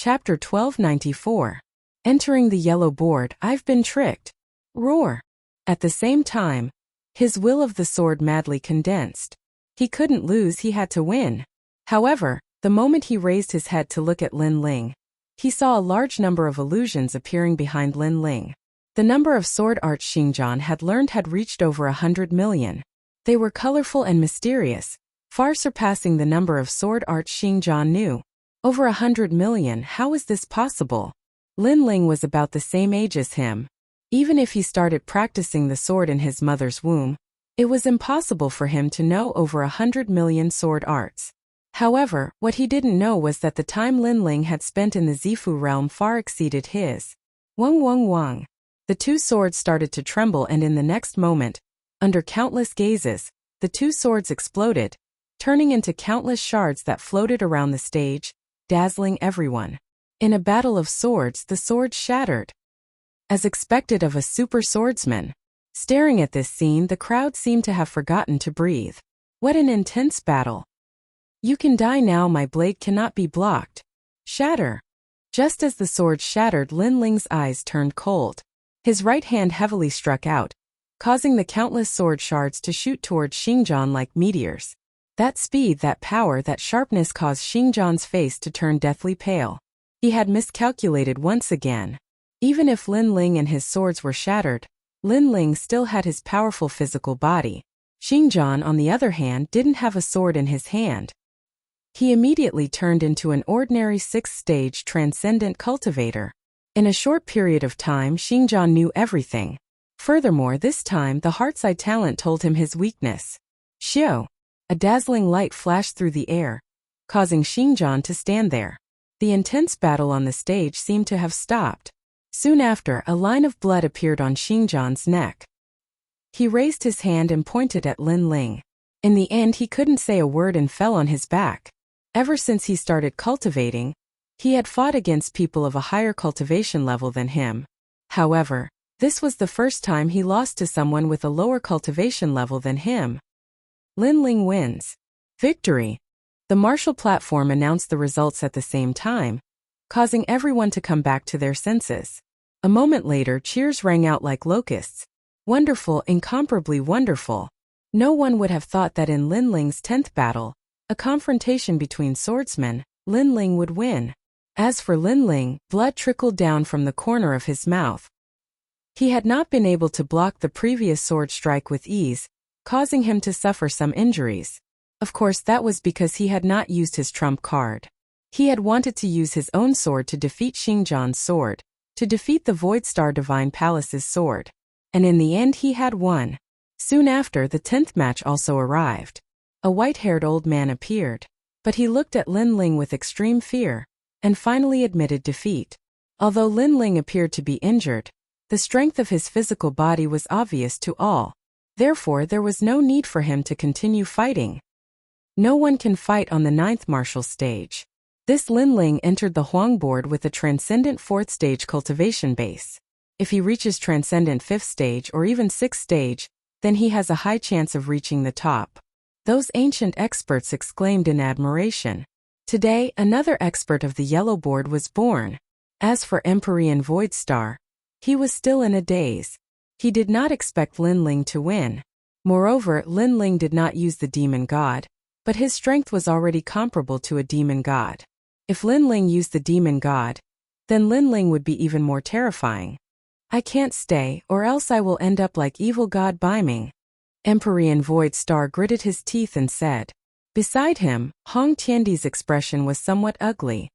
Chapter 1294. Entering the yellow board, I've been tricked. Roar. At the same time, his will of the sword madly condensed. He couldn't lose, he had to win. However, the moment he raised his head to look at Lin Ling, he saw a large number of illusions appearing behind Lin Ling. The number of sword arts Xingjian had learned had reached over 100 million. They were colorful and mysterious, far surpassing the number of sword arts Xingjian knew. Over 100 million, how is this possible? Lin Ling was about the same age as him. Even if he started practicing the sword in his mother's womb, it was impossible for him to know over 100 million sword arts. However, what he didn't know was that the time Lin Ling had spent in the Zifu realm far exceeded his. Wang wang wang. The two swords started to tremble, and in the next moment, under countless gazes, the two swords exploded, turning into countless shards that floated around the stage, dazzling everyone. In a battle of swords, the swords shattered. As expected of a super swordsman. Staring at this scene, the crowd seemed to have forgotten to breathe. What an intense battle. You can die now, my blade cannot be blocked. Shatter. Just as the sword shattered, Lin Ling's eyes turned cold. His right hand heavily struck out, causing the countless sword shards to shoot towards Xingjian like meteors. That speed, that power, that sharpness caused Xingjian's face to turn deathly pale. He had miscalculated once again. Even if Lin Ling and his swords were shattered, Lin Ling still had his powerful physical body. Xingjian, on the other hand, didn't have a sword in his hand. He immediately turned into an ordinary 6th-stage transcendent cultivator. In a short period of time, Xingjian knew everything. Furthermore, this time the heart's eye talent told him his weakness. Xiu. A dazzling light flashed through the air, causing Xingjian to stand there. The intense battle on the stage seemed to have stopped. Soon after, a line of blood appeared on Xingjian's neck. He raised his hand and pointed at Lin Ling. In the end, he couldn't say a word and fell on his back. Ever since he started cultivating, he had fought against people of a higher cultivation level than him. However, this was the first time he lost to someone with a lower cultivation level than him. Lin Ling wins. Victory. The martial platform announced the results at the same time, causing everyone to come back to their senses. A moment later, cheers rang out like locusts. Wonderful, incomparably wonderful. No one would have thought that in Lin Ling's 10th battle, a confrontation between swordsmen, Lin Ling would win. As for Lin Ling, blood trickled down from the corner of his mouth. He had not been able to block the previous sword strike with ease, causing him to suffer some injuries. Of course, that was because he had not used his trump card. He had wanted to use his own sword to defeat Xingjian's sword, to defeat the Void Star Divine Palace's sword. And in the end he had won. Soon after, the 10th match also arrived. A white-haired old man appeared. But he looked at Lin Ling with extreme fear, and finally admitted defeat. Although Lin Ling appeared to be injured, the strength of his physical body was obvious to all. Therefore, there was no need for him to continue fighting. No one can fight on the 9th martial stage. This Lin Ling entered the Huang board with a transcendent 4th stage cultivation base. If he reaches transcendent 5th stage or even 6th stage, then he has a high chance of reaching the top. Those ancient experts exclaimed in admiration. Today, another expert of the yellow board was born. As for Empyrean Void Star, he was still in a daze. He did not expect Lin Ling to win. Moreover, Lin Ling did not use the demon god, but his strength was already comparable to a demon god. If Lin Ling used the demon god, then Lin Ling would be even more terrifying. I can't stay, or else I will end up like evil god Baiming. Empyrean Void Star gritted his teeth and said. Beside him, Hong Tiandi's expression was somewhat ugly.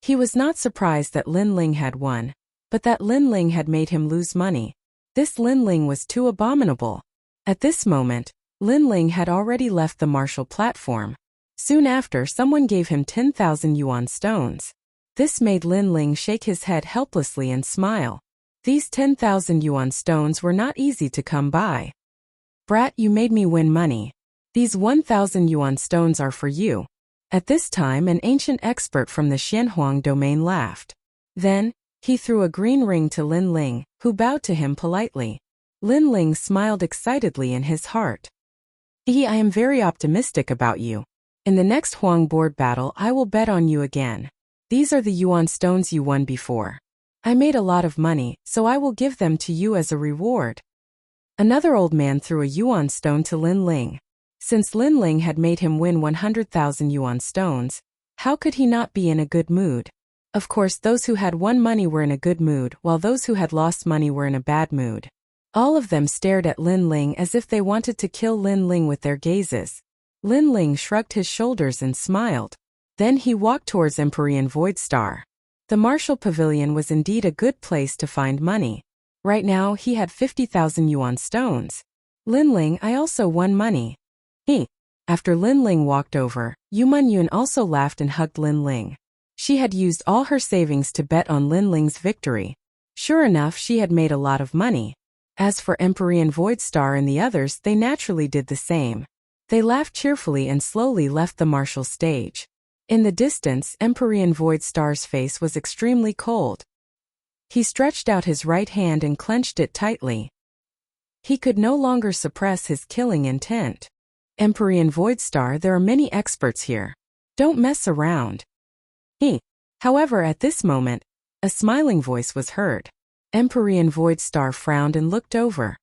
He was not surprised that Lin Ling had won, but that Lin Ling had made him lose money. This Lin Ling was too abominable. At this moment, Lin Ling had already left the martial platform. Soon after, someone gave him 10,000 yuan stones. This made Lin Ling shake his head helplessly and smile. These 10,000 yuan stones were not easy to come by. Brat, you made me win money. These 1,000 yuan stones are for you. At this time, an ancient expert from the Xianhuang domain laughed. Then, he threw a green ring to Lin Ling, who bowed to him politely. Lin Ling smiled excitedly in his heart. I am very optimistic about you. In the next Huang board battle, I will bet on you again. These are the yuan stones you won before. I made a lot of money, so I will give them to you as a reward. Another old man threw a yuan stone to Lin Ling. Since Lin Ling had made him win 100,000 yuan stones, how could he not be in a good mood? Of course, those who had won money were in a good mood, while those who had lost money were in a bad mood. All of them stared at Lin Ling as if they wanted to kill Lin Ling with their gazes. Lin Ling shrugged his shoulders and smiled. Then he walked towards Empyrean Void Star. The Martial Pavilion was indeed a good place to find money. Right now, he had 50,000 yuan stones. Lin Ling, I also won money. After Lin Ling walked over, Yu Munyun also laughed and hugged Lin Ling. She had used all her savings to bet on Lin Ling's victory. Sure enough, she had made a lot of money. As for Empyrean Void Star and the others, they naturally did the same. They laughed cheerfully and slowly left the martial stage. In the distance, Empyrean Void Star's face was extremely cold. He stretched out his right hand and clenched it tightly. He could no longer suppress his killing intent. Empyrean Void Star, there are many experts here. Don't mess around. However, at this moment, a smiling voice was heard. Empyrean Void Star frowned and looked over.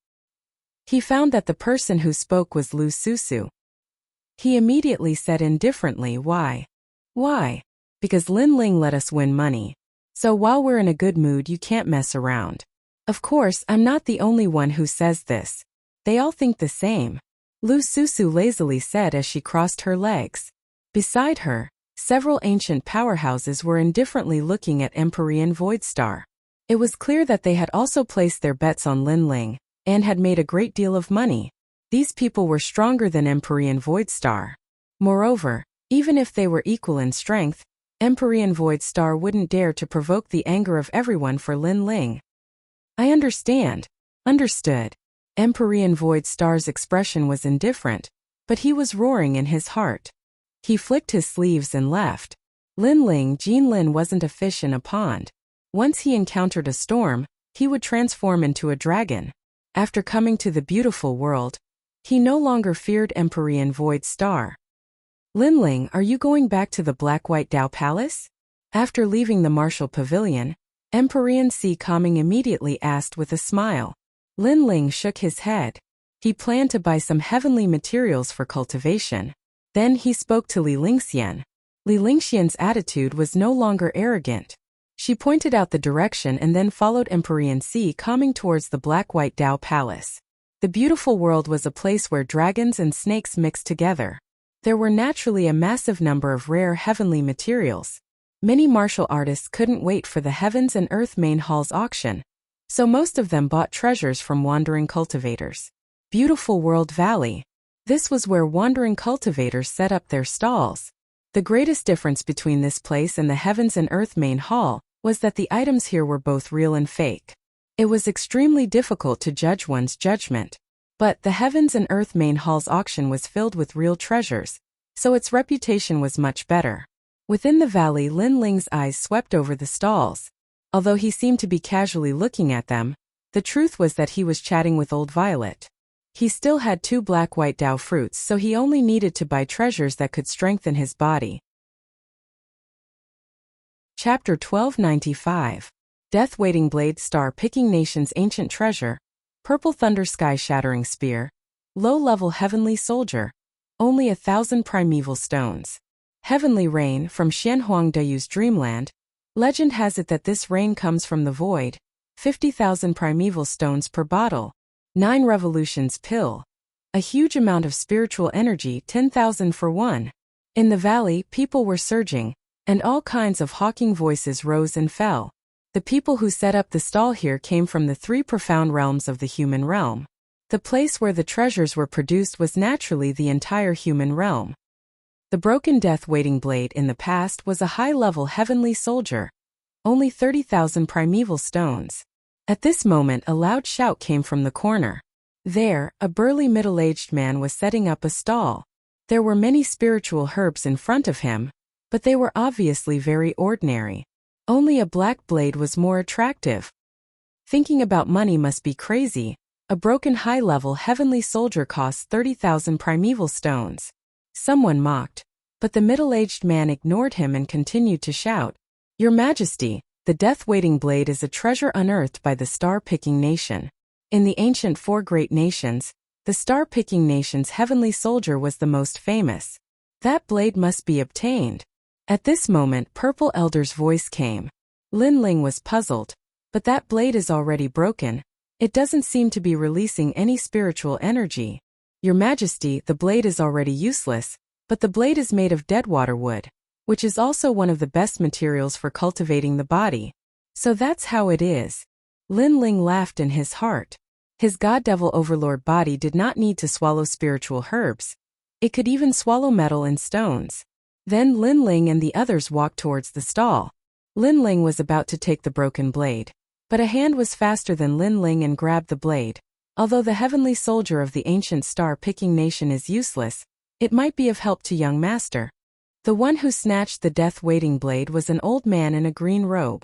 He found that the person who spoke was Lu Susu. He immediately said indifferently, Why? Why? Because Lin Ling let us win money. So while we're in a good mood, you can't mess around. Of course, I'm not the only one who says this. They all think the same. Lu Susu lazily said as she crossed her legs. Beside her, several ancient powerhouses were indifferently looking at Empyrean Void Star. It was clear that they had also placed their bets on Lin Ling, and had made a great deal of money. These people were stronger than Empyrean Void Star. Moreover, even if they were equal in strength, Empyrean Void Star wouldn't dare to provoke the anger of everyone for Lin Ling. I understand. Understood. Empyrean Void Star's expression was indifferent, but he was roaring in his heart. He flicked his sleeves and left. Lin Ling, Jin Lin wasn't a fish in a pond. Once he encountered a storm, he would transform into a dragon. After coming to the beautiful world, he no longer feared Empyrean Void Star. Lin Ling, are you going back to the Black-White Dao Palace? After leaving the Martial Pavilion, Empyrean Si Kaming immediately asked with a smile. Lin Ling shook his head. He planned to buy some heavenly materials for cultivation. Then he spoke to Li Lingxian. Li Lingxian's attitude was no longer arrogant. She pointed out the direction and then followed Empyrean Si Kaming towards the Black-White Dao Palace. The beautiful world was a place where dragons and snakes mixed together. There were naturally a massive number of rare heavenly materials. Many martial artists couldn't wait for the Heavens and Earth Main Hall's auction, so most of them bought treasures from wandering cultivators. Beautiful World Valley. This was where wandering cultivators set up their stalls. The greatest difference between this place and the Heavens and Earth Main Hall was that the items here were both real and fake. It was extremely difficult to judge one's judgment. But the Heavens and Earth Main Hall's auction was filled with real treasures, so its reputation was much better. Within the valley, Lin Ling's eyes swept over the stalls. Although he seemed to be casually looking at them, the truth was that he was chatting with Old Violet. He still had 2 Black-White Dao fruits, so he only needed to buy treasures that could strengthen his body. Chapter 1295. Death Waiting Blade Star Picking Nation's Ancient Treasure. Purple Thunder Sky Shattering Spear. Low-level Heavenly Soldier. Only 1,000 primeval stones. Heavenly Rain from Xianhuang Dayu's Dreamland. Legend has it that this rain comes from the void. 50,000 primeval stones per bottle. 9 revolutions pill. A huge amount of spiritual energy, 10,000 for one. In the valley, people were surging, and all kinds of hawking voices rose and fell. The people who set up the stall here came from the 3 profound realms of the human realm. The place where the treasures were produced was naturally the entire human realm. The broken death waiting blade in the past was a high-level heavenly soldier. Only 30,000 primeval stones. At this moment a loud shout came from the corner. There, a burly middle-aged man was setting up a stall. There were many spiritual herbs in front of him, but they were obviously very ordinary. Only a black blade was more attractive. Thinking about money must be crazy. A broken high-level heavenly soldier costs 30,000 primeval stones. Someone mocked, but the middle-aged man ignored him and continued to shout. Your Majesty, the death-waiting blade is a treasure unearthed by the star-picking nation. In the ancient four great nations, the star-picking nation's heavenly soldier was the most famous. That blade must be obtained. At this moment, Purple Elder's voice came. Lin Ling was puzzled. But that blade is already broken. It doesn't seem to be releasing any spiritual energy. Your Majesty, the blade is already useless, but the blade is made of deadwater wood, which is also one of the best materials for cultivating the body. So that's how it is. Lin Ling laughed in his heart. His god-devil overlord body did not need to swallow spiritual herbs. It could even swallow metal and stones. Then Lin Ling and the others walked towards the stall. Lin Ling was about to take the broken blade. But a hand was faster than Lin Ling and grabbed the blade. Although the heavenly soldier of the ancient star-picking nation is useless, it might be of help to young master. The one who snatched the death-waiting blade was an old man in a green robe.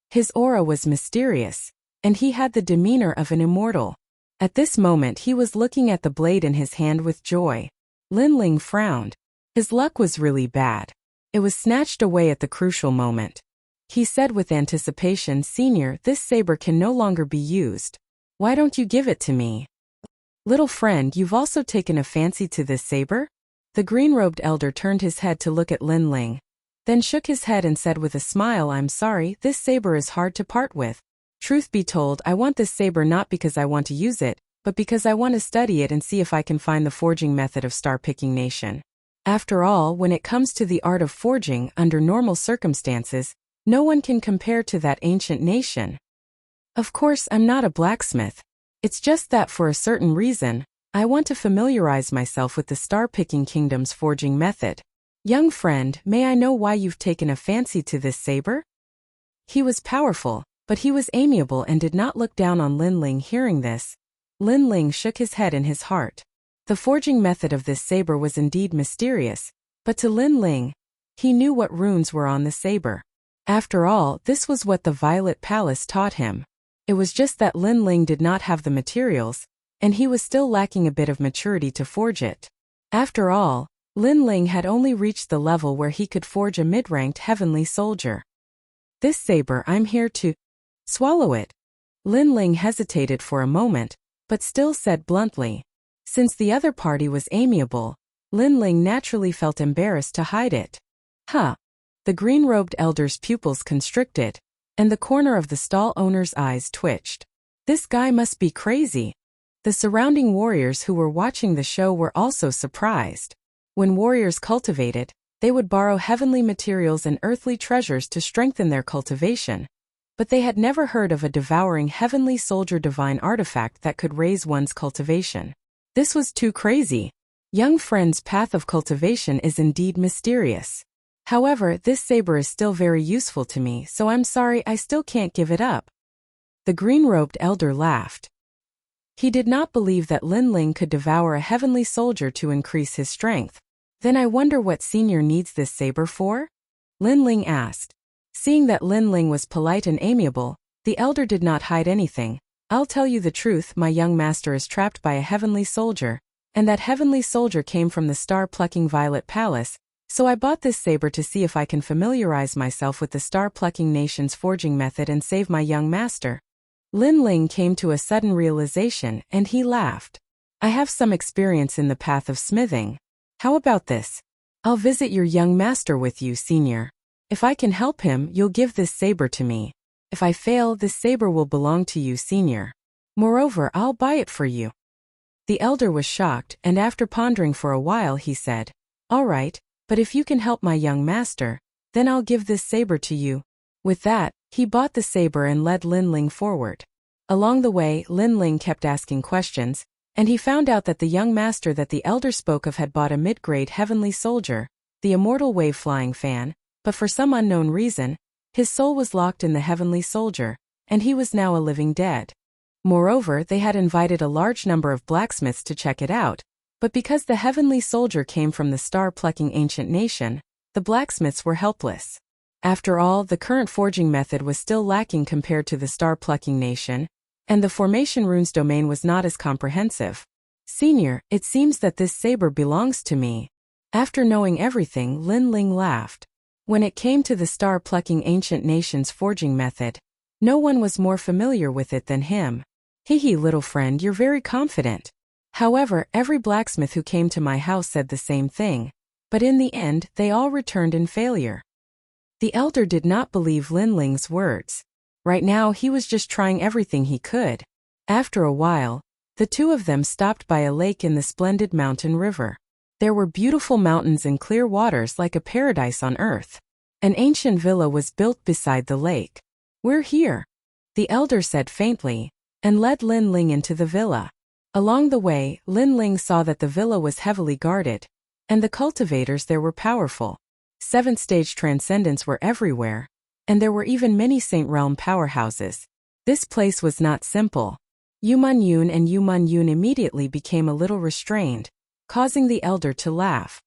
His aura was mysterious, and he had the demeanor of an immortal. At this moment he was looking at the blade in his hand with joy. Lin Ling frowned. His luck was really bad. It was snatched away at the crucial moment. He said with anticipation, "Senior, this saber can no longer be used. Why don't you give it to me?" "Little friend, you've also taken a fancy to this saber?" The green-robed elder turned his head to look at Lin Ling, then shook his head and said with a smile, "I'm sorry, this saber is hard to part with. Truth be told, I want this saber not because I want to use it, but because I want to study it and see if I can find the forging method of star-picking nation. After all, when it comes to the art of forging under normal circumstances, no one can compare to that ancient nation. Of course, I'm not a blacksmith. It's just that for a certain reason, I want to familiarize myself with the star-picking kingdom's forging method. Young friend, may I know why you've taken a fancy to this saber?" He was powerful, but he was amiable and did not look down on Lin Ling. Hearing this, Lin Ling shook his head in his heart. The forging method of this saber was indeed mysterious, but to Lin Ling, he knew what runes were on the saber. After all, this was what the Violet Palace taught him. It was just that Lin Ling did not have the materials, and he was still lacking a bit of maturity to forge it. After all, Lin Ling had only reached the level where he could forge a mid-ranked heavenly soldier. "This saber, I'm here to swallow it." Lin Ling hesitated for a moment, but still said bluntly. Since the other party was amiable, Lin Ling naturally felt embarrassed to hide it. "Huh." The green-robed elder's pupils constricted, and the corner of the stall owner's eyes twitched. This guy must be crazy. The surrounding warriors who were watching the show were also surprised. When warriors cultivated, they would borrow heavenly materials and earthly treasures to strengthen their cultivation. But they had never heard of a devouring heavenly soldier divine artifact that could raise one's cultivation. This was too crazy. Young friend's path of cultivation is indeed mysterious. However, this saber is still very useful to me, so I'm sorry I still can't give it up." The green-robed elder laughed. He did not believe that Lin Ling could devour a heavenly soldier to increase his strength. "Then I wonder what senior needs this saber for?" Lin Ling asked. Seeing that Lin Ling was polite and amiable, the elder did not hide anything. "I'll tell you the truth, my young master is trapped by a heavenly soldier, and that heavenly soldier came from the star-plucking Violet Palace, so I bought this saber to see if I can familiarize myself with the star-plucking nation's forging method and save my young master." Lin Ling came to a sudden realization, and he laughed. "I have some experience in the path of smithing. How about this? I'll visit your young master with you, senior. If I can help him, you'll give this saber to me. If I fail, this saber will belong to you, senior. Moreover, I'll buy it for you." The elder was shocked, and after pondering for a while he said, "All right, but if you can help my young master, then I'll give this saber to you." With that, he bought the saber and led Lin Ling forward. Along the way, Lin Ling kept asking questions, and he found out that the young master that the elder spoke of had bought a mid-grade heavenly soldier, the immortal wave-flying fan, but for some unknown reason, his soul was locked in the heavenly soldier, and he was now a living dead. Moreover, they had invited a large number of blacksmiths to check it out, but because the heavenly soldier came from the star-plucking ancient nation, the blacksmiths were helpless. After all, the current forging method was still lacking compared to the star-plucking nation, and the formation runes domain was not as comprehensive. "Senior, it seems that this saber belongs to me." After knowing everything, Lin Ling laughed. When it came to the star-plucking ancient nation's forging method, no one was more familiar with it than him. Hee, little friend, you're very confident. However, every blacksmith who came to my house said the same thing, but in the end, they all returned in failure. The elder did not believe Lin Ling's words. Right now he was just trying everything he could. After a while, the two of them stopped by a lake in the splendid mountain river. There were beautiful mountains and clear waters like a paradise on earth. An ancient villa was built beside the lake. We're here, the elder said faintly, and led Lin Ling into the villa. Along the way, Lin Ling saw that the villa was heavily guarded, and the cultivators there were powerful. Seventh-stage transcendents were everywhere, and there were even many Saint Realm powerhouses. This place was not simple. Yu Man Yun and Yu Man Yun immediately became a little restrained, causing the elder to laugh.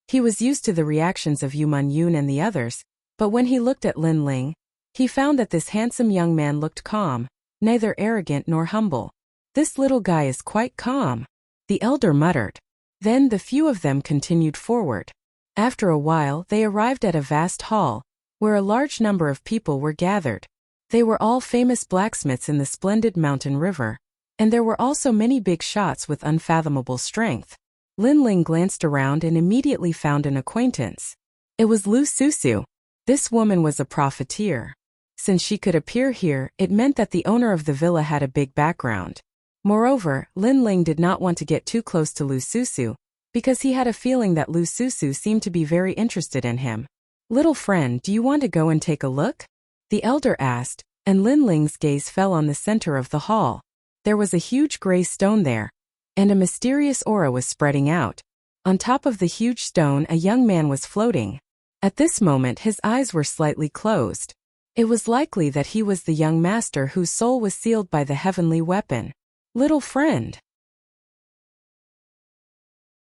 He was used to the reactions of Yu Man Yun and the others, but when he looked at Lin Ling, he found that this handsome young man looked calm, neither arrogant nor humble. This little guy is quite calm, the elder muttered. Then the few of them continued forward. After a while they arrived at a vast hall, where a large number of people were gathered. They were all famous blacksmiths in the splendid mountain river, and there were also many big shots with unfathomable strength. Lin Ling glanced around and immediately found an acquaintance. It was Lu Susu. This woman was a profiteer. Since she could appear here, it meant that the owner of the villa had a big background. Moreover, Lin Ling did not want to get too close to Lu Susu, because he had a feeling that Lu Susu seemed to be very interested in him. Little friend, do you want to go and take a look? The elder asked, and Lin Ling's gaze fell on the center of the hall. There was a huge gray stone there, and a mysterious aura was spreading out. On top of the huge stone, a young man was floating. At this moment, his eyes were slightly closed. It was likely that he was the young master whose soul was sealed by the heavenly weapon. Little friend.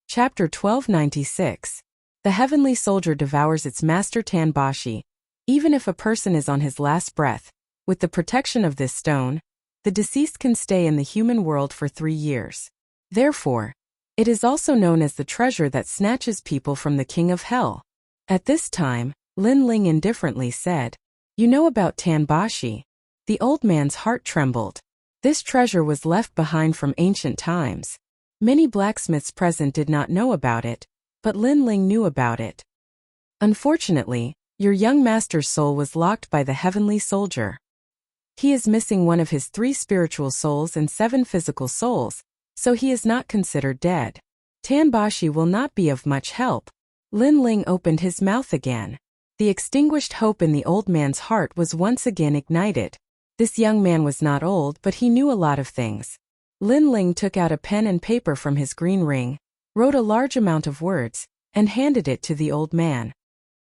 Chapter 1296. The heavenly soldier devours its master Tanbashi. Even if a person is on his last breath, with the protection of this stone, the deceased can stay in the human world for 3 years. Therefore, it is also known as the treasure that snatches people from the king of hell. At this time, Lin Ling indifferently said, "You know about Tanbashi?" The old man's heart trembled. This treasure was left behind from ancient times. Many blacksmiths present did not know about it, but Lin Ling knew about it. Unfortunately, your young master's soul was locked by the heavenly soldier. He is missing one of his 3 spiritual souls and 7 physical souls, so he is not considered dead. Tanbashi will not be of much help. Lin Ling opened his mouth again. The extinguished hope in the old man's heart was once again ignited. This young man was not old, but he knew a lot of things. Lin Ling took out a pen and paper from his green ring, wrote a large amount of words, and handed it to the old man.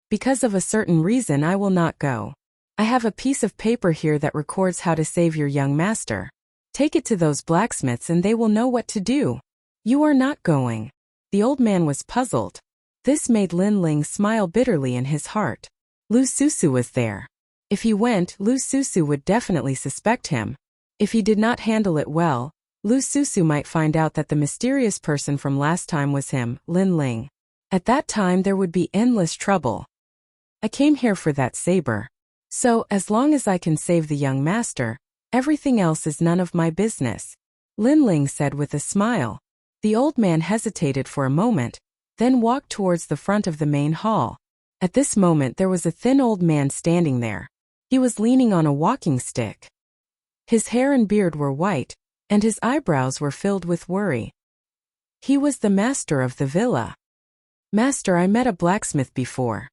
Because of a certain reason I will not go. I have a piece of paper here that records how to save your young master. Take it to those blacksmiths and they will know what to do. You are not going. The old man was puzzled. This made Lin Ling smile bitterly in his heart. Lu Susu was there. If he went, Lu Susu would definitely suspect him. If he did not handle it well, Lu Susu might find out that the mysterious person from last time was him, Lin Ling. At that time there would be endless trouble. I came here for that saber. So, as long as I can save the young master, everything else is none of my business, Lin Ling said with a smile. The old man hesitated for a moment, then walked towards the front of the main hall. At this moment there was a thin old man standing there. He was leaning on a walking stick. His hair and beard were white, and his eyebrows were filled with worry. He was the master of the villa. Master, I met a blacksmith before.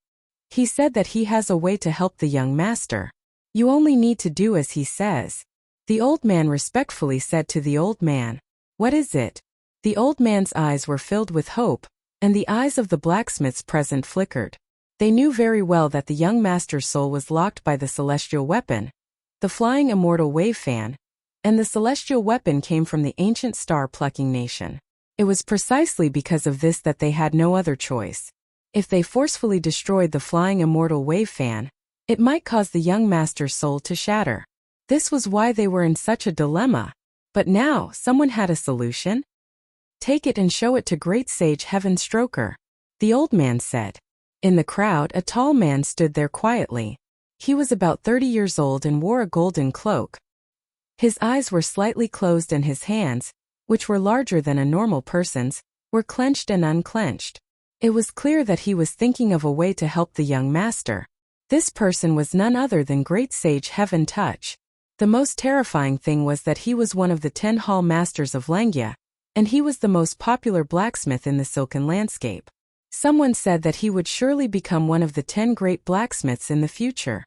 He said that he has a way to help the young master. You only need to do as he says. The old man respectfully said to the old man. What is it? The old man's eyes were filled with hope, and the eyes of the blacksmiths present flickered. They knew very well that the young master's soul was locked by the celestial weapon, the flying immortal wave fan, and the celestial weapon came from the ancient star-plucking nation. It was precisely because of this that they had no other choice. If they forcefully destroyed the flying immortal wave fan, it might cause the young master's soul to shatter. This was why they were in such a dilemma. But now, someone had a solution. Take it and show it to great sage Heaven Stroker, the old man said. In the crowd, a tall man stood there quietly. He was about 30 years old and wore a golden cloak. His eyes were slightly closed and his hands, which were larger than a normal person's, were clenched and unclenched. It was clear that he was thinking of a way to help the young master. This person was none other than Great Sage Heaven Touch. The most terrifying thing was that he was one of the 10 hall masters of Langya, and he was the most popular blacksmith in the Silken landscape. Someone said that he would surely become one of the 10 great blacksmiths in the future.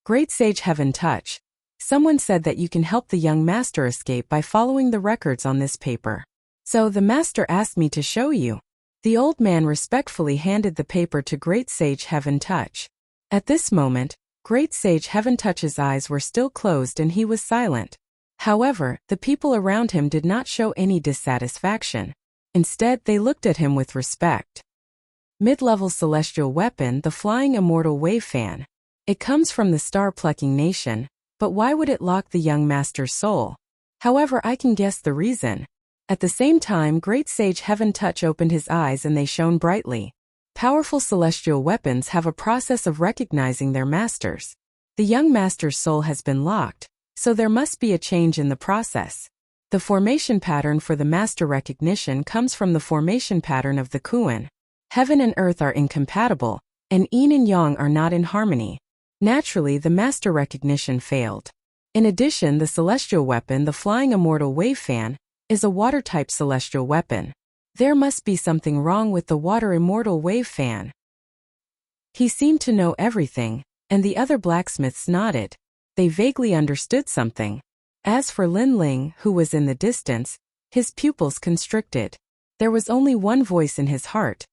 Great Sage Heaven Touch. Someone said that you can help the young master escape by following the records on this paper. So the master asked me to show you. The old man respectfully handed the paper to Great Sage Heaven Touch. At this moment, Great Sage Heaven Touch's eyes were still closed and he was silent. However, the people around him did not show any dissatisfaction. Instead, they looked at him with respect. Mid-level celestial weapon, the Flying Immortal Wave Fan. It comes from the Star-Plucking Nation, but why would it lock the young master's soul? However, I can guess the reason. At the same time, Great Sage Heaven Touch opened his eyes and they shone brightly. Powerful celestial weapons have a process of recognizing their masters. The young master's soul has been locked, so there must be a change in the process. The formation pattern for the master recognition comes from the formation pattern of the Kuan. Heaven and earth are incompatible, and yin and yang are not in harmony. Naturally, the master recognition failed. In addition, the celestial weapon, the Flying Immortal Wave Fan, is a water-type celestial weapon. There must be something wrong with the Water Immortal Wave Fan. He seemed to know everything, and the other blacksmiths nodded. They vaguely understood something. As for Lin Ling, who was in the distance, his pupils constricted. There was only one voice in his heart.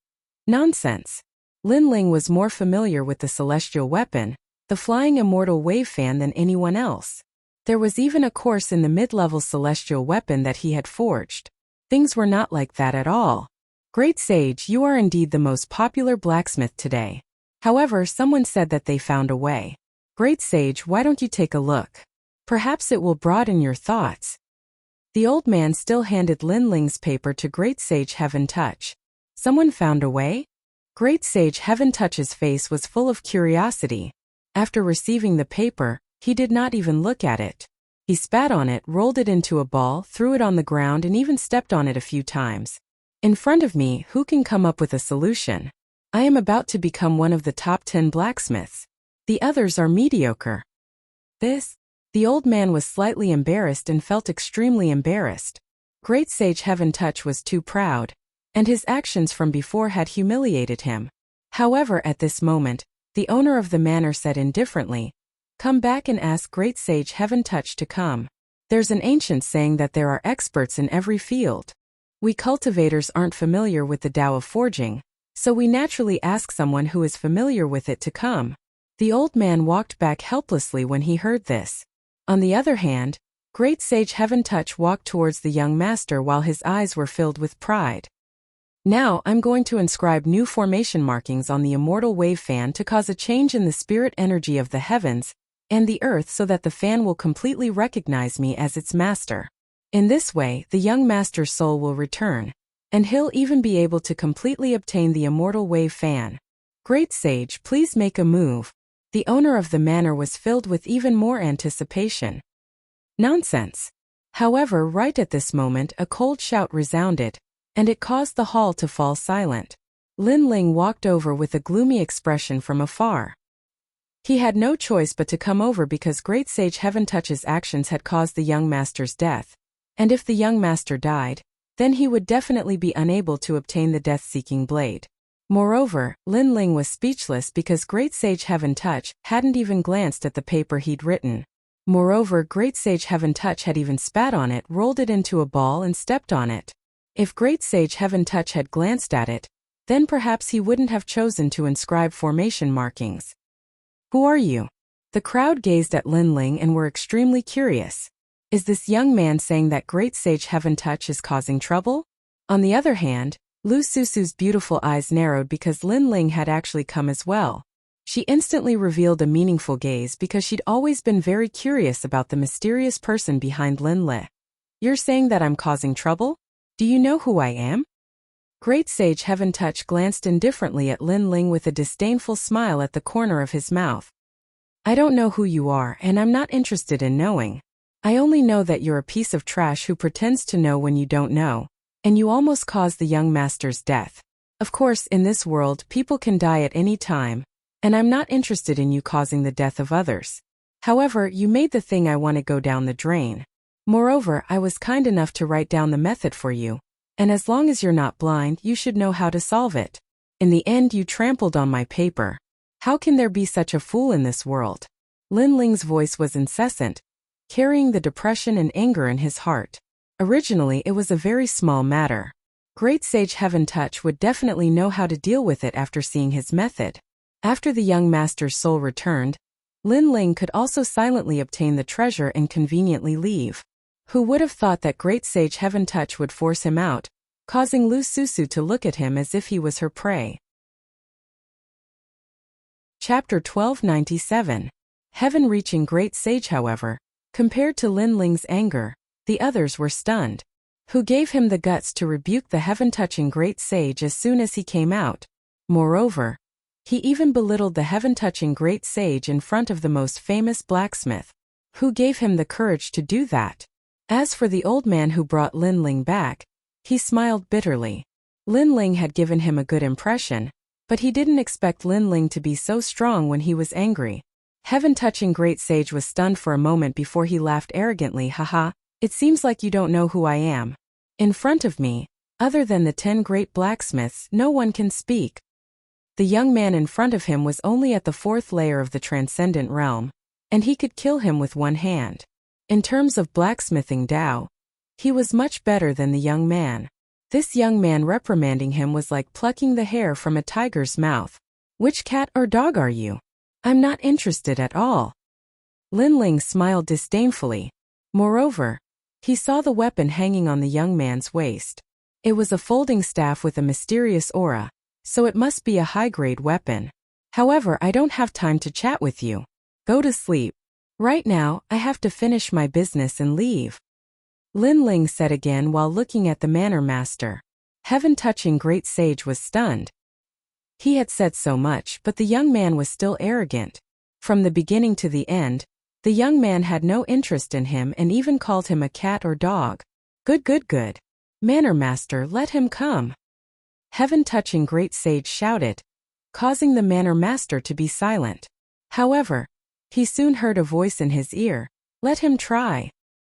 Nonsense. Lin Ling was more familiar with the celestial weapon, the Flying Immortal Wave Fan, than anyone else. There was even a course in the mid-level celestial weapon that he had forged. Things were not like that at all. Great Sage, you are indeed the most popular blacksmith today. However, someone said that they found a way. Great Sage, why don't you take a look? Perhaps it will broaden your thoughts. The old man still handed Lin Ling's paper to Great Sage Heaven Touch. Someone found a way? Great Sage Heaven Touch's face was full of curiosity. After receiving the paper, he did not even look at it. He spat on it, rolled it into a ball, threw it on the ground and even stepped on it a few times. In front of me, who can come up with a solution? I am about to become one of the top 10 blacksmiths. The others are mediocre. The old man was slightly embarrassed and felt extremely embarrassed. Great Sage Heaven Touch was too proud, and his actions from before had humiliated him. However, at this moment, the owner of the manor said indifferently, "Come back and ask Great Sage Heaven Touch to come. There's an ancient saying that there are experts in every field. We cultivators aren't familiar with the Tao of forging, so we naturally ask someone who is familiar with it to come." The old man walked back helplessly when he heard this. On the other hand, Great Sage Heaven Touch walked towards the young master while his eyes were filled with pride. "Now I'm going to inscribe new formation markings on the Immortal Wave Fan to cause a change in the spirit energy of the heavens and the earth so that the fan will completely recognize me as its master. In this way, the young master's soul will return, and he'll even be able to completely obtain the Immortal Wave Fan. Great Sage, please make a move." The owner of the manor was filled with even more anticipation. Nonsense. However, right at this moment, a cold shout resounded, and it caused the hall to fall silent. Lin Ling walked over with a gloomy expression from afar. He had no choice but to come over because Great Sage Heaven Touch's actions had caused the young master's death, and if the young master died, then he would definitely be unable to obtain the death-seeking blade. Moreover, Lin Ling was speechless because Great Sage Heaven Touch hadn't even glanced at the paper he'd written. Moreover, Great Sage Heaven Touch had even spat on it, rolled it into a ball and stepped on it. If Great Sage Heaven Touch had glanced at it, then perhaps he wouldn't have chosen to inscribe formation markings. "Who are you?" The crowd gazed at Lin Ling and were extremely curious. Is this young man saying that Great Sage Heaven Touch is causing trouble? On the other hand, Lu Susu's beautiful eyes narrowed because Lin Ling had actually come as well. She instantly revealed a meaningful gaze because she'd always been very curious about the mysterious person behind Lin Li. "You're saying that I'm causing trouble? Do you know who I am?" Great Sage Heaven Touch glanced indifferently at Lin Ling with a disdainful smile at the corner of his mouth. I don't know who you are, and I'm not interested in knowing. I only know that you're a piece of trash who pretends to know when you don't know, and you almost caused the young master's death. Of course, in this world, people can die at any time, and I'm not interested in you causing the death of others. However, you made the thing I want to go down the drain. Moreover, I was kind enough to write down the method for you, and as long as you're not blind, you should know how to solve it. In the end, you trampled on my paper. How can there be such a fool in this world? Lin Ling's voice was incessant, carrying the depression and anger in his heart. Originally, it was a very small matter. Great Sage Heaven Touch would definitely know how to deal with it after seeing his method. After the young master's soul returned, Lin Ling could also silently obtain the treasure and conveniently leave. Who would have thought that Great Sage Heaven Touch would force him out, causing Lu Susu to look at him as if he was her prey. Chapter 1297. Heaven reaching Great Sage. However, compared to Lin Ling's anger, the others were stunned. Who gave him the guts to rebuke the heaven-touching Great Sage as soon as he came out? Moreover, he even belittled the heaven-touching Great Sage in front of the most famous blacksmith. Who gave him the courage to do that? As for the old man who brought Lin Ling back, he smiled bitterly. Lin Ling had given him a good impression, but he didn't expect Lin Ling to be so strong when he was angry. Heaven-touching Great Sage was stunned for a moment before he laughed arrogantly. Haha, it seems like you don't know who I am. In front of me, other than the 10 great blacksmiths, no one can speak. The young man in front of him was only at the 4th layer of the transcendent realm, and he could kill him with one hand. In terms of blacksmithing Dao, he was much better than the young man. This young man reprimanding him was like plucking the hair from a tiger's mouth. Which cat or dog are you? I'm not interested at all. Lin Ling smiled disdainfully. Moreover, he saw the weapon hanging on the young man's waist. It was a folding staff with a mysterious aura, so it must be a high-grade weapon. However, I don't have time to chat with you. Go to sleep. Right now, I have to finish my business and leave. Lin Ling said again while looking at the manor master. Heaven-touching Great Sage was stunned. He had said so much, but the young man was still arrogant. From the beginning to the end, the young man had no interest in him and even called him a cat or dog. Good. Manor master, let him come. Heaven-touching Great Sage shouted, causing the manor master to be silent. However, he soon heard a voice in his ear. Let him try.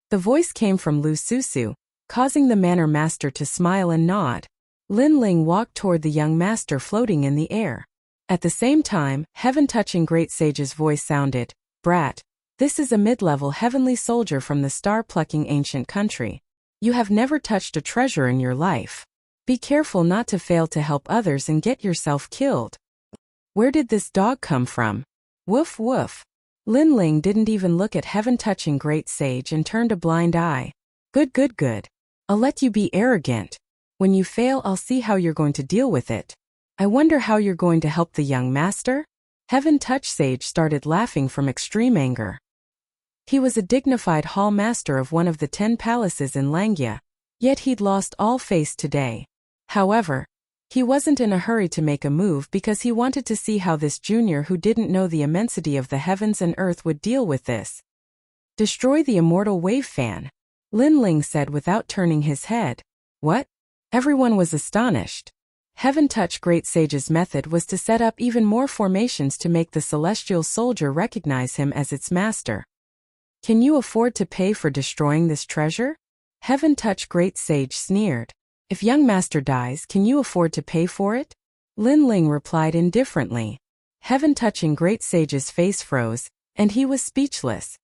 The voice came from Lu Susu, causing the manor master to smile and nod. Lin Ling walked toward the young master floating in the air. At the same time, heaven-touching Great Sage's voice sounded, Brat, this is a mid-level heavenly soldier from the star-plucking ancient country. You have never touched a treasure in your life. Be careful not to fail to help others and get yourself killed. Where did this dog come from? Woof woof. Lin Ling didn't even look at heaven-touching Great Sage and turned a blind eye. Good. I'll let you be arrogant. When you fail, I'll see how you're going to deal with it. I wonder how you're going to help the young master? Heaven-touch Sage started laughing from extreme anger. He was a dignified hall master of one of the 10 palaces in Langya, yet he'd lost all face today. However, he wasn't in a hurry to make a move because he wanted to see how this junior who didn't know the immensity of the heavens and earth would deal with this. Destroy the immortal wave fan, Lin Ling said without turning his head. What? Everyone was astonished. Heaven-touch Great Sage's method was to set up even more formations to make the celestial soldier recognize him as its master. Can you afford to pay for destroying this treasure? Heaven-touch Great Sage sneered. If young master dies, can you afford to pay for it? Lin Ling replied indifferently. Heaven-touching Great Sage's face froze, and he was speechless.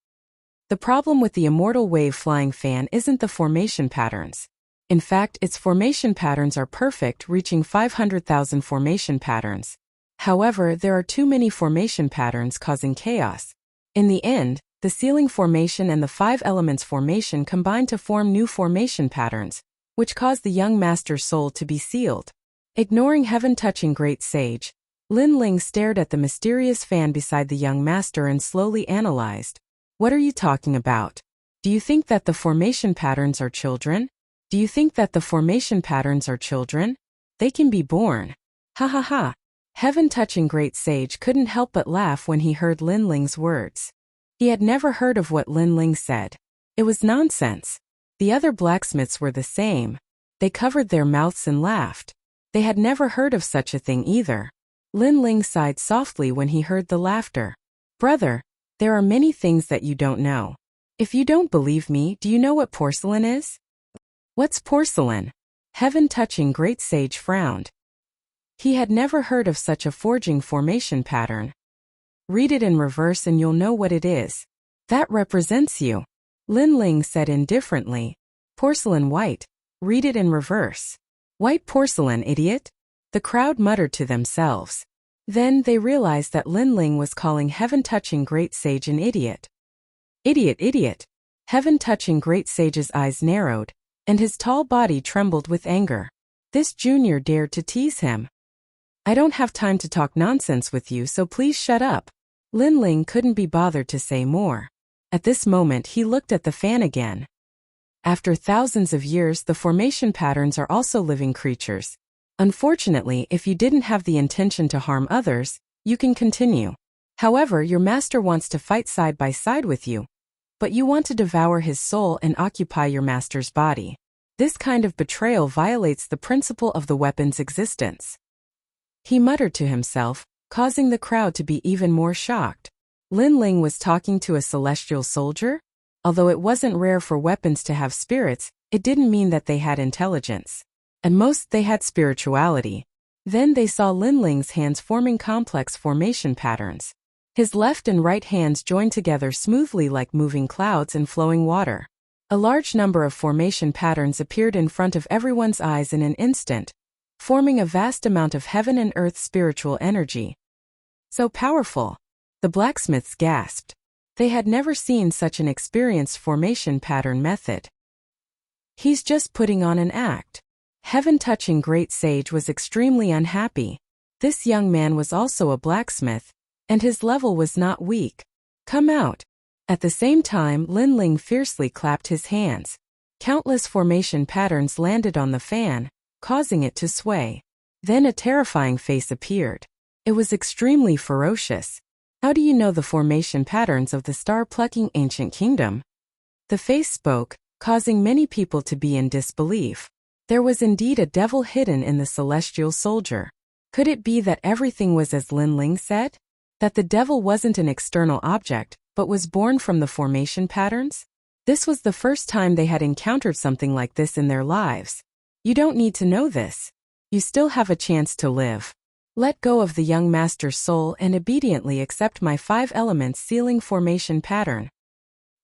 The problem with the immortal wave flying fan isn't the formation patterns. In fact, its formation patterns are perfect, reaching 500,000 formation patterns. However, there are too many formation patterns causing chaos. In the end, the ceiling formation and the 5 elements formation combine to form new formation patterns, which cause the young master's soul to be sealed. Ignoring heaven-touching Great Sage, Lin Ling stared at the mysterious fan beside the young master and slowly analyzed. What are you talking about? Do you think that the formation patterns are children? The They can be born. Ha ha ha. Heaven-touching great sage couldn't help but laugh when he heard Lin Ling's words. He had never heard of what Lin Ling said. It was nonsense. The other blacksmiths were the same. They covered their mouths and laughed. They had never heard of such a thing either. Lin Ling sighed softly when he heard the laughter. Brother, there are many things that you don't know. If you don't believe me, do you know what porcelain is? What's porcelain? Heaven-touching great sage frowned. He had never heard of such a forging formation pattern. Read it in reverse and you'll know what it is. That represents you. Lin Ling said indifferently. Porcelain white. Read it in reverse. White porcelain, idiot. The crowd muttered to themselves. Then they realized that Lin Ling was calling heaven-touching great sage an idiot. Idiot, idiot. Heaven-touching great sage's eyes narrowed, and his tall body trembled with anger. This junior dared to tease him. I don't have time to talk nonsense with you, so please shut up. Lin Ling couldn't be bothered to say more. At this moment he looked at the fan again. After thousands of years, the formation patterns are also living creatures. Unfortunately, if you didn't have the intention to harm others, you can continue. However, your master wants to fight side by side with you, but you want to devour his soul and occupy your master's body. This kind of betrayal violates the principle of the weapon's existence. He muttered to himself, causing the crowd to be even more shocked. Lin Ling was talking to a celestial soldier? Although it wasn't rare for weapons to have spirits, it didn't mean that they had intelligence. At most they had spirituality. Then they saw Lin Ling's hands forming complex formation patterns. His left and right hands joined together smoothly like moving clouds and flowing water. A large number of formation patterns appeared in front of everyone's eyes in an instant, forming a vast amount of heaven and earth spiritual energy. So powerful! The blacksmiths gasped. They had never seen such an experienced formation pattern method. He's just putting on an act. Heaven-touching great sage was extremely unhappy. This young man was also a blacksmith, and his level was not weak. Come out. At the same time, Lin Ling fiercely clapped his hands. Countless formation patterns landed on the fan, causing it to sway. Then a terrifying face appeared. It was extremely ferocious. How do you know the formation patterns of the star-plucking ancient kingdom? The face spoke, causing many people to be in disbelief. There was indeed a devil hidden in the celestial soldier. Could it be that everything was as Lin Ling said? That the devil wasn't an external object, but was born from the formation patterns? This was the first time they had encountered something like this in their lives. You don't need to know this. You still have a chance to live. Let go of the young master's soul and obediently accept my 5 elements sealing formation pattern.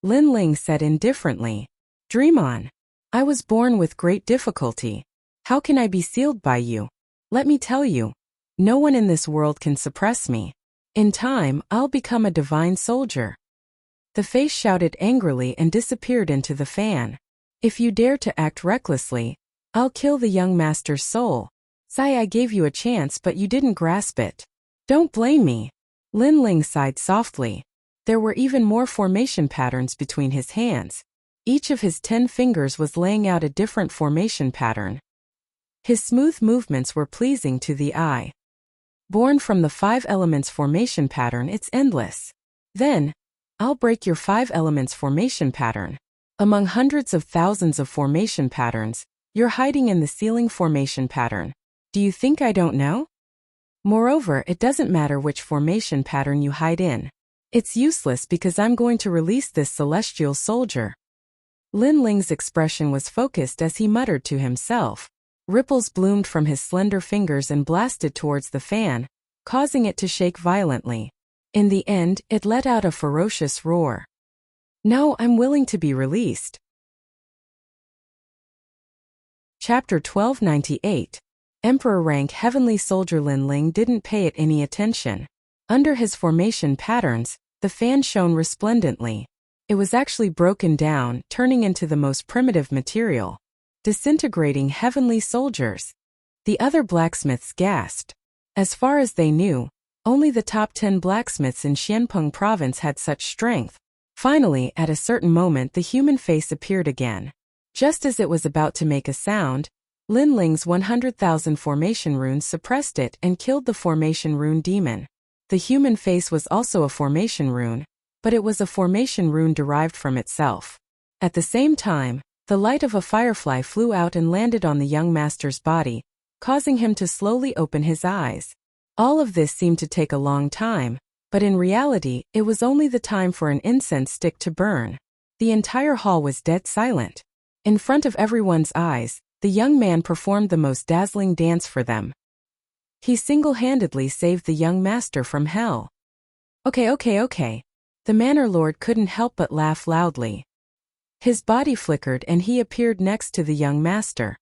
Lin Ling said indifferently. Dream on. I was born with great difficulty. How can I be sealed by you? Let me tell you, no one in this world can suppress me. In time, I'll become a divine soldier. The face shouted angrily and disappeared into the fan. If you dare to act recklessly, I'll kill the young master's soul. Sai, I gave you a chance but you didn't grasp it. Don't blame me. Lin Ling sighed softly. There were even more formation patterns between his hands. Each of his 10 fingers was laying out a different formation pattern. His smooth movements were pleasing to the eye. Born from the 5 elements formation pattern, it's endless. Then, I'll break your 5 elements formation pattern. Among hundreds of thousands of formation patterns, you're hiding in the sealing formation pattern. Do you think I don't know? Moreover, it doesn't matter which formation pattern you hide in. It's useless because I'm going to release this celestial soldier. Lin Ling's expression was focused as he muttered to himself. Ripples bloomed from his slender fingers and blasted towards the fan, causing it to shake violently. In the end, it let out a ferocious roar. No, I'm willing to be released. Chapter 1298. Emperor rank heavenly soldier. Lin Ling didn't pay it any attention. Under his formation patterns, the fan shone resplendently. It was actually broken down, turning into the most primitive material. Disintegrating heavenly soldiers. The other blacksmiths gasped. As far as they knew, only the top 10 blacksmiths in Xianpeng province had such strength. Finally, at a certain moment, the human face appeared again. Just as it was about to make a sound, Lin Ling's 100,000 formation runes suppressed it and killed the formation rune demon. The human face was also a formation rune, but it was a formation rune derived from itself. At the same time, the light of a firefly flew out and landed on the young master's body, causing him to slowly open his eyes. All of this seemed to take a long time, but in reality, it was only the time for an incense stick to burn. The entire hall was dead silent. In front of everyone's eyes, the young man performed the most dazzling dance for them. He single-handedly saved the young master from hell. Okay. The Manor Lord couldn't help but laugh loudly. His body flickered and he appeared next to the young master.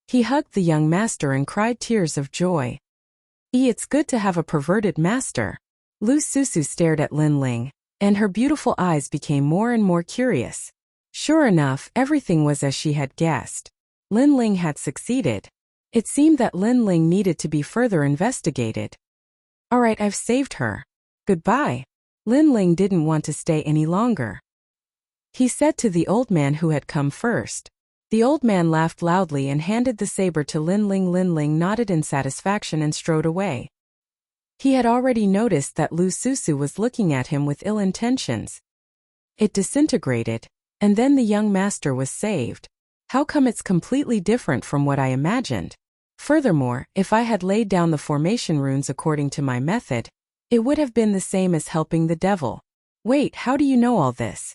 He hugged the young master and cried tears of joy. It's good to have a perverted master. Lu Susu stared at Lin Ling, and her beautiful eyes became more and more curious. Sure enough, everything was as she had guessed. Lin Ling had succeeded. It seemed that Lin Ling needed to be further investigated. Alright, I've saved her. Goodbye. Lin Ling didn't want to stay any longer. He said to the old man who had come first. The old man laughed loudly and handed the saber to Lin Ling. Lin Ling nodded in satisfaction and strode away. He had already noticed that Lu Susu was looking at him with ill intentions. It disintegrated, and then the young master was saved. How come it's completely different from what I imagined? Furthermore, if I had laid down the formation runes according to my method, it would have been the same as helping the devil. Wait, how do you know all this?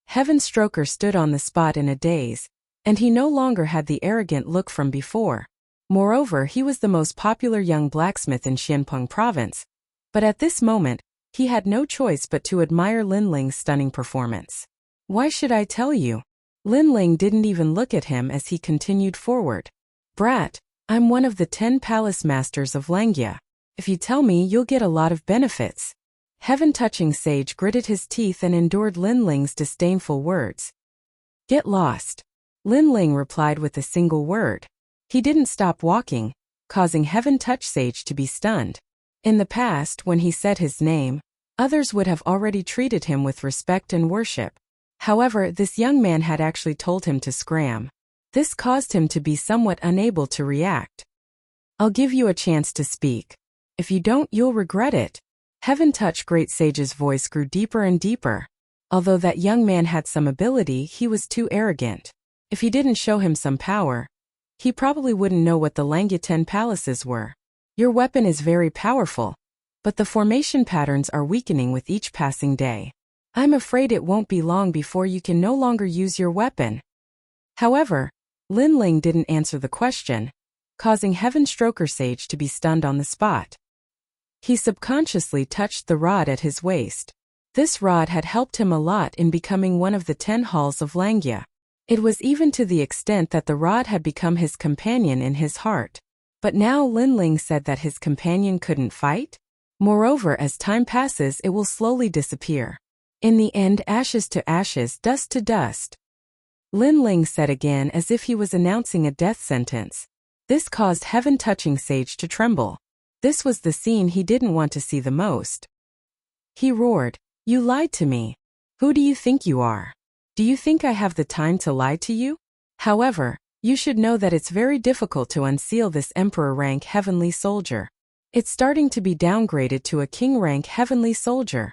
Heaven Stroker stood on the spot in a daze, and he no longer had the arrogant look from before. Moreover, he was the most popular young blacksmith in Xianpeng province. But at this moment, he had no choice but to admire Lin Ling's stunning performance. Why should I tell you? Lin Ling didn't even look at him as he continued forward. Brat, I'm one of the 10 palace masters of Langia. If you tell me, you'll get a lot of benefits. Heaven-touching sage gritted his teeth and endured Lin Ling's disdainful words. Get lost. Lin Ling replied with a single word. He didn't stop walking, causing Heaven-touch sage to be stunned. In the past, when he said his name, others would have already treated him with respect and worship. However, this young man had actually told him to scram. This caused him to be somewhat unable to react. I'll give you a chance to speak. If you don't, you'll regret it. Heaven-touch Great Sage's voice grew deeper and deeper. Although that young man had some ability, he was too arrogant. If he didn't show him some power, he probably wouldn't know what the Langia 10 palaces were. Your weapon is very powerful, but the formation patterns are weakening with each passing day. I'm afraid it won't be long before you can no longer use your weapon. However, Lin Ling didn't answer the question, causing Heaven Stroker Sage to be stunned on the spot. He subconsciously touched the rod at his waist. This rod had helped him a lot in becoming one of the 10 halls of Langia. It was even to the extent that the rod had become his companion in his heart. But now Lin Ling said that his companion couldn't fight? Moreover, as time passes, it will slowly disappear. In the end, ashes to ashes, dust to dust. Lin Ling said again as if he was announcing a death sentence. This caused Heaven-touching Sage to tremble. This was the scene he didn't want to see the most. He roared, You lied to me. Who do you think you are? Do you think I have the time to lie to you? However, you should know that it's very difficult to unseal this Emperor rank Heavenly Soldier. It's starting to be downgraded to a King rank Heavenly Soldier.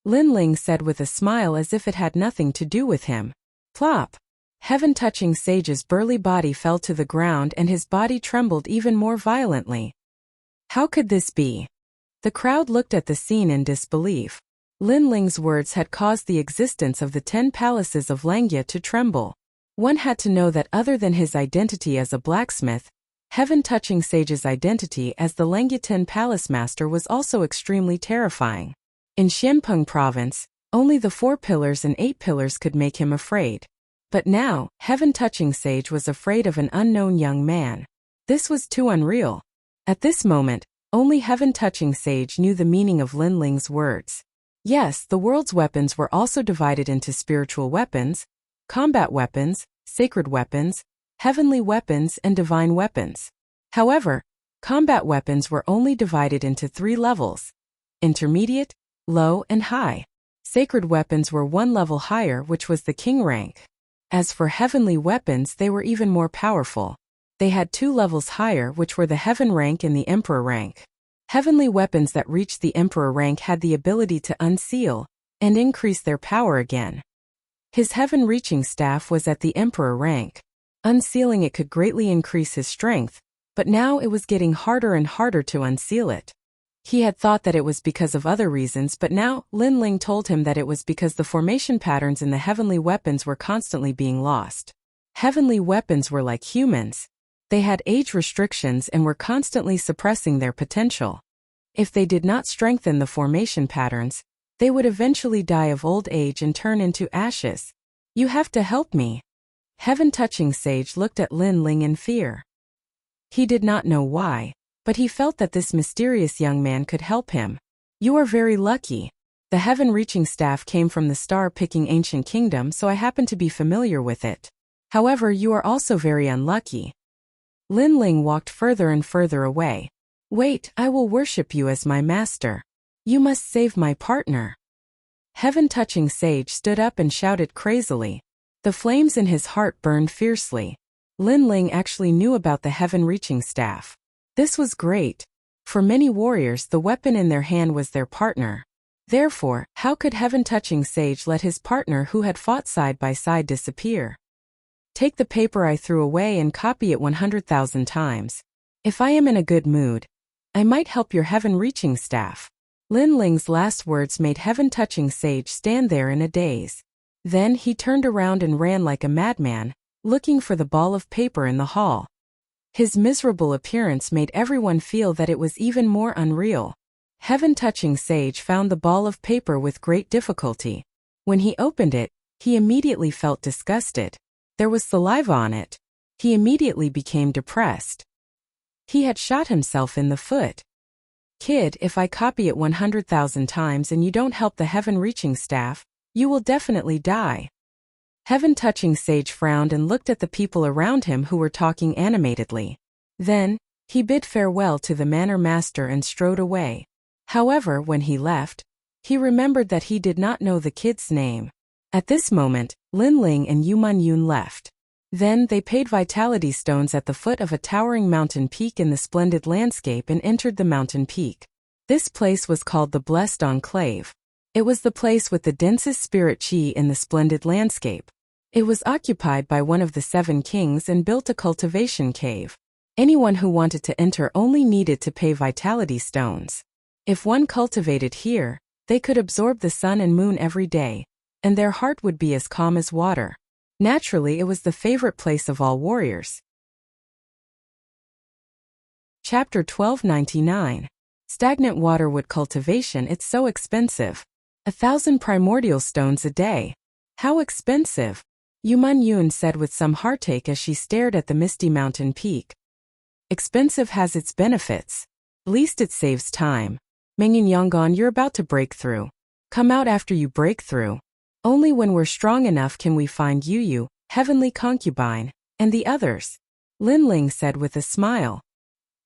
Lin Ling said with a smile as if it had nothing to do with him. Plop! Heaven-touching Sage's burly body fell to the ground and his body trembled even more violently. How could this be? The crowd looked at the scene in disbelief. Lin Ling's words had caused the existence of the 10 palaces of Langia to tremble. One had to know that other than his identity as a blacksmith, Heaven-touching Sage's identity as the Langia 10 Palace Master was also extremely terrifying. In Xianpeng province, only the 4 pillars and 8 pillars could make him afraid. But now, Heaven-touching Sage was afraid of an unknown young man. This was too unreal. At this moment, only Heaven-touching Sage knew the meaning of Lin Ling's words. Yes, the world's weapons were also divided into spiritual weapons, combat weapons, sacred weapons, heavenly weapons, and divine weapons. However, combat weapons were only divided into 3 levels: intermediate, low, and high. Sacred weapons were 1 level higher, which was the king rank. As for heavenly weapons, they were even more powerful. They had 2 levels higher, which were the Heaven rank and the Emperor rank. Heavenly weapons that reached the Emperor rank had the ability to unseal and increase their power again. His heaven-reaching staff was at the Emperor rank. Unsealing it could greatly increase his strength, but now it was getting harder and harder to unseal it. He had thought that it was because of other reasons, but now Lin Ling told him that it was because the formation patterns in the heavenly weapons were constantly being lost. Heavenly weapons were like humans. They had age restrictions and were constantly suppressing their potential. If they did not strengthen the formation patterns, they would eventually die of old age and turn into ashes. You have to help me. Heaven-touching sage looked at Lin Ling in fear. He did not know why, but he felt that this mysterious young man could help him. You are very lucky. The heaven-reaching staff came from the star-picking ancient kingdom, so I happen to be familiar with it. However, you are also very unlucky. Lin Ling walked further and further away. Wait, I will worship you as my master. You must save my partner. Heaven-touching sage stood up and shouted crazily. The flames in his heart burned fiercely. Lin Ling actually knew about the heaven-reaching staff. This was great. For many warriors, the weapon in their hand was their partner. Therefore, how could heaven-touching sage let his partner who had fought side by side disappear? Take the paper I threw away and copy it 100,000 times. If I am in a good mood, I might help your heaven-reaching staff. Lin Ling's last words made heaven-touching sage stand there in a daze. Then he turned around and ran like a madman, looking for the ball of paper in the hall. His miserable appearance made everyone feel that it was even more unreal. Heaven-touching sage found the ball of paper with great difficulty. When he opened it, he immediately felt disgusted. There was saliva on it. He immediately became depressed. He had shot himself in the foot. Kid, if I copy it 100,000 times and you don't help the heaven-reaching staff, you will definitely die. Heaven-touching sage frowned and looked at the people around him who were talking animatedly. Then, he bid farewell to the manor master and strode away. However, when he left, he remembered that he did not know the kid's name. At this moment, Lin Ling and Yu Man Yun left. Then they paid vitality stones at the foot of a towering mountain peak in the splendid landscape and entered the mountain peak. This place was called the Blessed Enclave. It was the place with the densest spirit chi in the splendid landscape. It was occupied by one of the 7 kings and built a cultivation cave. Anyone who wanted to enter only needed to pay vitality stones. If one cultivated here, they could absorb the sun and moon every day, and their heart would be as calm as water. Naturally, it was the favorite place of all warriors. Chapter 1299. Stagnant waterwood cultivation. It's so expensive. 1,000 primordial stones a day. How expensive! Yu Man Yun said with some heartache as she stared at the misty mountain peak. Expensive has its benefits. Least it saves time. Mengyan Yonggan, you're about to break through. Come out after you break through. Only when we're strong enough can we find Yu, heavenly concubine, and the others. Lin Ling said with a smile.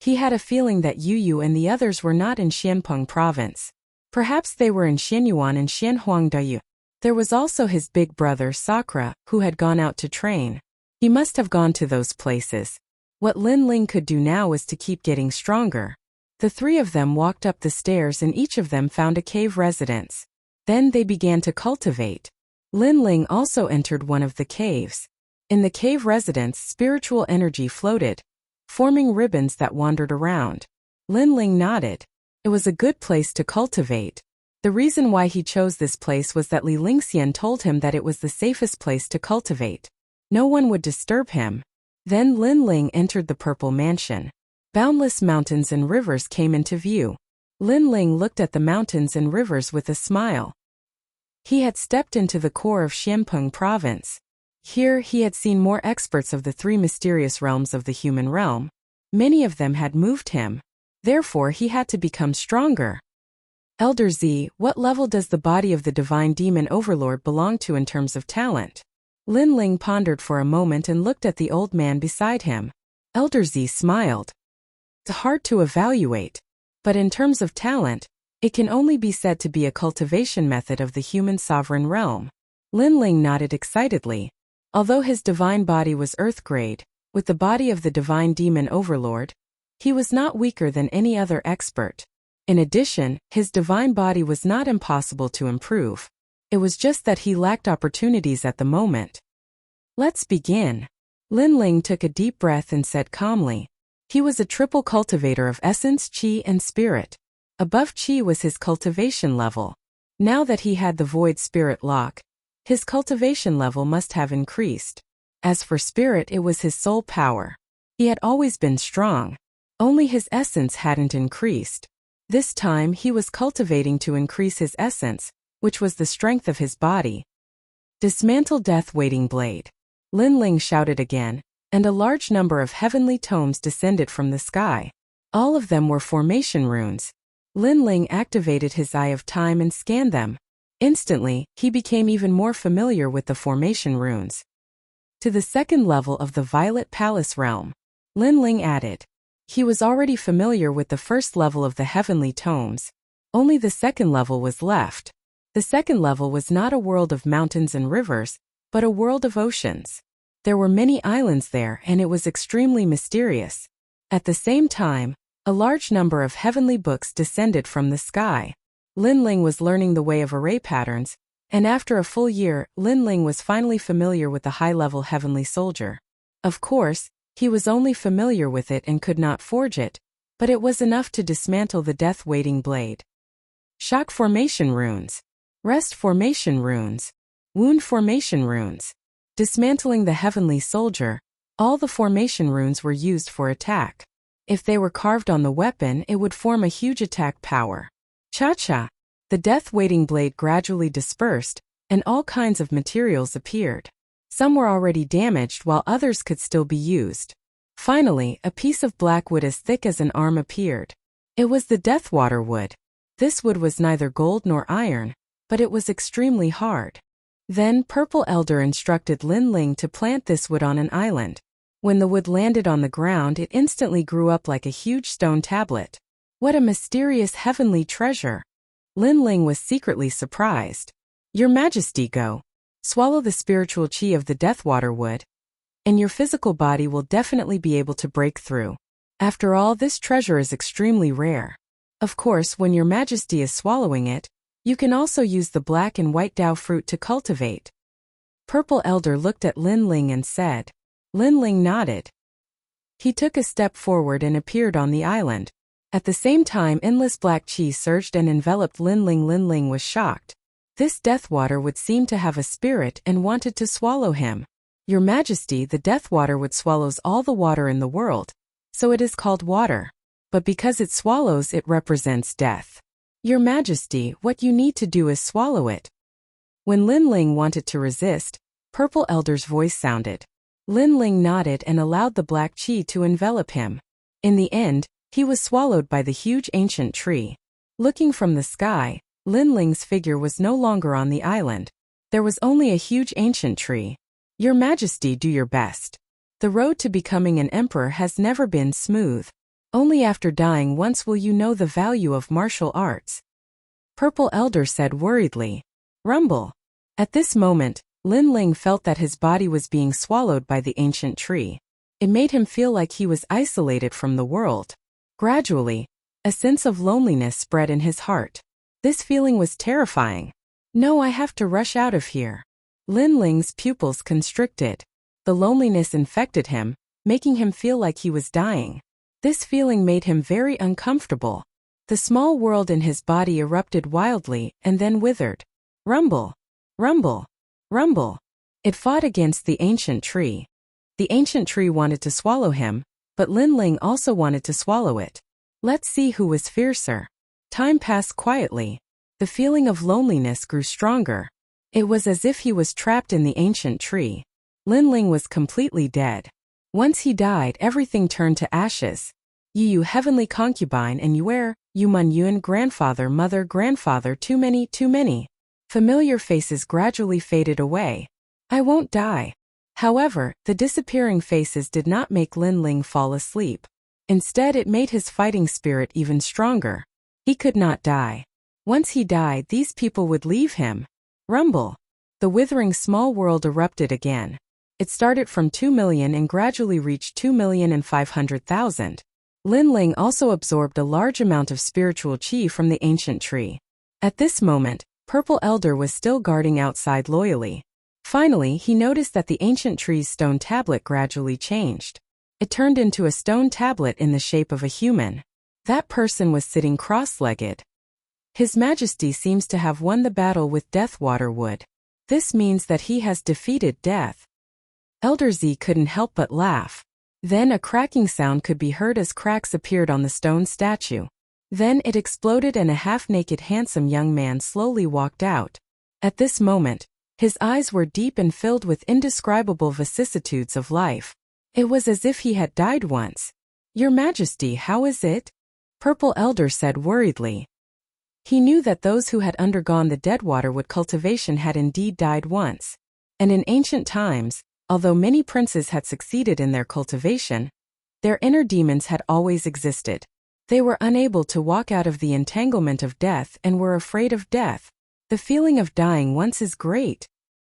He had a feeling that Yu and the others were not in Xianpeng province. Perhaps they were in Xianyuan and Xianhuangdayu. There was also his big brother Sakura, who had gone out to train. He must have gone to those places. What Lin Ling could do now was to keep getting stronger. The 3 of them walked up the stairs and each of them found a cave residence. Then they began to cultivate. Lin Ling also entered one of the caves. In the cave residence, spiritual energy floated, forming ribbons that wandered around. Lin Ling nodded. It was a good place to cultivate. The reason why he chose this place was that Li Lingxian told him that it was the safest place to cultivate. No one would disturb him. Then Lin Ling entered the purple mansion. Boundless mountains and rivers came into view. Lin Ling looked at the mountains and rivers with a smile. He had stepped into the core of Xianpeng province. Here he had seen more experts of the 3 mysterious realms of the human realm. Many of them had moved him. Therefore he had to become stronger. Elder Z, what level does the body of the divine demon overlord belong to in terms of talent? Lin Ling pondered for a moment and looked at the old man beside him. Elder Z smiled. It's hard to evaluate, but in terms of talent, it can only be said to be a cultivation method of the human sovereign realm. Lin Ling nodded excitedly. Although his divine body was earth grade, with the body of the divine demon overlord. He was not weaker than any other expert. In addition, his divine body was not impossible to improve. It was just that he lacked opportunities at the moment. Let's begin. Lin Ling took a deep breath and said calmly. He was a triple cultivator of essence, qi, and spirit. Above qi was his cultivation level. Now that he had the void spirit lock, his cultivation level must have increased. As for spirit, it was his soul power. He had always been strong. Only his essence hadn't increased. This time he was cultivating to increase his essence, which was the strength of his body. Dismantle Death Waiting Blade. Lin Ling shouted again, and a large number of heavenly tomes descended from the sky. All of them were formation runes. Lin Ling activated his Eye of Time and scanned them. Instantly, he became even more familiar with the formation runes. To the second level of the Violet Palace realm, Lin Ling added. He was already familiar with the first level of the heavenly tomes. Only the second level was left. The second level was not a world of mountains and rivers, but a world of oceans. There were many islands there and it was extremely mysterious. At the same time, a large number of heavenly books descended from the sky. Lin Ling was learning the way of array patterns, and after a full year, Lin Ling was finally familiar with the high-level heavenly soldier. Of course, he was only familiar with it and could not forge it, but it was enough to dismantle the Death Waiting Blade. Shock Formation Runes. Rest Formation Runes. Wound Formation Runes. Dismantling the heavenly soldier, all the formation runes were used for attack. If they were carved on the weapon, it would form a huge attack power. Cha-cha! The Death Waiting Blade gradually dispersed, and all kinds of materials appeared. Some were already damaged while others could still be used. Finally, a piece of black wood as thick as an arm appeared. It was the Deathwater wood. This wood was neither gold nor iron, but it was extremely hard. Then Purple Elder instructed Lin Ling to plant this wood on an island. When the wood landed on the ground, it instantly grew up like a huge stone tablet. What a mysterious heavenly treasure! Lin Ling was secretly surprised. Your Majesty, go. Swallow the spiritual qi of the Deathwater wood, and your physical body will definitely be able to break through. After all, this treasure is extremely rare. Of course, when your Majesty is swallowing it, you can also use the black and white Dao fruit to cultivate. Purple Elder looked at Lin Ling and said. Lin Ling nodded. He took a step forward and appeared on the island. At the same time, endless black qi surged and enveloped Lin Ling. Lin Ling was shocked. This Deathwater would seem to have a spirit and wanted to swallow him. Your Majesty, the Deathwater would swallows all the water in the world, so it is called water. But because it swallows, it represents death. Your Majesty, what you need to do is swallow it. When Lin Ling wanted to resist, Purple Elder's voice sounded. Lin Ling nodded and allowed the black qi to envelop him. In the end, he was swallowed by the huge ancient tree. Looking from the sky, Lin Ling's figure was no longer on the island. There was only a huge ancient tree. Your Majesty, do your best. The road to becoming an emperor has never been smooth. Only after dying once will you know the value of martial arts. Purple Elder said worriedly. Rumble. At this moment, Lin Ling felt that his body was being swallowed by the ancient tree. It made him feel like he was isolated from the world. Gradually, a sense of loneliness spread in his heart. This feeling was terrifying. No, I have to rush out of here. Lin Ling's pupils constricted. The loneliness infected him, making him feel like he was dying. This feeling made him very uncomfortable. The small world in his body erupted wildly and then withered. Rumble. Rumble. Rumble. It fought against the ancient tree. The ancient tree wanted to swallow him, but Lin Ling also wanted to swallow it. Let's see who was fiercer. Time passed quietly. The feeling of loneliness grew stronger. It was as if he was trapped in the ancient tree. Lin Ling was completely dead. Once he died, everything turned to ashes. Yu heavenly concubine and Yu Man Yuan grandfather, mother, grandfather, too many. Familiar faces gradually faded away. I won't die. However, the disappearing faces did not make Lin Ling fall asleep. Instead, it made his fighting spirit even stronger. He could not die. Once he died, these people would leave him. Rumble. The withering small world erupted again. It started from 2 million and gradually reached 2,500,000. Lin Ling also absorbed a large amount of spiritual qi from the ancient tree. At this moment, Purple Elder was still guarding outside loyally. Finally, he noticed that the ancient tree's stone tablet gradually changed. It turned into a stone tablet in the shape of a human. That person was sitting cross-legged. His Majesty seems to have won the battle with Deathwater Wood. This means that he has defeated death. Elder Z couldn't help but laugh. Then a cracking sound could be heard as cracks appeared on the stone statue. Then it exploded and a half-naked handsome young man slowly walked out. At this moment, his eyes were deep and filled with indescribable vicissitudes of life. It was as if he had died once. "Your Majesty, how is it?" Purple Elder said worriedly. He knew that those who had undergone the Deadwater Wood cultivation had indeed died once. And in ancient times, although many princes had succeeded in their cultivation, their inner demons had always existed. They were unable to walk out of the entanglement of death and were afraid of death. The feeling of dying once is great.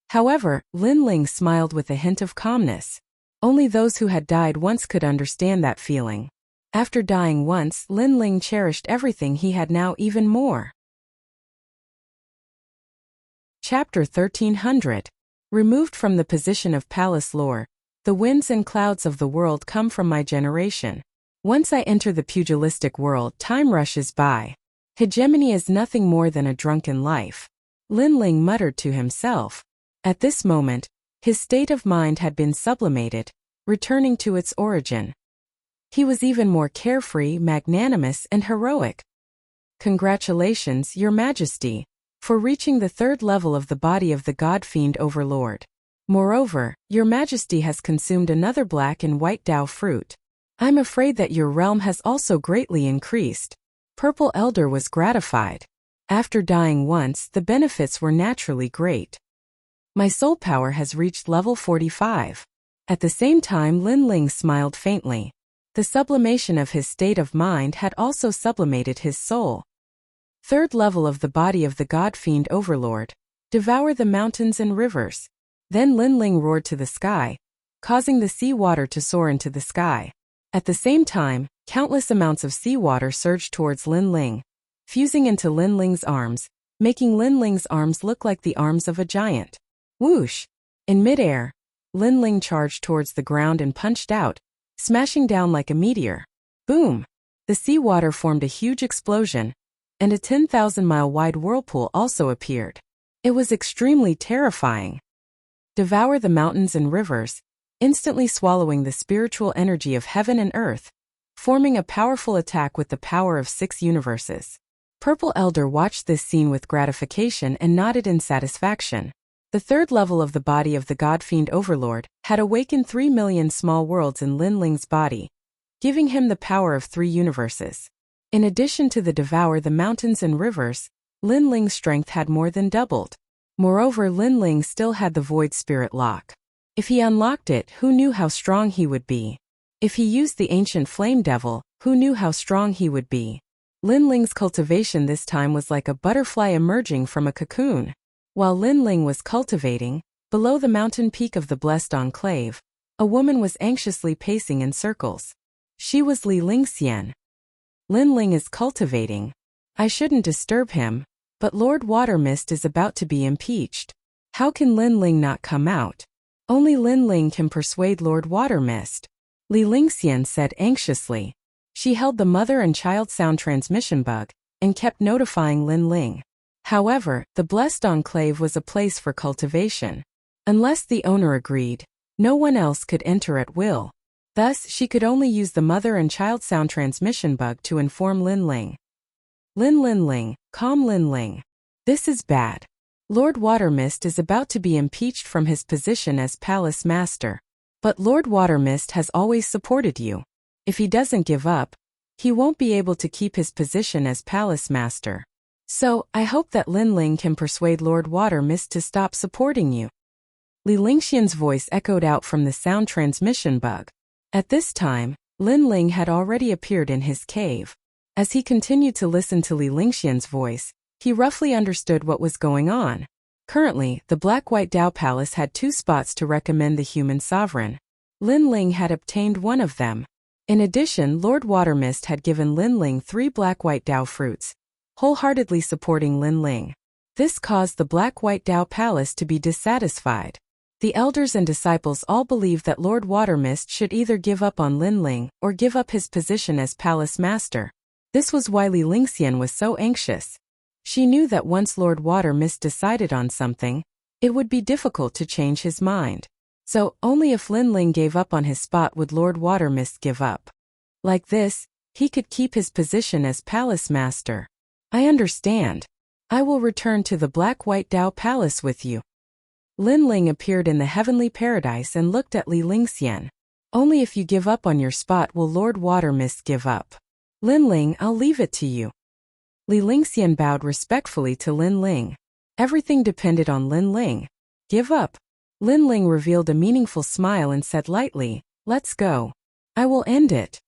However, Lin Ling smiled with a hint of calmness. Only those who had died once could understand that feeling. After dying once, Lin Ling cherished everything he had now even more. Chapter 1300. Removed from the position of palace lore, the winds and clouds of the world come from my generation. Once I enter the pugilistic world, time rushes by. Hegemony is nothing more than a drunken life. Lin Ling muttered to himself. At this moment, his state of mind had been sublimated, returning to its origin. He was even more carefree, magnanimous, and heroic. Congratulations, Your Majesty, for reaching the third level of the body of the God-fiend overlord. Moreover, Your Majesty has consumed another black and white Dao fruit. I'm afraid that your realm has also greatly increased. Purple Elder was gratified. After dying once, the benefits were naturally great. My soul power has reached level 45. At the same time, Lin Ling smiled faintly. The sublimation of his state of mind had also sublimated his soul. Third level of the body of the God-fiend overlord. Devour the mountains and rivers. Then Lin Ling roared to the sky, causing the sea water to soar into the sky. At the same time, countless amounts of seawater surged towards Lin Ling, fusing into Lin Ling's arms, making Lin Ling's arms look like the arms of a giant. Whoosh! In midair, Lin Ling charged towards the ground and punched out, smashing down like a meteor. Boom! The seawater formed a huge explosion, and a 10,000-mile-wide whirlpool also appeared. It was extremely terrifying. Devour the mountains and rivers, instantly swallowing the spiritual energy of heaven and earth, forming a powerful attack with the power of 6 universes. Purple Elder watched this scene with gratification and nodded in satisfaction. The third level of the body of the God-fiend overlord had awakened 3 million small worlds in Lin Ling's body, giving him the power of 3 universes. In addition to the devour the mountains and rivers, Lin Ling's strength had more than doubled. Moreover, Lin Ling still had the void spirit lock. If he unlocked it, who knew how strong he would be? If he used the ancient flame devil, who knew how strong he would be? Lin Ling's cultivation this time was like a butterfly emerging from a cocoon. While Lin Ling was cultivating, below the mountain peak of the blessed enclave, a woman was anxiously pacing in circles. She was Li Lingxian. Lin Ling is cultivating. I shouldn't disturb him, but Lord Watermist is about to be impeached. How can Lin Ling not come out? Only Lin Ling can persuade Lord Watermist. Li Lingxian said anxiously. She held the mother and child sound transmission bug, and kept notifying Lin Ling. However, the blessed enclave was a place for cultivation. Unless the owner agreed, no one else could enter at will. Thus, she could only use the mother and child sound transmission bug to inform Lin Ling. Lin Ling, calm Lin Ling. This is bad. Lord Watermist is about to be impeached from his position as palace master. But Lord Watermist has always supported you. If he doesn't give up, he won't be able to keep his position as palace master. So, I hope that Lin Ling can persuade Lord Watermist to stop supporting you. Li Lingxian's voice echoed out from the sound transmission bug. At this time, Lin Ling had already appeared in his cave. As he continued to listen to Li Lingxian's voice, he roughly understood what was going on. Currently, the Black-White Dao Palace had 2 spots to recommend the human sovereign. Lin Ling had obtained one of them. In addition, Lord Watermist had given Lin Ling 3 Black-White Dao fruits, wholeheartedly supporting Lin Ling. This caused the Black-White Dao Palace to be dissatisfied. The elders and disciples all believed that Lord Watermist should either give up on Lin Ling or give up his position as palace master. This was why Li Lingxian was so anxious. She knew that once Lord Watermist decided on something, it would be difficult to change his mind. So, only if Lin Ling gave up on his spot would Lord Watermist give up. Like this, he could keep his position as palace master. I understand. I will return to the Black-White Dao Palace with you. Lin Ling appeared in the heavenly paradise and looked at Li Lingxian. Only if you give up on your spot will Lord Watermist give up. Lin Ling, I'll leave it to you. Li Lingxian bowed respectfully to Lin Ling. Everything depended on Lin Ling. Give up. Lin Ling revealed a meaningful smile and said lightly, let's go. I will end it.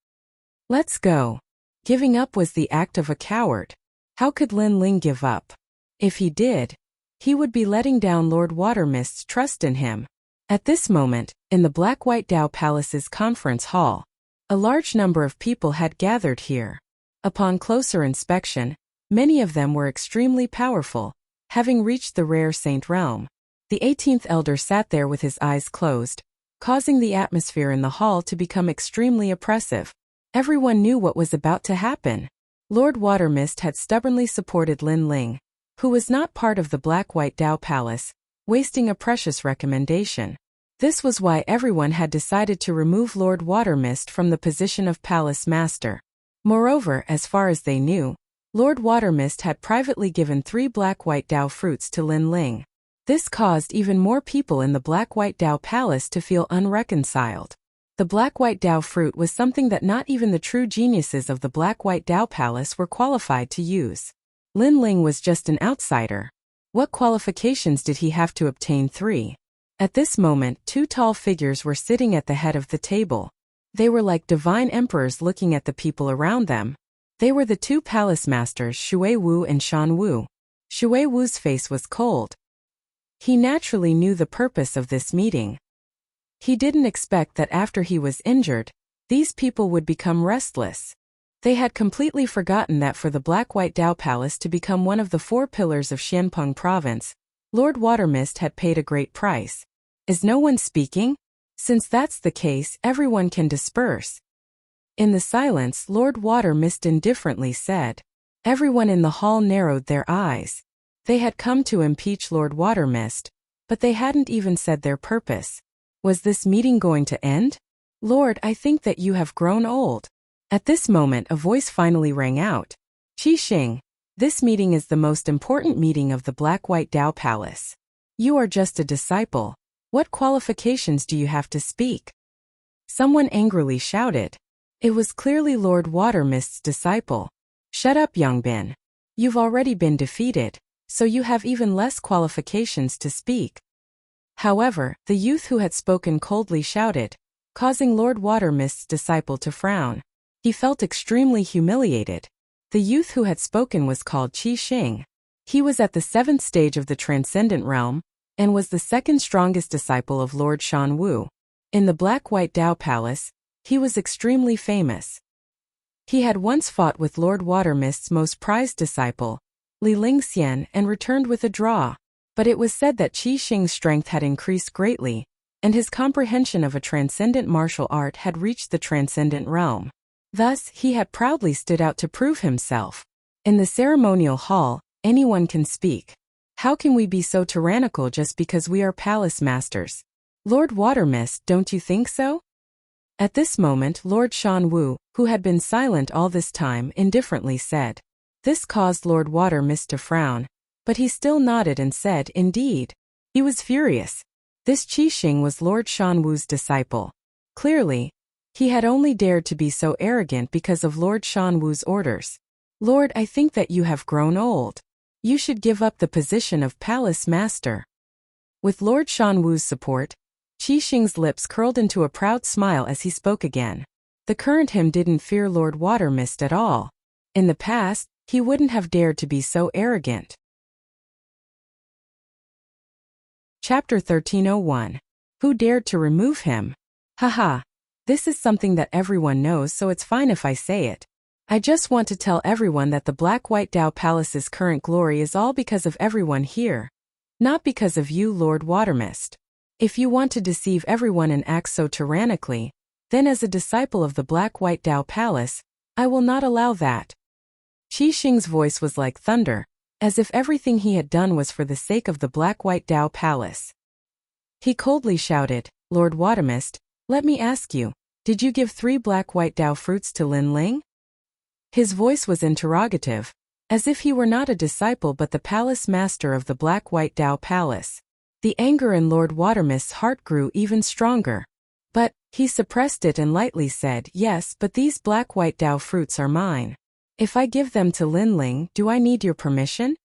Let's go. Giving up was the act of a coward. How could Lin Ling give up? If he did, he would be letting down Lord Watermist's trust in him. At this moment, in the Black-White Dao Palace's conference hall, a large number of people had gathered here. Upon closer inspection, many of them were extremely powerful, having reached the rare saint realm. The 18th elder sat there with his eyes closed, causing the atmosphere in the hall to become extremely oppressive. Everyone knew what was about to happen. Lord Watermist had stubbornly supported Lin Ling, who was not part of the Black-White Dao Palace, wasting a precious recommendation. This was why everyone had decided to remove Lord Watermist from the position of palace master. Moreover, as far as they knew, Lord Watermist had privately given 3 Black-White Dao fruits to Lin Ling. This caused even more people in the Black-White Dao Palace to feel unreconciled. The Black-White Dao fruit was something that not even the true geniuses of the Black-White Dao Palace were qualified to use. Lin Ling was just an outsider. What qualifications did he have to obtain 3? At this moment, 2 tall figures were sitting at the head of the table. They were like divine emperors looking at the people around them. They were the 2 palace masters Shui Wu and Shan Wu. Shui Wu's face was cold. He naturally knew the purpose of this meeting. He didn't expect that after he was injured, these people would become restless. They had completely forgotten that for the Black-White Dao Palace to become one of the 4 pillars of Xianpeng Province, Lord Watermist had paid a great price. Is no one speaking? Since that's the case, everyone can disperse. In the silence, Lord Watermist indifferently said. Everyone in the hall narrowed their eyes. They had come to impeach Lord Watermist, but they hadn't even said their purpose. Was this meeting going to end? Lord, I think that you have grown old. At this moment, a voice finally rang out. Qi Xing, this meeting is the most important meeting of the Black-White Dao Palace. You are just a disciple. What qualifications do you have to speak? Someone angrily shouted. It was clearly Lord Watermist's disciple. Shut up, Yongbin. You've already been defeated, so you have even less qualifications to speak. However, the youth who had spoken coldly shouted, causing Lord Watermist's disciple to frown. He felt extremely humiliated. The youth who had spoken was called Qi Xing. He was at the 7th stage of the Transcendent Realm, and was the 2nd strongest disciple of Lord Shan Wu. In the Black-White Dao Palace, he was extremely famous. He had once fought with Lord Watermist's most prized disciple, Li Lingxian, and returned with a draw. But it was said that Qi Xing's strength had increased greatly, and his comprehension of a transcendent martial art had reached the Transcendent Realm. Thus, he had proudly stood out to prove himself. In the ceremonial hall, anyone can speak. How can we be so tyrannical just because we are palace masters? Lord Watermist, don't you think so? At this moment, Lord Shan Wu, who had been silent all this time, indifferently said. This caused Lord Watermist to frown, but he still nodded and said, indeed. He was furious. This Qi Xing was Lord Shan Wu's disciple. Clearly, he had only dared to be so arrogant because of Lord Shan Wu's orders. Lord, I think that you have grown old. You should give up the position of palace master. With Lord Shan Wu's support, Qi Xing's lips curled into a proud smile as he spoke again. The current him didn't fear Lord Watermist at all. In the past, he wouldn't have dared to be so arrogant. Chapter 1301. Who dared to remove him? Haha. This is something that everyone knows, so it's fine if I say it. I just want to tell everyone that the Black-White Dao Palace's current glory is all because of everyone here. Not because of you, Lord Watermist. If you want to deceive everyone and act so tyrannically, then as a disciple of the Black-White Dao Palace, I will not allow that. Qi Xing's voice was like thunder, as if everything he had done was for the sake of the Black-White Dao Palace. He coldly shouted, Lord Watermist, let me ask you, did you give 3 Black-White Dao fruits to Lin Ling? His voice was interrogative, as if he were not a disciple but the palace master of the Black-White Dao Palace. The anger in Lord Watermist's heart grew even stronger. But, he suppressed it and lightly said, yes, but these Black-White Dao fruits are mine. If I give them to Lin Ling, do I need your permission?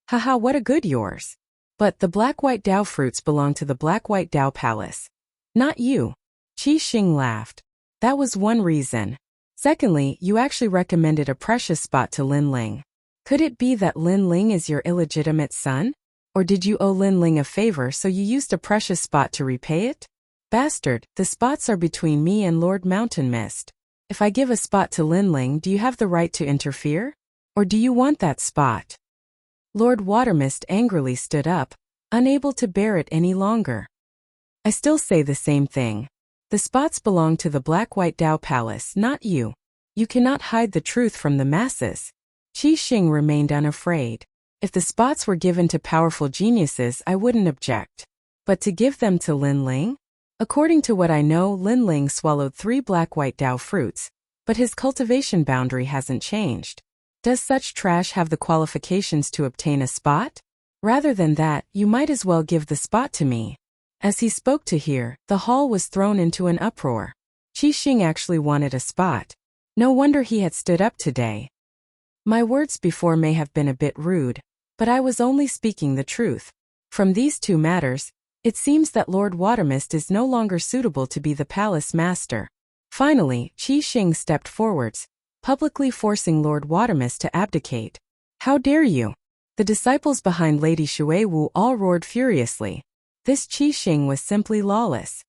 Haha, what a good yours. But the Black-White Dao fruits belong to the Black-White Dao Palace. Not you. Qi Xing laughed. That was one reason. Secondly, you actually recommended a precious spot to Lin Ling. Could it be that Lin Ling is your illegitimate son? Or did you owe Lin Ling a favor so you used a precious spot to repay it? Bastard, the spots are between me and Lord Mountain Mist. If I give a spot to Lin Ling, do you have the right to interfere? Or do you want that spot? Lord Watermist angrily stood up, unable to bear it any longer. I still say the same thing. The spots belong to the Black-White Dao Palace, not you. You cannot hide the truth from the masses. Qi Xing remained unafraid. If the spots were given to powerful geniuses, I wouldn't object. But to give them to Lin Ling? According to what I know, Lin Ling swallowed 3 Black-White Dao fruits, but his cultivation boundary hasn't changed. Does such trash have the qualifications to obtain a spot? Rather than that, you might as well give the spot to me. As he spoke to her, the hall was thrown into an uproar. Qi Xing actually wanted a spot. No wonder he had stood up today. My words before may have been a bit rude, but I was only speaking the truth. From these 2 matters, it seems that Lord Watermist is no longer suitable to be the palace master. Finally, Qi Xing stepped forwards, publicly forcing Lord Watermist to abdicate. How dare you? The disciples behind Lady Shui Wu all roared furiously. This Qi Xing was simply lawless.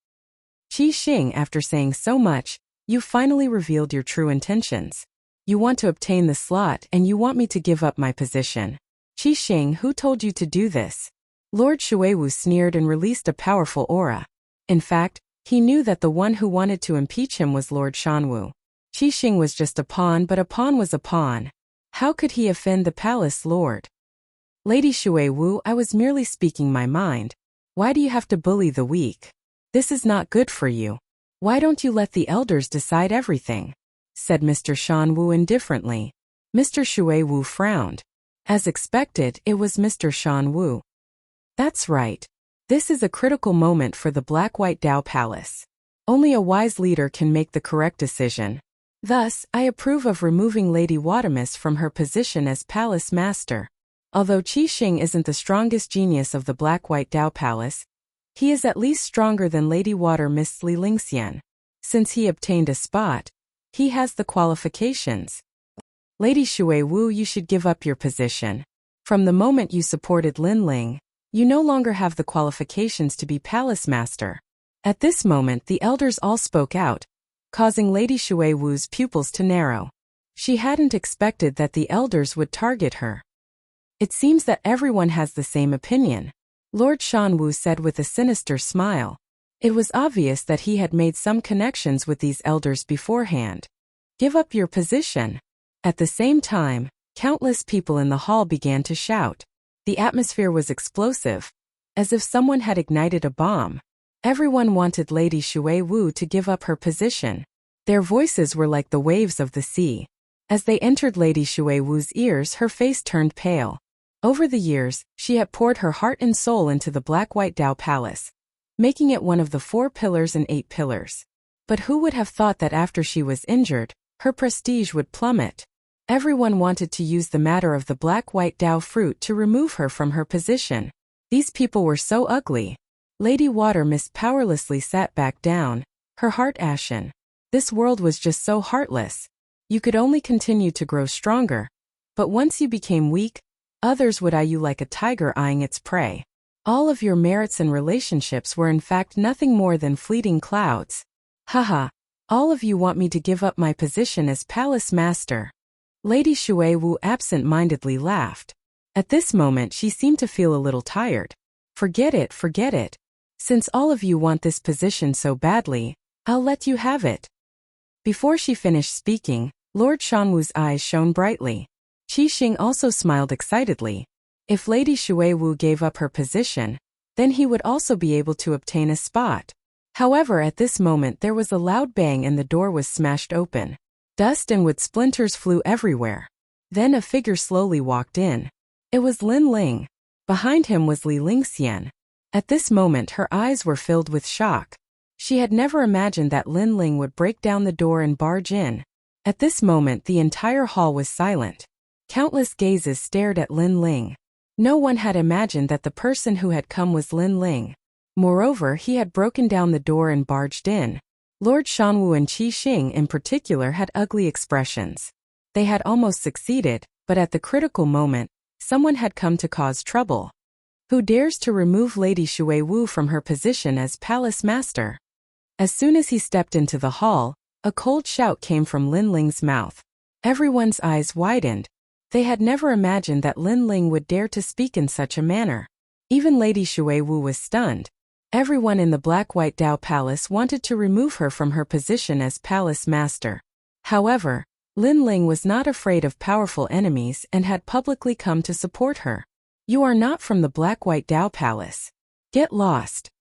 Qi Xing, after saying so much, you finally revealed your true intentions. You want to obtain the slot and you want me to give up my position. Qi Xing, who told you to do this? Lord Shui Wu sneered and released a powerful aura. In fact, he knew that the one who wanted to impeach him was Lord Shanwu. Qi Xing was just a pawn, but a pawn was a pawn. How could he offend the palace lord? Lady Shui Wu, I was merely speaking my mind. Why do you have to bully the weak? This is not good for you. Why don't you let the elders decide everything? Said Mr. Shanwu indifferently. Mr. Shui Wu frowned. As expected, it was Mr. Shanwu. That's right. This is a critical moment for the Black-White Dao Palace. Only a wise leader can make the correct decision. Thus, I approve of removing Lady Watermist from her position as palace master. Although Qi Xing isn't the strongest genius of the Black-White Dao Palace, he is at least stronger than Lady Watermist's Li Lingxian. Since he obtained a spot, he has the qualifications. Lady Shui Wu, you should give up your position. From the moment you supported Lin Ling, you no longer have the qualifications to be palace master. At this moment, the elders all spoke out, causing Lady Shui Wu's pupils to narrow. She hadn't expected that the elders would target her. It seems that everyone has the same opinion, Lord Shanwu said with a sinister smile. It was obvious that he had made some connections with these elders beforehand. Give up your position. At the same time, countless people in the hall began to shout. The atmosphere was explosive, as if someone had ignited a bomb. Everyone wanted Lady Shui Wu to give up her position. Their voices were like the waves of the sea. As they entered Lady Shui Wu's ears, her face turned pale. Over the years, she had poured her heart and soul into the Black-White Dao Palace, making it one of the 4 pillars and 8 pillars. But who would have thought that after she was injured, her prestige would plummet? Everyone wanted to use the matter of the Black-White Dao fruit to remove her from her position. These people were so ugly. Lady Watermist powerlessly sat back down, her heart ashen. This world was just so heartless. You could only continue to grow stronger. But once you became weak, others would eye you like a tiger eyeing its prey. All of your merits and relationships were in fact nothing more than fleeting clouds. Haha, all of you want me to give up my position as palace master. Lady Shui Wu absent-mindedly laughed. At this moment she seemed to feel a little tired. Forget it, forget it. Since all of you want this position so badly, I'll let you have it. Before she finished speaking, Lord Shanwu's eyes shone brightly. Qi Xing also smiled excitedly. If Lady Shui Wu gave up her position, then he would also be able to obtain a spot. However, at this moment there was a loud bang and the door was smashed open. Dust and wood splinters flew everywhere. Then a figure slowly walked in. It was Lin Ling. Behind him was Li Lingxian. At this moment her eyes were filled with shock. She had never imagined that Lin Ling would break down the door and barge in. At this moment the entire hall was silent. Countless gazes stared at Lin Ling. No one had imagined that the person who had come was Lin Ling. Moreover, he had broken down the door and barged in. Lord Shanwu and Qi Xing in particular had ugly expressions. They had almost succeeded, but at the critical moment, someone had come to cause trouble. Who dares to remove Lady Shui Wu from her position as palace master? As soon as he stepped into the hall, a cold shout came from Lin Ling's mouth. Everyone's eyes widened. They had never imagined that Lin Ling would dare to speak in such a manner. Even Lady Shui Wu was stunned. Everyone in the Black-White Dao Palace wanted to remove her from her position as palace master. However, Lin Ling was not afraid of powerful enemies and had publicly come to support her. You are not from the Black-White Dao Palace. Get lost.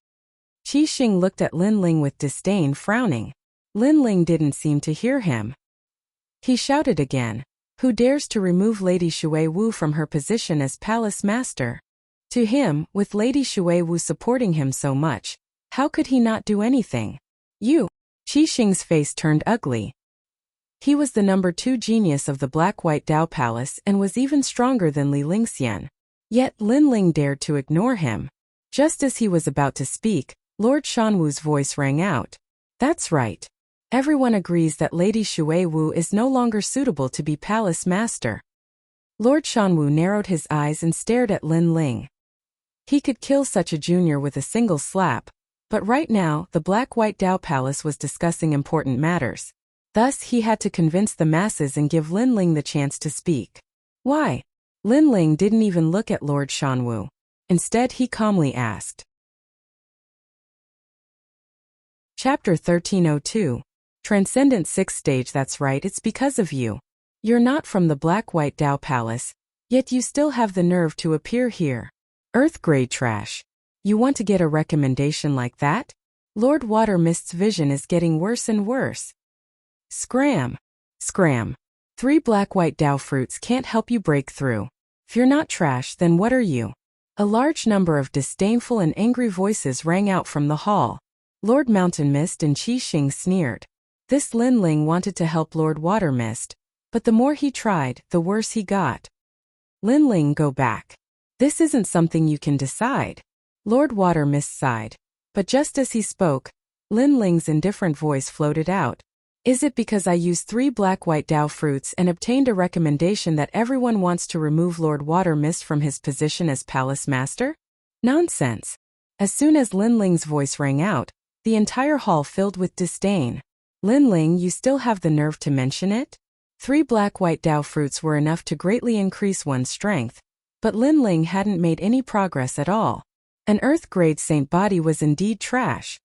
Qi Xing looked at Lin Ling with disdain, frowning. Lin Ling didn't seem to hear him. He shouted again. Who dares to remove Lady Shui Wu from her position as palace master? To him, with Lady Shui Wu supporting him so much, how could he not do anything? You! Qi Xing's face turned ugly. He was the number 2 genius of the Black-White Dao Palace and was even stronger than Li Lingxian. Yet Lin Ling dared to ignore him. Just as he was about to speak, Lord Shanwu's voice rang out. That's right. Everyone agrees that Lady Shui Wu is no longer suitable to be palace master. Lord Shanwu narrowed his eyes and stared at Lin Ling. He could kill such a junior with a single slap, but right now the Black-White Dao Palace was discussing important matters. Thus he had to convince the masses and give Lin Ling the chance to speak. Why? Lin Ling didn't even look at Lord Shanwu. Instead he calmly asked. Chapter 1302. Transcendent 6th Stage. That's right, it's because of you. You're not from the Black-White Dao Palace, yet you still have the nerve to appear here. Earth-grade trash. You want to get a recommendation like that? Lord Water Mist's vision is getting worse and worse. Scram. Scram. 3 Black-White Dao fruits can't help you break through. If you're not trash, then what are you? A large number of disdainful and angry voices rang out from the hall. Lord Mountain Mist and Qi Xing sneered. This Lin Ling wanted to help Lord Water Mist, but the more he tried, the worse he got. Lin Ling, go back. This isn't something you can decide. Lord Water Mist sighed. But just as he spoke, Lin Ling's indifferent voice floated out. Is it because I used 3 Black-White Dao fruits and obtained a recommendation that everyone wants to remove Lord Water Mist from his position as palace master? Nonsense. As soon as Lin Ling's voice rang out, the entire hall filled with disdain. Lin Ling, you still have the nerve to mention it? 3 Black-White Dao fruits were enough to greatly increase one's strength, but Lin Ling hadn't made any progress at all. An Earth-grade saint body was indeed trash.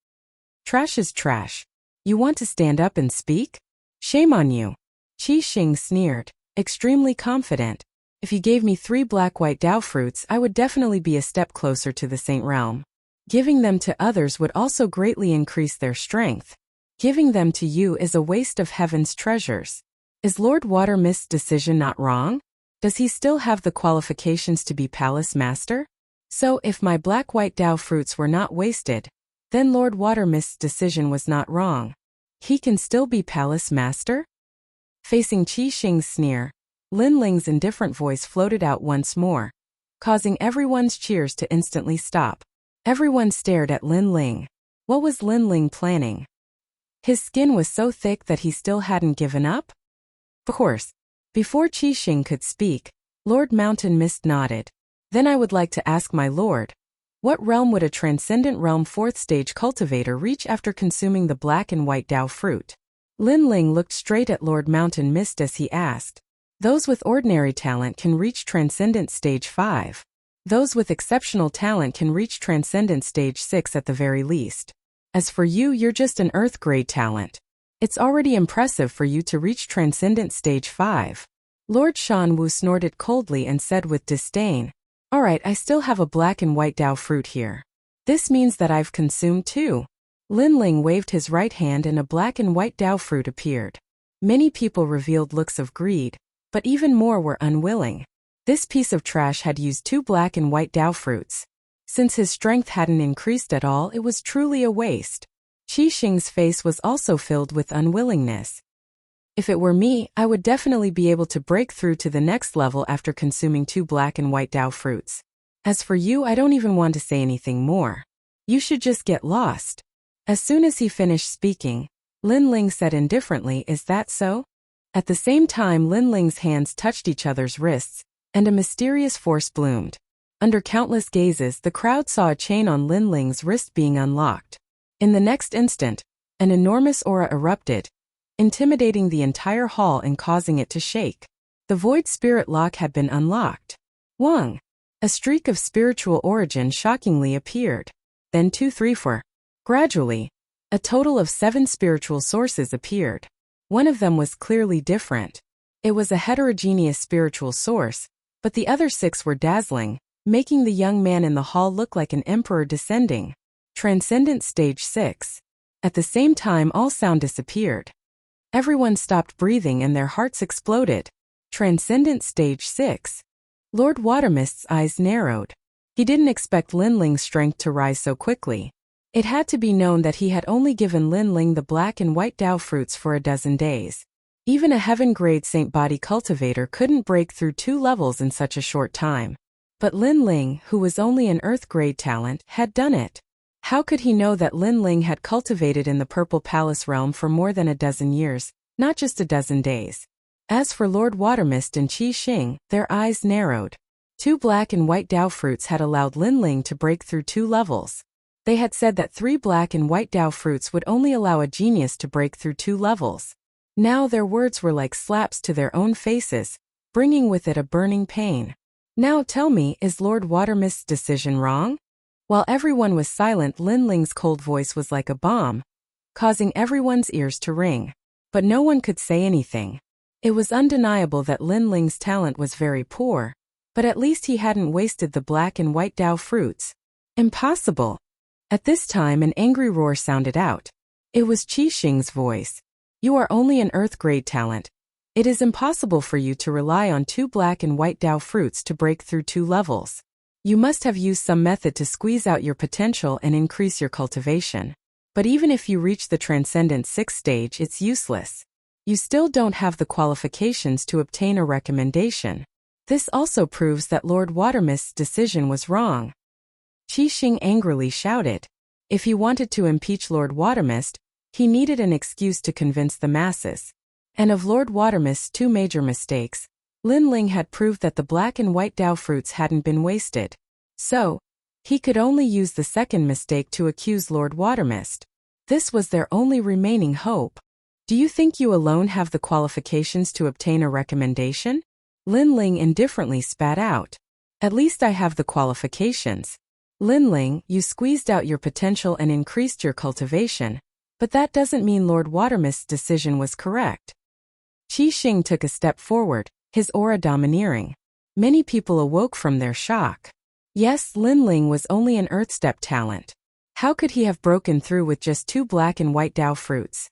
Trash is trash. You want to stand up and speak? Shame on you. Qi Xing sneered, extremely confident. If you gave me 3 Black-White Dao fruits, I would definitely be a step closer to the saint realm. Giving them to others would also greatly increase their strength. Giving them to you is a waste of heaven's treasures. Is Lord Water Mist's decision not wrong? Does he still have the qualifications to be palace master? So if my Black-White Dao fruits were not wasted, then Lord Water Mist's decision was not wrong. He can still be palace master? Facing Qi Xing's sneer, Lin Ling's indifferent voice floated out once more, causing everyone's cheers to instantly stop. Everyone stared at Lin Ling. What was Lin Ling planning? His skin was so thick that he still hadn't given up? Of course. Before Qi Xing could speak, Lord Mountain Mist nodded. Then I would like to ask my lord, What realm would a transcendent realm 4th stage cultivator reach after consuming the black and white Dao fruit? Lin Ling looked straight at Lord Mountain Mist as he asked. Those with ordinary talent can reach Transcendent Stage 5. Those with exceptional talent can reach Transcendent Stage 6 at the very least. As for you, you're just an Earth grade talent. It's already impressive for you to reach Transcendent Stage 5. Lord Shan Wu snorted coldly and said with disdain, Alright, I still have a black and white Dao fruit here. This means that I've consumed 2. Lin Ling waved his right hand and a black and white Dao fruit appeared. Many people revealed looks of greed, but even more were unwilling. This piece of trash had used 2 black and white Dao fruits. Since his strength hadn't increased at all, it was truly a waste. Qi Xing's face was also filled with unwillingness. If it were me, I would definitely be able to break through to the next level after consuming 2 black and white Dao fruits. As for you, I don't even want to say anything more. You should just get lost. As soon as he finished speaking, Lin Ling said indifferently, Is that so? At the same time, Lin Ling's hands touched each other's wrists, and a mysterious force bloomed. Under countless gazes, the crowd saw a chain on Lin Ling's wrist being unlocked. In the next instant, an enormous aura erupted, intimidating the entire hall and causing it to shake. The void spirit lock had been unlocked. Wang! A streak of spiritual origin shockingly appeared. Then 2, 3, 4. Gradually, a total of 7 spiritual sources appeared. One of them was clearly different. It was a heterogeneous spiritual source, but the other 6 were dazzling, making the young man in the hall look like an emperor descending. Transcendent Stage 6. At the same time, all sound disappeared. Everyone stopped breathing and their hearts exploded. Transcendent Stage 6. Lord Watermist's eyes narrowed. He didn't expect Lin Ling's strength to rise so quickly. It had to be known that he had only given Lin Ling the black and white Dao fruits for a dozen days. Even a heaven-grade Saint Body cultivator couldn't break through 2 levels in such a short time. But Lin Ling, who was only an Earth-grade talent, had done it. How could he know that Lin Ling had cultivated in the Purple Palace realm for more than a dozen years, not just a dozen days? As for Lord Watermist and Qi Xing, their eyes narrowed. 2 black and white Dao fruits had allowed Lin Ling to break through 2 levels. They had said that 3 black and white Dao fruits would only allow a genius to break through 2 levels. Now their words were like slaps to their own faces, bringing with it a burning pain. Now tell me, is Lord Watermist's decision wrong? While everyone was silent, Lin Ling's cold voice was like a bomb, causing everyone's ears to ring. But no one could say anything. It was undeniable that Lin Ling's talent was very poor, but at least he hadn't wasted the black and white Dao fruits. Impossible! At this time, an angry roar sounded out. It was Qi Xing's voice. You are only an Earth-grade talent. It is impossible for you to rely on 2 black and white Dao fruits to break through 2 levels. You must have used some method to squeeze out your potential and increase your cultivation. But even if you reach the Transcendent 6th stage, it's useless. You still don't have the qualifications to obtain a recommendation. This also proves that Lord Watermist's decision was wrong. Qi Xing angrily shouted. If he wanted to impeach Lord Watermist, he needed an excuse to convince the masses. And of Lord Watermist's 2 major mistakes, Lin Ling had proved that the black and white Dao fruits hadn't been wasted. So, he could only use the second mistake to accuse Lord Watermist. This was their only remaining hope. Do you think you alone have the qualifications to obtain a recommendation? Lin Ling indifferently spat out. At least I have the qualifications. Lin Ling, you squeezed out your potential and increased your cultivation, but that doesn't mean Lord Watermist's decision was correct. Qi Xing took a step forward, his aura domineering. Many people awoke from their shock. Yes, Lin Ling was only an Earth-step talent. How could he have broken through with just 2 black and white Dao fruits?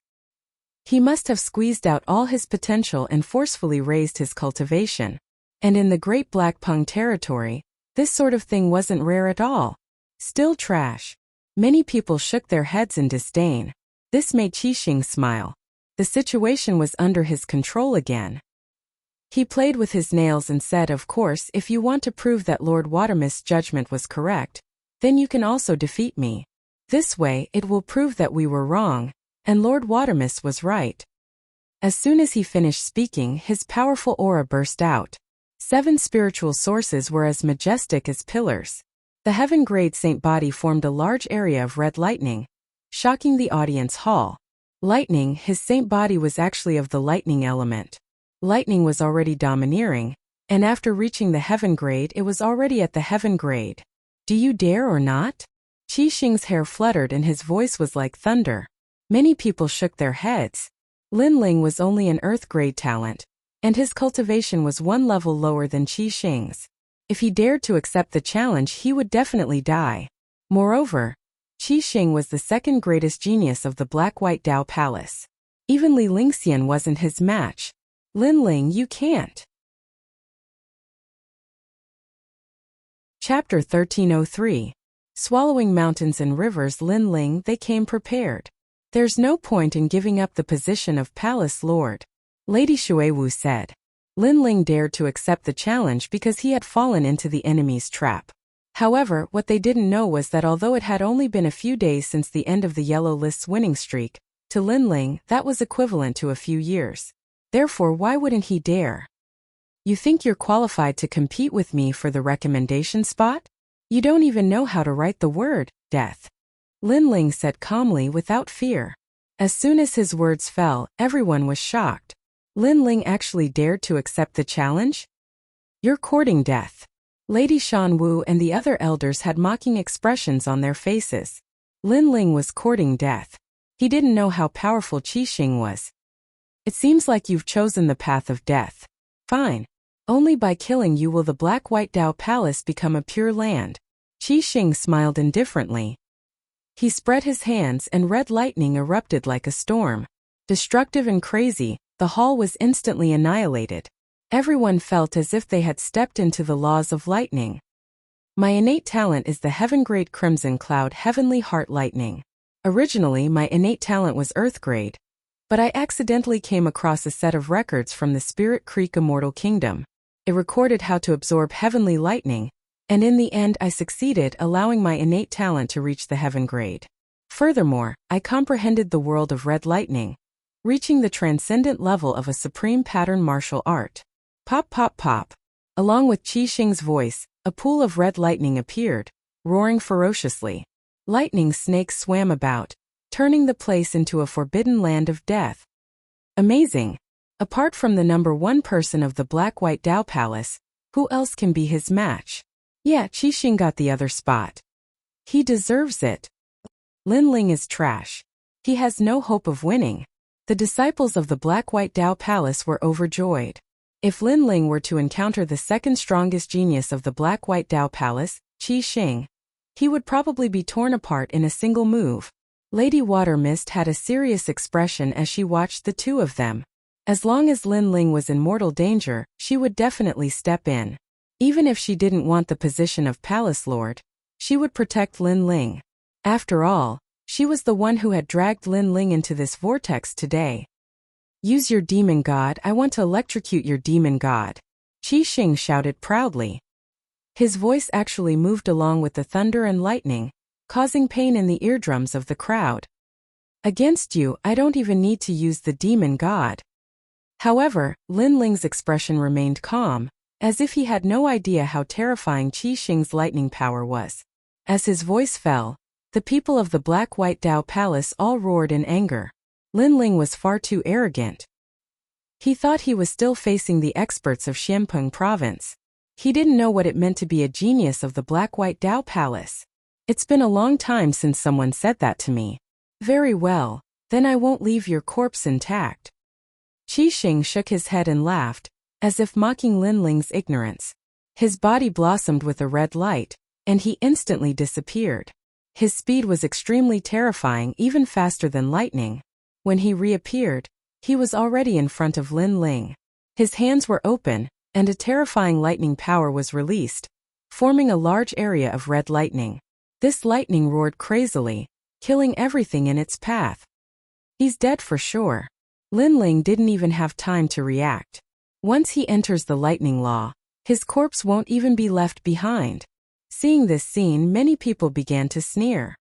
He must have squeezed out all his potential and forcefully raised his cultivation. And in the Great Black Pung territory, this sort of thing wasn't rare at all. Still trash. Many people shook their heads in disdain. This made Qi Xing smile. The situation was under his control again. He played with his nails and said, of course, if you want to prove that Lord Watermist's judgment was correct, then you can also defeat me. This way, it will prove that we were wrong, and Lord Watermist was right. As soon as he finished speaking, his powerful aura burst out. 7 spiritual sources were as majestic as pillars. The heaven-grade saint body formed a large area of red lightning, shocking the audience hall. Lightning, his saint body was actually of the lightning element. Lightning was already domineering, and after reaching the heaven grade it was already at the heaven grade. Do you dare or not? Qi Xing's hair fluttered and his voice was like thunder. Many people shook their heads. Lin Ling was only an earth grade talent, and his cultivation was one level lower than Qi Xing's. If he dared to accept the challenge he would definitely die. Moreover, Qi Xing was the second greatest genius of the Black-White Dao Palace. Even Li Lingxian wasn't his match. Lin Ling, you can't. Chapter 1303. Swallowing mountains and rivers. Lin Ling, they came prepared. There's no point in giving up the position of Palace Lord, Lady Xuewu said. Lin Ling dared to accept the challenge because he had fallen into the enemy's trap. However, what they didn't know was that although it had only been a few days since the end of the Yellow List's winning streak, to Lin Ling that was equivalent to a few years. Therefore, why wouldn't he dare? You think you're qualified to compete with me for the recommendation spot? You don't even know how to write the word, death. Lin Ling said calmly without fear. As soon as his words fell, everyone was shocked. Lin Ling actually dared to accept the challenge? You're courting death. Lady Shan Wu and the other elders had mocking expressions on their faces. Lin Ling was courting death. He didn't know how powerful Qi Xing was. It seems like you've chosen the path of death. Fine. Only by killing you will the Black-White Dao Palace become a pure land. Qi Xing smiled indifferently. He spread his hands and red lightning erupted like a storm. Destructive and crazy, the hall was instantly annihilated. Everyone felt as if they had stepped into the laws of lightning. My innate talent is the heaven-grade crimson cloud heavenly heart lightning. Originally, my innate talent was earth grade, but I accidentally came across a set of records from the Spirit Creek Immortal Kingdom. It recorded how to absorb heavenly lightning, and in the end I succeeded, allowing my innate talent to reach the heaven grade. Furthermore, I comprehended the world of red lightning, reaching the transcendent level of a supreme pattern martial art. Pop pop pop. Along with Qi Xing's voice, a pool of red lightning appeared, roaring ferociously. Lightning snakes swam about, turning the place into a forbidden land of death. Amazing. Apart from the number one person of the Black-White Dao Palace, who else can be his match? Yeah, Qi Xing got the other spot. He deserves it. Lin Ling is trash. He has no hope of winning. The disciples of the Black-White Dao Palace were overjoyed. If Lin Ling were to encounter the second strongest genius of the Black-White Dao Palace, Qi Xing, he would probably be torn apart in a single move. Lady Watermist had a serious expression as she watched the two of them. As long as Lin Ling was in mortal danger, she would definitely step in. Even if she didn't want the position of Palace Lord, she would protect Lin Ling. After all, she was the one who had dragged Lin Ling into this vortex today. Use your demon god, I want to electrocute your demon god. Qi Xing shouted proudly. His voice actually moved along with the thunder and lightning, causing pain in the eardrums of the crowd. Against you, I don't even need to use the demon god. However, Lin Ling's expression remained calm, as if he had no idea how terrifying Qi Xing's lightning power was. As his voice fell, the people of the Black-White Dao Palace all roared in anger. Lin Ling was far too arrogant. He thought he was still facing the experts of Xianpeng Province. He didn't know what it meant to be a genius of the Black-White Dao Palace. It's been a long time since someone said that to me. Very well, then I won't leave your corpse intact. Qi Xing shook his head and laughed, as if mocking Lin Ling's ignorance. His body blossomed with a red light, and he instantly disappeared. His speed was extremely terrifying, even faster than lightning. When he reappeared, he was already in front of Lin Ling. His hands were open, and a terrifying lightning power was released, forming a large area of red lightning. This lightning roared crazily, killing everything in its path. He's dead for sure. Lin Ling didn't even have time to react. Once he enters the lightning law, his corpse won't even be left behind. Seeing this scene, many people began to sneer.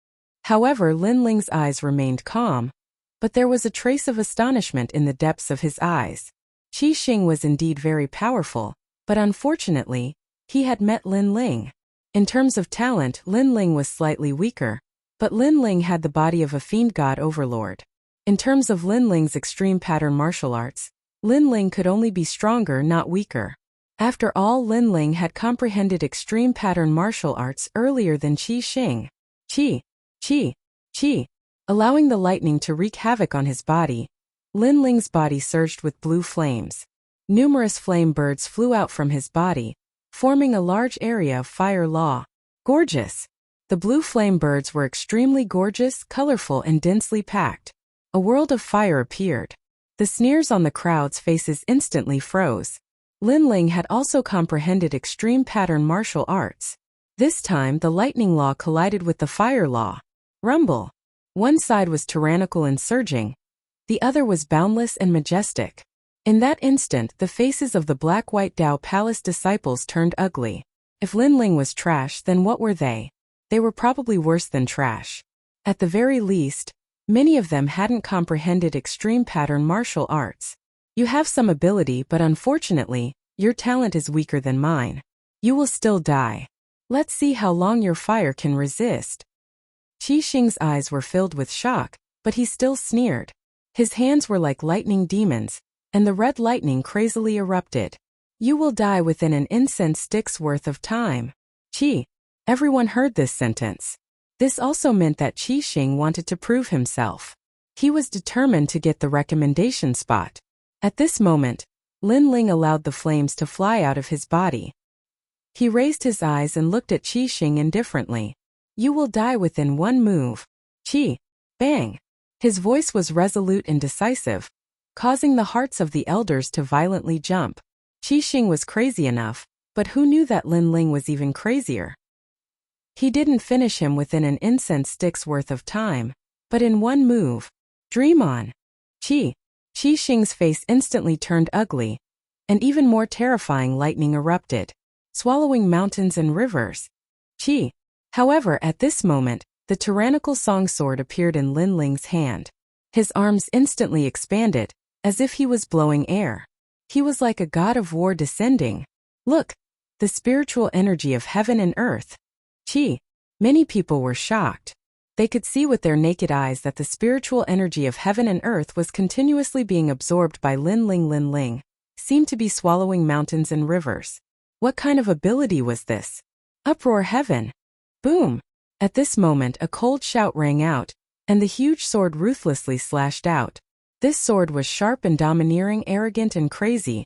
However, Lin Ling's eyes remained calm, but there was a trace of astonishment in the depths of his eyes. Qi Xing was indeed very powerful, but unfortunately, he had met Lin Ling. In terms of talent, Lin Ling was slightly weaker, but Lin Ling had the body of a fiend god overlord. In terms of Lin Ling's extreme pattern martial arts, Lin Ling could only be stronger, not weaker. After all, Lin Ling had comprehended extreme pattern martial arts earlier than Qi Xing. Qi, Qi, Qi. Allowing the lightning to wreak havoc on his body, Lin Ling's body surged with blue flames. Numerous flame birds flew out from his body, forming a large area of fire law. Gorgeous! The blue flame birds were extremely gorgeous, colorful, and densely packed. A world of fire appeared. The sneers on the crowd's faces instantly froze. Lin Ling had also comprehended extreme pattern martial arts. This time, the lightning law collided with the fire law. Rumble! One side was tyrannical and surging. The other was boundless and majestic. In that instant, the faces of the Black-White Dao Palace disciples turned ugly. If Lin Ling was trash, then what were they? They were probably worse than trash. At the very least, many of them hadn't comprehended extreme pattern martial arts. You have some ability, but unfortunately, your talent is weaker than mine. You will still die. Let's see how long your fire can resist. Qi Xing's eyes were filled with shock, but he still sneered. His hands were like lightning demons, and the red lightning crazily erupted. You will die within an incense stick's worth of time. Qi. Everyone heard this sentence. This also meant that Qi Xing wanted to prove himself. He was determined to get the recommendation spot. At this moment, Lin Ling allowed the flames to fly out of his body. He raised his eyes and looked at Qi Xing indifferently. You will die within one move. Qi. Bang. His voice was resolute and decisive, causing the hearts of the elders to violently jump. Qi Xing was crazy enough, but who knew that Lin Ling was even crazier? He didn't finish him within an incense stick's worth of time, but in one move. Dream on. Qi. Qi Xing's face instantly turned ugly, and even more terrifying lightning erupted, swallowing mountains and rivers. Qi. However, at this moment, the tyrannical song sword appeared in Lin Ling's hand. His arms instantly expanded, as if he was blowing air. He was like a god of war descending. Look! The spiritual energy of heaven and earth. Qi. Many people were shocked. They could see with their naked eyes that the spiritual energy of heaven and earth was continuously being absorbed by Lin Ling. Lin Ling seemed to be swallowing mountains and rivers. What kind of ability was this? Uproar heaven! Boom! At this moment, a cold shout rang out, and the huge sword ruthlessly slashed out. This sword was sharp and domineering, arrogant and crazy,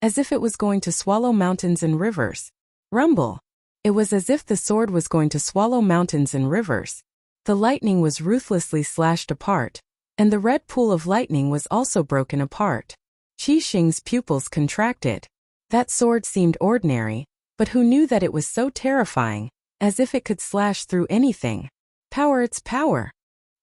as if it was going to swallow mountains and rivers. Rumble! It was as if the sword was going to swallow mountains and rivers. The lightning was ruthlessly slashed apart, and the red pool of lightning was also broken apart. Qi Xing's pupils contracted. That sword seemed ordinary, but who knew that it was so terrifying, as if it could slash through anything. Power, its power.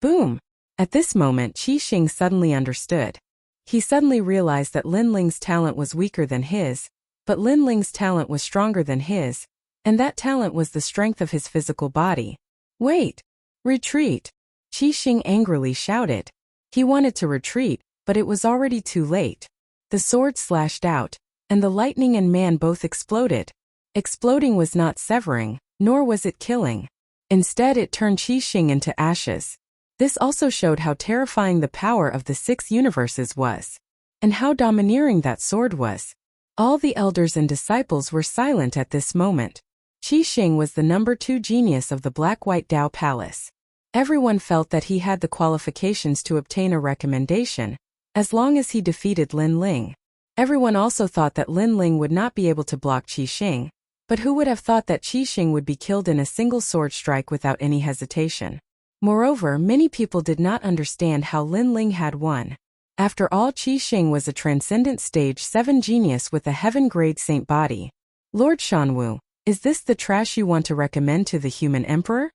Boom! At this moment, Qi Xing suddenly understood. He suddenly realized that Lin Ling's talent was weaker than his, but Lin Ling's talent was stronger than his, and that talent was the strength of his physical body. Wait! Retreat! Qi Xing angrily shouted. He wanted to retreat, but it was already too late. The sword slashed out, and the lightning and man both exploded. Exploding was not severing, nor was it killing. Instead, it turned Qi Xing into ashes. This also showed how terrifying the power of the 6 universes was, and how domineering that sword was. All the elders and disciples were silent at this moment. Qi Xing was the number 2 genius of the Black-White Dao Palace. Everyone felt that he had the qualifications to obtain a recommendation, as long as he defeated Lin Ling. Everyone also thought that Lin Ling would not be able to block Qi Xing, but who would have thought that Qi Xing would be killed in a single sword strike without any hesitation? Moreover, many people did not understand how Lin Ling had won. After all, Qi Xing was a transcendent stage 7 genius with a heaven-grade saint body. Lord Shanwu, is this the trash you want to recommend to the human emperor?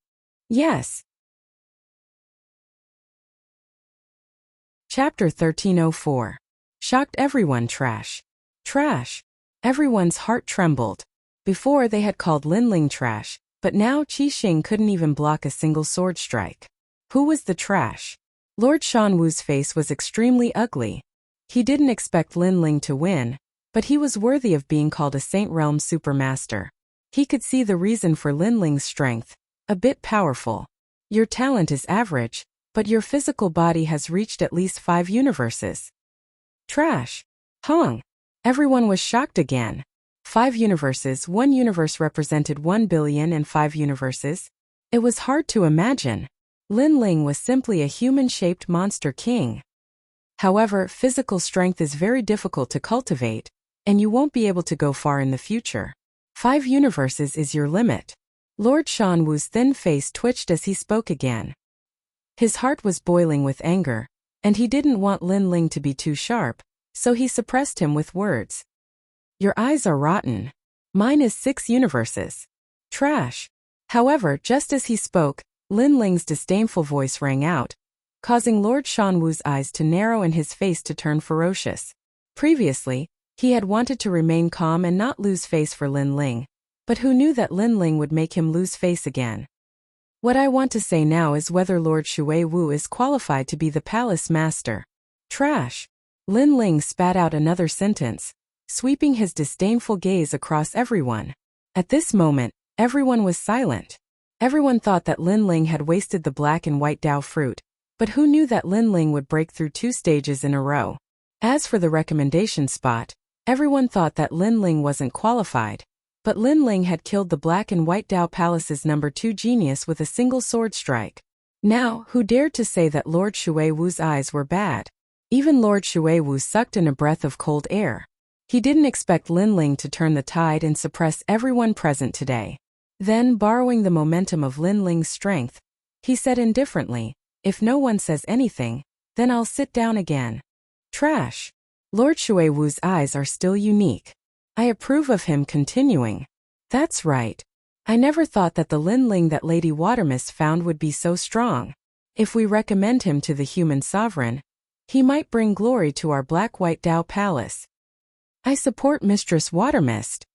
Yes. Chapter 1304. Shocked everyone. Trash. Trash. Everyone's heart trembled. Before, they had called Lin Ling trash, but now Qi Xing couldn't even block a single sword strike. Who was the trash? Lord Shanwu's face was extremely ugly. He didn't expect Lin Ling to win, but he was worthy of being called a Saint Realm Supermaster. He could see the reason for Lin Ling's strength. A bit powerful. Your talent is average, but your physical body has reached at least 5 universes. Trash. Hong. Everyone was shocked again. 5 universes, 1 universe represented 1 billion and 5 universes. It was hard to imagine. Lin Ling was simply a human-shaped monster king. However, physical strength is very difficult to cultivate, and you won't be able to go far in the future. 5 universes is your limit. Lord Shan Wu's thin face twitched as he spoke again. His heart was boiling with anger, and he didn't want Lin Ling to be too sharp, so he suppressed him with words. Your eyes are rotten. Mine is 6 universes. Trash. However, just as he spoke, Lin Ling's disdainful voice rang out, causing Lord Shan Wu's eyes to narrow and his face to turn ferocious. Previously, he had wanted to remain calm and not lose face for Lin Ling, but who knew that Lin Ling would make him lose face again? What I want to say now is whether Lord Shui Wu is qualified to be the palace master. Trash. Lin Ling spat out another sentence, sweeping his disdainful gaze across everyone. At this moment, everyone was silent. Everyone thought that Lin Ling had wasted the black and white Dao fruit, but who knew that Lin Ling would break through 2 stages in a row? As for the recommendation spot, everyone thought that Lin Ling wasn't qualified. But Lin Ling had killed the Black and White Dao Palace's number 2 genius with a single sword strike. Now, who dared to say that Lord Shui Wu's eyes were bad? Even Lord Shui Wu sucked in a breath of cold air. He didn't expect Lin Ling to turn the tide and suppress everyone present today. Then, borrowing the momentum of Lin Ling's strength, he said indifferently, if no one says anything, then I'll sit down again. Trash. Lord Shui Wu's eyes are still unique. I approve of him continuing. That's right. I never thought that the Lin Ling that Lady Watermist found would be so strong. If we recommend him to the human sovereign, he might bring glory to our Black-White Dao Palace. I support Mistress Watermist.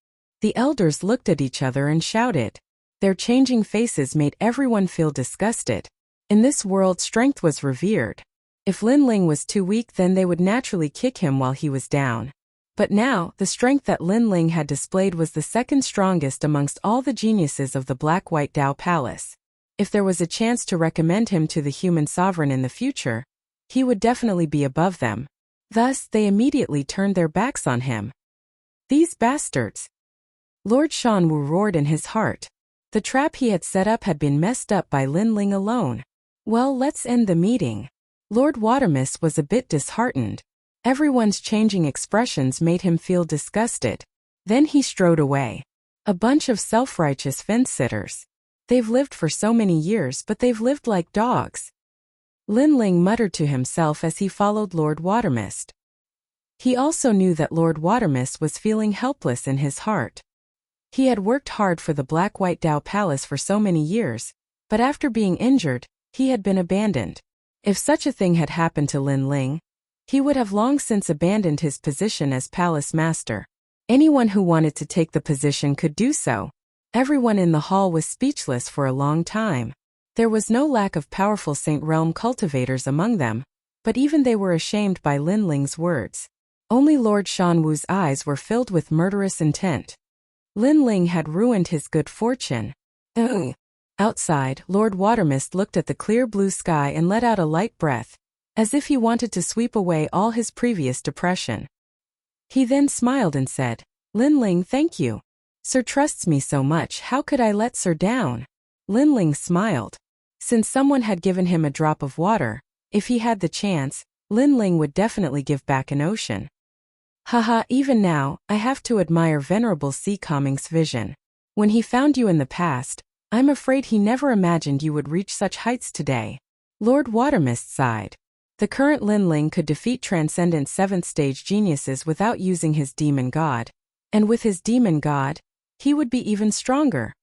The elders looked at each other and shouted. Their changing faces made everyone feel disgusted. In this world, strength was revered. If Lin Ling was too weak, then they would naturally kick him while he was down. But now, the strength that Lin Ling had displayed was the second strongest amongst all the geniuses of the Black-White Dao Palace. If there was a chance to recommend him to the human sovereign in the future, he would definitely be above them. Thus, they immediately turned their backs on him. These bastards! Lord Shan Wu roared in his heart. The trap he had set up had been messed up by Lin Ling alone. Well, let's end the meeting. Lord Watermist was a bit disheartened. Everyone's changing expressions made him feel disgusted. Then he strode away. A bunch of self-righteous fence-sitters. They've lived for so many years, but they've lived like dogs. Lin Ling muttered to himself as he followed Lord Watermist. He also knew that Lord Watermist was feeling helpless in his heart. He had worked hard for the Black-White Dao Palace for so many years, but after being injured, he had been abandoned. If such a thing had happened to Lin Ling, he would have long since abandoned his position as palace master. Anyone who wanted to take the position could do so. Everyone in the hall was speechless for a long time. There was no lack of powerful Saint Realm cultivators among them, but even they were ashamed by Lin Ling's words. Only Lord Shan Wu's eyes were filled with murderous intent. Lin Ling had ruined his good fortune. Ugh. Outside, Lord Watermist looked at the clear blue sky and let out a light breath, as if he wanted to sweep away all his previous depression. He then smiled and said, Lin Ling, thank you. Sir trusts me so much, how could I let Sir down? Lin Ling smiled. Since someone had given him a drop of water, if he had the chance, Lin Ling would definitely give back an ocean. Haha, even now, I have to admire Venerable Sea Calming's vision. When he found you in the past, I'm afraid he never imagined you would reach such heights today. Lord Watermist sighed. The current Lin Ling could defeat transcendent 7th stage geniuses without using his demon god. And with his demon god, he would be even stronger.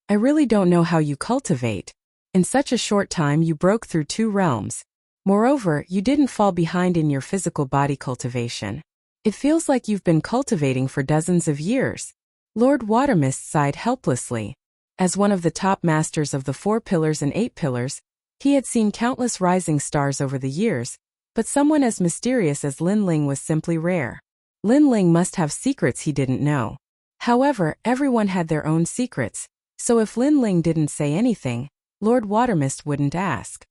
I really don't know how you cultivate. In such a short time you broke through 2 realms. Moreover, you didn't fall behind in your physical body cultivation. It feels like you've been cultivating for dozens of years. Lord Watermist sighed helplessly. As one of the top masters of the 4 pillars and 8 pillars, he had seen countless rising stars over the years, but someone as mysterious as Lin Ling was simply rare. Lin Ling must have secrets he didn't know. However, everyone had their own secrets, so if Lin Ling didn't say anything, Lord Watermist wouldn't ask.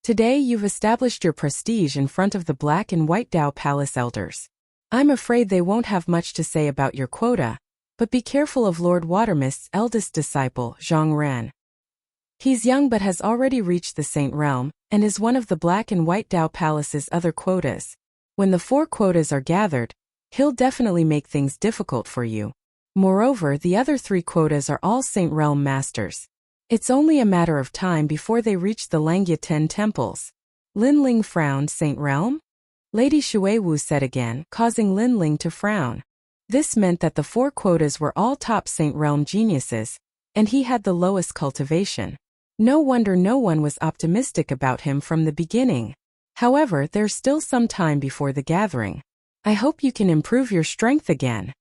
Today you've established your prestige in front of the Black and White Dao Palace elders. I'm afraid they won't have much to say about your quota, but be careful of Lord Watermist's eldest disciple, Zhang Ren. He's young but has already reached the Saint Realm, and is one of the Black and White Dao Palace's other quotas. When the 4 quotas are gathered, he'll definitely make things difficult for you. Moreover, the other 3 quotas are all Saint Realm masters. It's only a matter of time before they reach the Langya 10 temples. Lin Ling frowned. Saint Realm? Lady Xuewu said again, causing Lin Ling to frown. This meant that the 4 quotas were all top Saint Realm geniuses, and he had the lowest cultivation. No wonder no one was optimistic about him from the beginning. However, there's still some time before the gathering. I hope you can improve your strength again.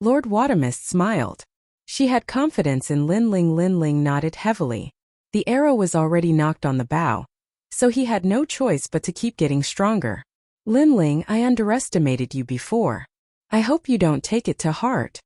Lord Watermist smiled. She had confidence in Lin Ling. Lin Ling nodded heavily. The arrow was already knocked on the bow, so he had no choice but to keep getting stronger. Lin Ling, I underestimated you before. I hope you don't take it to heart.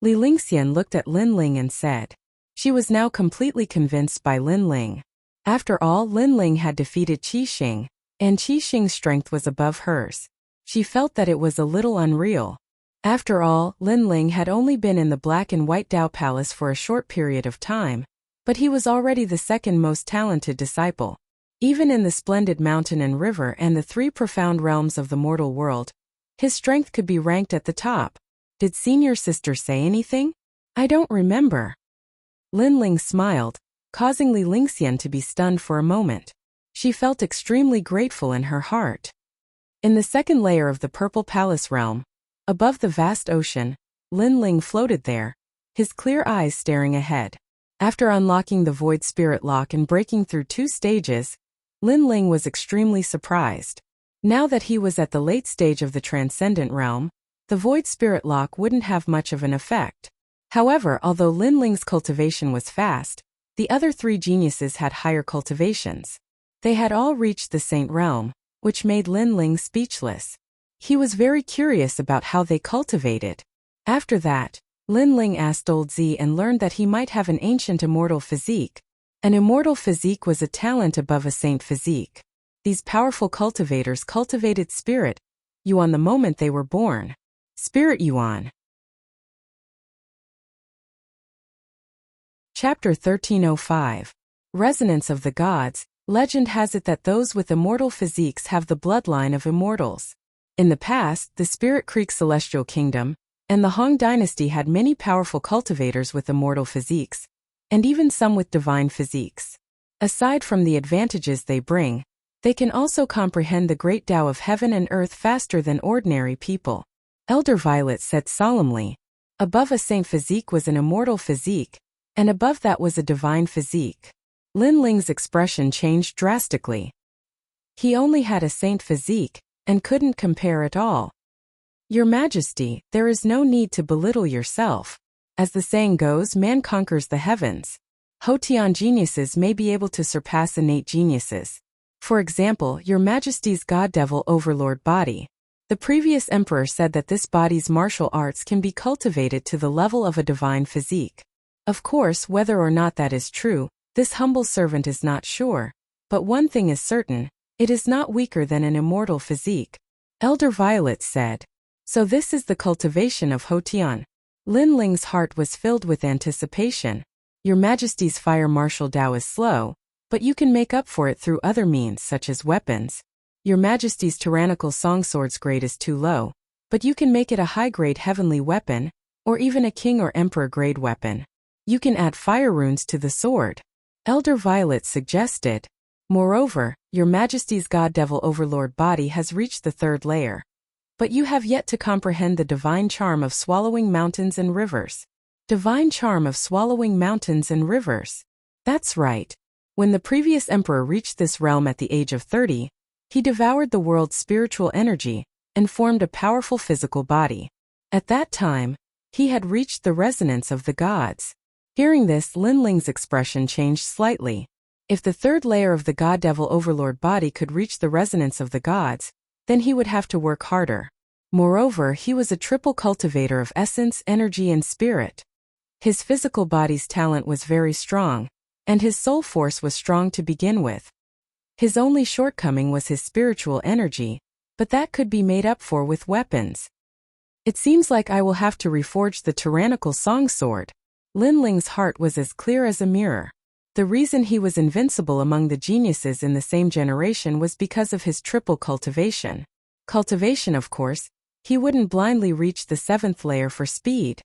Li Lingxian looked at Lin Ling and said. She was now completely convinced by Lin Ling. After all, Lin Ling had defeated Qi Xing, and Qi Xing's strength was above hers. She felt that it was a little unreal. After all, Lin Ling had only been in the Black and White Dao Palace for a short period of time, but he was already the second most talented disciple. Even in the splendid mountain and river and the 3 profound realms of the mortal world, his strength could be ranked at the top. Did senior sister say anything? I don't remember. Lin Ling smiled, causing Li Lingxian to be stunned for a moment. She felt extremely grateful in her heart. In the second layer of the Purple Palace realm, above the vast ocean, Lin Ling floated there, his clear eyes staring ahead. After unlocking the Void Spirit Lock and breaking through 2 stages, Lin Ling was extremely surprised. Now that he was at the late stage of the Transcendent Realm, the Void Spirit Lock wouldn't have much of an effect. However, although Lin Ling's cultivation was fast, the other 3 geniuses had higher cultivations. They had all reached the Saint Realm, which made Lin Ling speechless. He was very curious about how they cultivated. After that, Lin Ling asked Old Z and learned that he might have an ancient immortal physique. An immortal physique was a talent above a saint physique. These powerful cultivators cultivated spirit yuan the moment they were born. Spirit yuan. Chapter 1305. Resonance of the Gods. Legend has it that those with immortal physiques have the bloodline of immortals. In the past, the Spirit Creek Celestial Kingdom and the Hong Dynasty had many powerful cultivators with immortal physiques, and even some with divine physiques. Aside from the advantages they bring, they can also comprehend the great Tao of heaven and earth faster than ordinary people. Elder Violet said solemnly. Above a saint physique was an immortal physique, and above that was a divine physique. Lin Ling's expression changed drastically. He only had a saint physique, and couldn't compare at all. Your Majesty, there is no need to belittle yourself. As the saying goes, man conquers the heavens. Hotian geniuses may be able to surpass innate geniuses. For example, Your Majesty's God Devil Overlord body. The previous emperor said that this body's martial arts can be cultivated to the level of a divine physique. Of course, whether or not that is true, this humble servant is not sure. But one thing is certain, it is not weaker than an immortal physique. Elder Violet said. So this is the cultivation of Hotian. Lin Ling's heart was filled with anticipation. Your Majesty's fire martial Dao is slow, but you can make up for it through other means such as weapons. Your Majesty's tyrannical songsword's grade is too low, but you can make it a high-grade heavenly weapon, or even a king or emperor grade weapon. You can add fire runes to the sword. Elder Violet suggested. Moreover, Your Majesty's God Devil Overlord body has reached the 3rd layer. But you have yet to comprehend the divine charm of swallowing mountains and rivers. Divine charm of swallowing mountains and rivers. That's right. When the previous emperor reached this realm at the age of 30, he devoured the world's spiritual energy and formed a powerful physical body. At that time, he had reached the resonance of the gods. Hearing this, Lin Ling's expression changed slightly. If the 3rd layer of the God Devil Overlord body could reach the resonance of the gods, then he would have to work harder. Moreover, he was a triple cultivator of essence, energy, and spirit. His physical body's talent was very strong, and his soul force was strong to begin with. His only shortcoming was his spiritual energy, but that could be made up for with weapons. It seems like I will have to reforge the tyrannical song sword. Lin Ling's heart was as clear as a mirror. The reason he was invincible among the geniuses in the same generation was because of his triple cultivation. Cultivation, of course, he wouldn't blindly reach the 7th layer for speed.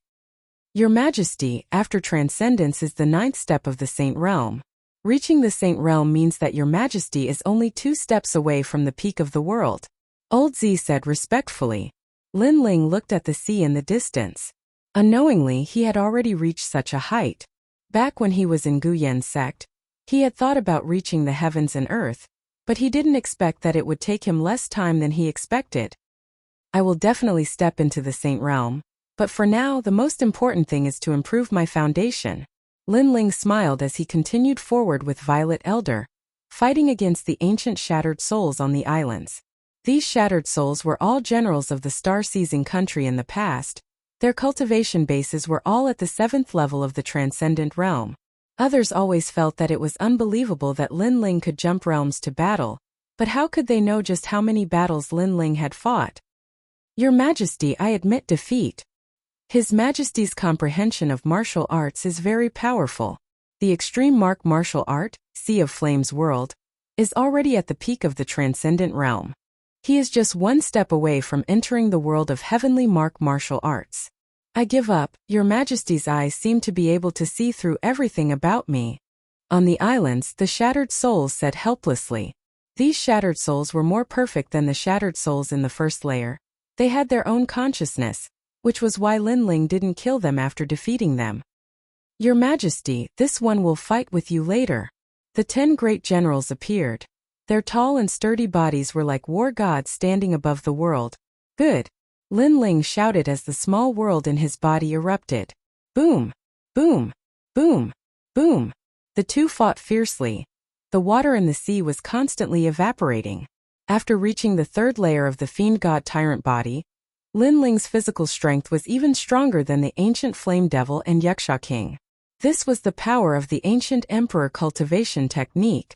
Your Majesty, after transcendence is the 9th step of the Saint Realm. Reaching the Saint Realm means that Your Majesty is only 2 steps away from the peak of the world. Old Z said respectfully. Lin Ling looked at the sea in the distance. Unknowingly, he had already reached such a height. Back when he was in Guyen's sect, he had thought about reaching the heavens and earth, but he didn't expect that it would take him less time than he expected. I will definitely step into the Saint Realm, but for now the most important thing is to improve my foundation. Lin Ling smiled as he continued forward with Violet Elder, fighting against the ancient shattered souls on the islands. These shattered souls were all generals of the star-seizing country in the past. Their cultivation bases were all at the 7th level of the transcendent realm. Others always felt that it was unbelievable that Lin Ling could jump realms to battle, but how could they know just how many battles Lin Ling had fought? Your Majesty, I admit defeat. His Majesty's comprehension of martial arts is very powerful. The extreme martial art, Sea of Flames world, is already at the peak of the transcendent realm. He is just 1 step away from entering the world of heavenly martial arts. I give up. Your Majesty's eyes seem to be able to see through everything about me. On the islands, the shattered souls said helplessly. These shattered souls were more perfect than the shattered souls in the 1st layer. They had their own consciousness, which was why Lin Ling didn't kill them after defeating them. Your Majesty, this one will fight with you later. The 10 great generals appeared. Their tall and sturdy bodies were like war gods standing above the world. Good. Lin Ling shouted as the small world in his body erupted. Boom! Boom! Boom! Boom! The two fought fiercely. The water in the sea was constantly evaporating. After reaching the 3rd layer of the fiend god tyrant body, Lin Ling's physical strength was even stronger than the ancient flame devil and Yaksha king. This was the power of the ancient emperor cultivation technique.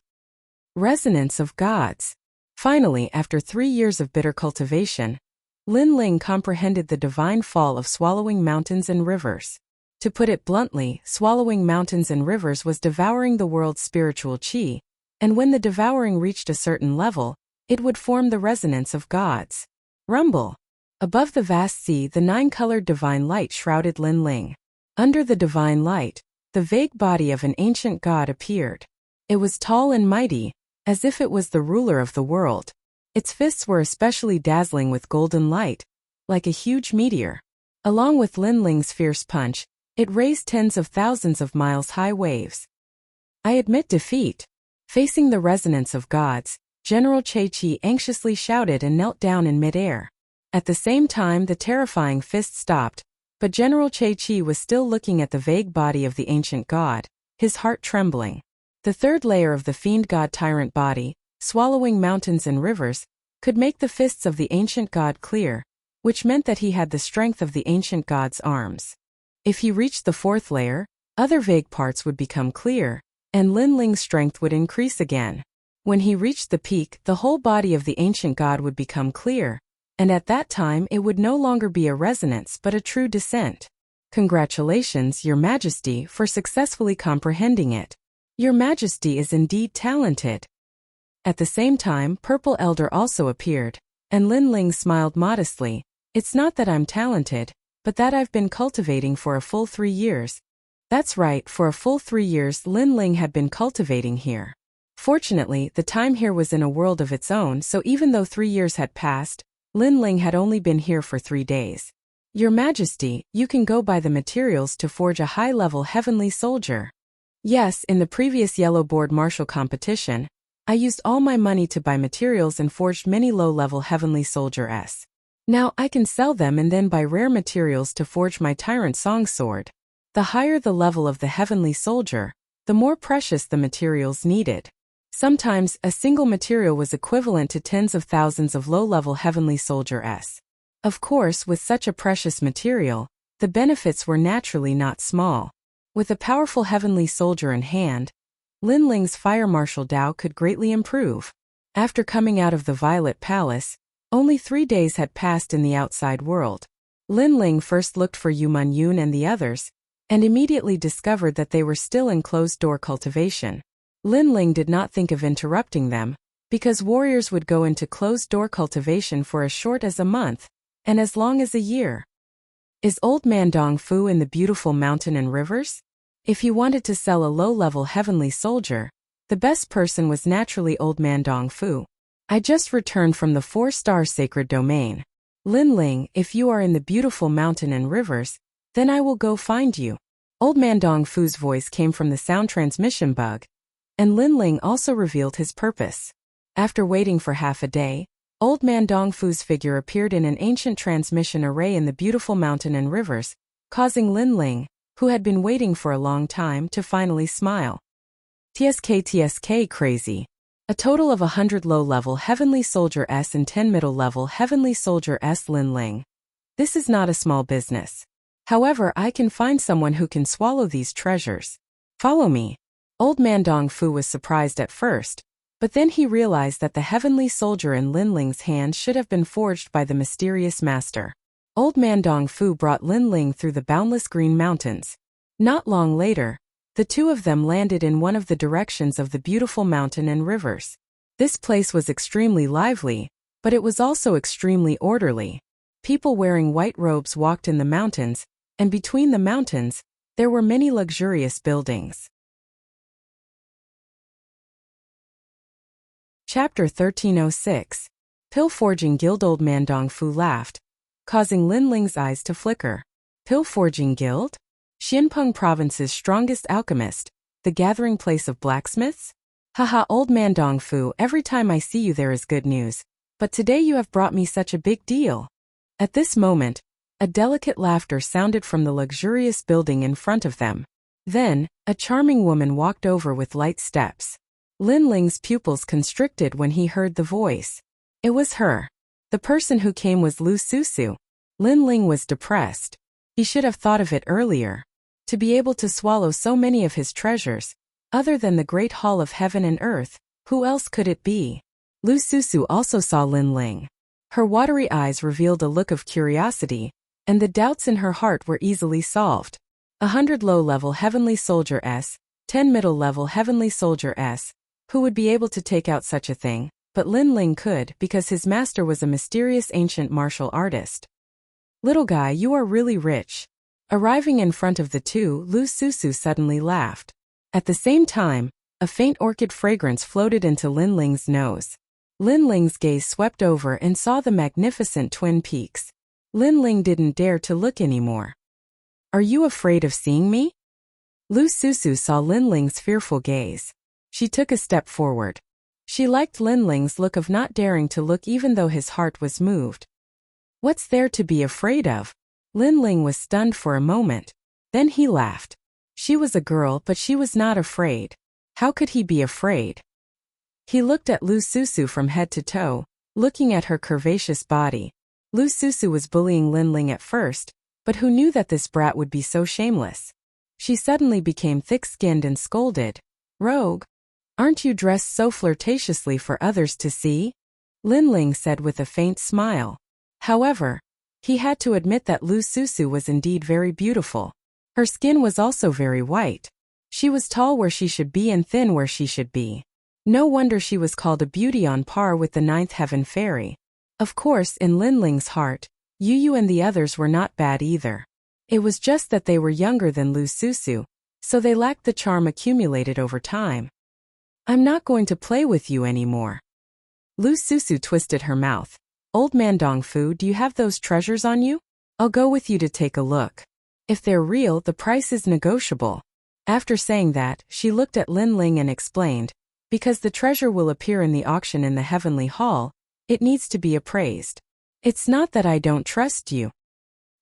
Resonance of gods. Finally, after 3 years of bitter cultivation, Lin Ling comprehended the divine fall of swallowing mountains and rivers. To put it bluntly, swallowing mountains and rivers was devouring the world's spiritual chi, and when the devouring reached a certain level, it would form the resonance of gods. Rumble. Above the vast sea, the 9-colored divine light shrouded Lin Ling. Under the divine light, the vague body of an ancient god appeared. It was tall and mighty, as if it was the ruler of the world. Its fists were especially dazzling with golden light, like a huge meteor. Along with Lin Ling's fierce punch, it raised tens of thousands of miles-high waves. I admit defeat. Facing the resonance of gods, General Che-Chi anxiously shouted and knelt down in midair. At the same time, the terrifying fist stopped, but General Che-Chi was still looking at the vague body of the ancient god, his heart trembling. The 3rd layer of the fiend god tyrant body, swallowing mountains and rivers, could make the fists of the ancient god clear, which meant that he had the strength of the ancient god's arms. If he reached the 4th layer, other vague parts would become clear, and Lin Ling's strength would increase again. When he reached the peak, the whole body of the ancient god would become clear, and at that time it would no longer be a resonance but a true descent. Congratulations, Your Majesty, for successfully comprehending it. Your Majesty is indeed talented. At the same time, Purple Elder also appeared, and Lin Ling smiled modestly. It's not that I'm talented, but that I've been cultivating for a full 3 years. That's right, for a full 3 years Lin Ling had been cultivating here. Fortunately, the time here was in a world of its own, so even though 3 years had passed, Lin Ling had only been here for 3 days. Your Majesty, you can go buy the materials to forge a high-level heavenly soldier. Yes, in the previous Yellow Board martial competition, I used all my money to buy materials and forged many low-level heavenly soldiers. Now I can sell them and then buy rare materials to forge my tyrant song sword. The higher the level of the heavenly soldier, the more precious the materials needed. Sometimes, a single material was equivalent to tens of thousands of low-level heavenly soldiers. Of course, with such a precious material, the benefits were naturally not small. With a powerful heavenly soldier in hand, Lin Ling's fire marshal Dao could greatly improve. After coming out of the Violet Palace, only 3 days had passed in the outside world. Lin Ling first looked for Yu Man Yun and the others, and immediately discovered that they were still in closed-door cultivation. Lin Ling did not think of interrupting them, because warriors would go into closed-door cultivation for as short as a month, and as long as a year. Is Old Man Dong Fu in the beautiful mountain and rivers? If he wanted to sell a low-level heavenly soldier, the best person was naturally Old Man Dong Fu. I just returned from the 4-star sacred domain. Lin Ling, if you are in the beautiful mountain and rivers, then I will go find you. Old Man Dong Fu's voice came from the sound transmission bug, and Lin Ling also revealed his purpose. After waiting for half a day, Old Man Dong Fu's figure appeared in an ancient transmission array in the beautiful mountain and rivers, causing Lin Ling, who had been waiting for a long time, to finally smile. TSK crazy. A total of 100 low-level Heavenly Soldier S and 10 middle-level Heavenly Soldier S. Lin Ling. This is not a small business. However, I can find someone who can swallow these treasures. Follow me. Old Man Dong Fu was surprised at first, but then he realized that the heavenly soldier in Lin Ling's hand should have been forged by the mysterious master. Old Man Dong Fu brought Lin Ling through the boundless green mountains. Not long later, the two of them landed in one of the directions of the beautiful mountain and rivers. This place was extremely lively, but it was also extremely orderly. People wearing white robes walked in the mountains, and between the mountains, there were many luxurious buildings. Chapter 1306. Pill Forging Guild. Old Man Dong Fu laughed, causing Lin Ling's eyes to flicker. Pill Forging Guild? Xianpeng Province's strongest alchemist, the gathering place of blacksmiths? Haha, Old Man Dong Fu, every time I see you there is good news, but today you have brought me such a big deal. At this moment, a delicate laughter sounded from the luxurious building in front of them. Then, a charming woman walked over with light steps. Lin Ling's pupils constricted when he heard the voice. It was her. The person who came was Lu Susu. Lin Ling was depressed. He should have thought of it earlier. To be able to swallow so many of his treasures, other than the great hall of heaven and earth, who else could it be? Lu Susu also saw Lin Ling. Her watery eyes revealed a look of curiosity, and the doubts in her heart were easily solved. 100 low-level Heavenly Soldier S, 10 middle-level Heavenly Soldier S. Who would be able to take out such a thing? But Lin Ling could, because his master was a mysterious ancient martial artist. Little guy, you are really rich. Arriving in front of the two, Lu Susu suddenly laughed. At the same time, a faint orchid fragrance floated into Lin Ling's nose. Lin Ling's gaze swept over and saw the magnificent twin peaks. Lin Ling didn't dare to look anymore. Are you afraid of seeing me? Lu Susu saw Lin Ling's fearful gaze. She took a step forward. She liked Lin Ling's look of not daring to look even though his heart was moved. What's there to be afraid of? Lin Ling was stunned for a moment. Then he laughed. She was a girl, but she was not afraid. How could he be afraid? He looked at Lu Susu from head to toe, looking at her curvaceous body. Lu Susu was bullying Lin Ling at first, but who knew that this brat would be so shameless? She suddenly became thick-skinned and scolded. Rogue! Aren't you dressed so flirtatiously for others to see? Lin Ling said with a faint smile. However, he had to admit that Lu Susu was indeed very beautiful. Her skin was also very white. She was tall where she should be and thin where she should be. No wonder she was called a beauty on par with the ninth heaven fairy. Of course, in Lin Ling's heart, Yu and the others were not bad either. It was just that they were younger than Lu Susu, so they lacked the charm accumulated over time. I'm not going to play with you anymore. Lu Susu twisted her mouth. Old Man Dong Fu, do you have those treasures on you? I'll go with you to take a look. If they're real, the price is negotiable. After saying that, she looked at Lin Ling and explained, because the treasure will appear in the auction in the Heavenly Hall, it needs to be appraised. It's not that I don't trust you.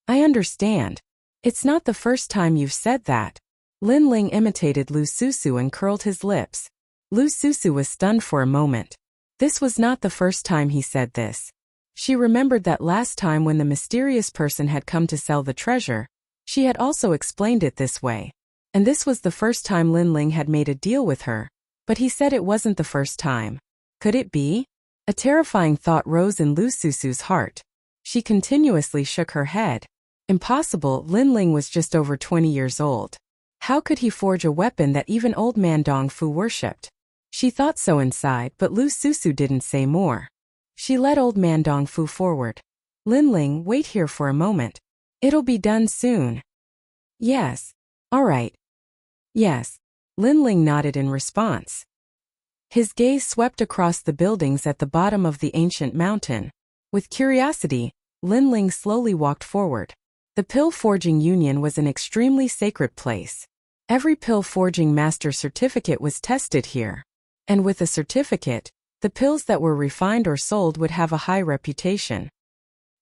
I understand. It's not the first time you've said that. Lin Ling imitated Lu Susu and curled his lips. Lu Susu was stunned for a moment. This was not the first time he said this. She remembered that last time when the mysterious person had come to sell the treasure, she had also explained it this way. And this was the first time Lin Ling had made a deal with her, but he said it wasn't the first time. Could it be? A terrifying thought rose in Lu Susu's heart. She continuously shook her head. Impossible, Lin Ling was just over 20 years old. How could he forge a weapon that even old man Dong Fu worshipped? She thought so inside, but Lu Susu didn't say more. She led old man Dong Fu forward. Lin Ling, wait here for a moment. It'll be done soon. Yes. All right. Yes. Lin Ling nodded in response. His gaze swept across the buildings at the bottom of the ancient mountain. With curiosity, Lin Ling slowly walked forward. The Pill Forging Union was an extremely sacred place. Every pill forging master certificate was tested here. And with a certificate, the pills that were refined or sold would have a high reputation.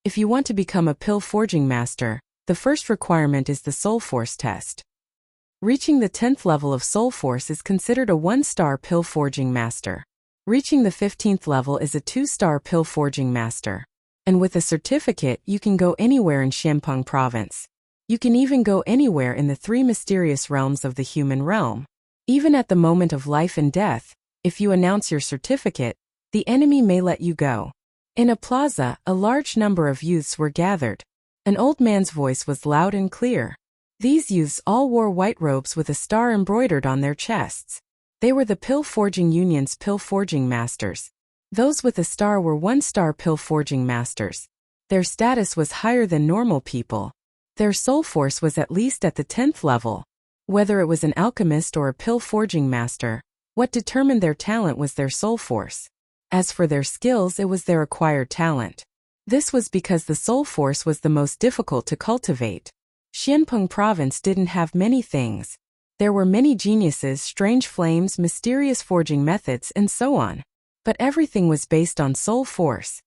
If you want to become a pill forging master, the first requirement is the Soul Force test. Reaching the 10th level of Soul Force is considered a 1-star pill forging master. Reaching the 15th level is a 2-star pill forging master. And with a certificate, you can go anywhere in Xianpeng province. You can even go anywhere in the 3 mysterious realms of the human realm. Even at the moment of life and death, if you announce your certificate, the enemy may let you go. In a plaza, a large number of youths were gathered. An old man's voice was loud and clear. These youths all wore white robes with a star embroidered on their chests. They were the Pill Forging Union's pill forging masters. Those with a star were 1-star pill forging masters. Their status was higher than normal people. Their soul force was at least at the 10th level. Whether it was an alchemist or a pill forging master, what determined their talent was their soul force. As for their skills, it was their acquired talent. This was because the soul force was the most difficult to cultivate. Xianpeng province didn't have many things. There were many geniuses, strange flames, mysterious forging methods, and so on. But everything was based on soul force.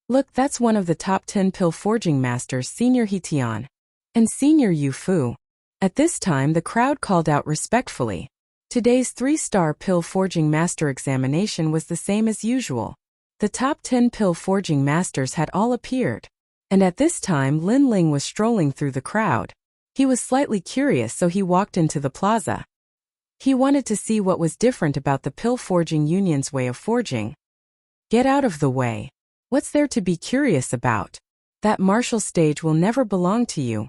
Look, that's one of the top 10 pill forging masters, Senior He Tian and Senior Yu Fu. At this time the crowd called out respectfully. Today's 3-star pill forging master examination was the same as usual. The top 10 pill forging masters had all appeared. And at this time Lin Ling was strolling through the crowd. He was slightly curious, so he walked into the plaza. He wanted to see what was different about the Pill Forging Union's way of forging. Get out of the way. What's there to be curious about? That martial stage will never belong to you.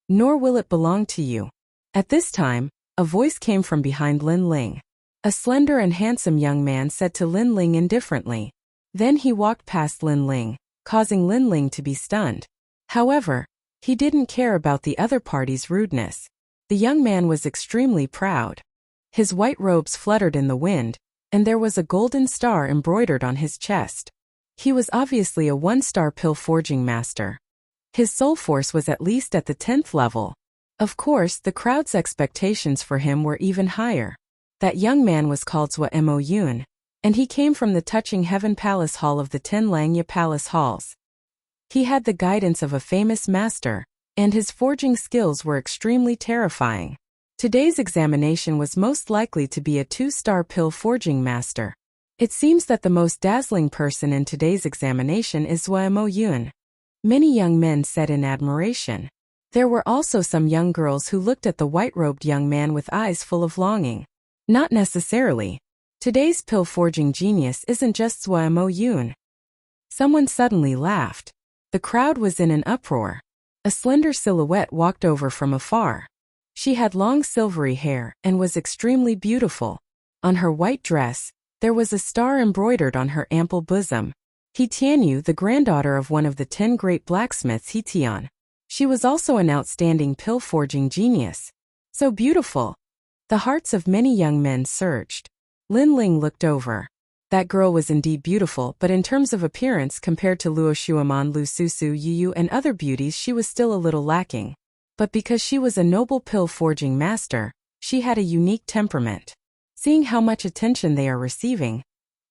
Nor will it belong to you. At this time, a voice came from behind Lin Ling. A slender and handsome young man said to Lin Ling indifferently. Then he walked past Lin Ling, causing Lin Ling to be stunned. However, he didn't care about the other party's rudeness. The young man was extremely proud. His white robes fluttered in the wind, and there was a golden star embroidered on his chest. He was obviously a 1-star pill forging master. His soul force was at least at the 10th level. Of course, the crowd's expectations for him were even higher. That young man was called Zhua Mo Yun, and he came from the Touching Heaven Palace Hall of the 10 Langya Palace Halls. He had the guidance of a famous master, and his forging skills were extremely terrifying. Today's examination was most likely to be a 2-star pill forging master. It seems that the most dazzling person in today's examination is Zhua Mo Yun. Many young men said in admiration. There were also some young girls who looked at the white-robed young man with eyes full of longing. Not necessarily. Today's pill forging genius isn't just Zhua Mo Yun. Someone suddenly laughed. The crowd was in an uproar. A slender silhouette walked over from afar. She had long silvery hair and was extremely beautiful. On her white dress, there was a star embroidered on her ample bosom. He Tianyu, the granddaughter of one of the 10 great blacksmiths, He Tian. She was also an outstanding pill forging genius. So beautiful. The hearts of many young men surged. Lin Ling looked over. That girl was indeed beautiful, but in terms of appearance compared to Luo Shuaman, Lu Susu, Yu and other beauties, she was still a little lacking. But because she was a noble pill forging master, she had a unique temperament. Seeing how much attention they are receiving,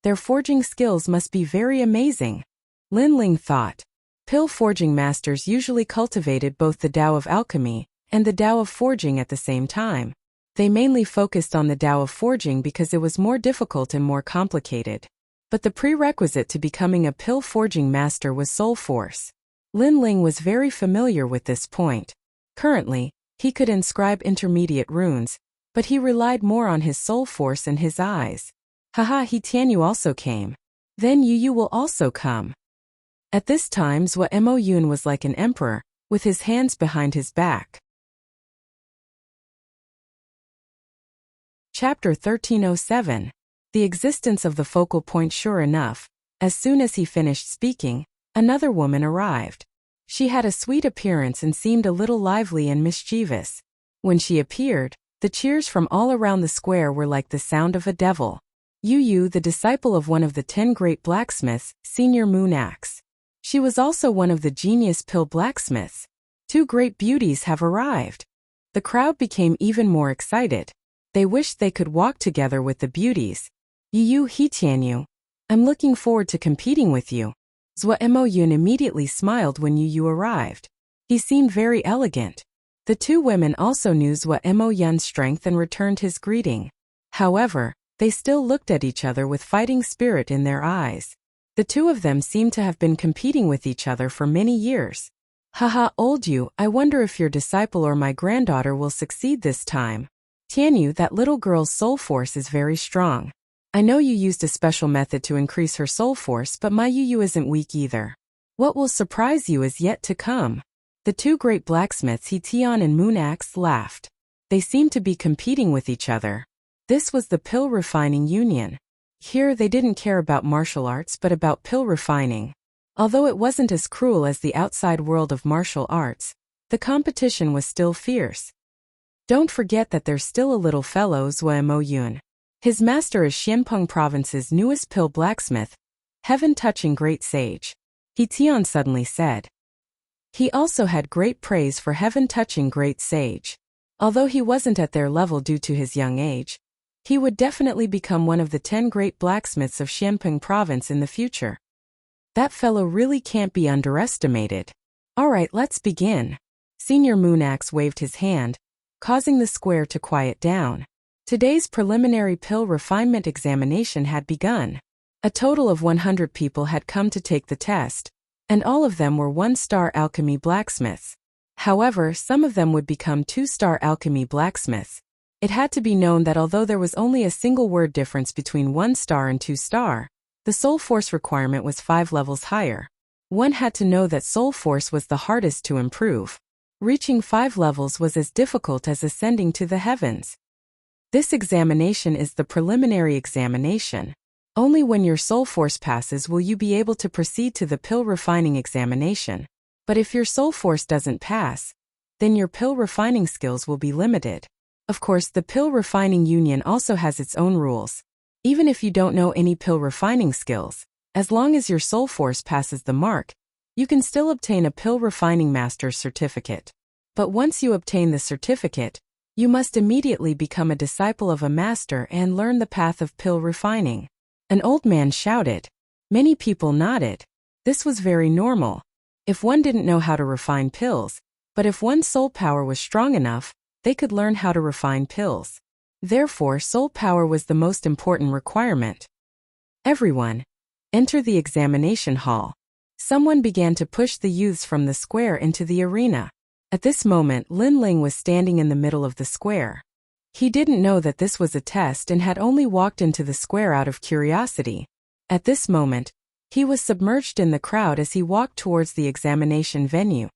their forging skills must be very amazing. Lin Ling thought. Pill forging masters usually cultivated both the Tao of alchemy and the Tao of forging at the same time. They mainly focused on the Tao of forging because it was more difficult and more complicated. But the prerequisite to becoming a pill-forging master was soul force. Lin Ling was very familiar with this point. Currently, he could inscribe intermediate runes, but he relied more on his soul force and his eyes. Haha, He Tianyu also came. Then Yu will also come. At this time Zhou Moyun was like an emperor, with his hands behind his back. Chapter 1307. The existence of the focal point. Sure enough, as soon as he finished speaking, another woman arrived. She had a sweet appearance and seemed a little lively and mischievous. When she appeared, the cheers from all around the square were like the sound of a devil. Yu, the disciple of one of the 10 great blacksmiths, Senior Moon Axe. She was also one of the genius pill blacksmiths. 2 great beauties have arrived. The crowd became even more excited. They wished they could walk together with the beauties. Yu He Tianyu, I'm looking forward to competing with you. Zhou Moyun immediately smiled when Yu arrived. He seemed very elegant. The 2 women also knew Zhou Moyun's strength and returned his greeting. However, they still looked at each other with fighting spirit in their eyes. The 2 of them seemed to have been competing with each other for many years. Haha, old Yu, I wonder if your disciple or my granddaughter will succeed this time. Tianyu, that little girl's soul force is very strong. I know you used a special method to increase her soul force, but my Yu isn't weak either. What will surprise you is yet to come. The 2 great blacksmiths He Tian and Moon Axe laughed. They seemed to be competing with each other. This was the pill refining union. Here they didn't care about martial arts but about pill refining. Although it wasn't as cruel as the outside world of martial arts, the competition was still fierce. Don't forget that there's still a little fellow Zhou Moyun. His master is Xianpeng Province's newest pill blacksmith, heaven-touching great sage. He Tian suddenly said. He also had great praise for heaven-touching great sage. Although he wasn't at their level due to his young age, he would definitely become one of the 10 great blacksmiths of Xianpeng Province in the future. That fellow really can't be underestimated. Alright, let's begin. Senior Moon Axe waved his hand, causing the square to quiet down. Today's preliminary pill refinement examination had begun. A total of 100 people had come to take the test, and all of them were 1-star alchemy blacksmiths. However, some of them would become 2-star alchemy blacksmiths. It had to be known that although there was only a single word difference between 1-star and 2-star, the soul force requirement was 5 levels higher. One had to know that soul force was the hardest to improve. Reaching 5 levels was as difficult as ascending to the heavens. This examination is the preliminary examination. Only when your soul force passes will you be able to proceed to the pill refining examination. But if your soul force doesn't pass, then your pill refining skills will be limited. Of course, the pill refining union also has its own rules. Even if you don't know any pill refining skills, as long as your soul force passes the mark, you can still obtain a pill refining master's certificate. But once you obtain the certificate, you must immediately become a disciple of a master and learn the path of pill refining. An old man shouted. Many people nodded. This was very normal. If one didn't know how to refine pills, but if one's soul power was strong enough, they could learn how to refine pills. Therefore, soul power was the most important requirement. Everyone, enter the examination hall. Someone began to push the youths from the square into the arena. At this moment, Lin Ling was standing in the middle of the square. He didn't know that this was a test and had only walked into the square out of curiosity. At this moment, he was submerged in the crowd as he walked towards the examination venue.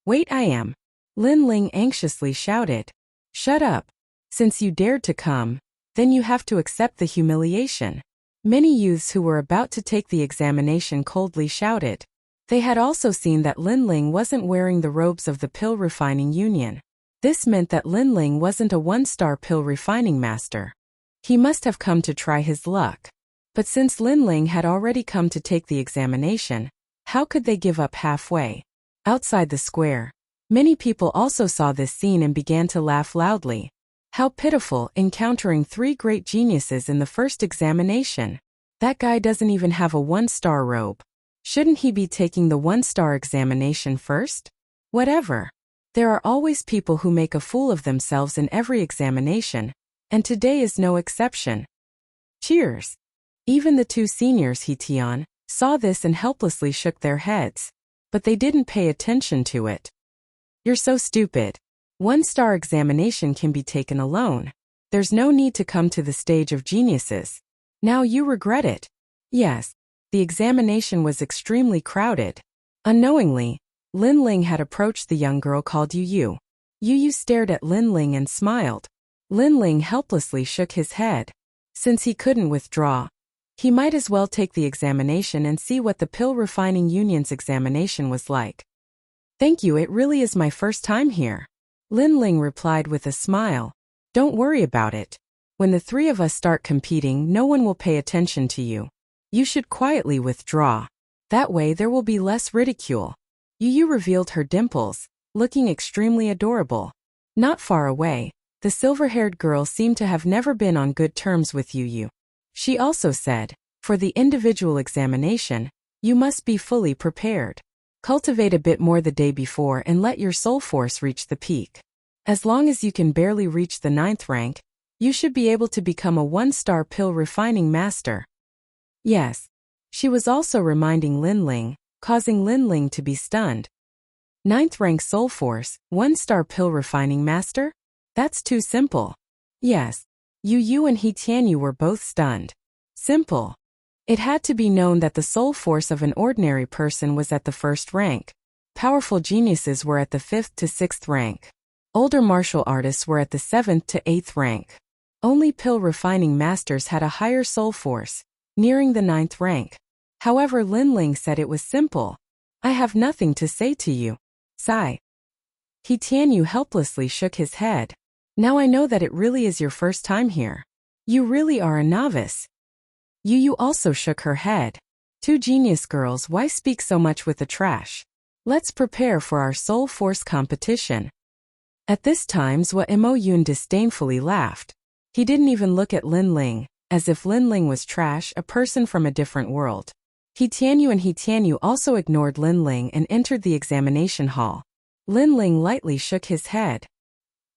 Wait, I am. Lin Ling anxiously shouted. Shut up. Since you dared to come, then you have to accept the humiliation. Many youths who were about to take the examination coldly shouted. They had also seen that Lin Ling wasn't wearing the robes of the pill refining union. This meant that Lin Ling wasn't a 1-star pill refining master. He must have come to try his luck. But since Lin Ling had already come to take the examination, how could they give up halfway? Outside the square, many people also saw this scene and began to laugh loudly. How pitiful, encountering 3 great geniuses in the first examination. That guy doesn't even have a 1-star robe. Shouldn't he be taking the 1-star examination first? Whatever. There are always people who make a fool of themselves in every examination, and today is no exception. Cheers. Even the two seniors, Hitian, saw this and helplessly shook their heads. But they didn't pay attention to it. You're so stupid. 1-star examination can be taken alone. There's no need to come to the stage of geniuses. Now you regret it. Yes, the examination was extremely crowded. Unknowingly, Lin Ling had approached the young girl called Yu Yu. Yu Yu stared at Lin Ling and smiled. Lin Ling helplessly shook his head. Since he couldn't withdraw, he might as well take the examination and see what the Pill Refining Union's examination was like. Thank you, it really is my first time here. Lin Ling replied with a smile. Don't worry about it. When the three of us start competing, no one will pay attention to you. You should quietly withdraw. That way there will be less ridicule. Yu Yu revealed her dimples, looking extremely adorable. Not far away, the silver-haired girl seemed to have never been on good terms with Yu Yu. She also said, for the individual examination, you must be fully prepared. Cultivate a bit more the day before and let your soul force reach the peak. As long as you can barely reach the 9th rank, you should be able to become a 1-star pill refining master. Yes. She was also reminding Lin Ling, causing Lin Ling to be stunned. 9th rank soul force, 1-star pill refining master? That's too simple. Yes. Yu Yu and He Tianyu were both stunned. Simple. It had to be known that the soul force of an ordinary person was at the 1st rank. Powerful geniuses were at the 5th to 6th rank. Older martial artists were at the 7th to 8th rank. Only pill refining masters had a higher soul force, nearing the 9th rank. However, Lin Ling said it was simple. I have nothing to say to you. Sigh. He Tianyu helplessly shook his head. Now I know that it really is your first time here. You really are a novice. Yu Yu also shook her head. Two genius girls, why speak so much with the trash? Let's prepare for our soul force competition. At this time, Zhou Mo Yun disdainfully laughed. He didn't even look at Lin Ling, as if Lin Ling was trash, a person from a different world. He Tianyu and He Tianyu also ignored Lin Ling and entered the examination hall. Lin Ling lightly shook his head.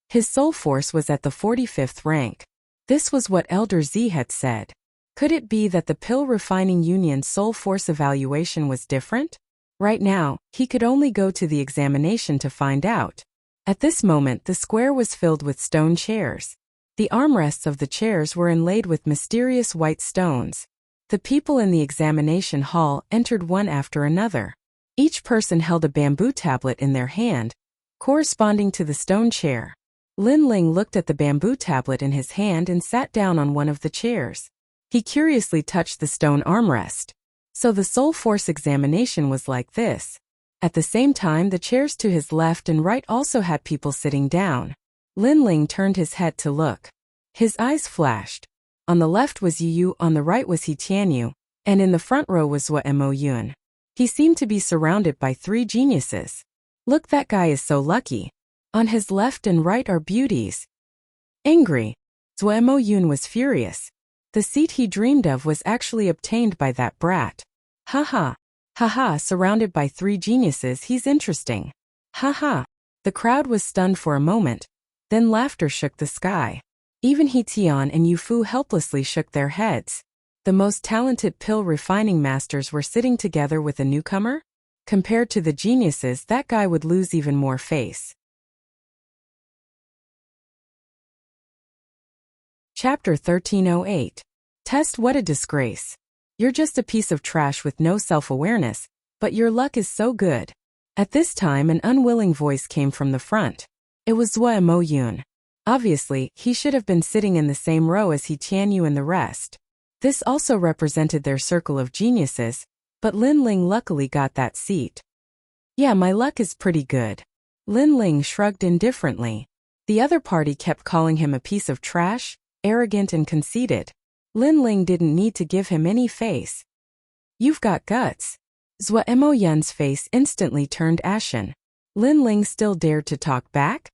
His soul force was at the 45th rank. This was what Elder Z had said. Could it be that the Pill Refining Union's soul force evaluation was different? Right now, he could only go to the examination to find out. At this moment, the square was filled with stone chairs. The armrests of the chairs were inlaid with mysterious white stones. The people in the examination hall entered one after another. Each person held a bamboo tablet in their hand, corresponding to the stone chair. Lin Ling looked at the bamboo tablet in his hand and sat down on one of the chairs. He curiously touched the stone armrest. So the soul force examination was like this. At the same time, the chairs to his left and right also had people sitting down. Lin Ling turned his head to look. His eyes flashed. On the left was Yu Yu, on the right was He Tianyu, and in the front row was Zhou Mo Yun. He seemed to be surrounded by 3 geniuses. Look, that guy is so lucky. On his left and right are beauties. Angry. Zhou Mo Yun was furious. The seat he dreamed of was actually obtained by that brat. Haha. Haha, surrounded by 3 geniuses, he's interesting. Haha. The crowd was stunned for a moment. Then laughter shook the sky. Even He Tian and Yu Fu helplessly shook their heads. The most talented pill refining masters were sitting together with a newcomer? Compared to the geniuses, that guy would lose even more face. Chapter 1308. Test. What a disgrace. You're just a piece of trash with no self-awareness, but your luck is so good. At this time, an unwilling voice came from the front. It was Zhou Mo Yun. Obviously, he should have been sitting in the same row as He Tianyu and the rest. This also represented their circle of geniuses, but Lin Ling luckily got that seat. Yeah, my luck is pretty good. Lin Ling shrugged indifferently. The other party kept calling him a piece of trash, arrogant and conceited. Lin Ling didn't need to give him any face. You've got guts. Zhou Mo Yun's face instantly turned ashen. Lin Ling still dared to talk back?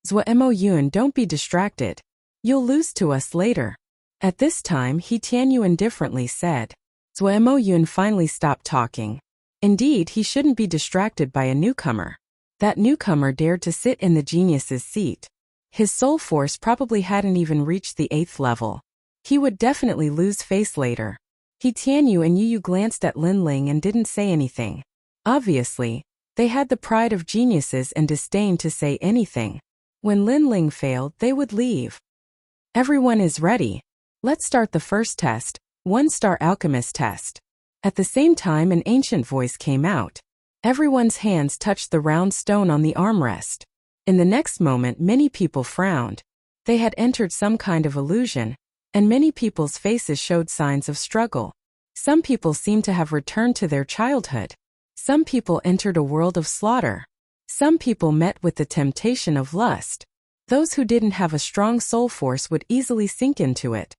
Zhou Mo Yun, don't be distracted. You'll lose to us later. At this time, He Tianyu indifferently said. Zhou Mo Yun finally stopped talking. Indeed, he shouldn't be distracted by a newcomer. That newcomer dared to sit in the genius's seat. His soul force probably hadn't even reached the 8th level. He would definitely lose face later. He Tianyu and Yu glanced at Linling and didn't say anything. Obviously, they had the pride of geniuses and disdained to say anything. When Linling failed, they would leave. Everyone is ready. Let's start the first test, 1-star alchemist test. At the same time, an ancient voice came out. Everyone's hands touched the round stone on the armrest. In the next moment, many people frowned. They had entered some kind of illusion, and many people's faces showed signs of struggle. Some people seemed to have returned to their childhood. Some people entered a world of slaughter. Some people met with the temptation of lust. Those who didn't have a strong soul force would easily sink into it.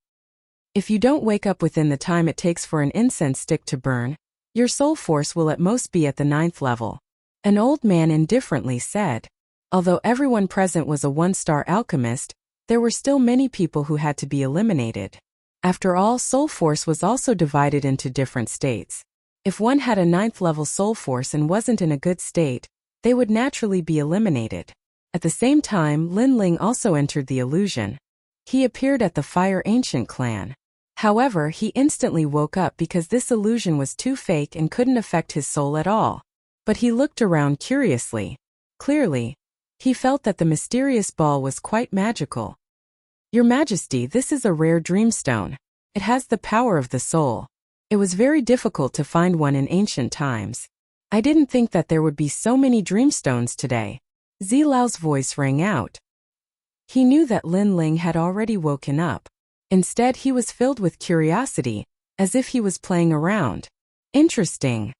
If you don't wake up within the time it takes for an incense stick to burn, your soul force will at most be at the 9th level. An old man indifferently said. Although everyone present was a 1-star alchemist, there were still many people who had to be eliminated. After all, soul force was also divided into different states. If one had a 9th level soul force and wasn't in a good state, they would naturally be eliminated. At the same time, Linling also entered the illusion. He appeared at the Fire Ancient clan. However, he instantly woke up because this illusion was too fake and couldn't affect his soul at all. But he looked around curiously. Clearly, he felt that the mysterious ball was quite magical. Your Majesty, this is a rare dreamstone. It has the power of the soul. It was very difficult to find one in ancient times. I didn't think that there would be so many dreamstones today. Zilao's voice rang out. He knew that Linling had already woken up. Instead, he was filled with curiosity, as if he was playing around. Interesting.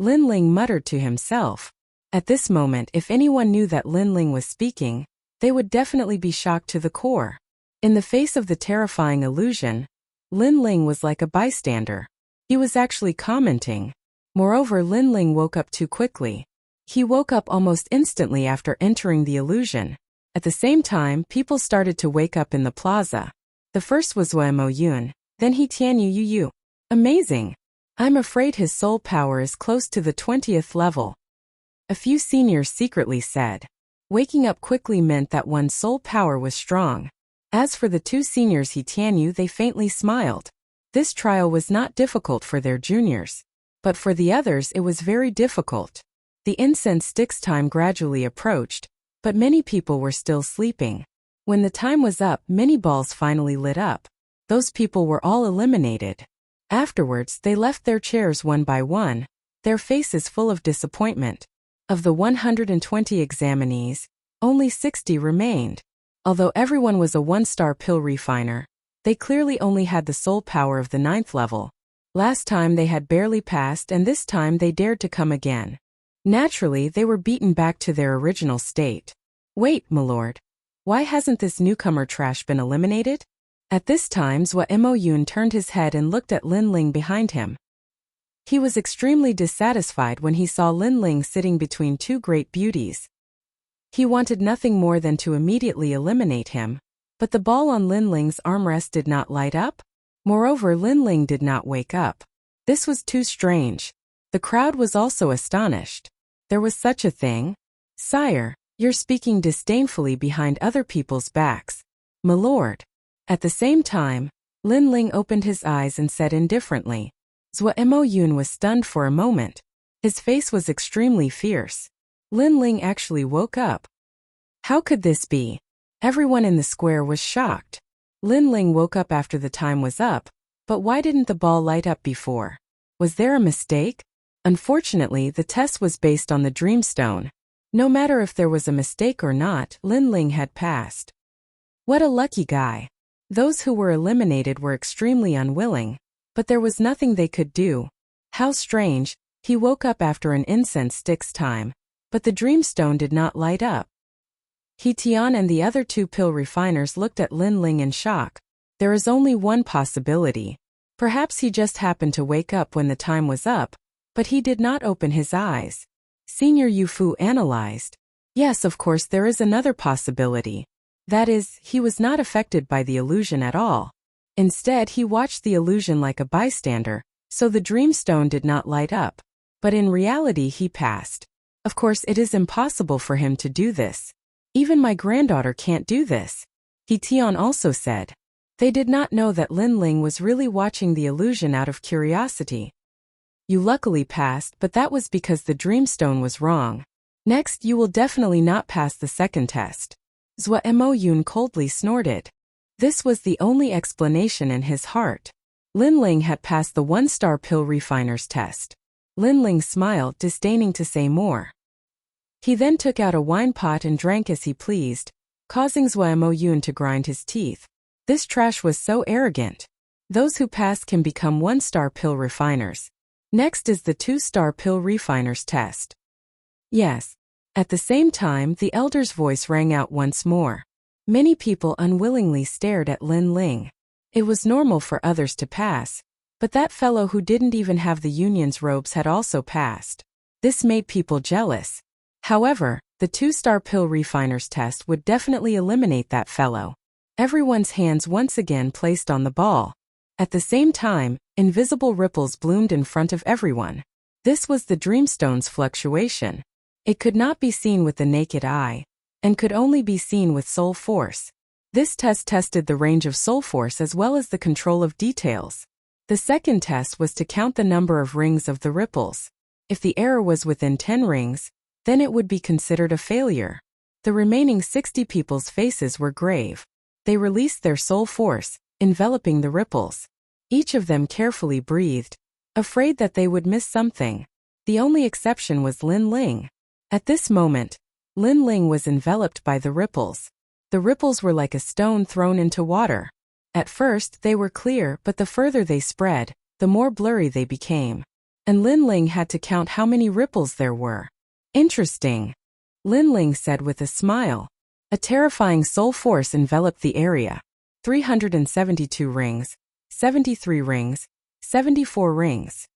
Linling muttered to himself. At this moment, if anyone knew that Linling was speaking, they would definitely be shocked to the core. In the face of the terrifying illusion, Linling was like a bystander. He was actually commenting. Moreover, Linling woke up too quickly. He woke up almost instantly after entering the illusion. At the same time, people started to wake up in the plaza. The first was Mo Yun, then he Tianyu Yu. Amazing. I'm afraid his soul power is close to the 20th level. A few seniors secretly said. Waking up quickly meant that one's soul power was strong. As for the 2 seniors he Tianyu, they faintly smiled. This trial was not difficult for their juniors. But for the others it was very difficult. The incense sticks time gradually approached, but many people were still sleeping. When the time was up, many balls finally lit up. Those people were all eliminated. Afterwards, they left their chairs one by one, their faces full of disappointment. Of the 120 examinees, only 60 remained. Although everyone was a 1-star pill refiner, they clearly only had the soul power of the 9th level. Last time they had barely passed, and this time they dared to come again. Naturally, they were beaten back to their original state. Wait, my lord. Why hasn't this newcomer trash been eliminated? At this time, Mo Yun turned his head and looked at Linling behind him. He was extremely dissatisfied when he saw Linling sitting between 2 great beauties. He wanted nothing more than to immediately eliminate him, but the ball on Linling's armrest did not light up. Moreover, Linling did not wake up. This was too strange. The crowd was also astonished. There was such a thing? Sire, you're speaking disdainfully behind other people's backs. My lord. At the same time, Linling opened his eyes and said indifferently. Mo Yun was stunned for a moment. His face was extremely fierce. Linling actually woke up. How could this be? Everyone in the square was shocked. Linling woke up after the time was up, but why didn't the ball light up before? Was there a mistake? Unfortunately, the test was based on the dreamstone. No matter if there was a mistake or not, Linling had passed. What a lucky guy. Those who were eliminated were extremely unwilling, but there was nothing they could do. How strange, he woke up after an incense stick's time, but the dreamstone did not light up. He Tian and the other 2 pill refiners looked at Linling in shock. There is only one possibility. Perhaps he just happened to wake up when the time was up, but he did not open his eyes. Senior Yufu analyzed. Yes, of course there is another possibility. That is, he was not affected by the illusion at all. Instead, he watched the illusion like a bystander, so the dreamstone did not light up. But in reality he passed. Of course it is impossible for him to do this. Even my granddaughter can't do this. He Tian also said. They did not know that Lin Ling was really watching the illusion out of curiosity. You luckily passed, but that was because the Dreamstone was wrong. Next, you will definitely not pass the second test. Zhou Emoyun coldly snorted. This was the only explanation in his heart. Lin Ling had passed the one-star pill refiner's test. Lin Ling smiled, disdaining to say more. He then took out a wine pot and drank as he pleased, causing Zhou Emoyun to grind his teeth. This trash was so arrogant. Those who pass can become one-star pill refiners. Next is the two-star pill refiner's test. Yes. At the same time, the elder's voice rang out once more. Many people unwillingly stared at Lin Ling. It was normal for others to pass, but that fellow who didn't even have the union's robes had also passed. This made people jealous. However, the two-star pill refiner's test would definitely eliminate that fellow. Everyone's hands once again placed on the ball. At the same time, invisible ripples bloomed in front of everyone. This was the Dreamstone's fluctuation. It could not be seen with the naked eye, and could only be seen with soul force. This test tested the range of soul force as well as the control of details. The second test was to count the number of rings of the ripples. If the error was within 10 rings, then it would be considered a failure. The remaining 60 people's faces were grave. They released their soul force, enveloping the ripples. Each of them carefully breathed, afraid that they would miss something. The only exception was Lin Ling. At this moment, Lin Ling was enveloped by the ripples. The ripples were like a stone thrown into water. At first, they were clear, but the further they spread, the more blurry they became. And Lin Ling had to count how many ripples there were. Interesting, Lin Ling said with a smile. A terrifying soul force enveloped the area. 372 rings, 73 rings, 74 rings.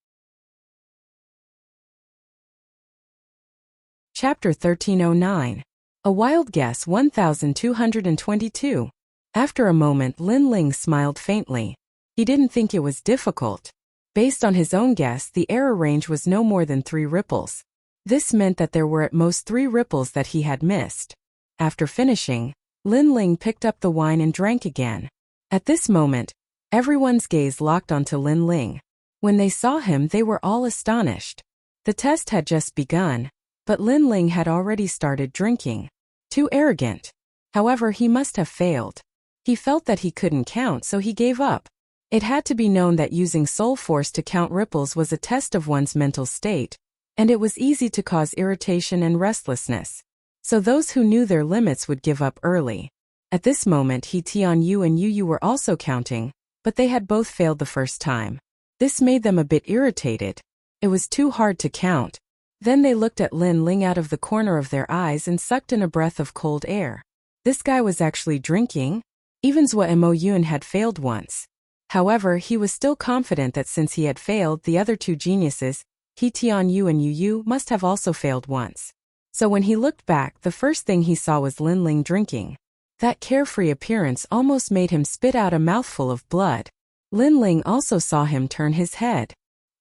Chapter 1309. A Wild Guess 1222. After a moment, Lin Ling smiled faintly. He didn't think it was difficult. Based on his own guess, the error range was no more than 3 ripples. This meant that there were at most 3 ripples that he had missed. After finishing, Lin Ling picked up the wine and drank again. At this moment, everyone's gaze locked onto Lin Ling. When they saw him, they were all astonished. The test had just begun, but Lin Ling had already started drinking. Too arrogant. However, he must have failed. He felt that he couldn't count, so he gave up. It had to be known that using soul force to count ripples was a test of one's mental state, and it was easy to cause irritation and restlessness. So those who knew their limits would give up early. At this moment, He Tianyu and Yu were also counting, but they had both failed the first time. This made them a bit irritated. It was too hard to count. Then they looked at Lin Ling out of the corner of their eyes and sucked in a breath of cold air. This guy was actually drinking? Even Zhou Emoyun had failed once. However, he was still confident that since he had failed, the other two geniuses, He Tianyu and Yu, must have also failed once. So when he looked back, the first thing he saw was Lin Ling drinking. That carefree appearance almost made him spit out a mouthful of blood. Lin Ling also saw him turn his head.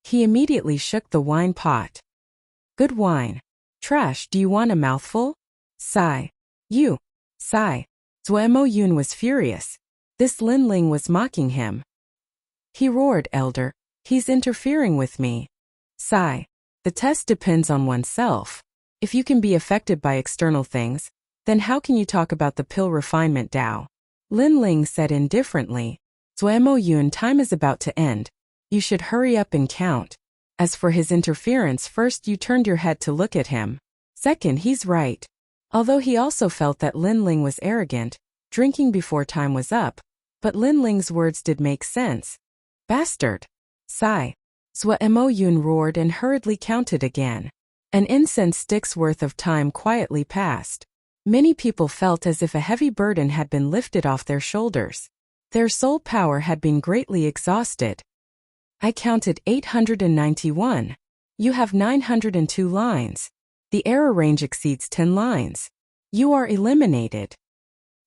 He immediately shook the wine pot. Good wine. Trash, do you want a mouthful? Sigh. You. Sigh. Zhou Emoyun was furious. This Lin Ling was mocking him. He roared, Elder, he's interfering with me. Sigh. The test depends on oneself. If you can be affected by external things, then how can you talk about the pill refinement Dao? Lin Ling said indifferently. Zhou Emoyun, time is about to end. You should hurry up and count. As for his interference, first you turned your head to look at him. Second, he's right. Although he also felt that Lin Ling was arrogant, drinking before time was up, but Lin Ling's words did make sense. Bastard. Sigh. Zhou Emoyun roared and hurriedly counted again. An incense stick's worth of time quietly passed. Many people felt as if a heavy burden had been lifted off their shoulders. Their soul power had been greatly exhausted. I counted 891. You have 902 lines. The error range exceeds 10 lines. You are eliminated.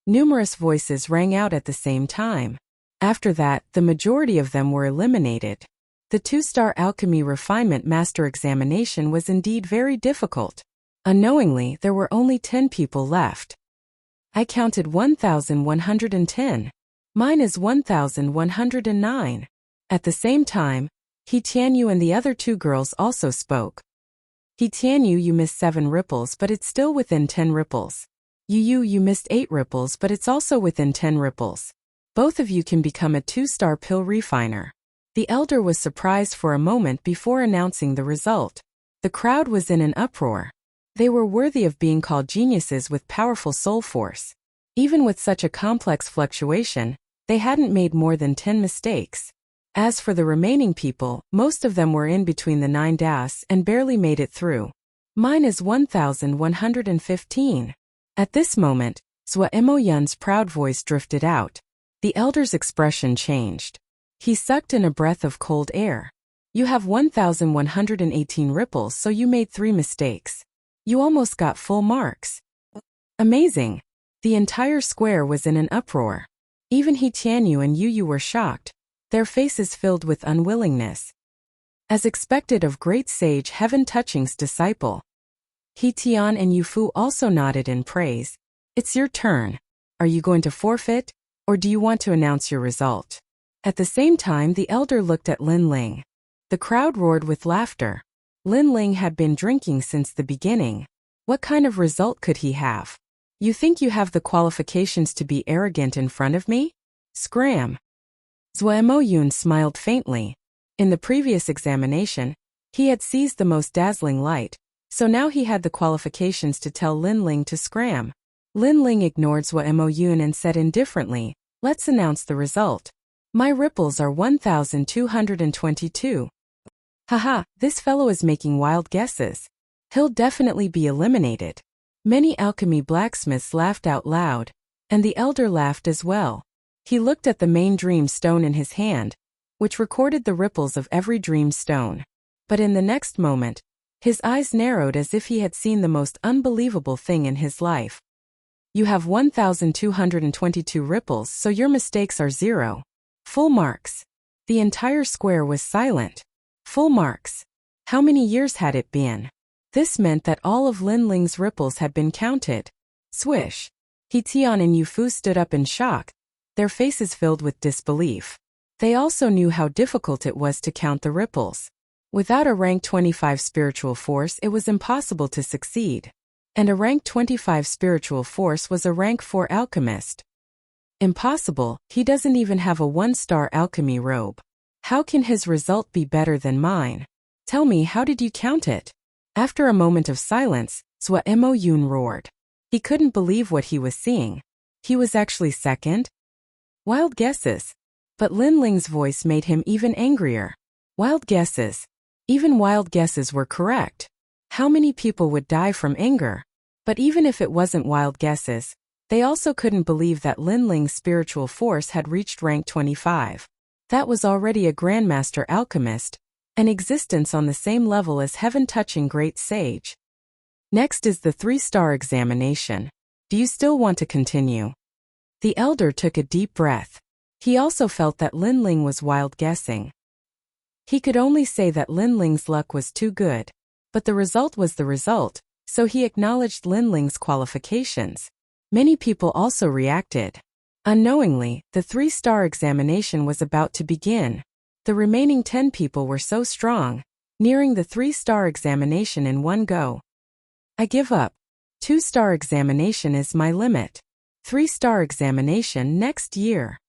Numerous voices rang out at the same time. After that, the majority of them were eliminated. The two-star alchemy refinement master examination was indeed very difficult. Unknowingly, there were only 10 people left. I counted 1,110. Mine is 1109. At the same time, He Tianyu and the other two girls also spoke. He Tianyu, you missed 7 ripples, but it's still within 10 ripples. You missed 8 ripples, but it's also within 10 ripples. Both of you can become a 2-star pill refiner. The elder was surprised for a moment before announcing the result. The crowd was in an uproar. They were worthy of being called geniuses with powerful soul force. Even with such a complex fluctuation, they hadn't made more than 10 mistakes. As for the remaining people, most of them were in between the 9 das and barely made it through. Mine is 1115. At this moment, Zhou Emoyun's proud voice drifted out. The elder's expression changed. He sucked in a breath of cold air. You have 1118 ripples, so you made 3 mistakes. You almost got full marks. Amazing. The entire square was in an uproar. Even He Tianyu and Yu were shocked, their faces filled with unwillingness. As expected of great sage Heaven Touching's disciple, He Tian and Yu Fu also nodded in praise. It's your turn. Are you going to forfeit, or do you want to announce your result? At the same time, the elder looked at Lin Ling. The crowd roared with laughter. Lin Ling had been drinking since the beginning. What kind of result could he have? You think you have the qualifications to be arrogant in front of me? Scram. Zhou Emoyun smiled faintly. In the previous examination, he had seized the most dazzling light, so now he had the qualifications to tell Lin Ling to scram. Lin Ling ignored Zhou Emoyun and said indifferently, let's announce the result. My ripples are 1222. Haha, this fellow is making wild guesses. He'll definitely be eliminated. Many alchemy blacksmiths laughed out loud, and the elder laughed as well. He looked at the main dream stone in his hand, which recorded the ripples of every dream stone. But in the next moment, his eyes narrowed as if he had seen the most unbelievable thing in his life. You have 1222 ripples, so your mistakes are 0. Full marks. The entire square was silent. Full marks. How many years had it been? This meant that all of Lin Ling's ripples had been counted. Swish. He Tian and Yu Fu stood up in shock, their faces filled with disbelief. They also knew how difficult it was to count the ripples. Without a rank 25 spiritual force, it was impossible to succeed. And a rank 25 spiritual force was a rank 4 alchemist. Impossible, he doesn't even have a 1-star alchemy robe. How can his result be better than mine? Tell me, how did you count it? After a moment of silence, Zhou Emoyun roared. He couldn't believe what he was seeing. He was actually second? Wild guesses. But Lin Ling's voice made him even angrier. Wild guesses. Even wild guesses were correct. How many people would die from anger? But even if it wasn't wild guesses, they also couldn't believe that Lin Ling's spiritual force had reached rank 25. That was already a Grandmaster Alchemist, an existence on the same level as heaven-touching great sage. Next is the 3-star examination. Do you still want to continue? The elder took a deep breath. He also felt that Lin Ling was wild guessing. He could only say that Lin Ling's luck was too good. But the result was the result, so he acknowledged Lin Ling's qualifications. Many people also reacted. Unknowingly, the 3-star examination was about to begin. The remaining 10 people were so strong, nearing the 3-star examination in one go. I give up. 2-star examination is my limit. 3-star examination next year.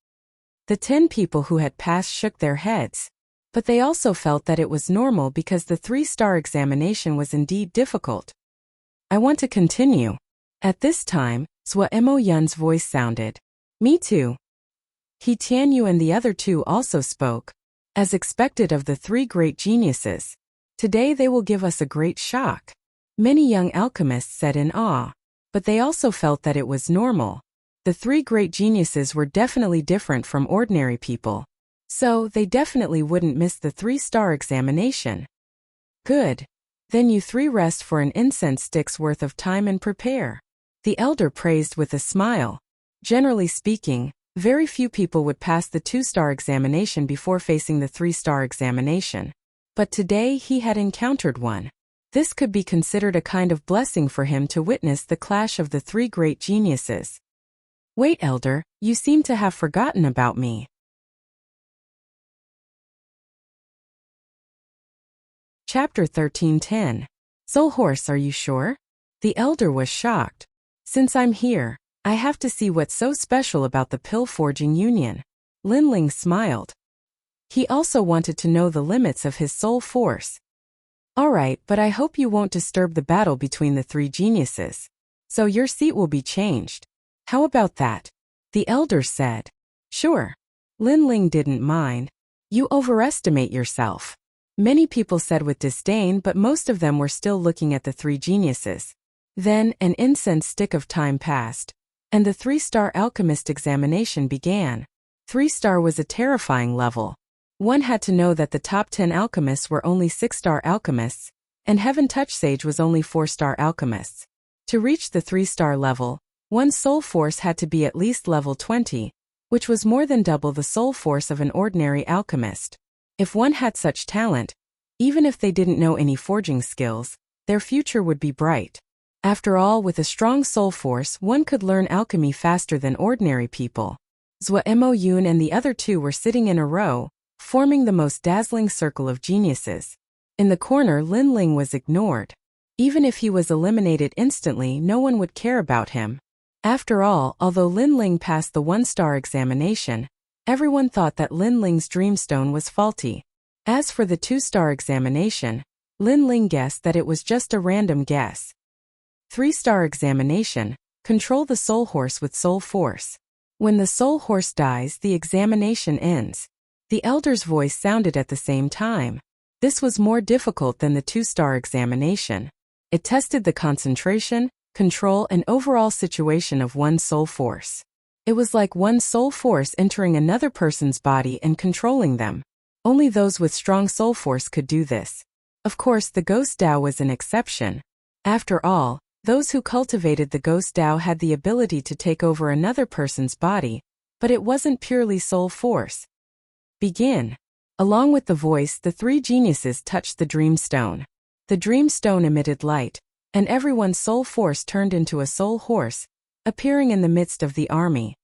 The 10 people who had passed shook their heads. But they also felt that it was normal because the 3-star examination was indeed difficult. I want to continue. At this time, Zhou Emoyun's voice sounded. Me too. He Tianyu and the other two also spoke. As expected of the 3 great geniuses. Today they will give us a great shock. Many young alchemists said in awe. But they also felt that it was normal. The 3 great geniuses were definitely different from ordinary people. So, they definitely wouldn't miss the 3-star examination. Good. Then you 3 rest for an incense stick's worth of time and prepare. The elder praised with a smile. Generally speaking, very few people would pass the 2-star examination before facing the 3-star examination. But today he had encountered one. This could be considered a kind of blessing for him to witness the clash of the 3 great geniuses. Wait, Elder, you seem to have forgotten about me. Chapter 13:10. Soul Horse, are you sure? The Elder was shocked. Since I'm here, I have to see what's so special about the Pill Forging Union. Linling smiled. He also wanted to know the limits of his soul force. All right, but I hope you won't disturb the battle between the three geniuses. So your seat will be changed. How about that? The Elder said. Sure. Linling didn't mind. You overestimate yourself. Many people said with disdain, but most of them were still looking at the three geniuses. Then, an incense stick of time passed, and the 3-star alchemist examination began. 3-star was a terrifying level. One had to know that the top 10 alchemists were only 6-star alchemists, and Heaven Touch Sage was only 4-star alchemists. To reach the 3-star level, one's soul force had to be at least level 20, which was more than double the soul force of an ordinary alchemist. If one had such talent, even if they didn't know any forging skills, their future would be bright. After all, with a strong soul force, one could learn alchemy faster than ordinary people. Zhou Emoyun and the other two were sitting in a row, forming the most dazzling circle of geniuses. In the corner, Linling was ignored. Even if he was eliminated instantly, no one would care about him. After all, although Linling passed the 1-star examination, everyone thought that Linling's dreamstone was faulty. As for the 2-star examination, Linling guessed that it was just a random guess. 3-star examination, control the soul horse with soul force. When the soul horse dies, the examination ends. The Elder's voice sounded at the same time. This was more difficult than the 2-star examination. It tested the concentration, control, and overall situation of one's soul force. It was like one's soul force entering another person's body and controlling them. Only those with strong soul force could do this. Of course, the Ghost Dao was an exception. After all, those who cultivated the Ghost Dao had the ability to take over another person's body, but it wasn't purely soul force. Begin. Along with the voice, the three geniuses touched the Dreamstone. The Dreamstone emitted light, and everyone's soul force turned into a soul horse, appearing in the midst of the army.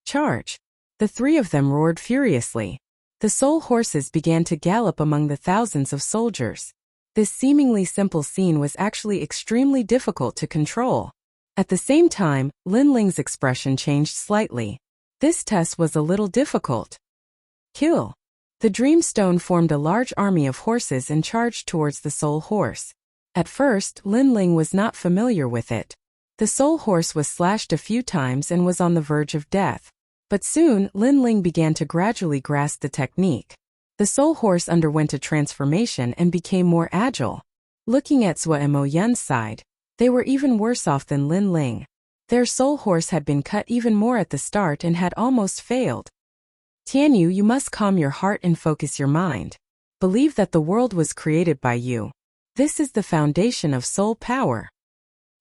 Charge! The three of them roared furiously. The soul horses began to gallop among the thousands of soldiers. This seemingly simple scene was actually extremely difficult to control. At the same time, Linling's expression changed slightly. This test was a little difficult. Kill! The Dreamstone formed a large army of horses and charged towards the soul horse. At first, Linling was not familiar with it. The soul horse was slashed a few times and was on the verge of death. But soon, Linling began to gradually grasp the technique. The soul horse underwent a transformation and became more agile. Looking at Zhou Emoyun's side, they were even worse off than Linling. Their soul horse had been cut even more at the start and had almost failed. Tianyu, you must calm your heart and focus your mind. Believe that the world was created by you. This is the foundation of soul power.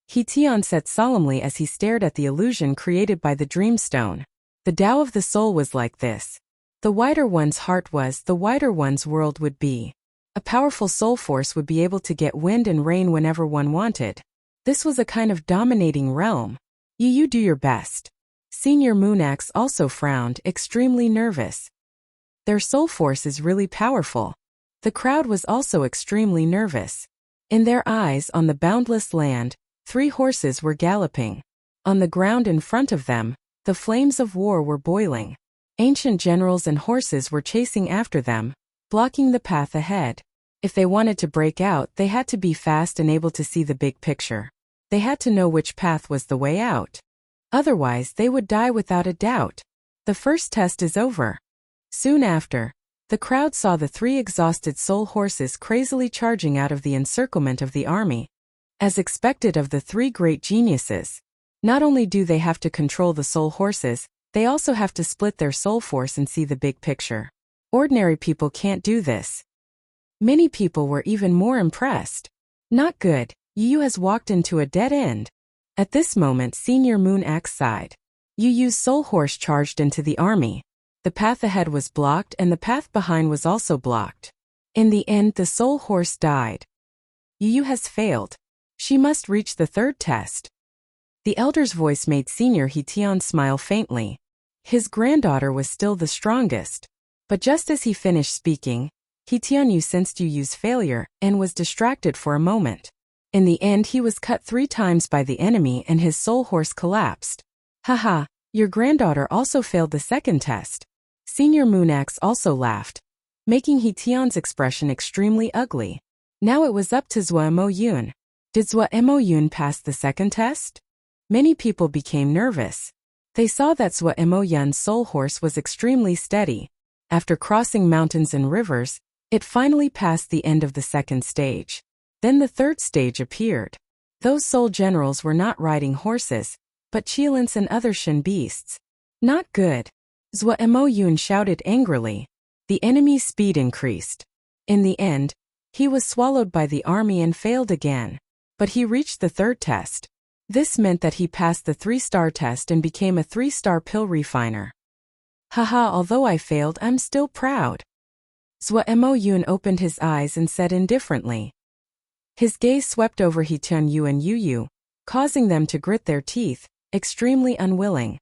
He Tian said solemnly as he stared at the illusion created by the Dreamstone. The Tao of the soul was like this. The wider one's heart was, the wider one's world would be. A powerful soul force would be able to get wind and rain whenever one wanted. This was a kind of dominating realm. You do your best. Senior Moonax also frowned, extremely nervous. Their soul force is really powerful. The crowd was also extremely nervous. In their eyes, on the boundless land, 3 horses were galloping. On the ground in front of them, the flames of war were boiling. Ancient generals and horses were chasing after them, blocking the path ahead. If they wanted to break out, they had to be fast and able to see the big picture. They had to know which path was the way out. Otherwise, they would die without a doubt. The first test is over. Soon after, the crowd saw the 3 exhausted soul horses crazily charging out of the encirclement of the army. As expected of the 3 great geniuses, not only do they have to control the soul horses, they also have to split their soul force and see the big picture. Ordinary people can't do this. Many people were even more impressed. Not good, Yu has walked into a dead end. At this moment, Senior Moonax sighed. Yu's soul horse charged into the army. The path ahead was blocked and the path behind was also blocked. In the end, the soul horse died. Yu has failed. She must reach the 3rd test. The elder's voice made Senior Hitian smile faintly. His granddaughter was still the strongest. But just as he finished speaking, Hitian Yu sensed Yu's failure and was distracted for a moment. In the end, he was cut 3 times by the enemy and his soul horse collapsed. Haha, your granddaughter also failed the second test. Senior Moonax also laughed, making Hitian's expression extremely ugly. Now it was up to Zhua Mo Yun. Did Zhua Mo Yun pass the second test? Many people became nervous. They saw that Zhua Mo Yun's soul horse was extremely steady. After crossing mountains and rivers, it finally passed the end of the second stage. Then the third stage appeared. Those soul generals were not riding horses, but Qilins and other Shin beasts. Not good. Zhua Mo Yun shouted angrily. The enemy's speed increased. In the end, he was swallowed by the army and failed again. But he reached the third test. This meant that he passed the 3-star test and became a 3-star pill refiner. Haha, although I failed, I'm still proud. Zhua Mo Yun opened his eyes and said indifferently. His gaze swept over Hitian Yu and Yu, causing them to grit their teeth, extremely unwilling.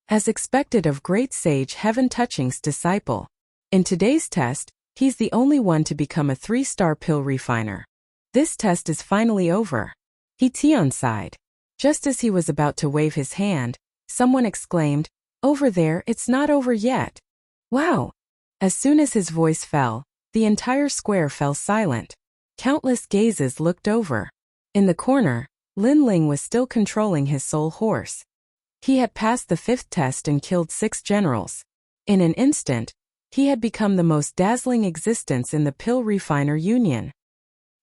As expected of great sage Heaven Touching's disciple, in today's test, he's the only one to become a 3-star pill refiner. This test is finally over. Hitian sighed. Just as he was about to wave his hand, someone exclaimed, "Over there, it's not over yet." Wow! As soon as his voice fell, the entire square fell silent. Countless gazes looked over. In the corner, Lin Ling was still controlling his soul horse. He had passed the 5th test and killed 6 generals. In an instant, he had become the most dazzling existence in the Pill Refiner Union.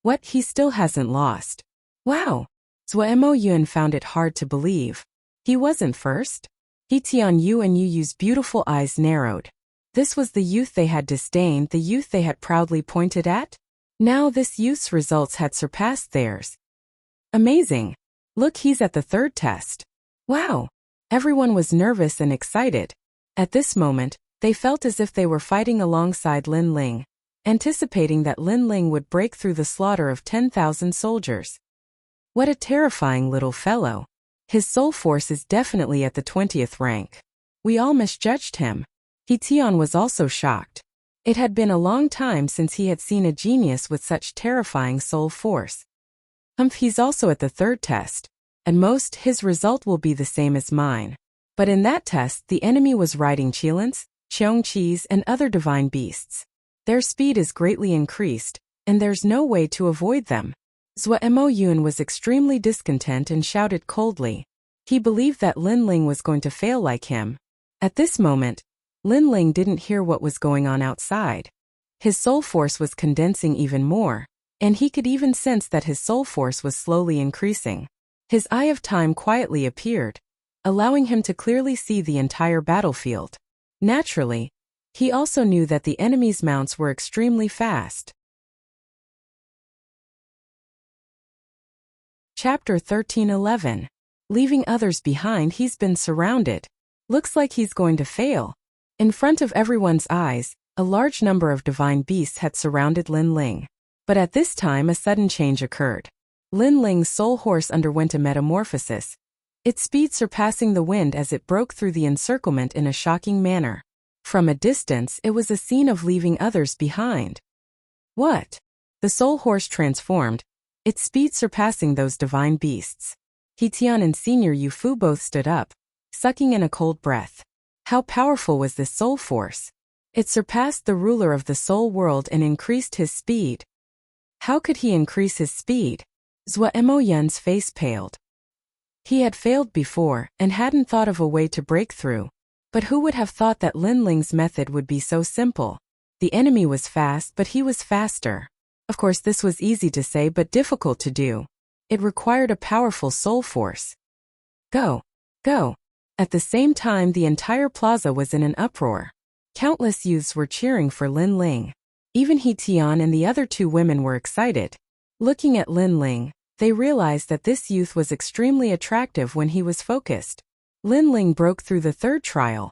What, he still hasn't lost? Wow! Zhua Mo Yun found it hard to believe. He wasn't first? Hitian Yu and Yu's beautiful eyes narrowed. This was the youth they had disdained, the youth they had proudly pointed at? Now this youth's results had surpassed theirs. Amazing! Look, he's at the 3rd test. Wow! Everyone was nervous and excited. At this moment, they felt as if they were fighting alongside Lin Ling, anticipating that Lin Ling would break through the slaughter of 10,000 soldiers. What a terrifying little fellow. His soul force is definitely at the 20th rank. We all misjudged him. Hitian was also shocked. It had been a long time since he had seen a genius with such terrifying soul force. He's also at the 3rd test. At most, his result will be the same as mine. But in that test, the enemy was riding Qilins, Cheongqis, and other divine beasts. Their speed is greatly increased, and there's no way to avoid them. Zhua Mo Yun was extremely discontent and shouted coldly. He believed that Lin Ling was going to fail like him. At this moment, Lin Ling didn't hear what was going on outside. His soul force was condensing even more, and he could even sense that his soul force was slowly increasing. His Eye of Time quietly appeared, allowing him to clearly see the entire battlefield. Naturally, he also knew that the enemy's mounts were extremely fast. Chapter 13:11. Leaving others behind, he's been surrounded. Looks like he's going to fail. In front of everyone's eyes, a large number of divine beasts had surrounded Lin Ling. But at this time a sudden change occurred. Lin Ling's soul horse underwent a metamorphosis, its speed surpassing the wind as it broke through the encirclement in a shocking manner. From a distance, it was a scene of leaving others behind. What? The soul horse transformed, its speed surpassing those divine beasts. Hitian and Senior Yu Fu both stood up, sucking in a cold breath. How powerful was this soul force? It surpassed the ruler of the soul world and increased his speed. How could he increase his speed? Zhua Mo Yun's face paled. He had failed before and hadn't thought of a way to break through. But who would have thought that Lin Ling's method would be so simple? The enemy was fast, but he was faster. Of course, this was easy to say but difficult to do. It required a powerful soul force. Go! Go! At the same time, the entire plaza was in an uproar. Countless youths were cheering for Lin Ling. Even Hitian and the other 2 women were excited. Looking at Lin Ling, they realized that this youth was extremely attractive when he was focused. Lin Ling broke through the 3rd trial.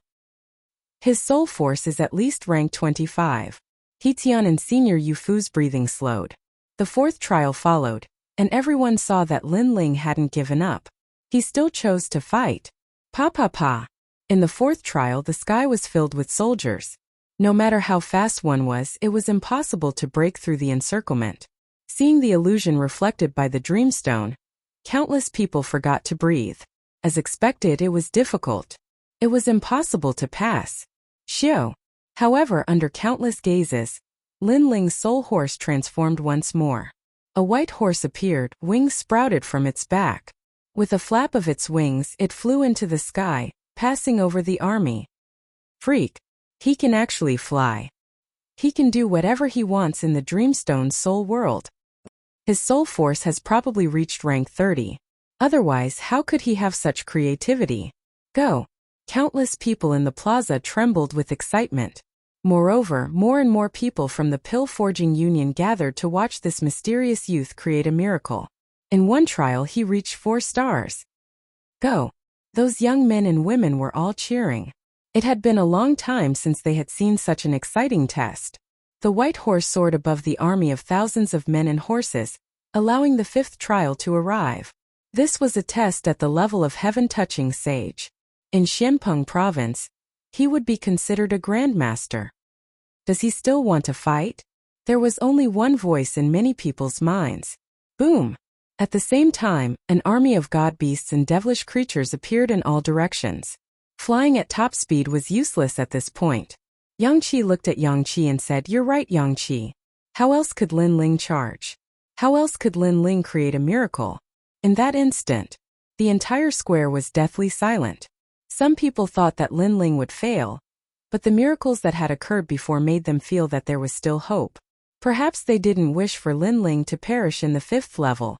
His soul force is at least rank 25. Hitian and Senior Yu Fu's breathing slowed. The 4th trial followed, and everyone saw that Lin Ling hadn't given up. He still chose to fight. Pa pa pa. In the fourth trial, the sky was filled with soldiers. No matter how fast one was, it was impossible to break through the encirclement. Seeing the illusion reflected by the dreamstone, countless people forgot to breathe. As expected, it was difficult. It was impossible to pass. Xiao. However, under countless gazes, Lin Ling's soul horse transformed once more. A white horse appeared, wings sprouted from its back. With a flap of its wings, it flew into the sky, passing over the army. Freak. He can actually fly. He can do whatever he wants in the Dreamstone's soul world. His soul force has probably reached rank 30. Otherwise, how could he have such creativity? Go. Countless people in the plaza trembled with excitement. Moreover, more and more people from the Pill Forging Union gathered to watch this mysterious youth create a miracle. In one trial, he reached 4 stars. Go. Those young men and women were all cheering. It had been a long time since they had seen such an exciting test. The white horse soared above the army of thousands of men and horses, allowing the 5th trial to arrive. This was a test at the level of heaven-touching sage. In Xianpeng province, he would be considered a grandmaster. Does he still want to fight? There was only one voice in many people's minds. Boom! At the same time, an army of god beasts and devilish creatures appeared in all directions. Flying at top speed was useless at this point. Yang Qi looked at Yang Qi and said, "You're right, Yang Qi. How else could Lin Ling charge? How else could Lin Ling create a miracle?" In that instant, the entire square was deathly silent. Some people thought that Lin Ling would fail, but the miracles that had occurred before made them feel that there was still hope. Perhaps they didn't wish for Lin Ling to perish in the 5th level.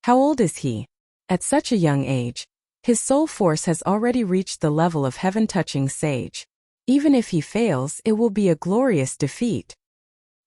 How old is he? At such a young age, his soul force has already reached the level of heaven-touching sage. Even if he fails, it will be a glorious defeat.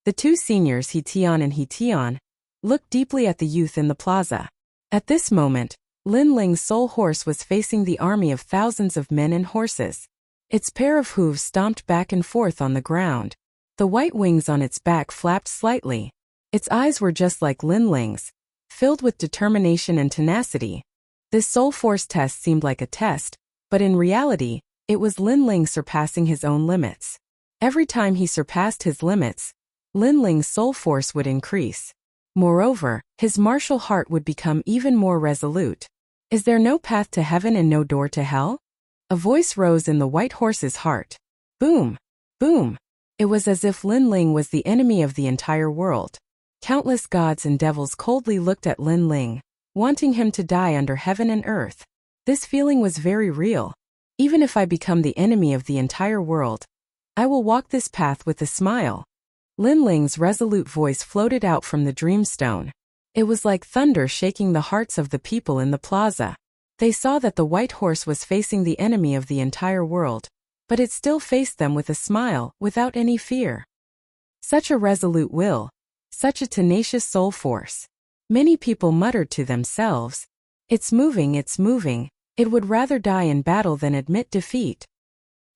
The 2 seniors, He Tian and He Tian, looked deeply at the youth in the plaza. At this moment, Lin Ling's soul horse was facing the army of thousands of men and horses. Its pair of hooves stomped back and forth on the ground. The white wings on its back flapped slightly. Its eyes were just like Lin Ling's, filled with determination and tenacity. This soul force test seemed like a test, but in reality, it was Lin Ling surpassing his own limits. Every time he surpassed his limits, Lin Ling's soul force would increase. Moreover, his martial heart would become even more resolute. Is there no path to heaven and no door to hell? A voice rose in the white horse's heart. Boom! Boom! It was as if Lin Ling was the enemy of the entire world. Countless gods and devils coldly looked at Lin Ling, wanting him to die under heaven and earth. This feeling was very real. Even if I become the enemy of the entire world, I will walk this path with a smile. Lin Ling's resolute voice floated out from the dreamstone. It was like thunder shaking the hearts of the people in the plaza. They saw that the white horse was facing the enemy of the entire world, but it still faced them with a smile, without any fear. Such a resolute will, such a tenacious soul force. Many people muttered to themselves, it's moving, it would rather die in battle than admit defeat.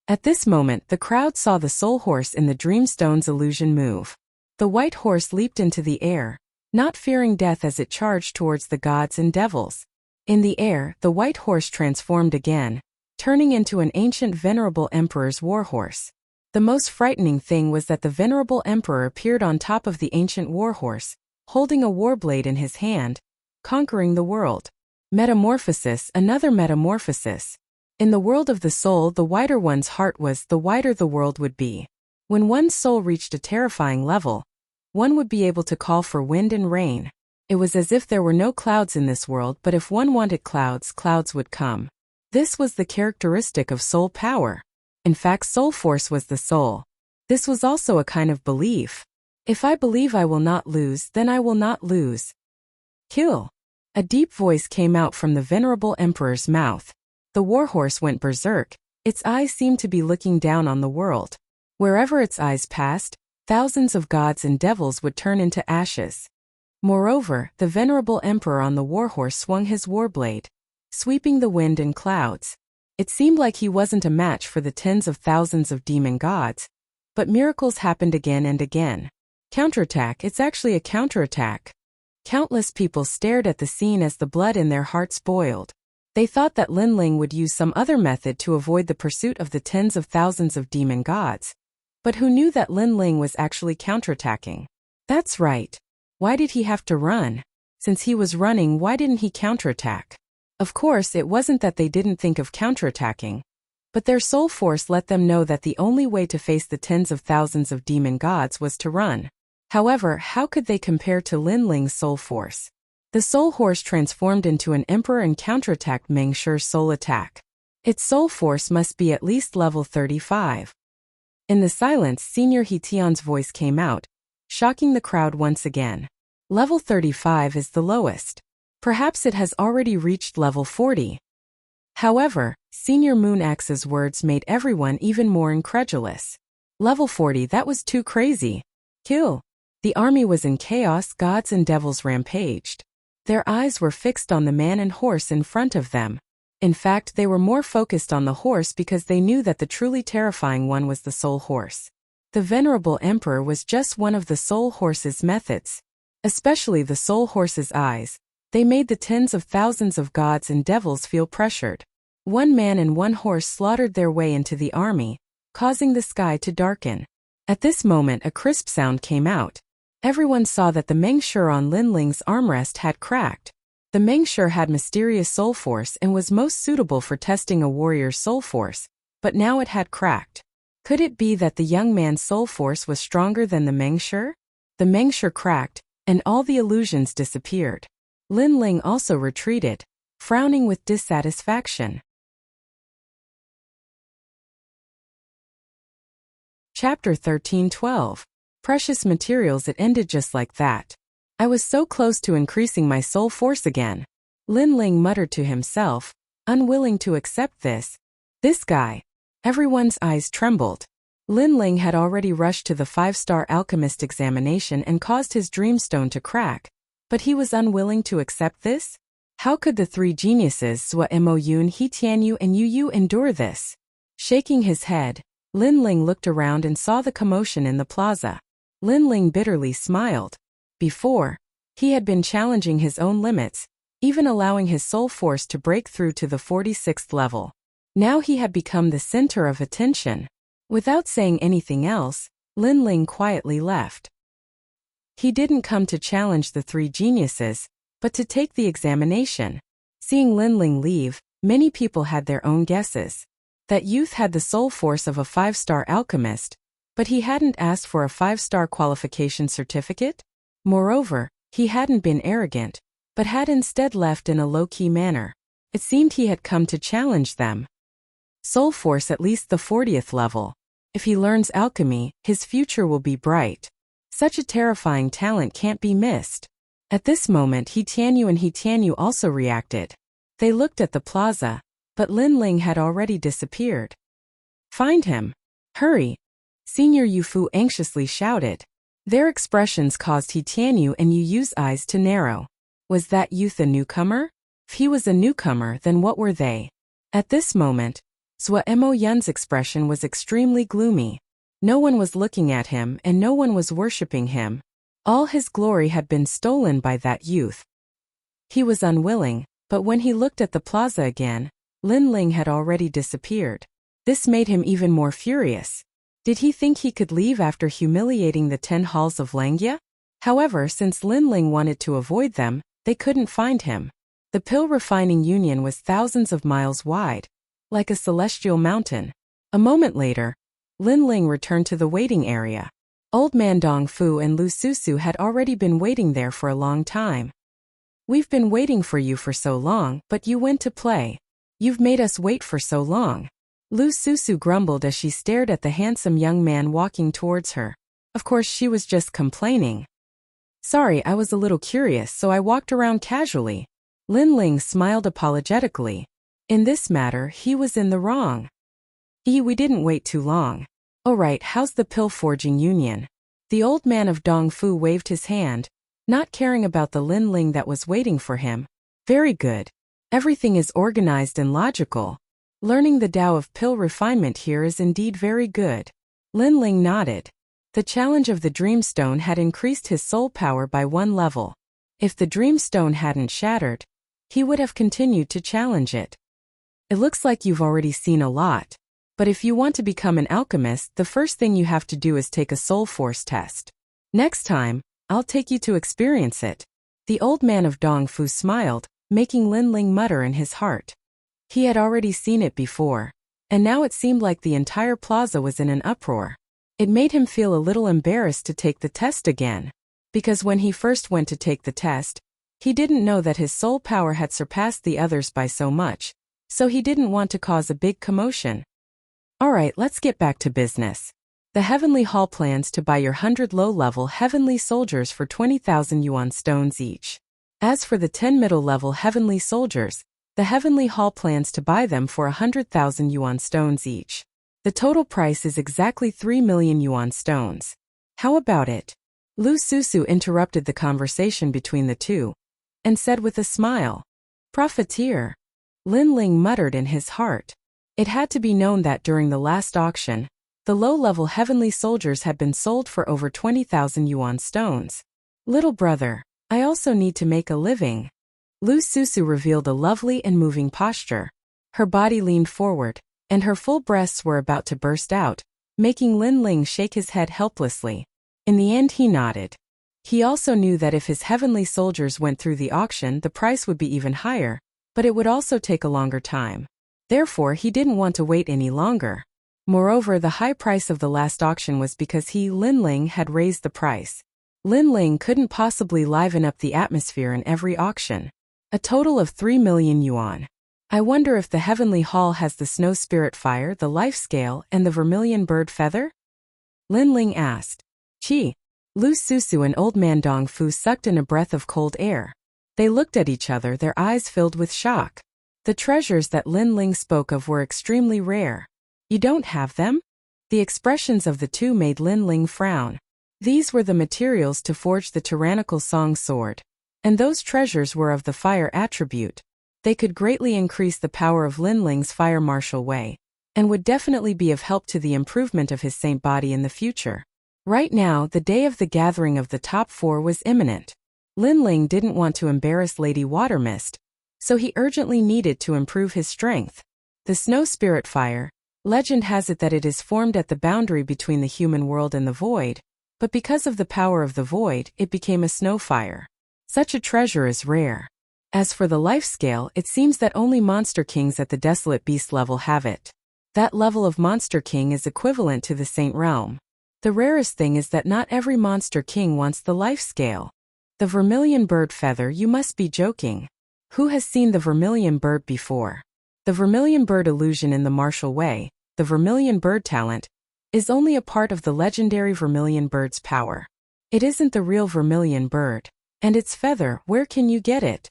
At this moment, the crowd saw the soul horse in the Dreamstone's illusion move. The white horse leaped into the air, not fearing death as it charged towards the gods and devils. In the air, the white horse transformed again, turning into an ancient venerable emperor's warhorse. The most frightening thing was that the venerable emperor appeared on top of the ancient warhorse, holding a warblade in his hand, conquering the world. Metamorphosis, another metamorphosis. In the world of the soul, the wider one's heart was, the wider the world would be. When one's soul reached a terrifying level, one would be able to call for wind and rain. It was as if there were no clouds in this world, but if one wanted clouds, clouds would come. This was the characteristic of soul power. In fact, soul force was the soul. This was also a kind of belief. If I believe I will not lose, then I will not lose. Kill. A deep voice came out from the venerable emperor's mouth. The warhorse went berserk. Its eyes seemed to be looking down on the world. Wherever its eyes passed, thousands of gods and devils would turn into ashes. Moreover, the venerable emperor on the warhorse swung his warblade, sweeping the wind and clouds. It seemed like he wasn't a match for the tens of thousands of demon gods. But miracles happened again and again. Counterattack, it's actually a counterattack. Countless people stared at the scene as the blood in their hearts boiled. They thought that Lin Ling would use some other method to avoid the pursuit of the tens of thousands of demon gods. But who knew that Lin Ling was actually counterattacking? That's right. Why did he have to run? Since he was running, why didn't he counterattack? Of course, it wasn't that they didn't think of counterattacking, but their soul force let them know that the only way to face the tens of thousands of demon gods was to run. However, how could they compare to Lin Ling's soul force? The soul horse transformed into an emperor and counterattacked Meng Shi's soul attack. Its soul force must be at least level 35. In the silence, Senior He Tian's voice came out, shocking the crowd once again. Level 35 is the lowest. Perhaps it has already reached level 40. However, Senior Moon Axe's words made everyone even more incredulous. Level 40, that was too crazy. Kill. The army was in chaos, gods and devils rampaged. Their eyes were fixed on the man and horse in front of them. In fact, they were more focused on the horse because they knew that the truly terrifying one was the soul horse. The venerable emperor was just one of the soul horse's methods. Especially the soul horse's eyes. They made the tens of thousands of gods and devils feel pressured. One man and one horse slaughtered their way into the army, causing the sky to darken. At this moment, a crisp sound came out. Everyone saw that the Meng Shi on Lin Ling's armrest had cracked. The Meng Shi had mysterious soul force and was most suitable for testing a warrior's soul force, but now it had cracked. Could it be that the young man's soul force was stronger than the Meng Shi? The Meng Shi cracked, and all the illusions disappeared. Lin Ling also retreated, frowning with dissatisfaction. Chapter 13:12. Precious materials. It ended just like that. I was so close to increasing my soul force again. Lin Ling muttered to himself, unwilling to accept this. This guy. Everyone's eyes trembled. Lin Ling had already rushed to the 5-star alchemist examination and caused his dreamstone to crack. But he was unwilling to accept this? How could the three geniuses Zhua Mo Yun, He Tianyu and Yu Yu endure this? Shaking his head, Lin Ling looked around and saw the commotion in the plaza. Lin Ling bitterly smiled. Before, he had been challenging his own limits, even allowing his soul force to break through to the 46th level. Now he had become the center of attention. Without saying anything else, Lin Ling quietly left. He didn't come to challenge the three geniuses, but to take the examination. Seeing Lin Ling leave, many people had their own guesses. That youth had the soul force of a 5-star alchemist, but he hadn't asked for a 5-star qualification certificate. Moreover, he hadn't been arrogant, but had instead left in a low-key manner. It seemed he had come to challenge them. Soul force at least the 40th level. If he learns alchemy, his future will be bright. Such a terrifying talent can't be missed. At this moment, He Tianyu and He Tianyu also reacted. They looked at the plaza, but Lin Ling had already disappeared. Find him. Hurry. Senior Yu Fu anxiously shouted. Their expressions caused He Tianyu and Yu Yu's eyes to narrow. Was that youth a newcomer? If he was a newcomer, then what were they? At this moment, Zhua Mo Yun's expression was extremely gloomy. No one was looking at him and no one was worshipping him. All his glory had been stolen by that youth. He was unwilling, but when he looked at the plaza again, Lin Ling had already disappeared. This made him even more furious. Did he think he could leave after humiliating the 10 halls of Langia? However, since Lin Ling wanted to avoid them, they couldn't find him. The pill refining union was thousands of miles wide, like a celestial mountain. A moment later, Lin Ling returned to the waiting area. Old Man Dong Fu and Lu Susu had already been waiting there for a long time. We've been waiting for you for so long, but you went to play. You've made us wait for so long. Lu Susu grumbled as she stared at the handsome young man walking towards her. Of course, she was just complaining. Sorry, I was a little curious, so I walked around casually. Lin Ling smiled apologetically. In this matter, he was in the wrong. We didn't wait too long. Alright, how's the pill forging union? The old man of Dong Fu waved his hand, not caring about the Lin Ling that was waiting for him. Very good. Everything is organized and logical. Learning the Tao of pill refinement here is indeed very good. Lin Ling nodded. The challenge of the Dreamstone had increased his soul power by 1 level. If the Dreamstone hadn't shattered, he would have continued to challenge it. It looks like you've already seen a lot. But if you want to become an alchemist, the first thing you have to do is take a soul force test. Next time, I'll take you to experience it. The old man of Dongfu smiled, making Lin Ling mutter in his heart. He had already seen it before, and now it seemed like the entire plaza was in an uproar. It made him feel a little embarrassed to take the test again, because when he first went to take the test, he didn't know that his soul power had surpassed the others by so much, so he didn't want to cause a big commotion. Alright, let's get back to business. The Heavenly Hall plans to buy your 100 low-level Heavenly Soldiers for 20,000 yuan stones each. As for the 10 middle-level Heavenly Soldiers, the Heavenly Hall plans to buy them for 100,000 yuan stones each. The total price is exactly 3 million yuan stones. How about it? Lu Susu interrupted the conversation between the two, and said with a smile. Profiteer. Lin Ling muttered in his heart. It had to be known that during the last auction, the low-level Heavenly Soldiers had been sold for over 20,000 yuan stones. Little brother, I also need to make a living. Lu Susu revealed a lovely and moving posture. Her body leaned forward, and her full breasts were about to burst out, making Lin Ling shake his head helplessly. In the end he nodded. He also knew that if his Heavenly Soldiers went through the auction, the price would be even higher, but it would also take a longer time. Therefore, he didn't want to wait any longer. Moreover, the high price of the last auction was because he, Lin Ling, had raised the price. Lin Ling couldn't possibly liven up the atmosphere in every auction. A total of 3 million yuan. I wonder if the Heavenly Hall has the Snow Spirit Fire, the Life Scale, and the Vermilion Bird Feather? Lin Ling asked. Chi. Lu Susu and Old Man Dongfu sucked in a breath of cold air. They looked at each other, their eyes filled with shock. The treasures that Lin Ling spoke of were extremely rare. You don't have them? The expressions of the two made Lin Ling frown. These were the materials to forge the tyrannical song sword. And those treasures were of the fire attribute. They could greatly increase the power of Lin Ling's fire martial way, and would definitely be of help to the improvement of his saint body in the future. Right now, the day of the gathering of the top 4 was imminent. Lin Ling didn't want to embarrass Lady Watermist, so he urgently needed to improve his strength. The Snow Spirit Fire, legend has it that it is formed at the boundary between the human world and the void, but because of the power of the void, it became a snow fire. Such a treasure is rare. As for the life scale, it seems that only Monster Kings at the Desolate Beast level have it. That level of Monster King is equivalent to the Saint Realm. The rarest thing is that not every Monster King wants the life scale. The Vermilion Bird Feather, you must be joking. Who has seen the Vermilion Bird before? The Vermilion Bird illusion in the martial way, the Vermilion Bird talent, is only a part of the legendary Vermilion Bird's power. It isn't the real Vermilion Bird. And its feather, where can you get it?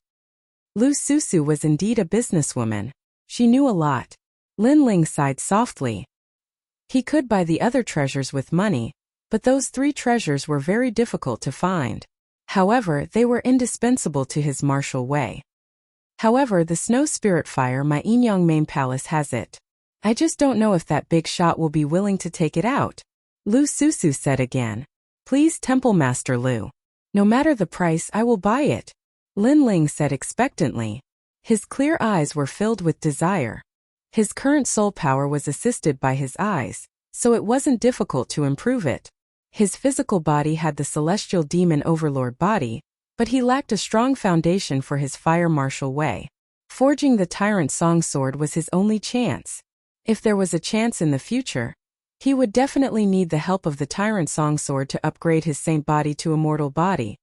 Lu Susu was indeed a businesswoman. She knew a lot. Lin Ling sighed softly. He could buy the other treasures with money, but those 3 treasures were very difficult to find. However, they were indispensable to his martial way. However, the Snow Spirit Fire, my Inyang main palace has it. I just don't know if that big shot will be willing to take it out. Lu Susu said again. Please, Temple Master Lu. No matter the price, I will buy it. Lin Ling said expectantly. His clear eyes were filled with desire. His current soul power was assisted by his eyes, so it wasn't difficult to improve it. His physical body had the celestial demon overlord body, but he lacked a strong foundation for his fire martial way. Forging the tyrant song sword was his only chance. If there was a chance in the future, he would definitely need the help of the tyrant song sword to upgrade his saint body to immortal body.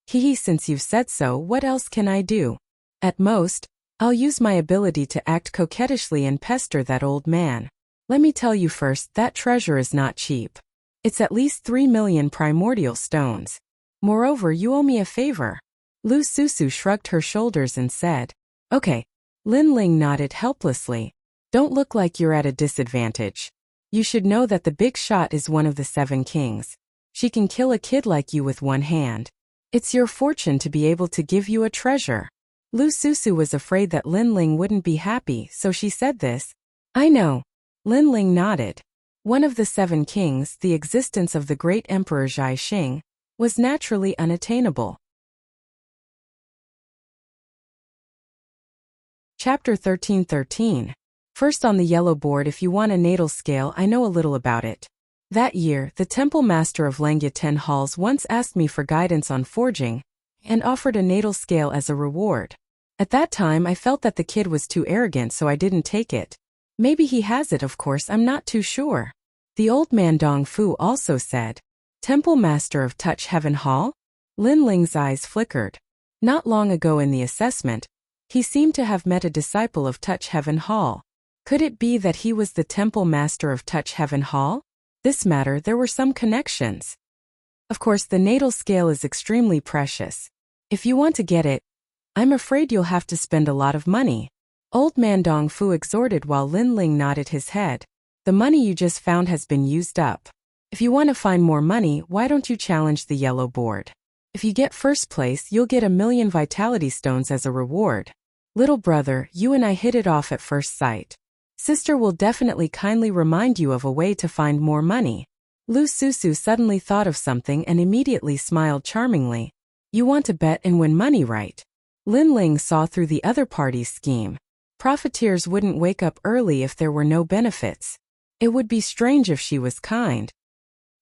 Since you've said so, what else can I do? At most, I'll use my ability to act coquettishly and pester that old man. Let me tell you first, that treasure is not cheap. It's at least 3 million primordial stones. Moreover, you owe me a favor. Lu Susu shrugged her shoulders and said, Okay. Lin Ling nodded helplessly. Don't look like you're at a disadvantage. You should know that the big shot is one of the 7 kings. She can kill a kid like you with one hand. It's your fortune to be able to give you a treasure. Lu Susu was afraid that Lin Ling wouldn't be happy, so she said this. I know. Lin Ling nodded. One of the 7 kings, the existence of the great Emperor Zhai Xing, was naturally unattainable. Chapter 1313. First on the yellow board. If you want a natal scale, I know a little about it. That year, the temple master of Langya 10 halls once asked me for guidance on forging, and offered a natal scale as a reward. At that time I felt that the kid was too arrogant, so I didn't take it. Maybe he has it, of course, I'm not too sure. The old man Dong Fu also said. Temple master of Touch Heaven Hall? Lin Ling's eyes flickered. Not long ago in the assessment, he seemed to have met a disciple of Touch Heaven Hall. Could it be that he was the temple master of Touch Heaven Hall? This matter, there were some connections. Of course, the natal scale is extremely precious. If you want to get it, I'm afraid you'll have to spend a lot of money. Old man Dong Fu exhorted while Lin Ling nodded his head. The money you just found has been used up. If you want to find more money, why don't you challenge the yellow board? If you get first place, you'll get 1,000,000 vitality stones as a reward. Little brother, you and I hit it off at first sight. Sister will definitely kindly remind you of a way to find more money. Lu Susu suddenly thought of something and immediately smiled charmingly. You want to bet and win money, right? Lin Ling saw through the other party's scheme. Profiteers wouldn't wake up early if there were no benefits. It would be strange if she was kind.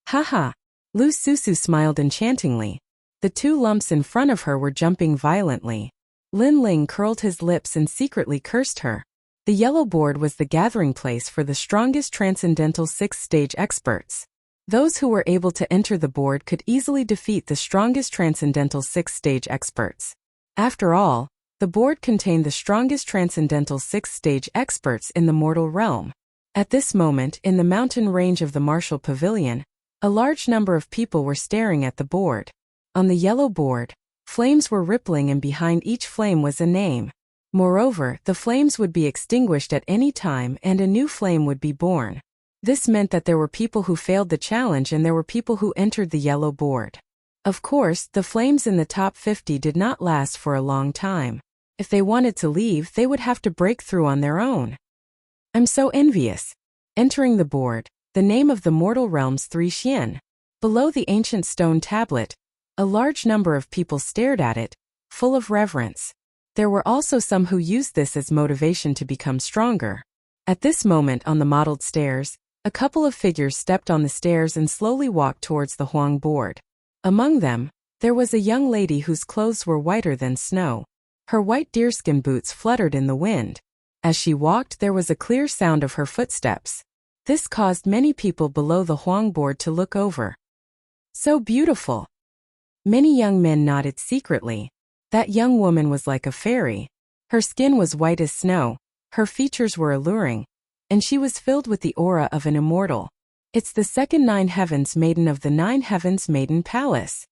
Haha. Lu Susu smiled enchantingly. The 2 lumps in front of her were jumping violently. Lin Ling curled his lips and secretly cursed her. The yellow board was the gathering place for the strongest transcendental 6th-stage experts. Those who were able to enter the board could easily defeat the strongest transcendental 6th-stage experts. After all, the board contained the strongest transcendental 6th-stage experts in the mortal realm. At this moment, in the mountain range of the Martial Pavilion, a large number of people were staring at the board. On the yellow board, flames were rippling, and behind each flame was a name. Moreover, the flames would be extinguished at any time and a new flame would be born. This meant that there were people who failed the challenge and there were people who entered the yellow board. Of course, the flames in the top 50 did not last for a long time. If they wanted to leave, they would have to break through on their own. I'm so envious. Entering the board, the name of the mortal realm's 3 Xian. Below the ancient stone tablet, a large number of people stared at it, full of reverence. There were also some who used this as motivation to become stronger. At this moment on the modeled stairs, a couple of figures stepped on the stairs and slowly walked towards the Huang board. Among them, there was a young lady whose clothes were whiter than snow. Her white deerskin boots fluttered in the wind. As she walked, there was a clear sound of her footsteps. This caused many people below the Huang board to look over. So beautiful. Many young men nodded secretly. That young woman was like a fairy. Her skin was white as snow, her features were alluring, and she was filled with the aura of an immortal. It's the second 9 Heavens Maiden of the 9 Heavens Maiden Palace.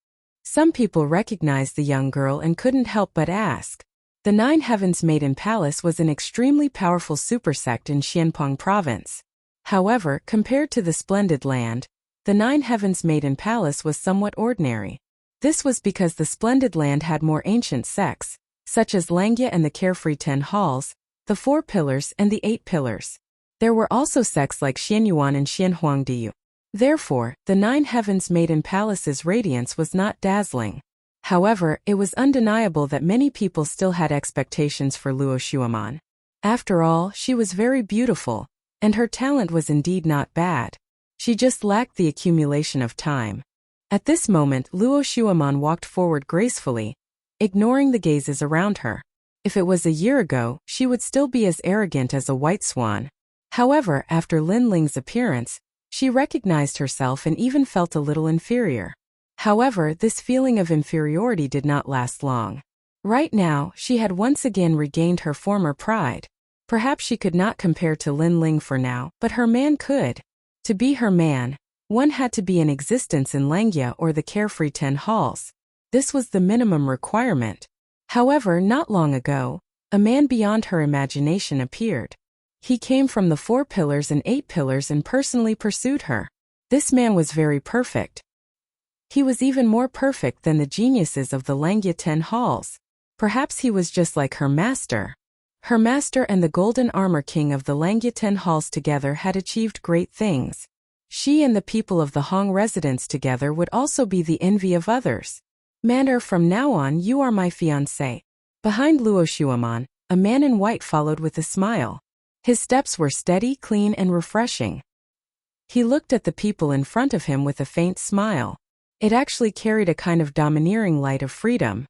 Some people recognized the young girl and couldn't help but ask. The 9 Heavens Maiden Palace was an extremely powerful supersect in Xianpeng province. However, compared to the splendid land, the 9 Heavens Maiden Palace was somewhat ordinary. This was because the splendid land had more ancient sects, such as Langya and the carefree 10 halls, the 4 pillars and the 8 pillars. There were also sects like Xianyuan and Xianhuangdiyu. Therefore, the 9 Heavens Maiden Palace's radiance was not dazzling. However, it was undeniable that many people still had expectations for Luo Shuaman. After all, she was very beautiful, and her talent was indeed not bad. She just lacked the accumulation of time. At this moment, Luo Shuaman walked forward gracefully, ignoring the gazes around her. If it was a year ago, she would still be as arrogant as a white swan. However, after Lin Ling's appearance, she recognized herself and even felt a little inferior. However, this feeling of inferiority did not last long. Right now, she had once again regained her former pride. Perhaps she could not compare to Lin Ling for now, but her man could. To be her man, one had to be in existence in Langya or the carefree 10 halls. This was the minimum requirement. However, not long ago, a man beyond her imagination appeared. He came from the 4 pillars and 8 pillars and personally pursued her. This man was very perfect. He was even more perfect than the geniuses of the Langya 10 halls. Perhaps he was just like her master. Her master and the Golden Armor King of the Langya 10 halls together had achieved great things. She and the people of the Hong residence together would also be the envy of others. Manner, from now on you are my fiancé. Behind Luo Shuaman, A man in white followed with a smile. His steps were steady, clean, and refreshing. He looked at the people in front of him with a faint smile. It actually carried a kind of domineering light of freedom.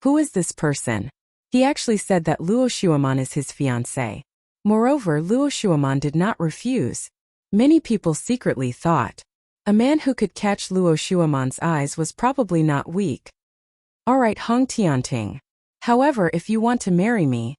Who is this person? He actually said that Luo Shuaman is his fiancée. Moreover, Luo Shuaman did not refuse. Many people secretly thought a man who could catch Luo Shuaman's eyes was probably not weak. Alright, Hong Tianting. However, if you want to marry me,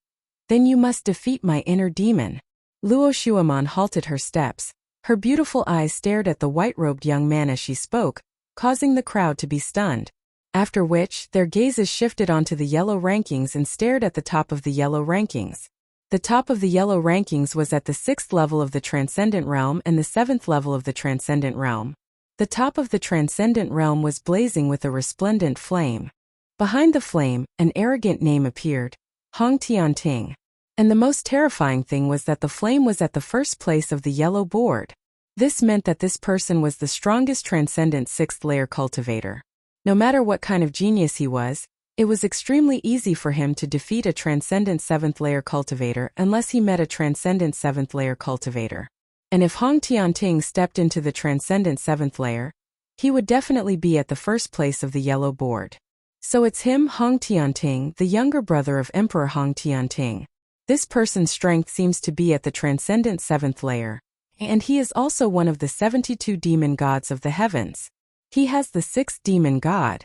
then you must defeat my inner demon. Luo Shuaman halted her steps. Her beautiful eyes stared at the white-robed young man as she spoke, causing the crowd to be stunned. After which, their gazes shifted onto the yellow rankings and stared at the top of the yellow rankings. The top of the yellow rankings was at the 6th level of the Transcendent Realm and the 7th level of the Transcendent Realm. The top of the Transcendent Realm was blazing with a resplendent flame. Behind the flame, an arrogant name appeared, Hong Tianting. And the most terrifying thing was that the flame was at the first place of the yellow board. This meant that this person was the strongest Transcendent 6th layer cultivator. No matter what kind of genius he was, it was extremely easy for him to defeat a Transcendent 7th layer cultivator unless he met a Transcendent 7th layer cultivator. And if Hong Tianting stepped into the Transcendent 7th layer, he would definitely be at the first place of the yellow board. So it's him, Hong Tianting, the younger brother of Emperor Hong Tianting. This person's strength seems to be at the Transcendent 7th layer, and he is also one of the 72 demon gods of the heavens. He has the 6th demon god.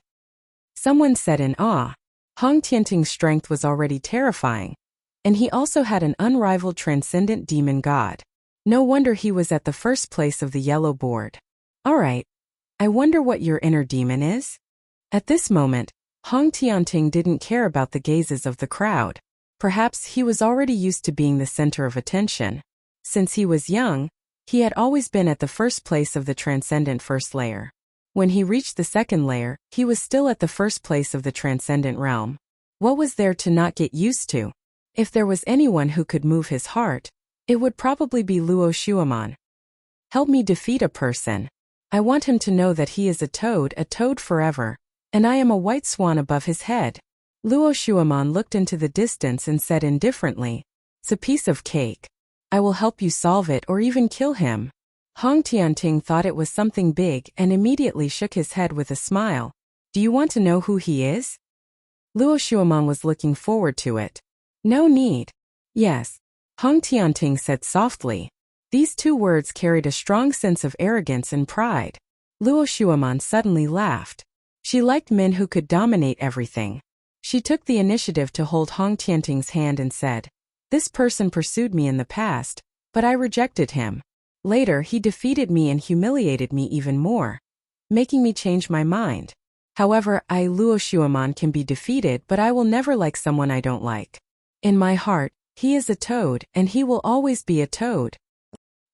Someone said in awe. Hong Tianting's strength was already terrifying, and he also had an unrivaled Transcendent demon god. No wonder he was at the first place of the yellow board. Alright, I wonder what your inner demon is? At this moment, Hong Tianting didn't care about the gazes of the crowd. Perhaps he was already used to being the center of attention. Since he was young, he had always been at the first place of the Transcendent 1st layer. When he reached the 2nd layer, he was still at the first place of the Transcendent Realm. What was there to not get used to? If there was anyone who could move his heart, it would probably be Luo Shuaman. Help me defeat a person. I want him to know that he is a toad forever, and I am a white swan above his head. Luo Shuaman looked into the distance and said indifferently, "It's a piece of cake. I will help you solve it or even kill him." Hong Tianting thought it was something big and immediately shook his head with a smile. "Do you want to know who he is?" Luo Shuaman was looking forward to it. "No need." "Yes," Hong Tianting said softly. These two words carried a strong sense of arrogance and pride. Luo Shuaman suddenly laughed. She liked men who could dominate everything. She took the initiative to hold Hong Tianting's hand and said, "This person pursued me in the past, but I rejected him. Later he defeated me and humiliated me even more, making me change my mind. However, I, Luo Shuaman, can be defeated, but I will never like someone I don't like. In my heart, he is a toad, and he will always be a toad.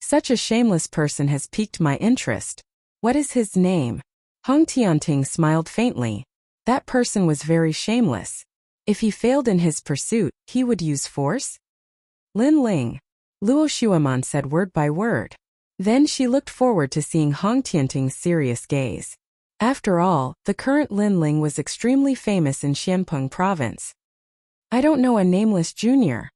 Such a shameless person has piqued my interest. What is his name?" Hong Tianting smiled faintly. That person was very shameless. If he failed in his pursuit, he would use force? "Lin Ling," Luo Shuaman said word by word. Then she looked forward to seeing Hong Tianting's serious gaze. After all, the current Lin Ling was extremely famous in Xianpeng province. "I don't know a nameless junior."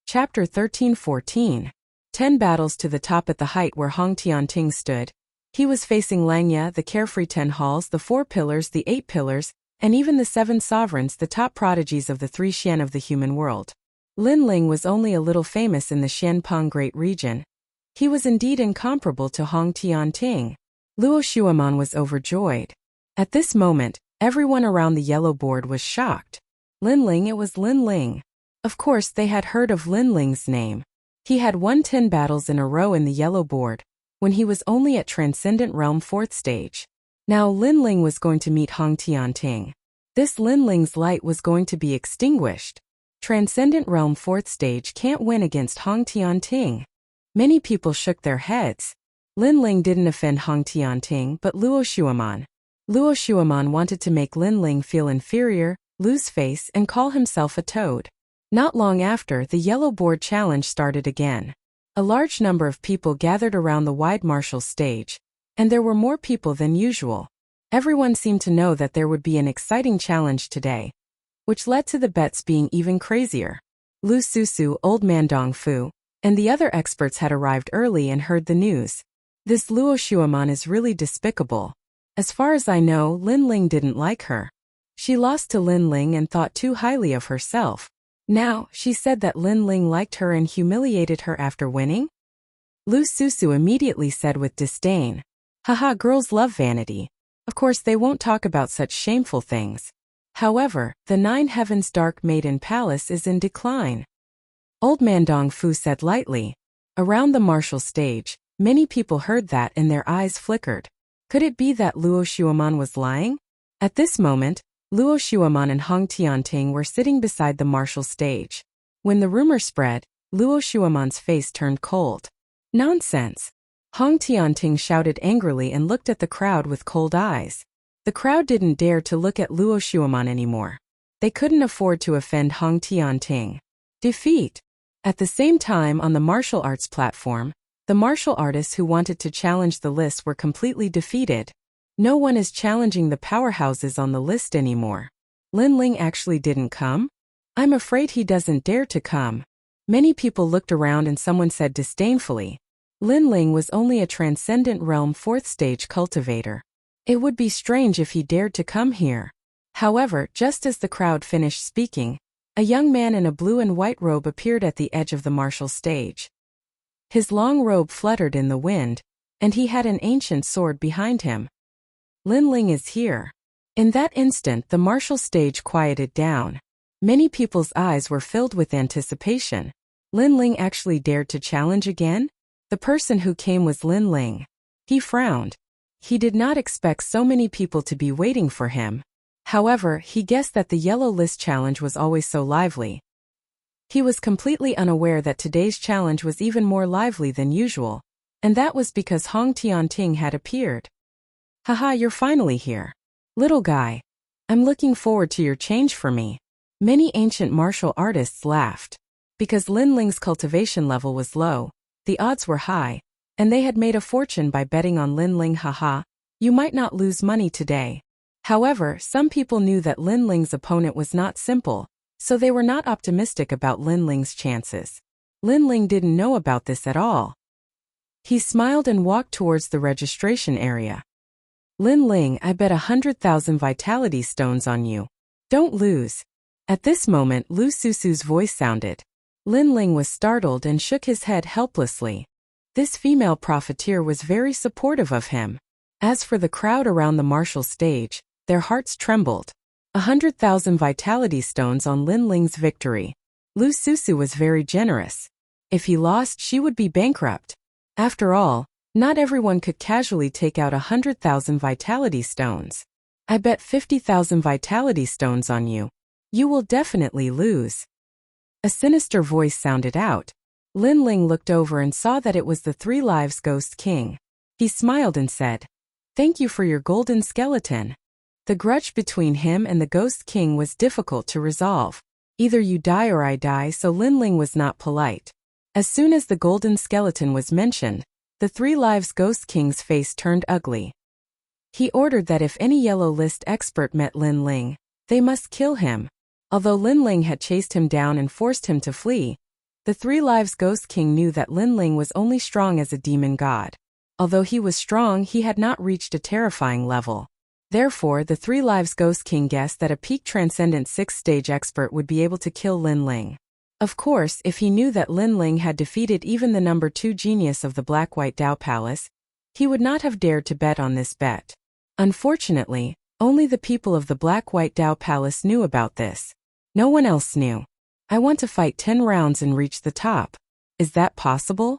Chapter 13-14. 10 battles to the top at the height where Hong Tianting stood. He was facing Langya, the carefree 10 halls, the 4 pillars, the 8 pillars, and even the 7 sovereigns, the top prodigies of the 3 Xian of the human world. Lin Ling was only a little famous in the Xianpeng Great Region. He was indeed incomparable to Hong Tianting. Luo Shuaman was overjoyed. At this moment, everyone around the yellow board was shocked. Lin Ling, it was Lin Ling. Of course they had heard of Lin Ling's name. He had won 10 battles in a row in the yellow board, when he was only at Transcendent Realm 4th stage. Now Lin Ling was going to meet Hong Tianting. This Lin Ling's light was going to be extinguished. Transcendent Realm 4th stage can't win against Hong Tianting. Many people shook their heads. Lin Ling didn't offend Hong Tianting but Luo Shuaman. Luo Shuaman wanted to make Lin Ling feel inferior, lose face, and call himself a toad. Not long after, the yellow board challenge started again. A large number of people gathered around the wide martial stage, and there were more people than usual. Everyone seemed to know that there would be an exciting challenge today, which led to the bets being even crazier. Lu Susu, Old Man Dong Fu, and the other experts had arrived early and heard the news. This Luo Shuaman is really despicable. As far as I know, Lin Ling didn't like her. She lost to Lin Ling and thought too highly of herself. Now, she said that Lin Ling liked her and humiliated her after winning? Lu Susu immediately said with disdain, "Haha, girls love vanity. Of course they won't talk about such shameful things. However, the 9 Heavens Dark Maiden Palace is in decline." Old Man Dong Fu said lightly. Around the martial stage, many people heard that and their eyes flickered. Could it be that Luo Shuaman was lying? At this moment, Luo Shuaman and Hong Tianting were sitting beside the martial stage. When the rumor spread, Luo Shuaman's face turned cold. "Nonsense!" Hong Tianting shouted angrily and looked at the crowd with cold eyes. The crowd didn't dare to look at Luo Shuaman anymore. They couldn't afford to offend Hong Tianting. Defeat. At the same time on the martial arts platform, the martial artists who wanted to challenge the list were completely defeated. No one is challenging the powerhouses on the list anymore. Lin Ling actually didn't come? I'm afraid he doesn't dare to come. Many people looked around and someone said disdainfully, Lin Ling was only a transcendent realm 4th stage cultivator. It would be strange if he dared to come here. However, just as the crowd finished speaking, a young man in a blue and white robe appeared at the edge of the martial stage. His long robe fluttered in the wind, and he had an ancient sword behind him. Lin Ling is here. In that instant, the martial stage quieted down. Many people's eyes were filled with anticipation. Lin Ling actually dared to challenge again? The person who came was Lin Ling. He frowned. He did not expect so many people to be waiting for him. However, he guessed that the yellow list challenge was always so lively. He was completely unaware that today's challenge was even more lively than usual, and that was because Hong Tianting had appeared. "Haha, you're finally here. Little guy. I'm looking forward to your change for me." Many ancient martial artists laughed. Because Lin Ling's cultivation level was low, the odds were high, and they had made a fortune by betting on Lin Ling. Haha, you might not lose money today. However, some people knew that Lin Ling's opponent was not simple, so they were not optimistic about Lin Ling's chances. Lin Ling didn't know about this at all. He smiled and walked towards the registration area. "Lin Ling, I bet 100,000 vitality stones on you. Don't lose." At this moment, Lu Susu's voice sounded. Lin Ling was startled and shook his head helplessly. This female profiteer was very supportive of him. As for the crowd around the martial stage, their hearts trembled. 100,000 vitality stones on Lin Ling's victory. Lu Susu was very generous. If he lost, she would be bankrupt. After all, not everyone could casually take out 100,000 vitality stones. "I bet 50,000 vitality stones on you. You will definitely lose." A sinister voice sounded out. Lin Ling looked over and saw that it was the 3 Lives Ghost King. He smiled and said, "Thank you for your golden skeleton." The grudge between him and the Ghost King was difficult to resolve. Either you die or I die, so Lin Ling was not polite. As soon as the golden skeleton was mentioned, the 3 Lives Ghost King's face turned ugly. He ordered that if any yellow list expert met Lin Ling, they must kill him. Although Lin Ling had chased him down and forced him to flee, the 3 Lives Ghost King knew that Lin Ling was only strong as a demon god. Although he was strong, he had not reached a terrifying level. Therefore, the 3 Lives Ghost King guessed that a peak transcendent 6th stage expert would be able to kill Lin Ling. Of course, if he knew that Lin Ling had defeated even the number 2 genius of the Black-White Dao Palace, he would not have dared to bet on this bet. Unfortunately, only the people of the Black-White Dao Palace knew about this. No one else knew. "I want to fight 10 rounds and reach the top. Is that possible?"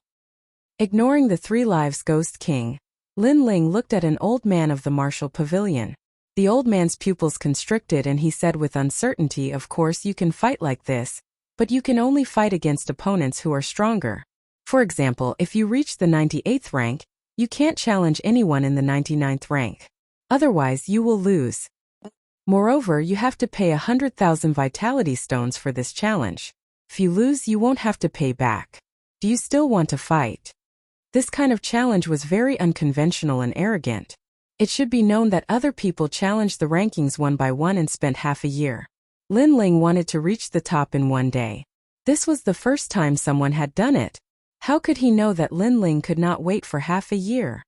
Ignoring the 3 Lives Ghost King, Lin Ling looked at an old man of the martial pavilion. The old man's pupils constricted and he said with uncertainty, "Of course you can fight like this, but you can only fight against opponents who are stronger. For example, if you reach the 98th rank, you can't challenge anyone in the 99th rank. Otherwise you will lose. Moreover, you have to pay 100,000 vitality stones for this challenge. If you lose, you won't have to pay back. Do you still want to fight?" This kind of challenge was very unconventional and arrogant. It should be known that other people challenged the rankings one by one and spent half a year. Lin Ling wanted to reach the top in one day. This was the first time someone had done it. How could he know that Lin Ling could not wait for half a year?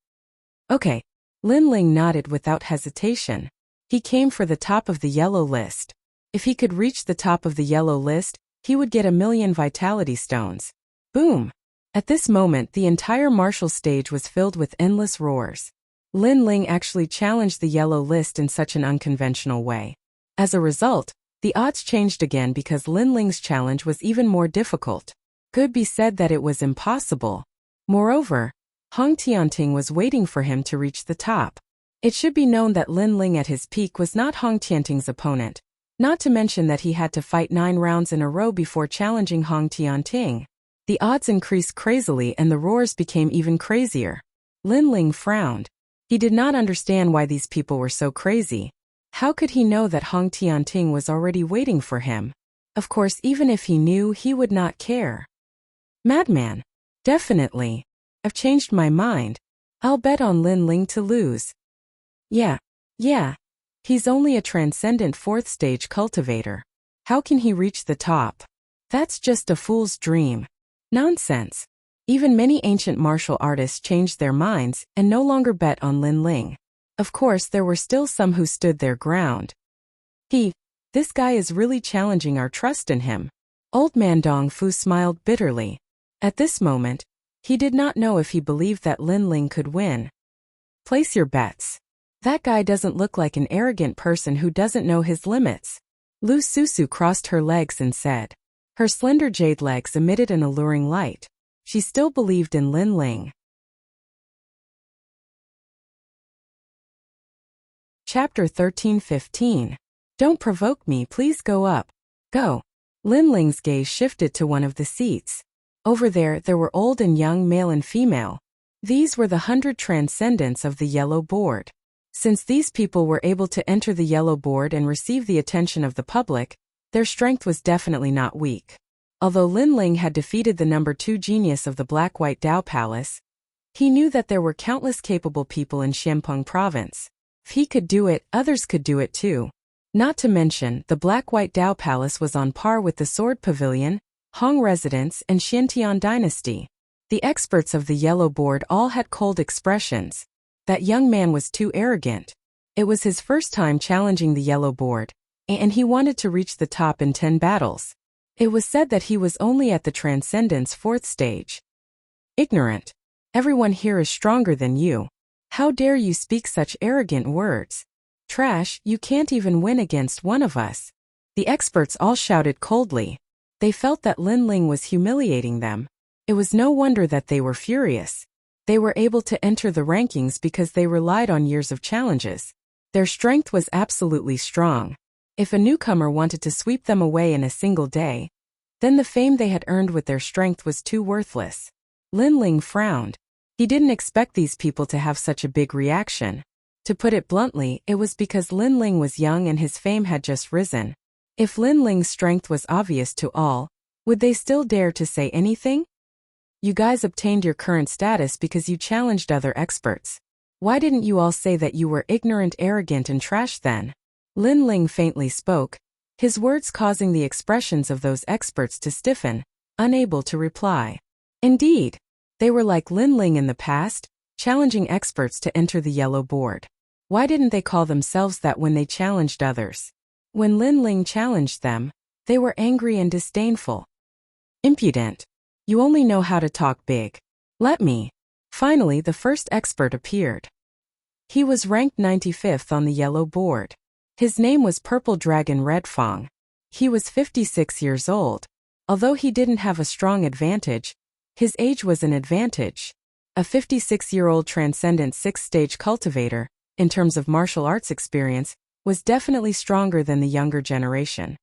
Okay. Lin Ling nodded without hesitation. He came for the top of the yellow list. If he could reach the top of the yellow list, he would get 1,000,000 vitality stones. Boom! At this moment, the entire martial stage was filled with endless roars. Lin Ling actually challenged the yellow list in such an unconventional way. As a result, the odds changed again because Lin Ling's challenge was even more difficult. Could be said that it was impossible. Moreover, Hong Tianting was waiting for him to reach the top. It should be known that Lin Ling at his peak was not Hong Tianting's opponent, not to mention that he had to fight 9 rounds in a row before challenging Hong Tianting. The odds increased crazily and the roars became even crazier. Lin Ling frowned. He did not understand why these people were so crazy. How could he know that Hong Tianting was already waiting for him? Of course, even if he knew, he would not care. Madman. Definitely. I've changed my mind. I'll bet on Lin Ling to lose. Yeah. He's only a transcendent 4th stage cultivator. How can he reach the top? That's just a fool's dream. Nonsense. Even many ancient martial artists changed their minds and no longer bet on Lin Ling. Of course, there were still some who stood their ground. This guy is really challenging our trust in him. Old man Dong Fu smiled bitterly. At this moment, he did not know if he believed that Lin Ling could win. Place your bets. That guy doesn't look like an arrogant person who doesn't know his limits. Lu Susu crossed her legs and said. Her slender jade legs emitted an alluring light. She still believed in Lin Ling. Chapter 13-15. Don't provoke me, please go up. Go. Lin Ling's gaze shifted to one of the seats. Over there were old and young, male and female. These were the 100 transcendents of the yellow board. Since these people were able to enter the yellow board and receive the attention of the public, their strength was definitely not weak. Although Lin Ling had defeated the number 2 genius of the Black-White Dao Palace, he knew that there were countless capable people in Xianpeng province. If he could do it, others could do it too. Not to mention, the Black-White Dao Palace was on par with the Sword Pavilion, Hong Residence and Xiantian Dynasty. The experts of the yellow board all had cold expressions. That young man was too arrogant. It was his first time challenging the yellow board, and he wanted to reach the top in 10 battles. It was said that he was only at the Transcendence 4th stage. Ignorant. Everyone here is stronger than you. How dare you speak such arrogant words? Trash, you can't even win against one of us. The experts all shouted coldly. They felt that Lin Ling was humiliating them. It was no wonder that they were furious. They were able to enter the rankings because they relied on years of challenges. Their strength was absolutely strong. If a newcomer wanted to sweep them away in a single day, then the fame they had earned with their strength was too worthless. Lin Ling frowned. He didn't expect these people to have such a big reaction. To put it bluntly, it was because Lin Ling was young and his fame had just risen. If Lin Ling's strength was obvious to all, would they still dare to say anything? You guys obtained your current status because you challenged other experts. Why didn't you all say that you were ignorant, arrogant and trash then? Lin Ling faintly spoke, his words causing the expressions of those experts to stiffen, unable to reply. Indeed, they were like Lin Ling in the past, challenging experts to enter the yellow board. Why didn't they call themselves that when they challenged others? When Lin Ling challenged them, they were angry and disdainful. Impudent. You only know how to talk big. Let me. Finally, the first expert appeared. He was ranked 95th on the yellow board. His name was Purple Dragon Red Fong. He was 56 years old. Although he didn't have a strong advantage, his age was an advantage. A 56-year-old transcendent 6th-stage cultivator, in terms of martial arts experience, was definitely stronger than the younger generation.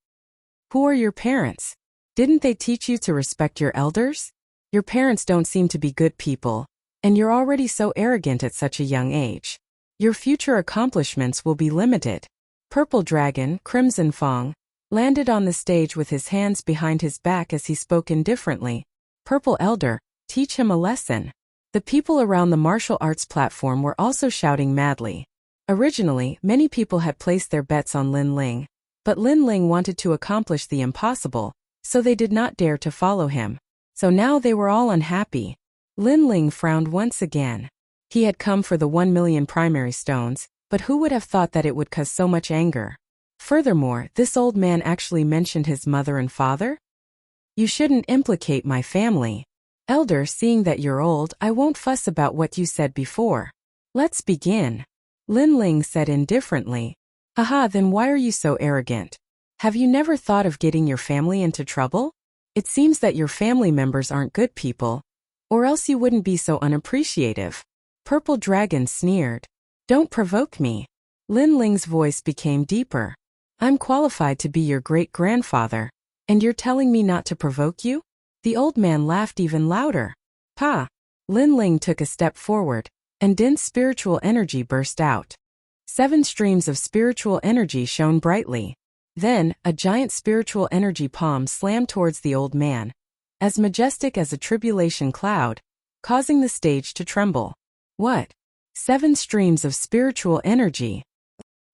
Who are your parents? Didn't they teach you to respect your elders? Your parents don't seem to be good people, and you're already so arrogant at such a young age. Your future accomplishments will be limited. Purple Dragon, Crimson Fong, landed on the stage with his hands behind his back as he spoke indifferently. Purple Elder, teach him a lesson. The people around the martial arts platform were also shouting madly. Originally, many people had placed their bets on Lin Ling, but Lin Ling wanted to accomplish the impossible, so they did not dare to follow him. So now they were all unhappy. Lin Ling frowned once again. He had come for the 1 million primary stones, but who would have thought that it would cause so much anger? Furthermore, this old man actually mentioned his mother and father? You shouldn't implicate my family. Elder, seeing that you're old, I won't fuss about what you said before. Let's begin. Lin Ling said indifferently. Haha, then why are you so arrogant? Have you never thought of getting your family into trouble? It seems that your family members aren't good people, or else you wouldn't be so unappreciative. Purple Dragon sneered. Don't provoke me. Lin Ling's voice became deeper. I'm qualified to be your great-grandfather, and you're telling me not to provoke you? The old man laughed even louder. Pa! Lin Ling took a step forward, and dense spiritual energy burst out. 7 streams of spiritual energy shone brightly. Then, a giant spiritual energy palm slammed towards the old man, as majestic as a tribulation cloud, causing the stage to tremble. What? 7 streams of spiritual energy.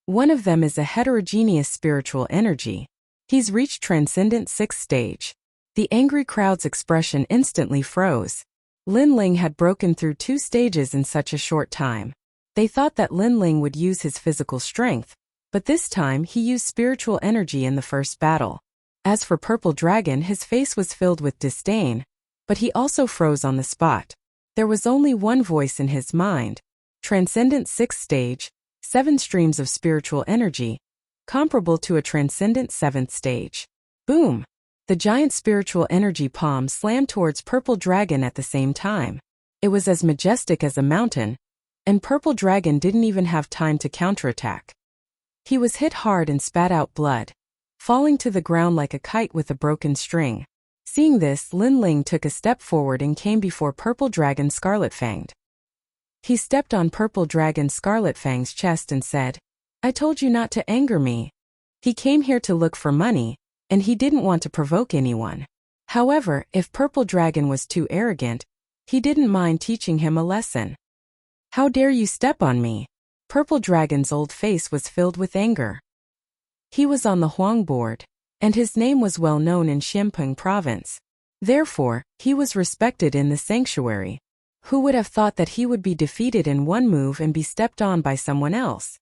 One of them is a heterogeneous spiritual energy. He's reached Transcendent 6th stage. The angry crowd's expression instantly froze. Lin Ling had broken through 2 stages in such a short time. They thought that Lin Ling would use his physical strength, but this time he used spiritual energy in the first battle. As for Purple Dragon, his face was filled with disdain, but he also froze on the spot. There was only one voice in his mind. Transcendent 6th stage, 7 streams of spiritual energy, comparable to a Transcendent 7th stage. Boom! The giant spiritual energy palm slammed towards Purple Dragon at the same time. It was as majestic as a mountain, and Purple Dragon didn't even have time to counterattack. He was hit hard and spat out blood, falling to the ground like a kite with a broken string. Seeing this, Lin Ling took a step forward and came before Purple Dragon Scarlet-Fanged. He stepped on Purple Dragon Scarlet-Fang's chest and said, I told you not to anger me. He came here to look for money, and he didn't want to provoke anyone. However, if Purple Dragon was too arrogant, he didn't mind teaching him a lesson. How dare you step on me? Purple Dragon's old face was filled with anger. He was on the Huang board, and his name was well known in Xianpeng province. Therefore, he was respected in the sanctuary. Who would have thought that he would be defeated in one move and be stepped on by someone else?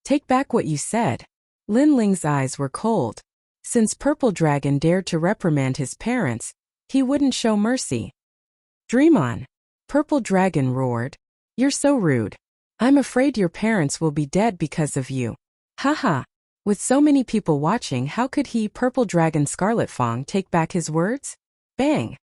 Take back what you said. Lin Ling's eyes were cold. Since Purple Dragon dared to reprimand his parents, he wouldn't show mercy. Dream on! Purple Dragon roared. You're so rude. I'm afraid your parents will be dead because of you. Haha. With so many people watching, how could he, Purple Dragon Scarlet-Fang, take back his words? Bang!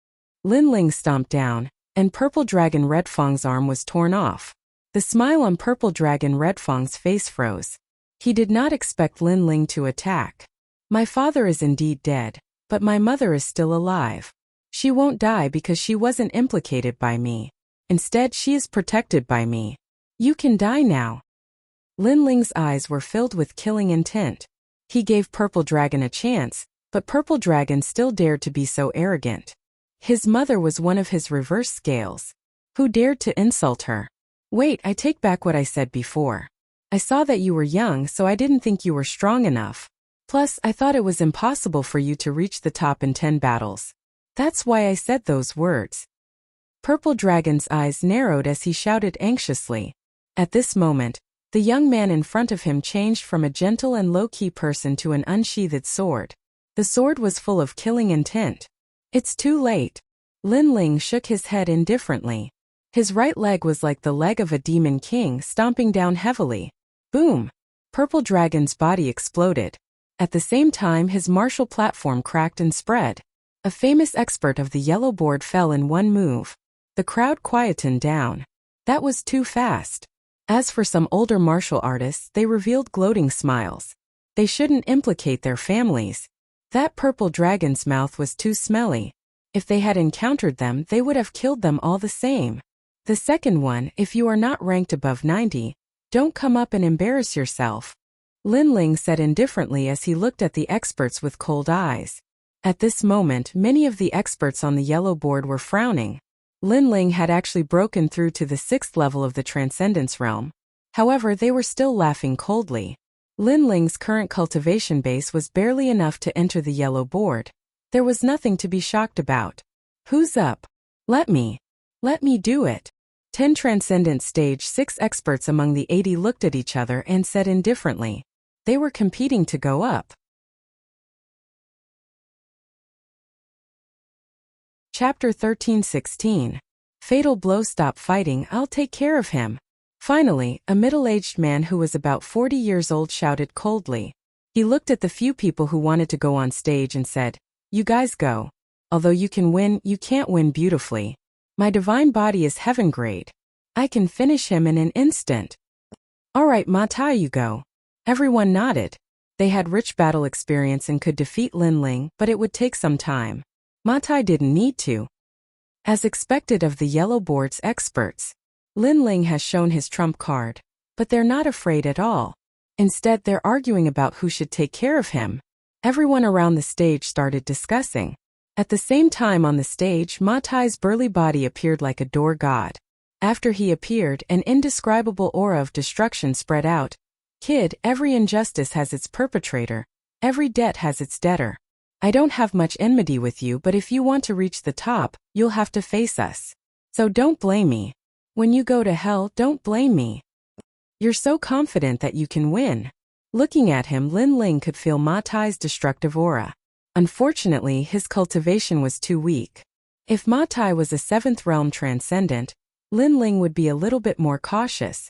Lin Ling stomped down, and Purple Dragon Red-Fang's arm was torn off. The smile on Purple Dragon Red-Fang's face froze. He did not expect Lin Ling to attack. My father is indeed dead, but my mother is still alive. She won't die because she wasn't implicated by me. Instead, she is protected by me. You can die now. Lin Ling's eyes were filled with killing intent. He gave Purple Dragon a chance, but Purple Dragon still dared to be so arrogant. His mother was one of his reverse scales. Who dared to insult her? Wait, I take back what I said before. I saw that you were young, so I didn't think you were strong enough. Plus, I thought it was impossible for you to reach the top in 10 battles. That's why I said those words. Purple Dragon's eyes narrowed as he shouted anxiously. At this moment, the young man in front of him changed from a gentle and low-key person to an unsheathed sword. The sword was full of killing intent. It's too late. Lin Ling shook his head indifferently. His right leg was like the leg of a demon king stomping down heavily. Boom! Purple Dragon's body exploded. At the same time, his martial platform cracked and spread. A famous expert of the yellow board fell in one move. The crowd quietened down. That was too fast. As for some older martial artists, they revealed gloating smiles. They shouldn't implicate their families. That Purple Dragon's mouth was too smelly. If they had encountered them, they would have killed them all the same. The second one, if you are not ranked above 90, don't come up and embarrass yourself. Lin Ling said indifferently as he looked at the experts with cold eyes. At this moment, many of the experts on the yellow board were frowning. Lin Ling had actually broken through to the 6th level of the Transcendence realm. However, they were still laughing coldly. Lin Ling's current cultivation base was barely enough to enter the yellow board. There was nothing to be shocked about. Who's up? Let me do it. 10 Transcendent Stage 6 experts among the 80 looked at each other and said indifferently. They were competing to go up. Chapter 13:16. Fatal blow. Stop fighting, I'll take care of him. Finally, a middle-aged man who was about 40 years old shouted coldly. He looked at the few people who wanted to go on stage and said, "You guys go. Although you can win, you can't win beautifully. My divine body is heaven grade. I can finish him in an instant." "All right, Ma Tai, you go." Everyone nodded. They had rich battle experience and could defeat Lin Ling, but it would take some time. Ma Tai didn't need to. As expected of the yellow board's experts, Lin Ling has shown his trump card, but they're not afraid at all. Instead, they're arguing about who should take care of him. Everyone around the stage started discussing. At the same time on the stage, Ma Tai's burly body appeared like a door god. After he appeared, an indescribable aura of destruction spread out. "Kid, every injustice has its perpetrator. Every debt has its debtor. I don't have much enmity with you, but if you want to reach the top, you'll have to face us. So don't blame me. When you go to hell, don't blame me. You're so confident that you can win." Looking at him, Lin Ling could feel Ma Tai's destructive aura. Unfortunately, his cultivation was too weak. If Ma Tai was a 7th realm transcendent, Lin Ling would be a little bit more cautious.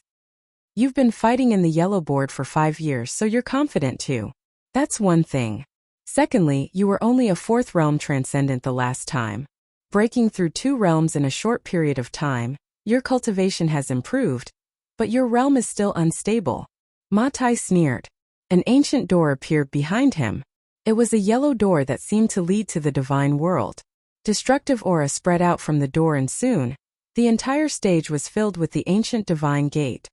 "You've been fighting in the yellow board for 5 years, so you're confident too. That's one thing. Secondly, you were only a 4th realm transcendent the last time. Breaking through 2 realms in a short period of time, your cultivation has improved, but your realm is still unstable." Ma Tai sneered. An ancient door appeared behind him. It was a yellow door that seemed to lead to the divine world. Destructive aura spread out from the door and soon, the entire stage was filled with the ancient divine gate.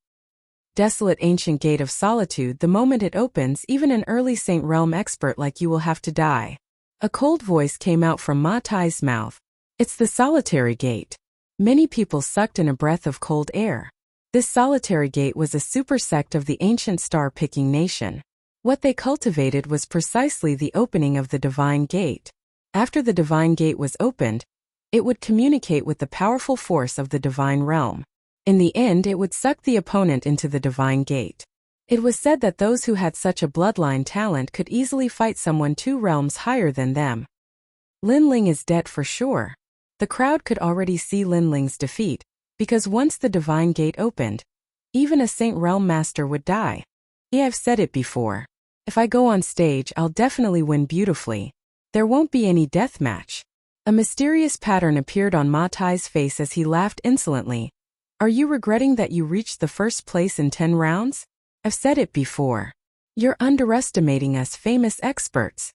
Desolate ancient gate of solitude. The moment it opens, even an early Saint Realm expert like you will have to die. A cold voice came out from Ma Tai's mouth. "It's the solitary gate." Many people sucked in a breath of cold air. This solitary gate was a supersect of the ancient star-picking nation. What they cultivated was precisely the opening of the divine gate. After the divine gate was opened, it would communicate with the powerful force of the divine realm. In the end, it would suck the opponent into the divine gate. It was said that those who had such a bloodline talent could easily fight someone 2 realms higher than them. Lin Ling is dead for sure. The crowd could already see Lin Ling's defeat, because once the divine gate opened, even a Saint Realm master would die. I've said it before. If I go on stage, I'll definitely win beautifully. There won't be any death match. A mysterious pattern appeared on Ma Tai's face as he laughed insolently. "Are you regretting that you reached the first place in 10 rounds? I've said it before. You're underestimating us famous experts."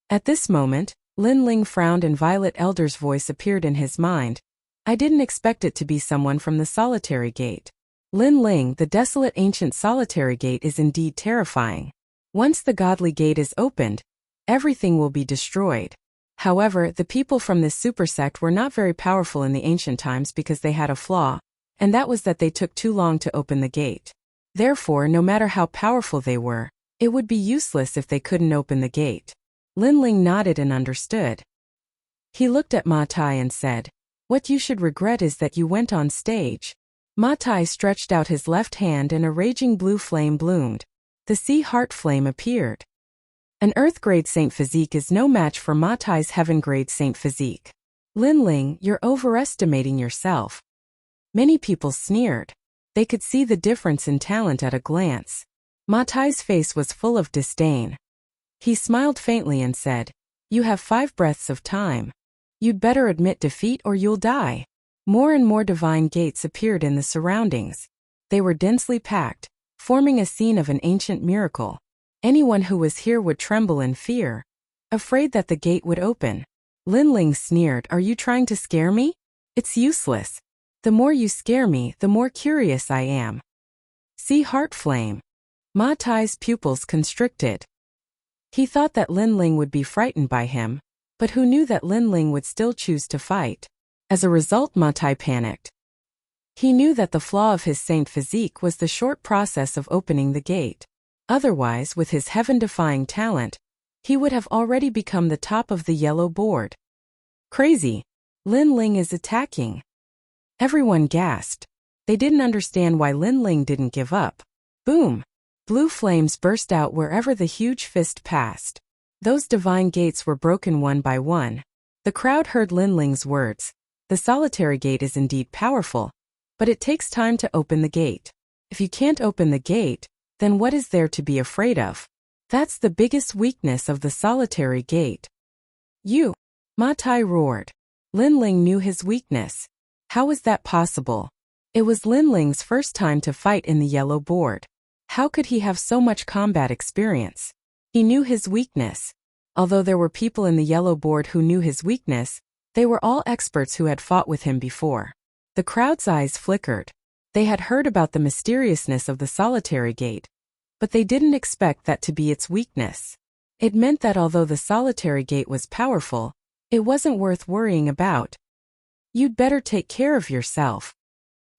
At this moment, Lin Ling frowned and Violet Elder's voice appeared in his mind. "I didn't expect it to be someone from the solitary gate." Lin Ling, the desolate ancient solitary gate is indeed terrifying. Once the godly gate is opened, everything will be destroyed. However, the people from this supersect were not very powerful in the ancient times because they had a flaw, and that was that they took too long to open the gate. Therefore, no matter how powerful they were, it would be useless if they couldn't open the gate. Lin Ling nodded and understood. He looked at Ma Tai and said, "What you should regret is that you went on stage." Ma Tai stretched out his left hand and a raging blue flame bloomed. The sea heart flame appeared. An earth-grade saint physique is no match for Ma Tai's heaven-grade saint physique. "Lin Ling, you're overestimating yourself." Many people sneered. They could see the difference in talent at a glance. Ma Tai's face was full of disdain. He smiled faintly and said, "You have 5 breaths of time. You'd better admit defeat or you'll die." More and more divine gates appeared in the surroundings. They were densely packed, forming a scene of an ancient miracle. Anyone who was here would tremble in fear, afraid that the gate would open. Lin Ling sneered, "Are you trying to scare me? It's useless. The more you scare me, the more curious I am." See heart flame. Ma Tai's pupils constricted. He thought that Lin Ling would be frightened by him, but who knew that Lin Ling would still choose to fight? As a result, Ma Tai panicked. He knew that the flaw of his saint physique was the short process of opening the gate. Otherwise, with his heaven-defying talent, he would have already become the top of the yellow board. Crazy. Lin Ling is attacking. Everyone gasped. They didn't understand why Lin Ling didn't give up. Boom! Blue flames burst out wherever the huge fist passed. Those divine gates were broken one by one. The crowd heard Lin Ling's words. The solitary gate is indeed powerful, but it takes time to open the gate. If you can't open the gate, then what is there to be afraid of? That's the biggest weakness of the solitary gate. You! Ma Tai roared. Lin Ling knew his weakness. How was that possible? It was Lin Ling's first time to fight in the yellow board. How could he have so much combat experience? He knew his weakness. Although there were people in the yellow board who knew his weakness, they were all experts who had fought with him before. The crowd's eyes flickered. They had heard about the mysteriousness of the solitary gate, but they didn't expect that to be its weakness. It meant that although the solitary gate was powerful, it wasn't worth worrying about. You'd better take care of yourself.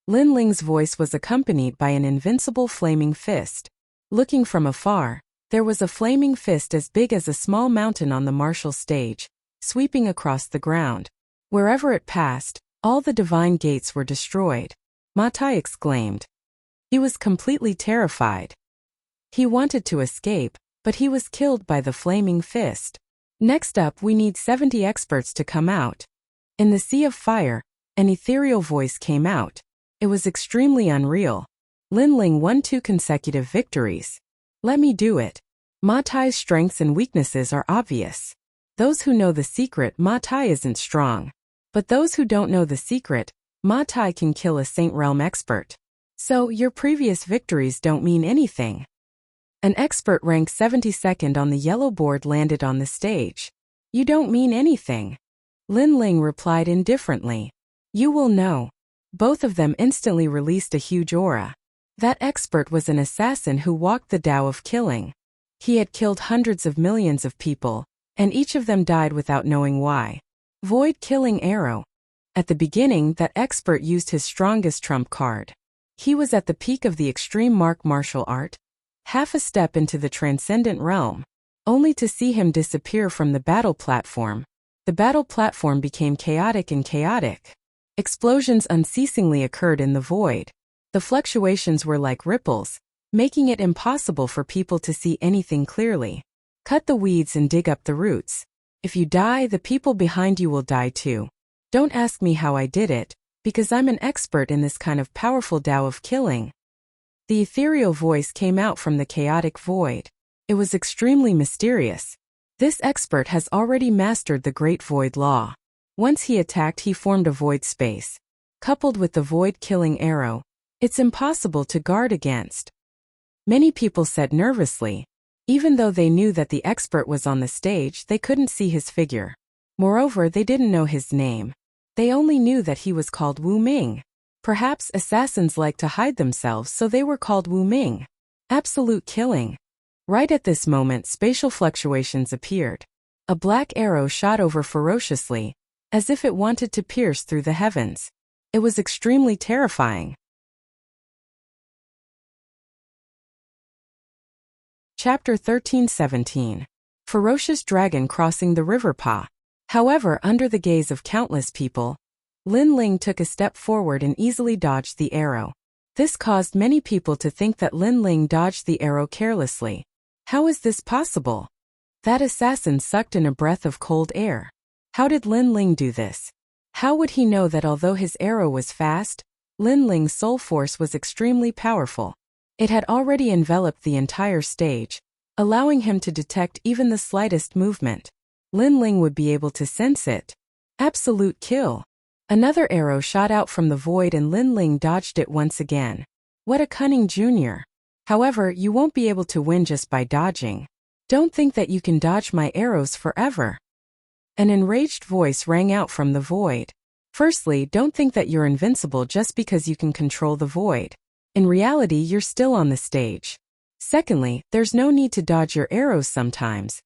Lin Ling's voice was accompanied by an invincible flaming fist. Looking from afar, there was a flaming fist as big as a small mountain on the martial stage, sweeping across the ground. Wherever it passed, all the divine gates were destroyed. Ma Tai exclaimed. He was completely terrified. He wanted to escape, but he was killed by the flaming fist. Next up, we need 70 experts to come out. In the sea of fire, an ethereal voice came out. It was extremely unreal. Lin Ling won 2 consecutive victories. Let me do it. Ma Tai's strengths and weaknesses are obvious. Those who know the secret, Ma Tai isn't strong. But those who don't know the secret, Ma Tai can kill a Saint Realm expert. So, your previous victories don't mean anything. An expert ranked 72nd on the yellow board landed on the stage. You don't mean anything. Lin Ling replied indifferently. You will know. Both of them instantly released a huge aura. That expert was an assassin who walked the Tao of killing. He had killed hundreds of millions of people, and each of them died without knowing why. Void killing arrow. At the beginning, that expert used his strongest trump card. He was at the peak of the extreme martial art, half a step into the transcendent realm, only to see him disappear from the battle platform. The battle platform became chaotic and chaotic. Explosions unceasingly occurred in the void. The fluctuations were like ripples, making it impossible for people to see anything clearly. Cut the weeds and dig up the roots. If you die, the people behind you will die too. Don't ask me how I did it, because I'm an expert in this kind of powerful Tao of killing. The ethereal voice came out from the chaotic void. It was extremely mysterious. This expert has already mastered the Great Void Law. Once he attacked, he formed a void space. Coupled with the void-killing arrow, it's impossible to guard against. Many people said nervously. Even though they knew that the expert was on the stage, they couldn't see his figure. Moreover, they didn't know his name. They only knew that he was called Wu Ming. Perhaps assassins like to hide themselves, so they were called Wu Ming. Absolute killing. Right at this moment, spatial fluctuations appeared. A black arrow shot over ferociously, as if it wanted to pierce through the heavens. It was extremely terrifying. Chapter 13-17. Ferocious Dragon Crossing the River Pa. However, under the gaze of countless people, Lin Ling took a step forward and easily dodged the arrow. This caused many people to think that Lin Ling dodged the arrow carelessly. How is this possible? That assassin sucked in a breath of cold air. How did Lin Ling do this? How would he know that although his arrow was fast, Lin Ling's soul force was extremely powerful? It had already enveloped the entire stage, allowing him to detect even the slightest movement. Lin Ling would be able to sense it. Absolute kill. Another arrow shot out from the void and Lin Ling dodged it once again. What a cunning junior. However, you won't be able to win just by dodging. Don't think that you can dodge my arrows forever. An enraged voice rang out from the void. Firstly, don't think that you're invincible just because you can control the void. In reality, you're still on the stage. Secondly, there's no need to dodge your arrows sometimes.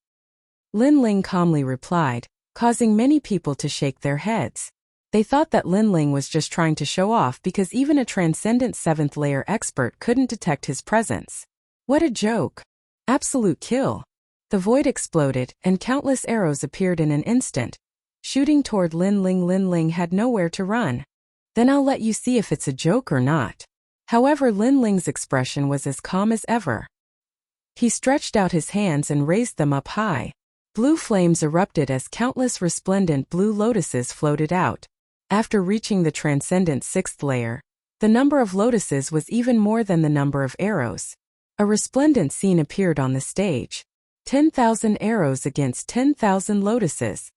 Lin Ling calmly replied, causing many people to shake their heads. They thought that Lin Ling was just trying to show off because even a transcendent 7th layer expert couldn't detect his presence. What a joke. Absolute kill. The void exploded, and countless arrows appeared in an instant, shooting toward Lin Ling. Lin Ling had nowhere to run. Then I'll let you see if it's a joke or not. However, Lin Ling's expression was as calm as ever. He stretched out his hands and raised them up high. Blue flames erupted as countless resplendent blue lotuses floated out. After reaching the transcendent 6th layer, the number of lotuses was even more than the number of arrows. A resplendent scene appeared on the stage. 10,000 arrows against 10,000 lotuses.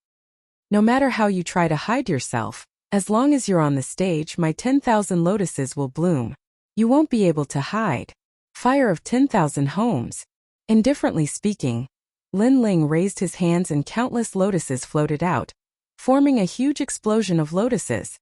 No matter how you try to hide yourself, as long as you're on the stage, my 10,000 lotuses will bloom. You won't be able to hide. Fire of 10,000 homes. Indifferently speaking, Lin Ling raised his hands and countless lotuses floated out, forming a huge explosion of lotuses.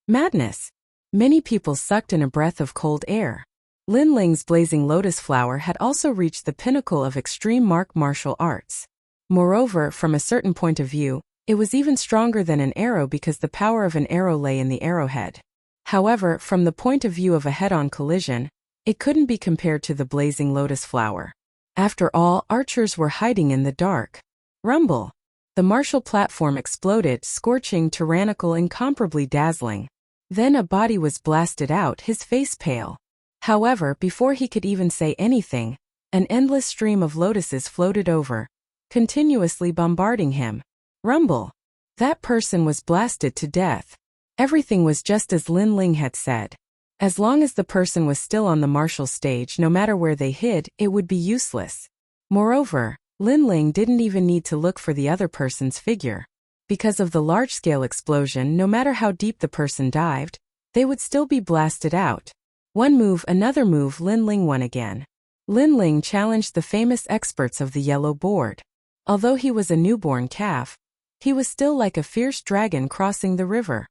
Madness. Many people sucked in a breath of cold air. Lin Ling's blazing lotus flower had also reached the pinnacle of extreme martial arts. Moreover, from a certain point of view, it was even stronger than an arrow because the power of an arrow lay in the arrowhead. However, from the point of view of a head-on collision, it couldn't be compared to the blazing lotus flower. After all, archers were hiding in the dark. Rumble. The martial platform exploded, scorching, tyrannical, incomparably dazzling. Then a body was blasted out, his face pale. However, before he could even say anything, an endless stream of lotuses floated over, continuously bombarding him. Rumble. That person was blasted to death. Everything was just as Lin Ling had said. As long as the person was still on the martial stage, no matter where they hid, it would be useless. Moreover, Lin Ling didn't even need to look for the other person's figure. Because of the large-scale explosion, no matter how deep the person dived, they would still be blasted out. One move, another move, Lin Ling won again. Lin Ling challenged the famous experts of the yellow board. Although he was a newborn calf, he was still like a fierce dragon crossing the river.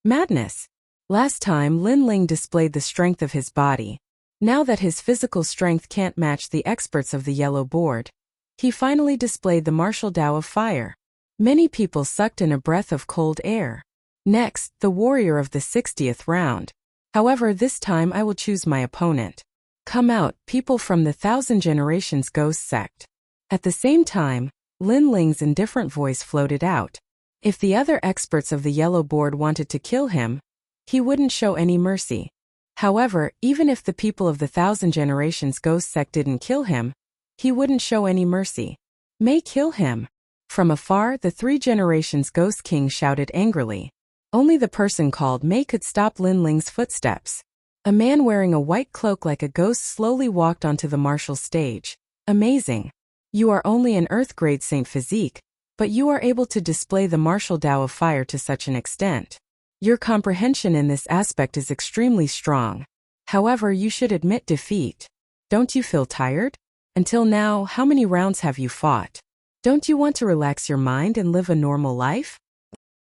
Madness. Last time Lin Ling displayed the strength of his body. Now that his physical strength can't match the experts of the yellow board, he finally displayed the martial Tao of fire. Many people sucked in a breath of cold air. Next, the warrior of the 60th round. However, this time I will choose my opponent. Come out, people from the 1,000 Generations Ghost sect. At the same time, Lin Ling's indifferent voice floated out. If the other experts of the yellow board wanted to kill him, he wouldn't show any mercy. However, even if the people of the 1,000 Generations Ghost sect didn't kill him, he wouldn't show any mercy. May kill him. From afar, the 3 Generations Ghost King shouted angrily. Only the person called May could stop Lin Ling's footsteps. A man wearing a white cloak like a ghost slowly walked onto the martial stage. Amazing. You are only an Earth-grade Saint Physique, but you are able to display the martial Tao of fire to such an extent. Your comprehension in this aspect is extremely strong. However, you should admit defeat. Don't you feel tired? Until now, how many rounds have you fought? Don't you want to relax your mind and live a normal life?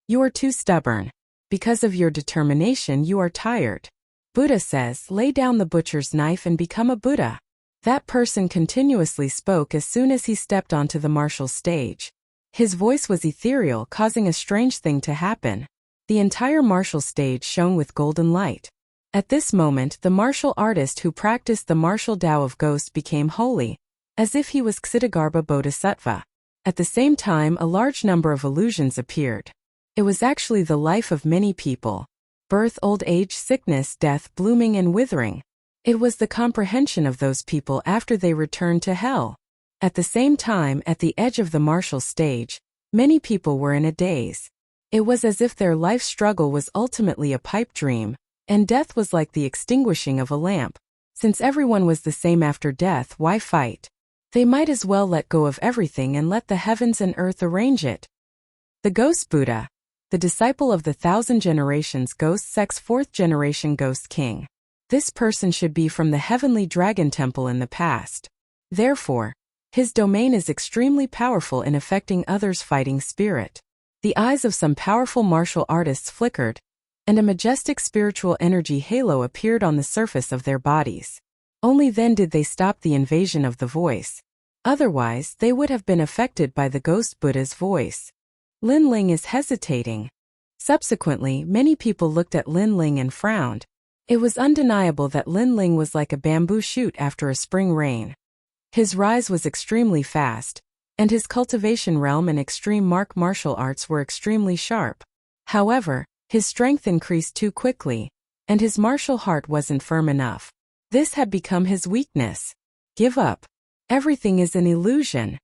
You are too stubborn. Because of your determination, you are tired. Buddha says, lay down the butcher's knife and become a Buddha. That person continuously spoke as soon as he stepped onto the martial stage. His voice was ethereal, causing a strange thing to happen. The entire martial stage shone with golden light. At this moment, the martial artist who practiced the martial Tao of Ghost became holy, as if he was Ksitagarbha Bodhisattva. At the same time, a large number of illusions appeared. It was actually the life of many people. Birth, old age, sickness, death, blooming and withering. It was the comprehension of those people after they returned to hell. At the same time, at the edge of the martial stage, many people were in a daze. It was as if their life struggle was ultimately a pipe dream, and death was like the extinguishing of a lamp. Since everyone was the same after death, why fight? They might as well let go of everything and let the heavens and earth arrange it. The Ghost Buddha, the disciple of the 1,000 Generations Ghost sect's 4th generation Ghost King. This person should be from the heavenly dragon temple in the past. Therefore, his domain is extremely powerful in affecting others' fighting spirit. The eyes of some powerful martial artists flickered, and a majestic spiritual energy halo appeared on the surface of their bodies. Only then did they stop the invasion of the voice. Otherwise, they would have been affected by the Ghost Buddha's voice. Lin Ling is hesitating. Subsequently, many people looked at Lin Ling and frowned. It was undeniable that Lin Ling was like a bamboo shoot after a spring rain. His rise was extremely fast, and his cultivation realm and extreme martial arts were extremely sharp. However, his strength increased too quickly, and his martial heart wasn't firm enough. This had become his weakness. Give up. Everything is an illusion.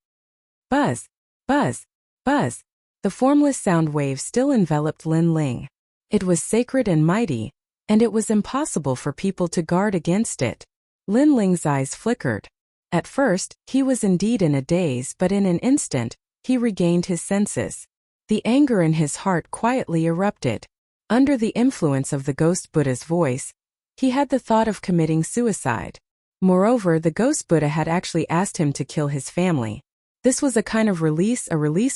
Buzz, buzz, buzz. The formless sound wave still enveloped Lin Ling. It was sacred and mighty, and it was impossible for people to guard against it. Lin Ling's eyes flickered. At first, he was indeed in a daze, but in an instant, he regained his senses. The anger in his heart quietly erupted. Under the influence of the Ghost Buddha's voice, he had the thought of committing suicide. Moreover, the Ghost Buddha had actually asked him to kill his family. This was a kind of release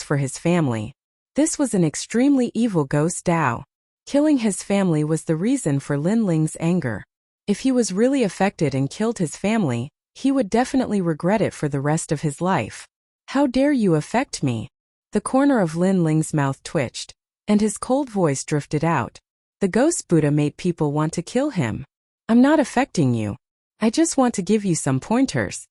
for his family. This was an extremely evil ghost Tao. Killing his family was the reason for Lin Ling's anger. If he was really affected and killed his family, he would definitely regret it for the rest of his life. How dare you affect me? The corner of Lin Ling's mouth twitched, and his cold voice drifted out. The Ghost Buddha made people want to kill him. I'm not affecting you. I just want to give you some pointers.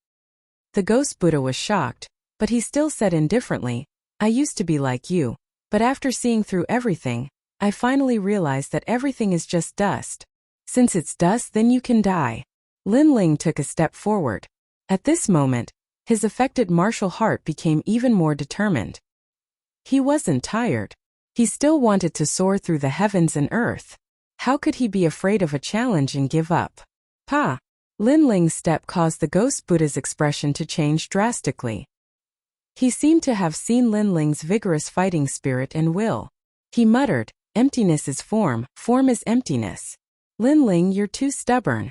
The Ghost Buddha was shocked, but he still said indifferently, I used to be like you. But after seeing through everything, I finally realized that everything is just dust. Since it's dust, then you can die. Lin Ling took a step forward. At this moment, his affected martial heart became even more determined. He wasn't tired. He still wanted to soar through the heavens and earth. How could he be afraid of a challenge and give up? Pa! Lin Ling's step caused the Ghost Buddha's expression to change drastically. He seemed to have seen Lin Ling's vigorous fighting spirit and will. He muttered, emptiness is form is emptiness. Lin Ling, you're too stubborn.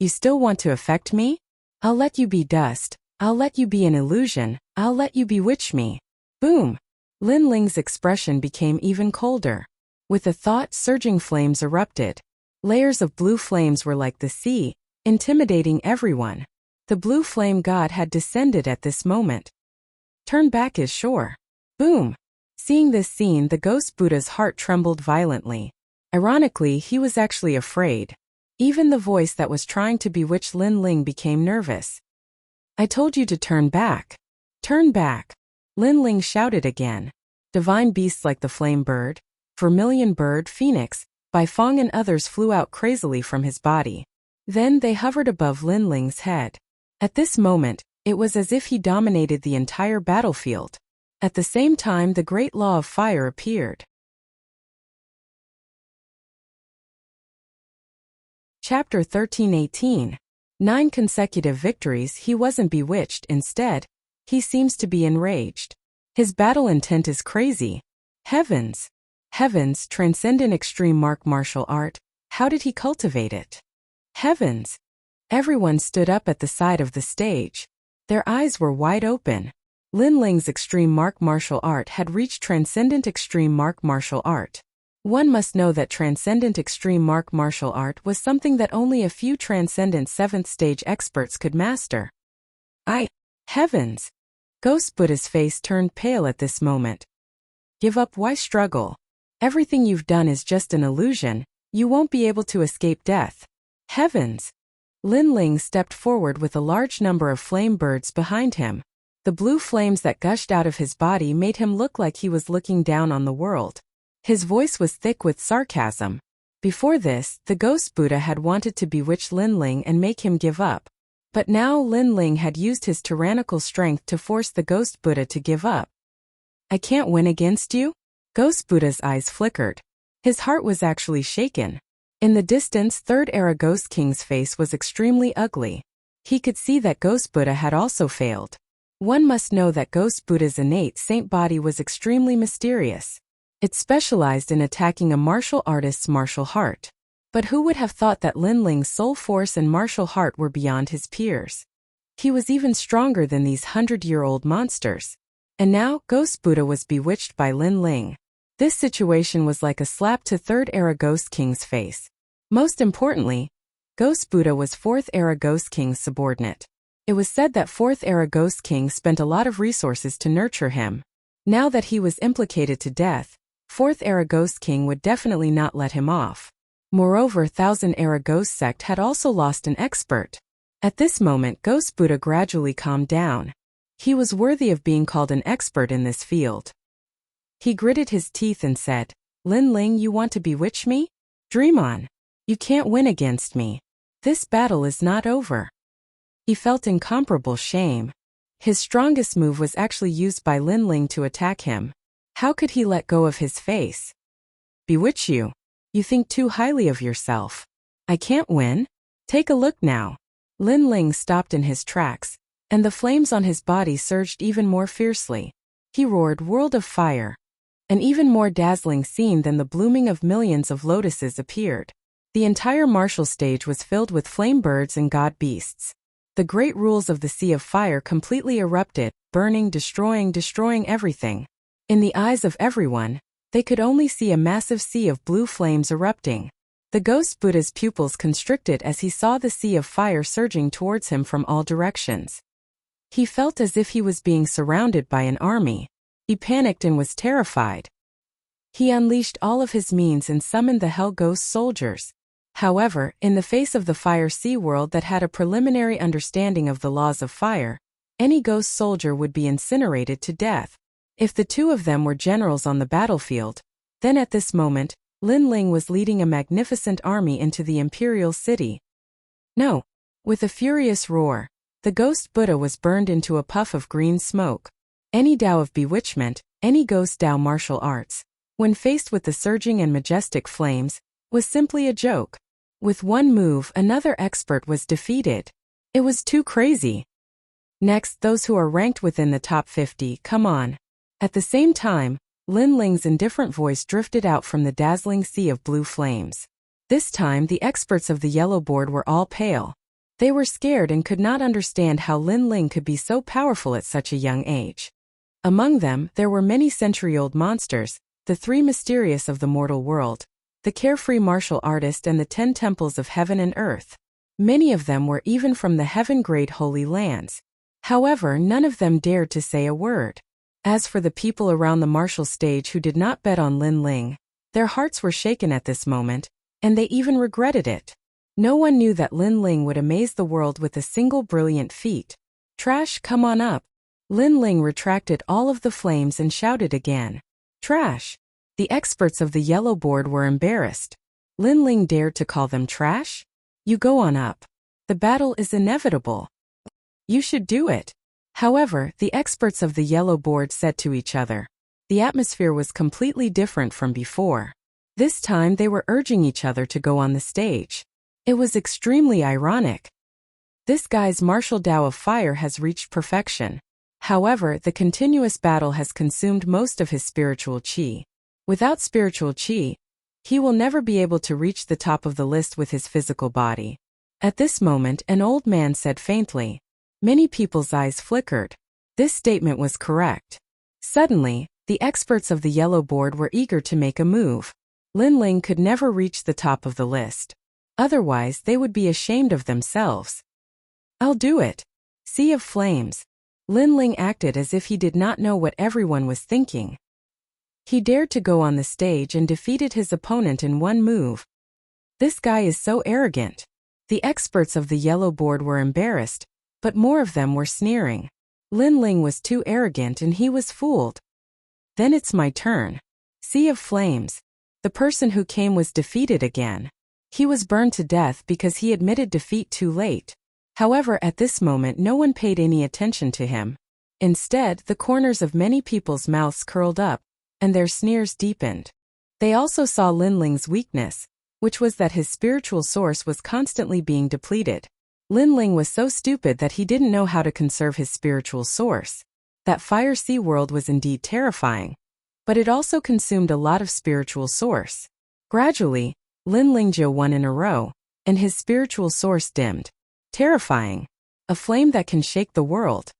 You still want to affect me? I'll let you be dust. I'll let you be an illusion. I'll let you bewitch me. Boom! Lin Ling's expression became even colder. With a thought, surging flames erupted. Layers of blue flames were like the sea, intimidating everyone. The blue flame god had descended at this moment. Turn back is sure. Boom! Seeing this scene, the Ghost Buddha's heart trembled violently. Ironically, he was actually afraid. Even the voice that was trying to bewitch Lin Ling became nervous. I told you to turn back. Turn back. Lin Ling shouted again. Divine beasts like the flame bird, vermilion bird, phoenix, Baifeng and others flew out crazily from his body. Then they hovered above Lin Ling's head. At this moment, it was as if he dominated the entire battlefield. At the same time, the great law of fire appeared. Chapter 13:18. 9 consecutive victories. He wasn't bewitched, instead, he seems to be enraged. His battle intent is crazy. Heavens! Heavens, transcendent extreme martial art, how did he cultivate it? Heavens! Everyone stood up at the side of the stage. Their eyes were wide open. Lin Ling's extreme martial art had reached transcendent extreme martial art. One must know that transcendent extreme martial art was something that only a few transcendent 7th stage experts could master. Heavens! Ghost Buddha's face turned pale at this moment. Give up, why struggle? Everything you've done is just an illusion, you won't be able to escape death. Heavens! Lin Ling stepped forward with a large number of flame birds behind him. The blue flames that gushed out of his body made him look like he was looking down on the world. His voice was thick with sarcasm. Before this, the Ghost Buddha had wanted to bewitch Lin Ling and make him give up. But now Lin Ling had used his tyrannical strength to force the Ghost Buddha to give up. I can't win against you? Ghost Buddha's eyes flickered. His heart was actually shaken. In the distance, 3rd Era Ghost King's face was extremely ugly. He could see that Ghost Buddha had also failed. One must know that Ghost Buddha's innate saint body was extremely mysterious. It specialized in attacking a martial artist's martial heart. But who would have thought that Lin Ling's soul force and martial heart were beyond his peers? He was even stronger than these 100-year-old monsters. And now, Ghost Buddha was bewitched by Lin Ling. This situation was like a slap to 3rd Era Ghost King's face. Most importantly, Ghost Buddha was 4th Era Ghost King's subordinate. It was said that 4th Era Ghost King spent a lot of resources to nurture him. Now that he was implicated to death, Fourth Era Ghost King would definitely not let him off. Moreover, Thousand Era Ghost Sect had also lost an expert. At this moment, Ghost Buddha gradually calmed down. He was worthy of being called an expert in this field. He gritted his teeth and said, "Lin Ling, you want to bewitch me? Dream on. You can't win against me. This battle is not over." He felt incomparable shame. His strongest move was actually used by Lin Ling to attack him. How could he let go of his face? Bewitch you? You think too highly of yourself. I can't win? Take a look now. Lin Ling stopped in his tracks, and the flames on his body surged even more fiercely. He roared, "World of fire!" An even more dazzling scene than the blooming of millions of lotuses appeared. The entire martial stage was filled with flame birds and god beasts. The great rules of the Sea of Fire completely erupted, burning, destroying everything. In the eyes of everyone, they could only see a massive sea of blue flames erupting. The Ghost Buddha's pupils constricted as he saw the Sea of Fire surging towards him from all directions. He felt as if he was being surrounded by an army. He panicked and was terrified. He unleashed all of his means and summoned the Hell Ghost soldiers. However, in the face of the Fire Sea world that had a preliminary understanding of the laws of fire, any ghost soldier would be incinerated to death. If the two of them were generals on the battlefield, then at this moment, Lin Ling was leading a magnificent army into the imperial city. No! With a furious roar, the Ghost Buddha was burned into a puff of green smoke. Any Tao of bewitchment, any Ghost Tao martial arts, when faced with the surging and majestic flames, was simply a joke. With one move, another expert was defeated. It was too crazy. Next, those who are ranked within the top 50, come on. At the same time, Lin Ling's indifferent voice drifted out from the dazzling sea of blue flames. This time, the experts of the yellow board were all pale. They were scared and could not understand how Lin Ling could be so powerful at such a young age. Among them, there were many century-old monsters, the three mysterious of the mortal world, the carefree martial artist and the 10 temples of heaven and earth. Many of them were even from the heaven-grade holy lands. However, none of them dared to say a word. As for the people around the martial stage who did not bet on Lin Ling, their hearts were shaken at this moment, and they even regretted it. No one knew that Lin Ling would amaze the world with a single brilliant feat. Trash, come on up. Lin Ling retracted all of the flames and shouted again. Trash. The experts of the yellow board were embarrassed. Lin Ling dared to call them trash? You go on up. The battle is inevitable. You should do it. However, the experts of the yellow board said to each other. The atmosphere was completely different from before. This time they were urging each other to go on the stage. It was extremely ironic. This guy's martial Tao of fire has reached perfection. However, the continuous battle has consumed most of his spiritual chi. Without spiritual chi, he will never be able to reach the top of the list with his physical body. At this moment, an old man said faintly. Many people's eyes flickered. This statement was correct. Suddenly, the experts of the yellow board were eager to make a move. Lin Ling could never reach the top of the list. Otherwise, they would be ashamed of themselves. I'll do it. Sea of Flames. Lin Ling acted as if he did not know what everyone was thinking. He dared to go on the stage and defeated his opponent in one move. This guy is so arrogant. The experts of the yellow board were embarrassed, but more of them were sneering. Lin Ling was too arrogant and he was fooled. Then it's my turn. Sea of Flames. The person who came was defeated again. He was burned to death because he admitted defeat too late. However, at this moment no one paid any attention to him. Instead, the corners of many people's mouths curled up, and their sneers deepened. They also saw Lin Ling's weakness, which was that his spiritual source was constantly being depleted. Lin Ling was so stupid that he didn't know how to conserve his spiritual source. That Fire Sea world was indeed terrifying, but it also consumed a lot of spiritual source. Gradually, Lin Lingzhou won in a row, and his spiritual source dimmed. Terrifying. A flame that can shake the world.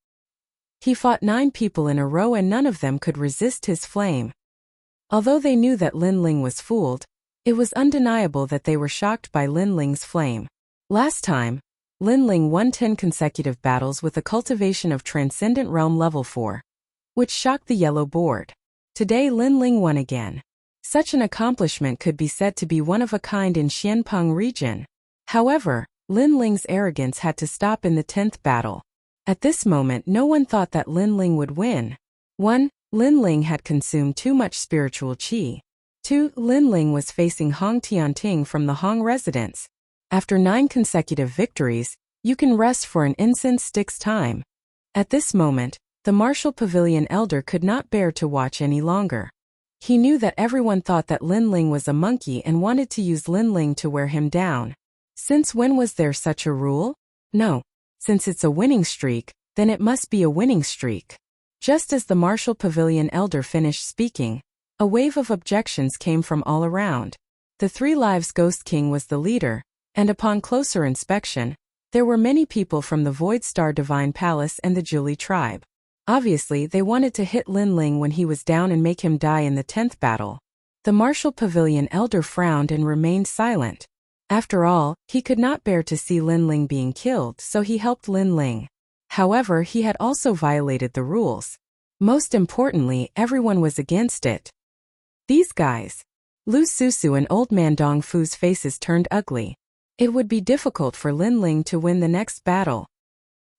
He fought 9 people in a row and none of them could resist his flame. Although they knew that Lin Ling was fooled, it was undeniable that they were shocked by Lin Ling's flame. Last time, Lin Ling won 10 consecutive battles with a cultivation of Transcendent Realm Level 4, which shocked the yellow board. Today Lin Ling won again. Such an accomplishment could be said to be one of a kind in Xianpeng region. However, Lin Ling's arrogance had to stop in the 10th battle. At this moment no one thought that Lin Ling would win. 1. Lin Ling had consumed too much spiritual qi. 2. Lin Ling was facing Hong Tianting from the Hong residence. After 9 consecutive victories, you can rest for an incense stick's time. At this moment, the Martial Pavilion elder could not bear to watch any longer. He knew that everyone thought that Lin Ling was a monkey and wanted to use Lin Ling to wear him down. Since when was there such a rule? No. Since it's a winning streak, then it must be a winning streak. Just as the Martial Pavilion elder finished speaking, a wave of objections came from all around. The 3 Lives Ghost King was the leader, and upon closer inspection, there were many people from the Void Star Divine Palace and the Julie tribe. Obviously, they wanted to hit Lin Ling when he was down and make him die in the 10th battle. The Martial Pavilion elder frowned and remained silent. After all, he could not bear to see Lin Ling being killed, so he helped Lin Ling. However, he had also violated the rules. Most importantly, everyone was against it. These guys. Lu Susu and Old Man Dong Fu's faces turned ugly. It would be difficult for Lin Ling to win the next battle.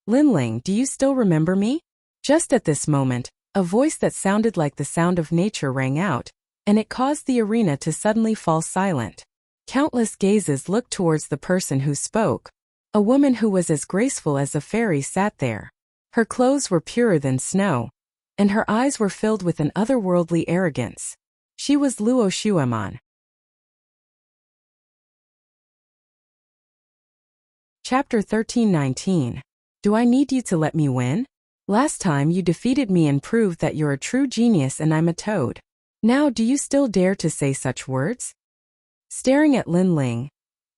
Lin Ling, do you still remember me? Just at this moment, a voice that sounded like the sound of nature rang out, and it caused the arena to suddenly fall silent. Countless gazes looked towards the person who spoke. A woman who was as graceful as a fairy sat there. Her clothes were purer than snow, and her eyes were filled with an otherworldly arrogance. She was Luo Shueman. Chapter 1319. Do I need you to let me win? Last time you defeated me and proved that you're a true genius and I'm a toad. Now do you still dare to say such words? Staring at Lin Ling,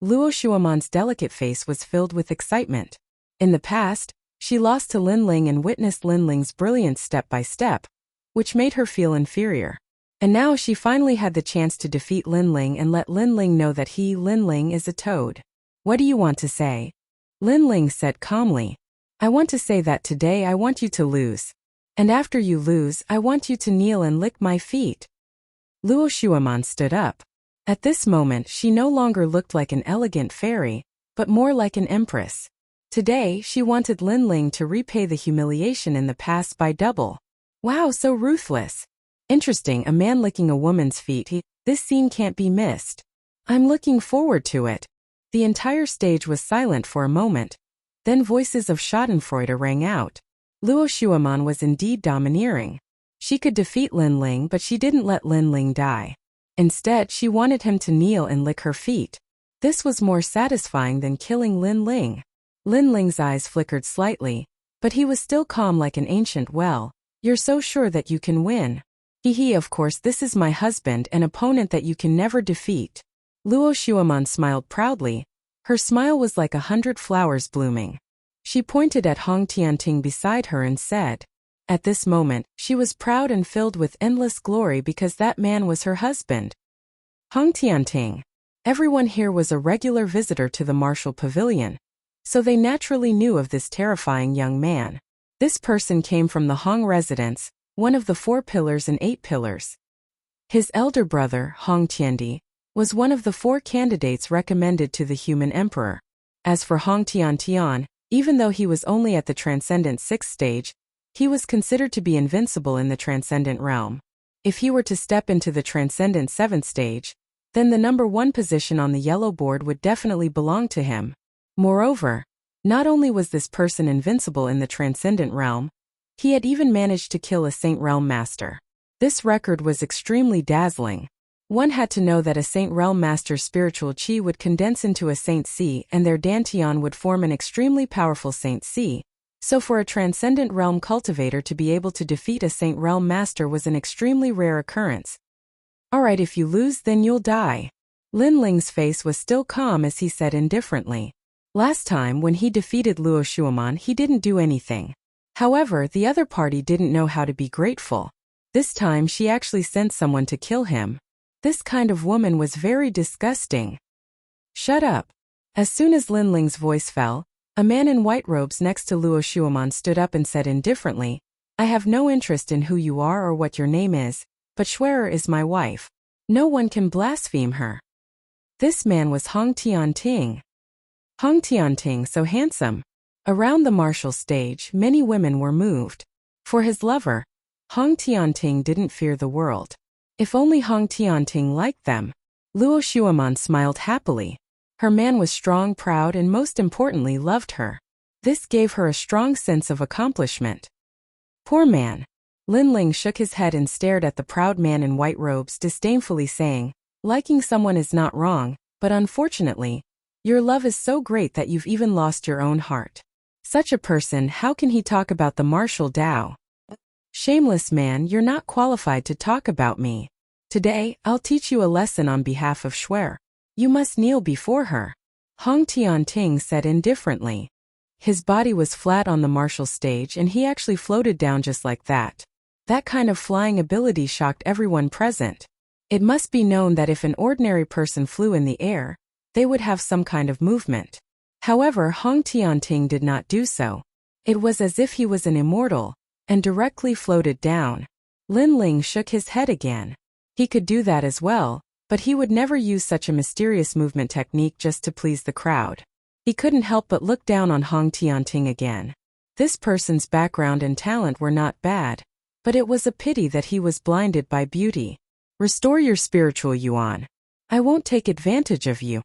Luo Shueman's delicate face was filled with excitement. In the past, she lost to Lin Ling and witnessed Lin Ling's brilliance step by step, which made her feel inferior. And now she finally had the chance to defeat Lin Ling and let Lin Ling know that he, Lin Ling, is a toad. What do you want to say? Lin Ling said calmly. I want to say that today I want you to lose. And after you lose, I want you to kneel and lick my feet. Luo Shueman stood up. At this moment she no longer looked like an elegant fairy, but more like an empress. Today she wanted Lin Ling to repay the humiliation in the past by double. Wow, so ruthless. Interesting, a man licking a woman's feet. This scene can't be missed. I'm looking forward to it. The entire stage was silent for a moment. Then voices of schadenfreude rang out. Luo Shueman was indeed domineering. She could defeat Lin Ling, but she didn't let Lin Ling die. Instead, she wanted him to kneel and lick her feet. This was more satisfying than killing Lin Ling. Lin Ling's eyes flickered slightly, but he was still calm like an ancient well. You're so sure that you can win. Of course this is my husband, an opponent that you can never defeat. Luo Shueman smiled proudly. Her smile was like 100 flowers blooming. She pointed at Hong Tianting beside her and said. At this moment, she was proud and filled with endless glory because that man was her husband. Hong Tianting. Everyone here was a regular visitor to the Martial Pavilion, so they naturally knew of this terrifying young man. This person came from the Hong residence, one of the 4 pillars and 8 pillars. His elder brother, Hong Tiandi, was one of the 4 candidates recommended to the human emperor. As for Hong Tiantian, even though he was only at the Transcendent 6th stage, he was considered to be invincible in the Transcendent realm. If he were to step into the Transcendent 7th stage, then the number 1 position on the yellow board would definitely belong to him. Moreover, not only was this person invincible in the Transcendent realm, he had even managed to kill a Saint Realm Master. This record was extremely dazzling. One had to know that a Saint Realm Master's spiritual chi would condense into a Saint C and their Dantian would form an extremely powerful Saint C. So for a Transcendent Realm cultivator to be able to defeat a Saint Realm Master was an extremely rare occurrence. Alright, if you lose then you'll die. Lin Ling's face was still calm as he said indifferently. Last time when he defeated Luo Shueman he didn't do anything. However, the other party didn't know how to be grateful. This time she actually sent someone to kill him. This kind of woman was very disgusting. Shut up. As soon as Lin Ling's voice fell, a man in white robes next to Luo Shueman stood up and said indifferently, I have no interest in who you are or what your name is, but Schwerer is my wife. No one can blaspheme her. This man was Hong Tianting. Hong Tianting so handsome. Around the martial stage, many women were moved. For his lover, Hong Tianting didn't fear the world. If only Hong Tianting liked them. Luo Shuaman smiled happily. Her man was strong, proud, and most importantly loved her. This gave her a strong sense of accomplishment. Poor man. Lin Ling shook his head and stared at the proud man in white robes, disdainfully saying, liking someone is not wrong, but unfortunately, your love is so great that you've even lost your own heart. Such a person, how can he talk about the martial Tao? Shameless man, you're not qualified to talk about me. Today, I'll teach you a lesson on behalf of Shuer. You must kneel before her. Hong Tianting said indifferently. His body was flat on the martial stage and he actually floated down just like that. That kind of flying ability shocked everyone present. It must be known that if an ordinary person flew in the air, they would have some kind of movement. However, Hong Tianting did not do so. It was as if he was an immortal, and directly floated down. Lin Ling shook his head again. He could do that as well, but he would never use such a mysterious movement technique just to please the crowd. He couldn't help but look down on Hong Tianting again. This person's background and talent were not bad, but it was a pity that he was blinded by beauty. Restore your spiritual yuan. I won't take advantage of you.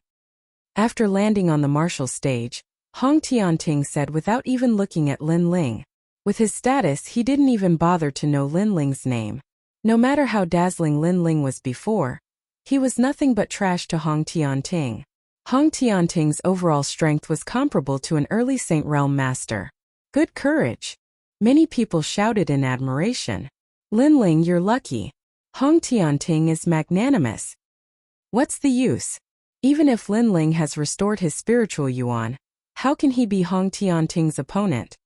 After landing on the martial stage, Hong Tianting said without even looking at Lin Ling. With his status, he didn't even bother to know Lin Ling's name. No matter how dazzling Lin Ling was before, he was nothing but trash to Hong Tianting. Hong Tianting's overall strength was comparable to an early Saint Realm master. Good courage. Many people shouted in admiration. Lin Ling, you're lucky. Hong Tianting is magnanimous. What's the use? Even if Lin Ling has restored his spiritual yuan, how can he be Hong Tianting's opponent?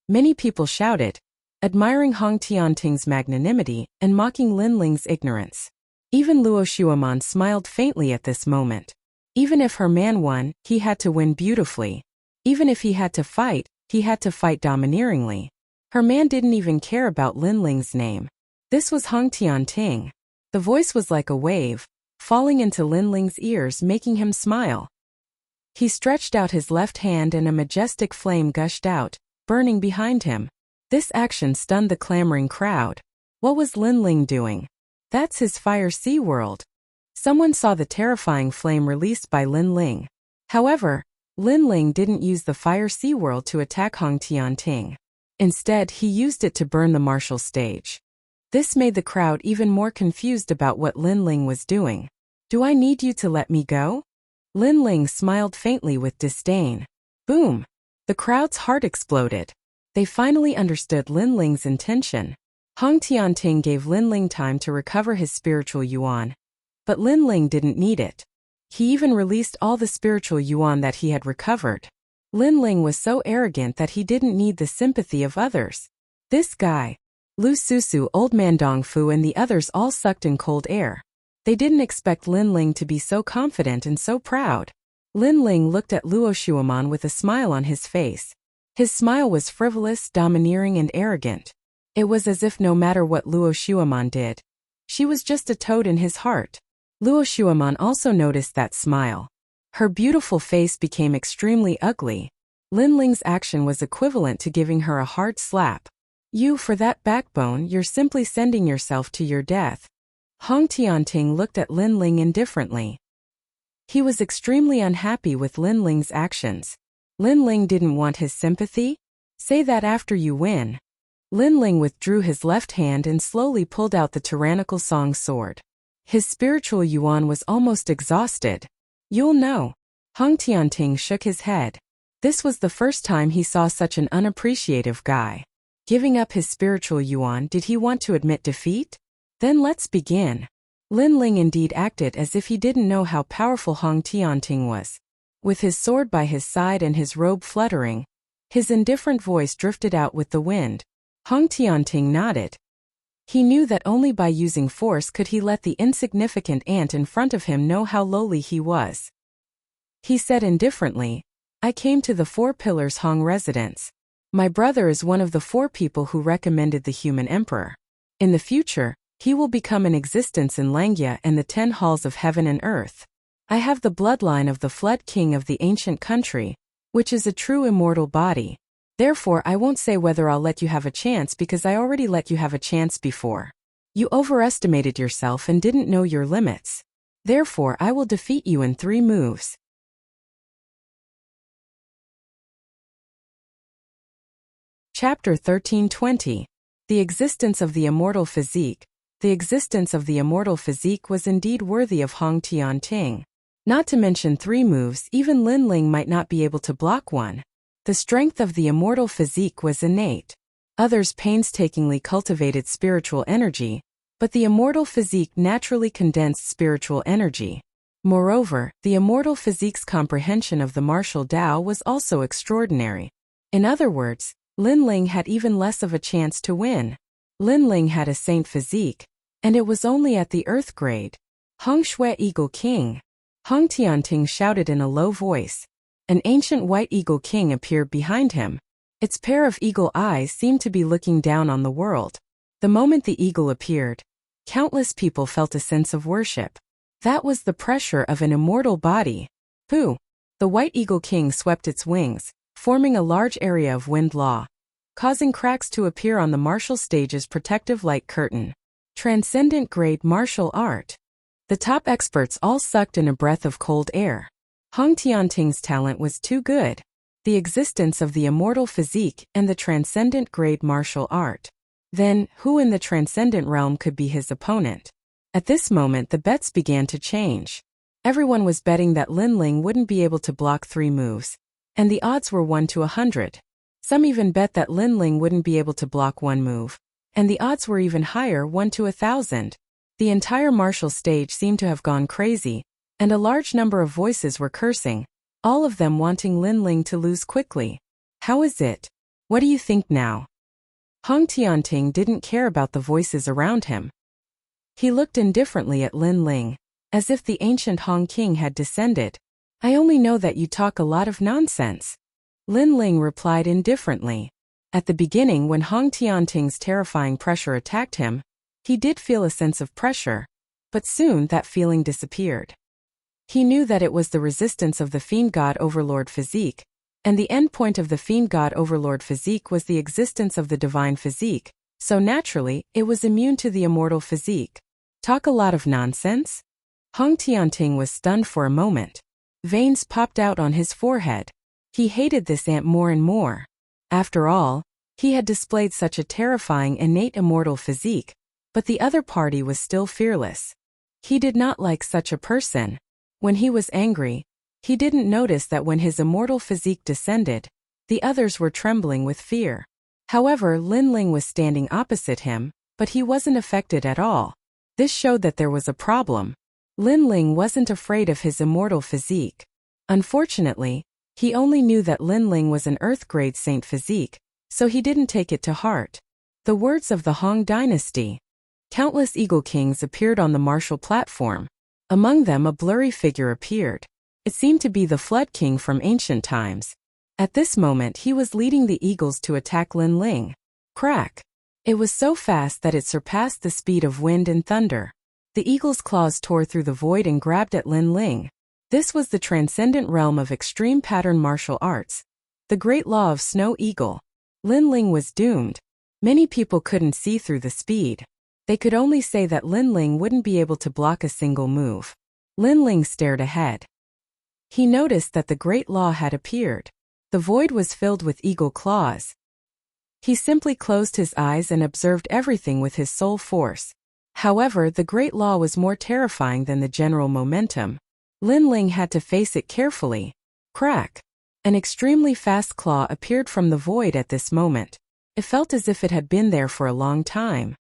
Many people shouted, admiring Hong Tianting's magnanimity and mocking Lin Ling's ignorance. Even Luo Shuaman smiled faintly at this moment. Even if her man won, he had to win beautifully. Even if he had to fight domineeringly. Her man didn't even care about Lin Ling's name. This was Hong Tianting. The voice was like a wave, falling into Lin Ling's ears, making him smile. He stretched out his left hand and a majestic flame gushed out, burning behind him. This action stunned the clamoring crowd. What was Lin Ling doing? That's his Fire Sea World. Someone saw the terrifying flame released by Lin Ling. However, Lin Ling didn't use the Fire Sea World to attack Hong Tianting. Instead, he used it to burn the martial stage. This made the crowd even more confused about what Lin Ling was doing. Do I need you to let me go? Lin Ling smiled faintly with disdain. Boom! The crowd's heart exploded. They finally understood Lin Ling's intention. Hong Tianting gave Lin Ling time to recover his spiritual yuan. But Lin Ling didn't need it. He even released all the spiritual yuan that he had recovered. Lin Ling was so arrogant that he didn't need the sympathy of others. This guy, Lu Susu, Old Man Dongfu and the others all sucked in cold air. They didn't expect Lin Ling to be so confident and so proud. Lin Ling looked at Luo Shuaman with a smile on his face. His smile was frivolous, domineering and arrogant. It was as if no matter what Luo Shuaman did, she was just a toad in his heart. Luo Shuaman also noticed that smile. Her beautiful face became extremely ugly. Lin Ling's action was equivalent to giving her a hard slap. You, for that backbone, you're simply sending yourself to your death. Hong Tianting looked at Lin Ling indifferently. He was extremely unhappy with Lin Ling's actions. Lin Ling didn't want his sympathy? Say that after you win. Lin Ling withdrew his left hand and slowly pulled out the tyrannical song sword. His spiritual yuan was almost exhausted. You'll know. Hong Tianting shook his head. This was the first time he saw such an unappreciative guy. Giving up his spiritual yuan, did he want to admit defeat? Then let's begin. Lin Ling indeed acted as if he didn't know how powerful Hong Tianting was. With his sword by his side and his robe fluttering, his indifferent voice drifted out with the wind. Hong Tianting nodded. He knew that only by using force could he let the insignificant ant in front of him know how lowly he was. He said indifferently, I came to the Four Pillars Hong residence. My brother is one of the 4 people who recommended the human emperor. In the future, He will become an existence in Langya and the 10 halls of heaven and earth. I have the bloodline of the Flood King of the ancient country, which is a true immortal body. Therefore I won't say whether I'll let you have a chance because I already let you have a chance before. You overestimated yourself and didn't know your limits. Therefore I will defeat you in 3 moves. Chapter 1320. The existence of the immortal physique. The existence of the immortal physique was indeed worthy of Hong Tianting. Not to mention 3 moves, even Lin Ling might not be able to block one. The strength of the immortal physique was innate. Others painstakingly cultivated spiritual energy, but the immortal physique naturally condensed spiritual energy. Moreover, the immortal physique's comprehension of the martial Tao was also extraordinary. In other words, Lin Ling had even less of a chance to win. Lin Ling had a saint physique, and it was only at the earth grade. Hong Shui Eagle King. Hong Tianting shouted in a low voice. An ancient white eagle king appeared behind him. Its pair of eagle eyes seemed to be looking down on the world. The moment the eagle appeared, countless people felt a sense of worship. That was the pressure of an immortal body. Pooh! The white eagle king swept its wings, forming a large area of wind law, causing cracks to appear on the martial stage's protective light curtain. Transcendent grade martial art. The top experts all sucked in a breath of cold air. Hong Tianting's talent was too good. The existence of the immortal physique and the transcendent grade martial art. Then, who in the transcendent realm could be his opponent? At this moment the bets began to change. Everyone was betting that Lin Ling wouldn't be able to block 3 moves, and the odds were 1 to 100. Some even bet that Lin Ling wouldn't be able to block 1 move, and the odds were even higher, 1 to 1,000. The entire martial stage seemed to have gone crazy, and a large number of voices were cursing, all of them wanting Lin Ling to lose quickly. How is it? What do you think now? Hong Tianting didn't care about the voices around him. He looked indifferently at Lin Ling, as if the ancient Hong King had descended. I only know that you talk a lot of nonsense. Lin Ling replied indifferently. At the beginning, when Hong Tianting's terrifying pressure attacked him, he did feel a sense of pressure, but soon that feeling disappeared. He knew that it was the resistance of the Fiend God Overlord physique, and the end point of the Fiend God Overlord physique was the existence of the divine physique, so naturally, it was immune to the immortal physique. Talk a lot of nonsense? Hong Tianting was stunned for a moment. Veins popped out on his forehead. He hated this ant more and more. After all, he had displayed such a terrifying innate immortal physique, but the other party was still fearless. He did not like such a person. When he was angry, he didn't notice that when his immortal physique descended, the others were trembling with fear. However, Lin Ling was standing opposite him, but he wasn't affected at all. This showed that there was a problem. Lin Ling wasn't afraid of his immortal physique. Unfortunately, he only knew that Lin Ling was an Earth-grade saint physique, so he didn't take it to heart. The words of the Hong dynasty. Countless eagle kings appeared on the martial platform. Among them a blurry figure appeared. It seemed to be the Flood King from ancient times. At this moment he was leading the eagles to attack Lin Ling. Crack! It was so fast that it surpassed the speed of wind and thunder. The eagle's claws tore through the void and grabbed at Lin Ling. This was the transcendent realm of extreme pattern martial arts. The great law of Snow Eagle. Lin Ling was doomed. Many people couldn't see through the speed. They could only say that Lin Ling wouldn't be able to block a single move. Lin Ling stared ahead. He noticed that the great law had appeared. The void was filled with eagle claws. He simply closed his eyes and observed everything with his soul force. However, the great law was more terrifying than the general momentum. Lin Ling had to face it carefully. Crack! An extremely fast claw appeared from the void at this moment. It felt as if it had been there for a long time.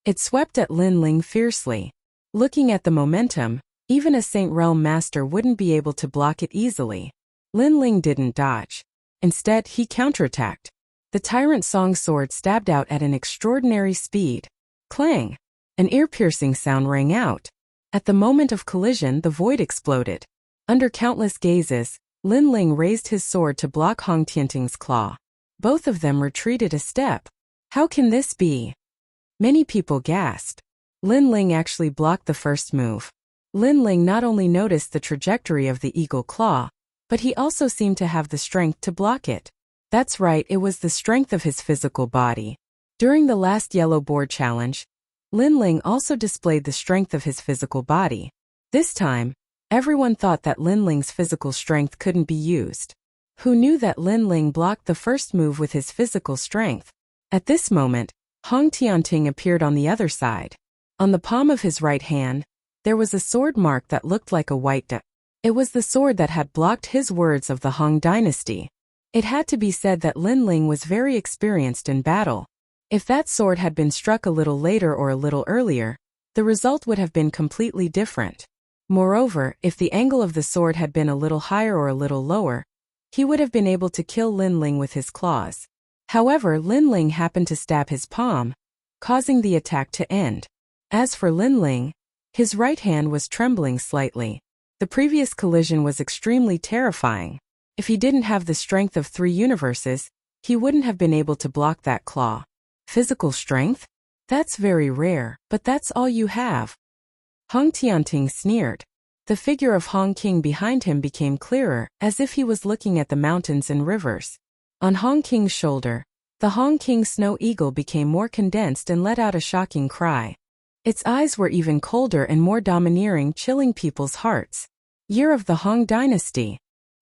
It swept at Lin Ling fiercely. Looking at the momentum, even a Saint Realm Master wouldn't be able to block it easily. Lin Ling didn't dodge. Instead, he counterattacked. The Tyrant Song sword stabbed out at an extraordinary speed. Clang! An ear-piercing sound rang out. At the moment of collision, the void exploded. Under countless gazes, Lin Ling raised his sword to block Hong Tianting's claw. Both of them retreated a step. How can this be? Many people gasped. Lin Ling actually blocked the first move. Lin Ling not only noticed the trajectory of the eagle claw, but he also seemed to have the strength to block it. That's right, it was the strength of his physical body. During the last yellow board challenge, Lin Ling also displayed the strength of his physical body. This time, everyone thought that Lin Ling's physical strength couldn't be used. Who knew that Lin Ling blocked the first move with his physical strength? At this moment, Hong Tianting appeared on the other side. On the palm of his right hand, there was a sword mark that looked like a white dot. It was the sword that had blocked his words of the Han dynasty. It had to be said that Lin Ling was very experienced in battle. If that sword had been struck a little later or a little earlier, the result would have been completely different. Moreover, if the angle of the sword had been a little higher or a little lower, he would have been able to kill Lin Ling with his claws. However, Lin Ling happened to stab his palm, causing the attack to end. As for Lin Ling, his right hand was trembling slightly. The previous collision was extremely terrifying. If he didn't have the strength of 3 universes, he wouldn't have been able to block that claw. Physical strength? That's very rare, but that's all you have. Hong Tianting sneered. The figure of Hong King behind him became clearer, as if he was looking at the mountains and rivers. On Hong King's shoulder, the Hong King snow eagle became more condensed and let out a shocking cry. Its eyes were even colder and more domineering, chilling people's hearts. Year of the Han dynasty.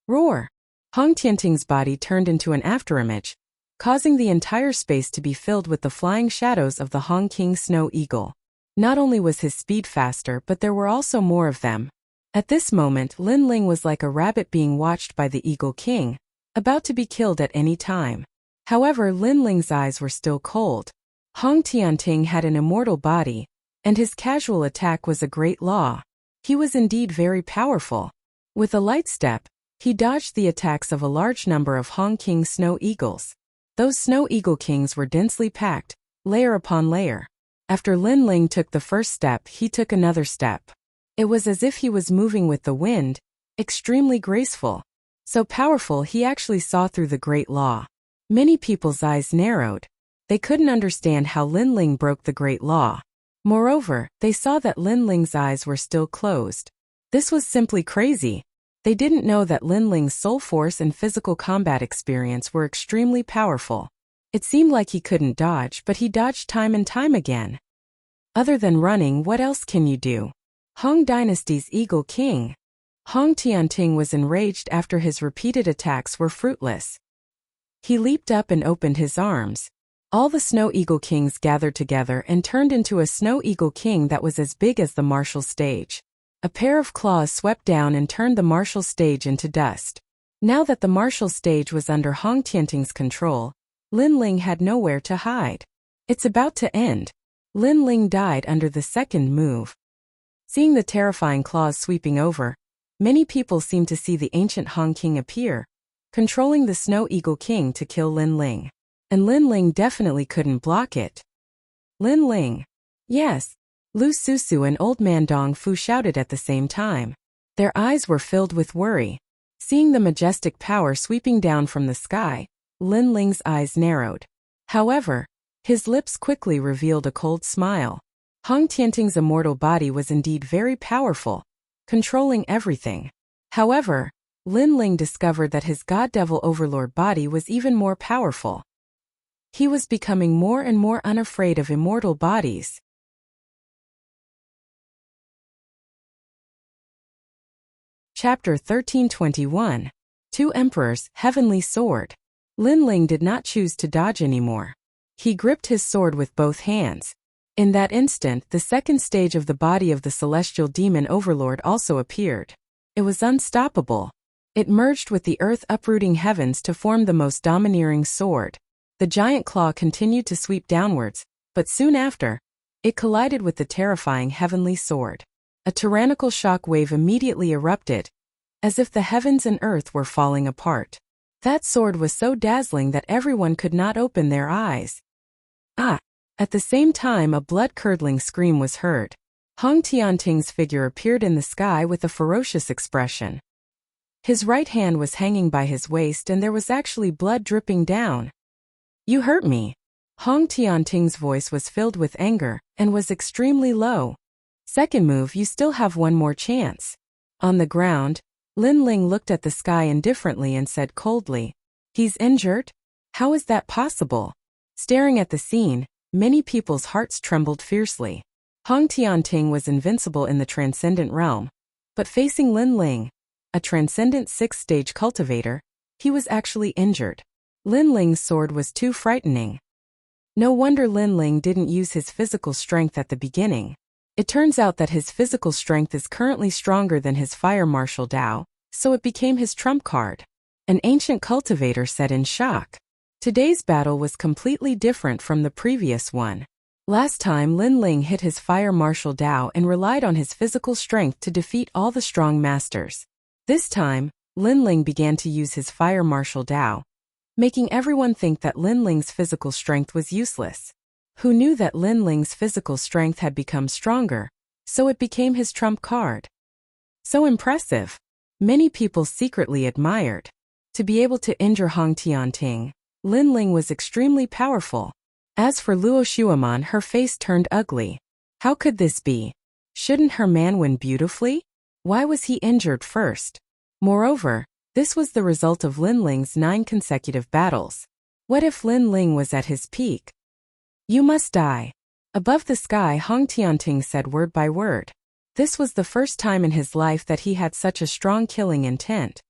Roar! Hong Tianting's body turned into an afterimage, causing the entire space to be filled with the flying shadows of the Hong King snow eagle. Not only was his speed faster, but there were also more of them. At this moment, Lin Ling was like a rabbit being watched by the Eagle King, about to be killed at any time. However, Lin Ling's eyes were still cold. Hong Tianting had an immortal body, and his casual attack was a great law. He was indeed very powerful. With a light step, he dodged the attacks of a large number of Hong King snow eagles. Those snow eagle kings were densely packed, layer upon layer. After Lin Ling took the first step, he took another step. It was as if he was moving with the wind, extremely graceful. So powerful he actually saw through the great law. Many people's eyes narrowed. They couldn't understand how Lin Ling broke the great law. Moreover, they saw that Lin Ling's eyes were still closed. This was simply crazy. They didn't know that Lin Ling's soul force and physical combat experience were extremely powerful. It seemed like he couldn't dodge, but he dodged time and time again. Other than running, what else can you do? Han Dynasty's Eagle King. Hong Tianting was enraged after his repeated attacks were fruitless. He leaped up and opened his arms. All the Snow Eagle Kings gathered together and turned into a Snow Eagle King that was as big as the martial stage. A pair of claws swept down and turned the martial stage into dust. Now that the martial stage was under Hong Tianting's control, Lin Ling had nowhere to hide. It's about to end. Lin Ling died under the second move. Seeing the terrifying claws sweeping over, many people seemed to see the ancient Han King appear, controlling the Snow Eagle King to kill Lin Ling. And Lin Ling definitely couldn't block it. Lin Ling. Yes. Lu Susu and Old Man Dong Fu shouted at the same time. Their eyes were filled with worry. Seeing the majestic power sweeping down from the sky, Lin Ling's eyes narrowed. However, his lips quickly revealed a cold smile. Hong Tianting's immortal body was indeed very powerful, controlling everything. However, Lin Ling discovered that his God Devil Overlord body was even more powerful. He was becoming more and more unafraid of immortal bodies. Chapter 1321. Two Emperors, Heavenly Sword. Lin Ling did not choose to dodge anymore. He gripped his sword with both hands. In that instant, the second stage of the body of the celestial demon overlord also appeared. It was unstoppable. It merged with the earth, uprooting heavens to form the most domineering sword. The giant claw continued to sweep downwards, but soon after, it collided with the terrifying heavenly sword. A tyrannical shock wave immediately erupted, as if the heavens and earth were falling apart. That sword was so dazzling that everyone could not open their eyes. Ah! At the same time, a blood-curdling scream was heard. Hong Tianting's figure appeared in the sky with a ferocious expression. His right hand was hanging by his waist and there was actually blood dripping down. You hurt me. Hong Tianting's voice was filled with anger and was extremely low. Second move, you still have one more chance. On the ground, Lin Ling looked at the sky indifferently and said coldly, "He's injured? How is that possible?" Staring at the scene, many people's hearts trembled fiercely. Hong Tianting was invincible in the transcendent realm, but facing Lin Ling, a transcendent 6th-stage cultivator, he was actually injured. Lin Ling's sword was too frightening. No wonder Lin Ling didn't use his physical strength at the beginning. It turns out that his physical strength is currently stronger than his fire martial Dao, so it became his trump card. An ancient cultivator said in shock. Today's battle was completely different from the previous one. Last time Lin Ling hit his fire martial Dao and relied on his physical strength to defeat all the strong masters. This time, Lin Ling began to use his fire martial Dao, making everyone think that Lin Ling's physical strength was useless. Who knew that Lin Ling's physical strength had become stronger, so it became his trump card. So impressive. Many people secretly admired. To be able to injure Hong Tianting, Lin Ling was extremely powerful. As for Luo Xueman, her face turned ugly. How could this be? Shouldn't her man win beautifully? Why was he injured first? Moreover, this was the result of Lin Ling's 9 consecutive battles. What if Lin Ling was at his peak? "You must die." Above the sky, Hong Tianting said word by word. This was the first time in his life that he had such a strong killing intent.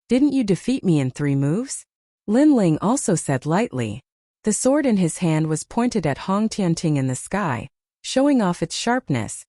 "Didn't you defeat me in 3 moves?" Lin Ling also said lightly. The sword in his hand was pointed at Hong Tianting in the sky, showing off its sharpness.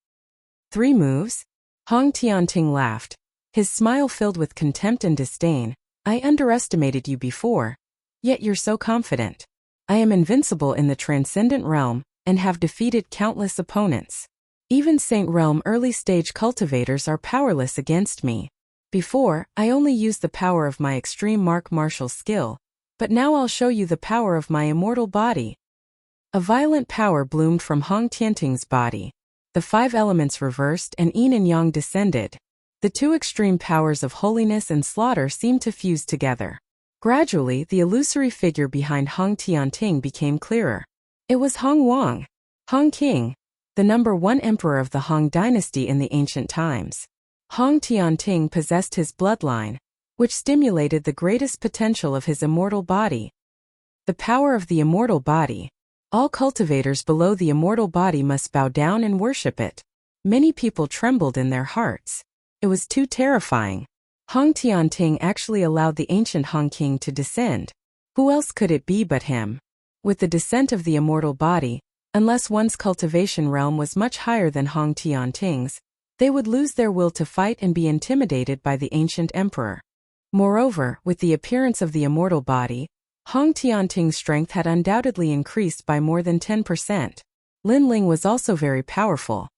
3 moves? Hong Tianting laughed, his smile filled with contempt and disdain. "I underestimated you before. Yet you're so confident. I am invincible in the transcendent realm and have defeated countless opponents. Even Saint Realm early-stage cultivators are powerless against me. Before, I only used the power of my extreme martial skill, but now I'll show you the power of my immortal body." A violent power bloomed from Hong Tianting's body. The 5 elements reversed and yin and yang descended. The 2 extreme powers of holiness and slaughter seemed to fuse together. Gradually, the illusory figure behind Hong Tianting became clearer. It was Hong Wang, Hong King, the #1 emperor of the Han dynasty in the ancient times. Hong Tianting possessed his bloodline, which stimulated the greatest potential of his immortal body. The power of the immortal body. All cultivators below the immortal body must bow down and worship it. Many people trembled in their hearts. It was too terrifying. Hong Tianting actually allowed the ancient Han King to descend. Who else could it be but him? With the descent of the immortal body, unless one's cultivation realm was much higher than Hong Tianting's, they would lose their will to fight and be intimidated by the ancient emperor. Moreover, with the appearance of the immortal body, Hong Tianting's strength had undoubtedly increased by more than 10%. Lin Ling was also very powerful.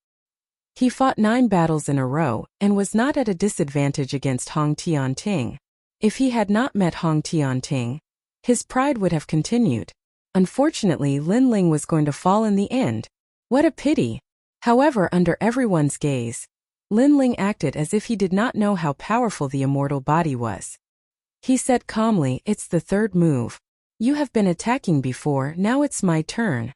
He fought 9 battles in a row and was not at a disadvantage against Hong Tianting. If he had not met Hong Tianting, his pride would have continued. Unfortunately, Lin Ling was going to fall in the end. What a pity! However, under everyone's gaze, Lin Ling acted as if he did not know how powerful the immortal body was. He said calmly, "It's the 3rd move. You have been attacking before, now it's my turn."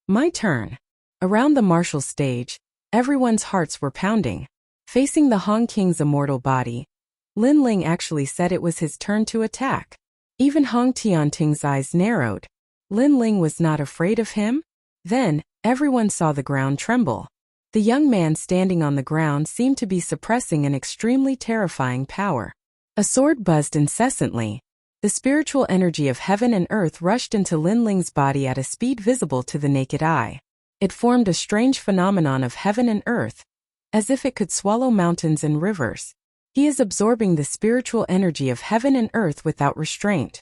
My turn. Around the martial stage, everyone's hearts were pounding. Facing the Han King's immortal body, Lin Ling actually said it was his turn to attack. Even Hong Tianting's eyes narrowed. Lin Ling was not afraid of him? Then, everyone saw the ground tremble. The young man standing on the ground seemed to be suppressing an extremely terrifying power. A sword buzzed incessantly. The spiritual energy of heaven and earth rushed into Lin Ling's body at a speed visible to the naked eye. It formed a strange phenomenon of heaven and earth, as if it could swallow mountains and rivers. He is absorbing the spiritual energy of heaven and earth without restraint.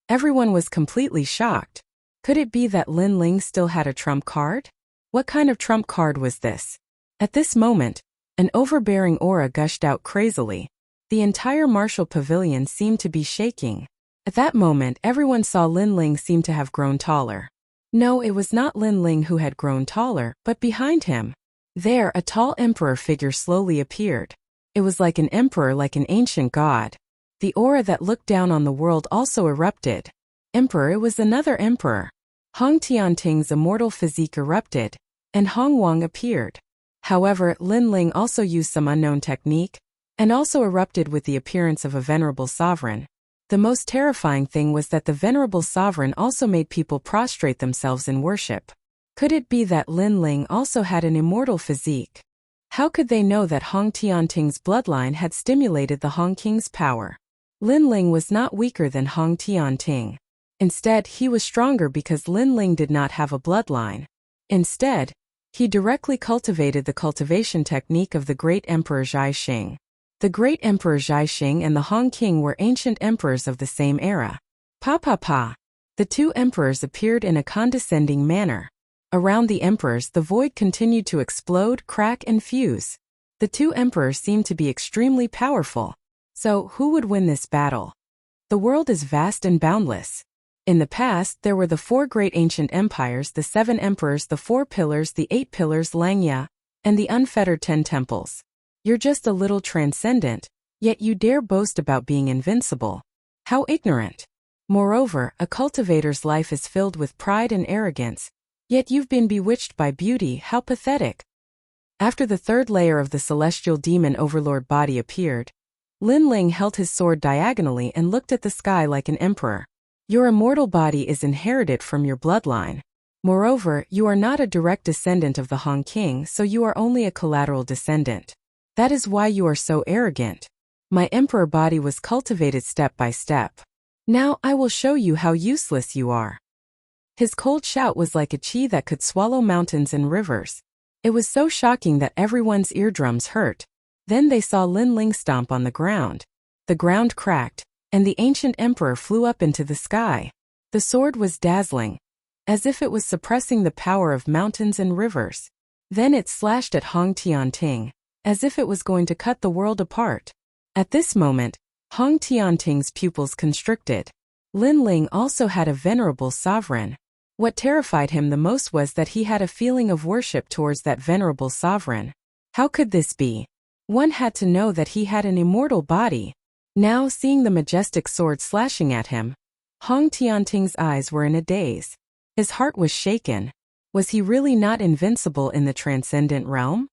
Everyone was completely shocked. Could it be that Lin Ling still had a trump card? What kind of trump card was this? At this moment, an overbearing aura gushed out crazily. The entire martial pavilion seemed to be shaking. At that moment, everyone saw Lin Ling seem to have grown taller. No, it was not Lin Ling who had grown taller, but behind him. There, a tall emperor figure slowly appeared. It was like an emperor, like an ancient god. The aura that looked down on the world also erupted. Emperor, it was another emperor. Hong Tianting's immortal physique erupted, and Hong Wang appeared. However, Lin Ling also used some unknown technique, and also erupted with the appearance of a venerable sovereign. The most terrifying thing was that the venerable sovereign also made people prostrate themselves in worship. Could it be that Lin Ling also had an immortal physique? How could they know that Hong Tianting's bloodline had stimulated the Hong King's power? Lin Ling was not weaker than Hong Tianting. Instead, he was stronger because Lin Ling did not have a bloodline. Instead, he directly cultivated the cultivation technique of the great Emperor Zhaixing. The great Emperor Zhaixing and the Hong King were ancient emperors of the same era. Pa. The two emperors appeared in a condescending manner. Around the emperors, the void continued to explode, crack, and fuse. The two emperors seemed to be extremely powerful. So, who would win this battle? The world is vast and boundless. In the past, there were the four great ancient empires, the 7 emperors, the 4 pillars, the 8 pillars, Langya, and the unfettered 10 temples. You're just a little transcendent, yet you dare boast about being invincible. How ignorant! Moreover, a cultivator's life is filled with pride and arrogance, yet you've been bewitched by beauty. How pathetic! After the third layer of the celestial demon overlord body appeared, Lin Ling held his sword diagonally and looked at the sky like an emperor. Your immortal body is inherited from your bloodline. Moreover, you are not a direct descendant of the Hong King, so you are only a collateral descendant. That is why you are so arrogant. My emperor body was cultivated step by step. Now I will show you how useless you are. His cold shout was like a chi that could swallow mountains and rivers. It was so shocking that everyone's eardrums hurt. Then they saw Lin Ling stomp on the ground. The ground cracked, and the ancient emperor flew up into the sky. The sword was dazzling, as if it was suppressing the power of mountains and rivers. Then it slashed at Hong Tianting, as if it was going to cut the world apart. At this moment, Hong Tianting's pupils constricted. Lin Ling also had a venerable sovereign. What terrified him the most was that he had a feeling of worship towards that venerable sovereign. How could this be? One had to know that he had an immortal body. Now, seeing the majestic sword slashing at him, Hong Tianting's eyes were in a daze. His heart was shaken. Was he really not invincible in the transcendent realm?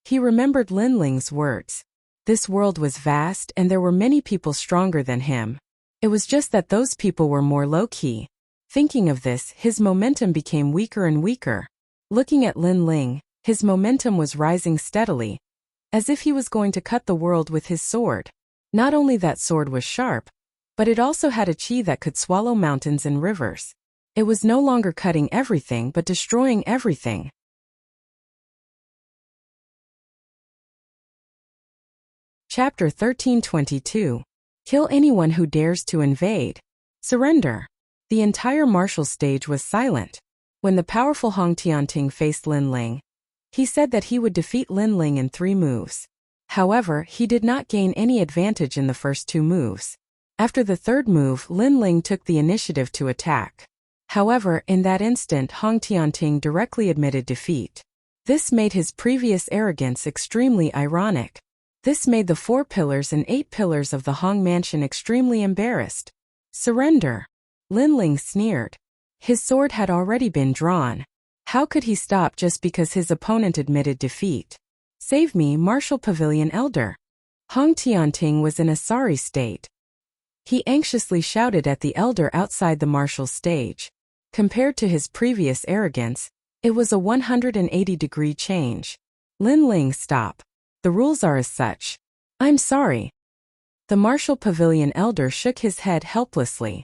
He remembered Lin Ling's words. This world was vast and there were many people stronger than him. It was just that those people were more low-key. Thinking of this, his momentum became weaker and weaker. Looking at Lin Ling, his momentum was rising steadily, as if he was going to cut the world with his sword. Not only that sword was sharp, but it also had a chi that could swallow mountains and rivers. It was no longer cutting everything but destroying everything. Chapter 1322. Kill anyone who dares to invade. Surrender. The entire martial stage was silent. When the powerful Hong Tianting faced Lin Ling, he said that he would defeat Lin Ling in 3 moves. However, he did not gain any advantage in the first 2 moves. After the third move, Lin Ling took the initiative to attack. However, in that instant, Hong Tianting directly admitted defeat. This made his previous arrogance extremely ironic. This made the 4 pillars and 8 pillars of the Hong mansion extremely embarrassed. Surrender. Lin Ling sneered. His sword had already been drawn. How could he stop just because his opponent admitted defeat? Save me, Martial Pavilion Elder. Hong Tianting was in a sorry state. He anxiously shouted at the elder outside the martial stage. Compared to his previous arrogance, it was a 180-degree change. Lin Ling, stop. The rules are as such. I'm sorry. The Martial Pavilion Elder shook his head helplessly.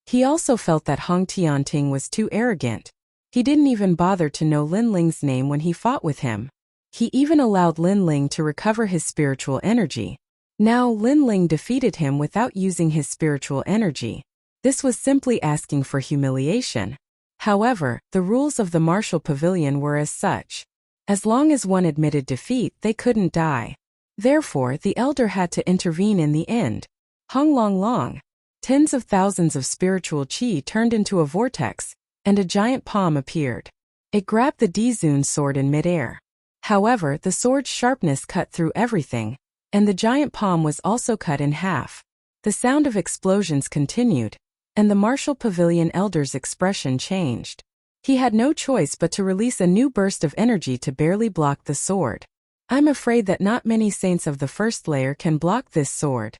He also felt that Hong Tianting was too arrogant. He didn't even bother to know Lin Ling's name when he fought with him. He even allowed Lin Ling to recover his spiritual energy. Now Lin Ling defeated him without using his spiritual energy. This was simply asking for humiliation. However, the rules of the Martial Pavilion were as such. As long as one admitted defeat, they couldn't die. Therefore, the elder had to intervene in the end. Hung Long Long. Tens of thousands of spiritual chi turned into a vortex, and a giant palm appeared. It grabbed the Dizun sword in midair. However, the sword's sharpness cut through everything, and the giant palm was also cut in half. The sound of explosions continued, and the Martial Pavilion elder's expression changed. He had no choice but to release a new burst of energy to barely block the sword. I'm afraid that not many saints of the first layer can block this sword.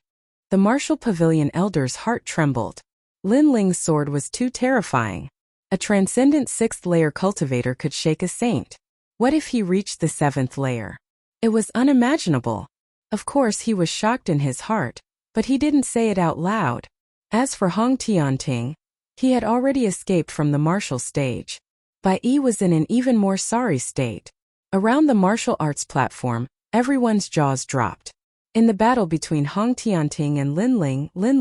The Martial Pavilion elder's heart trembled. Lin Ling's sword was too terrifying. A transcendent 6th layer cultivator could shake a saint. What if he reached the 7th layer? It was unimaginable. Of course he was shocked in his heart, but he didn't say it out loud. As for Hong Tianting, he had already escaped from the martial stage. Bai Yi was in an even more sorry state. Around the martial arts platform, everyone's jaws dropped. In the battle between Hong Tianting and Lin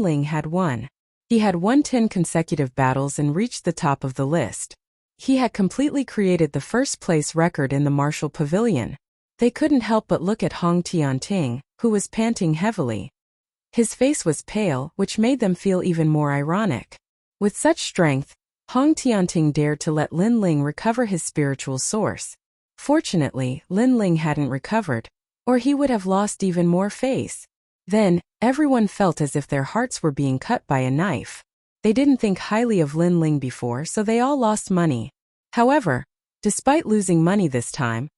Ling had won. He had won 10 consecutive battles and reached the top of the list. He had completely created the first-place record in the martial pavilion. They couldn't help but look at Hong Tianting, who was panting heavily. His face was pale, which made them feel even more ironic. With such strength, Hong Tianting dared to let Lin Ling recover his spiritual source. Fortunately, Lin Ling hadn't recovered, or he would have lost even more face. Then, everyone felt as if their hearts were being cut by a knife. They didn't think highly of Lin Ling before, so they all lost money. However, despite losing money this time,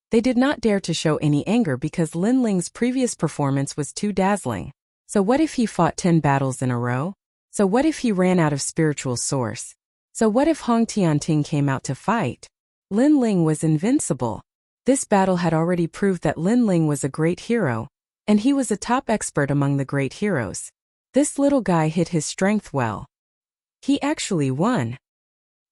they did not dare to show any anger because Lin Ling's previous performance was too dazzling. So what if he fought 10 battles in a row? So what if he ran out of spiritual source? So what if Hong Tianting came out to fight? Lin Ling was invincible. This battle had already proved that Lin Ling was a great hero, and he was a top expert among the great heroes. This little guy hid his strength well. He actually won.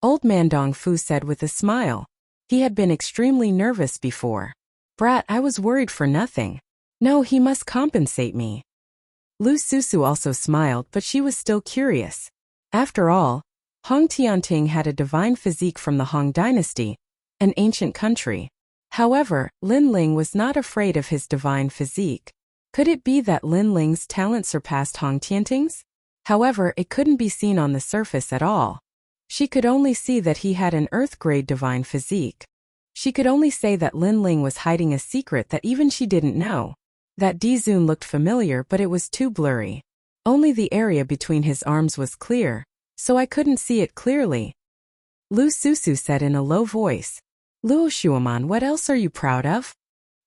Old man Dong Fu said with a smile. He had been extremely nervous before. Brat, I was worried for nothing. No, he must compensate me. Lu Susu also smiled, but she was still curious. After all, Hong Tianting had a divine physique from the Han dynasty, an ancient country. However, Lin Ling was not afraid of his divine physique. Could it be that Lin Ling's talent surpassed Hong Tianting's? However, it couldn't be seen on the surface at all. She could only see that he had an Earth-grade divine physique. She could only say that Lin Ling was hiding a secret that even she didn't know. That Dizun looked familiar, but it was too blurry. Only the area between his arms was clear, so I couldn't see it clearly. Lu Susu said in a low voice. Luo Shuaman, what else are you proud of?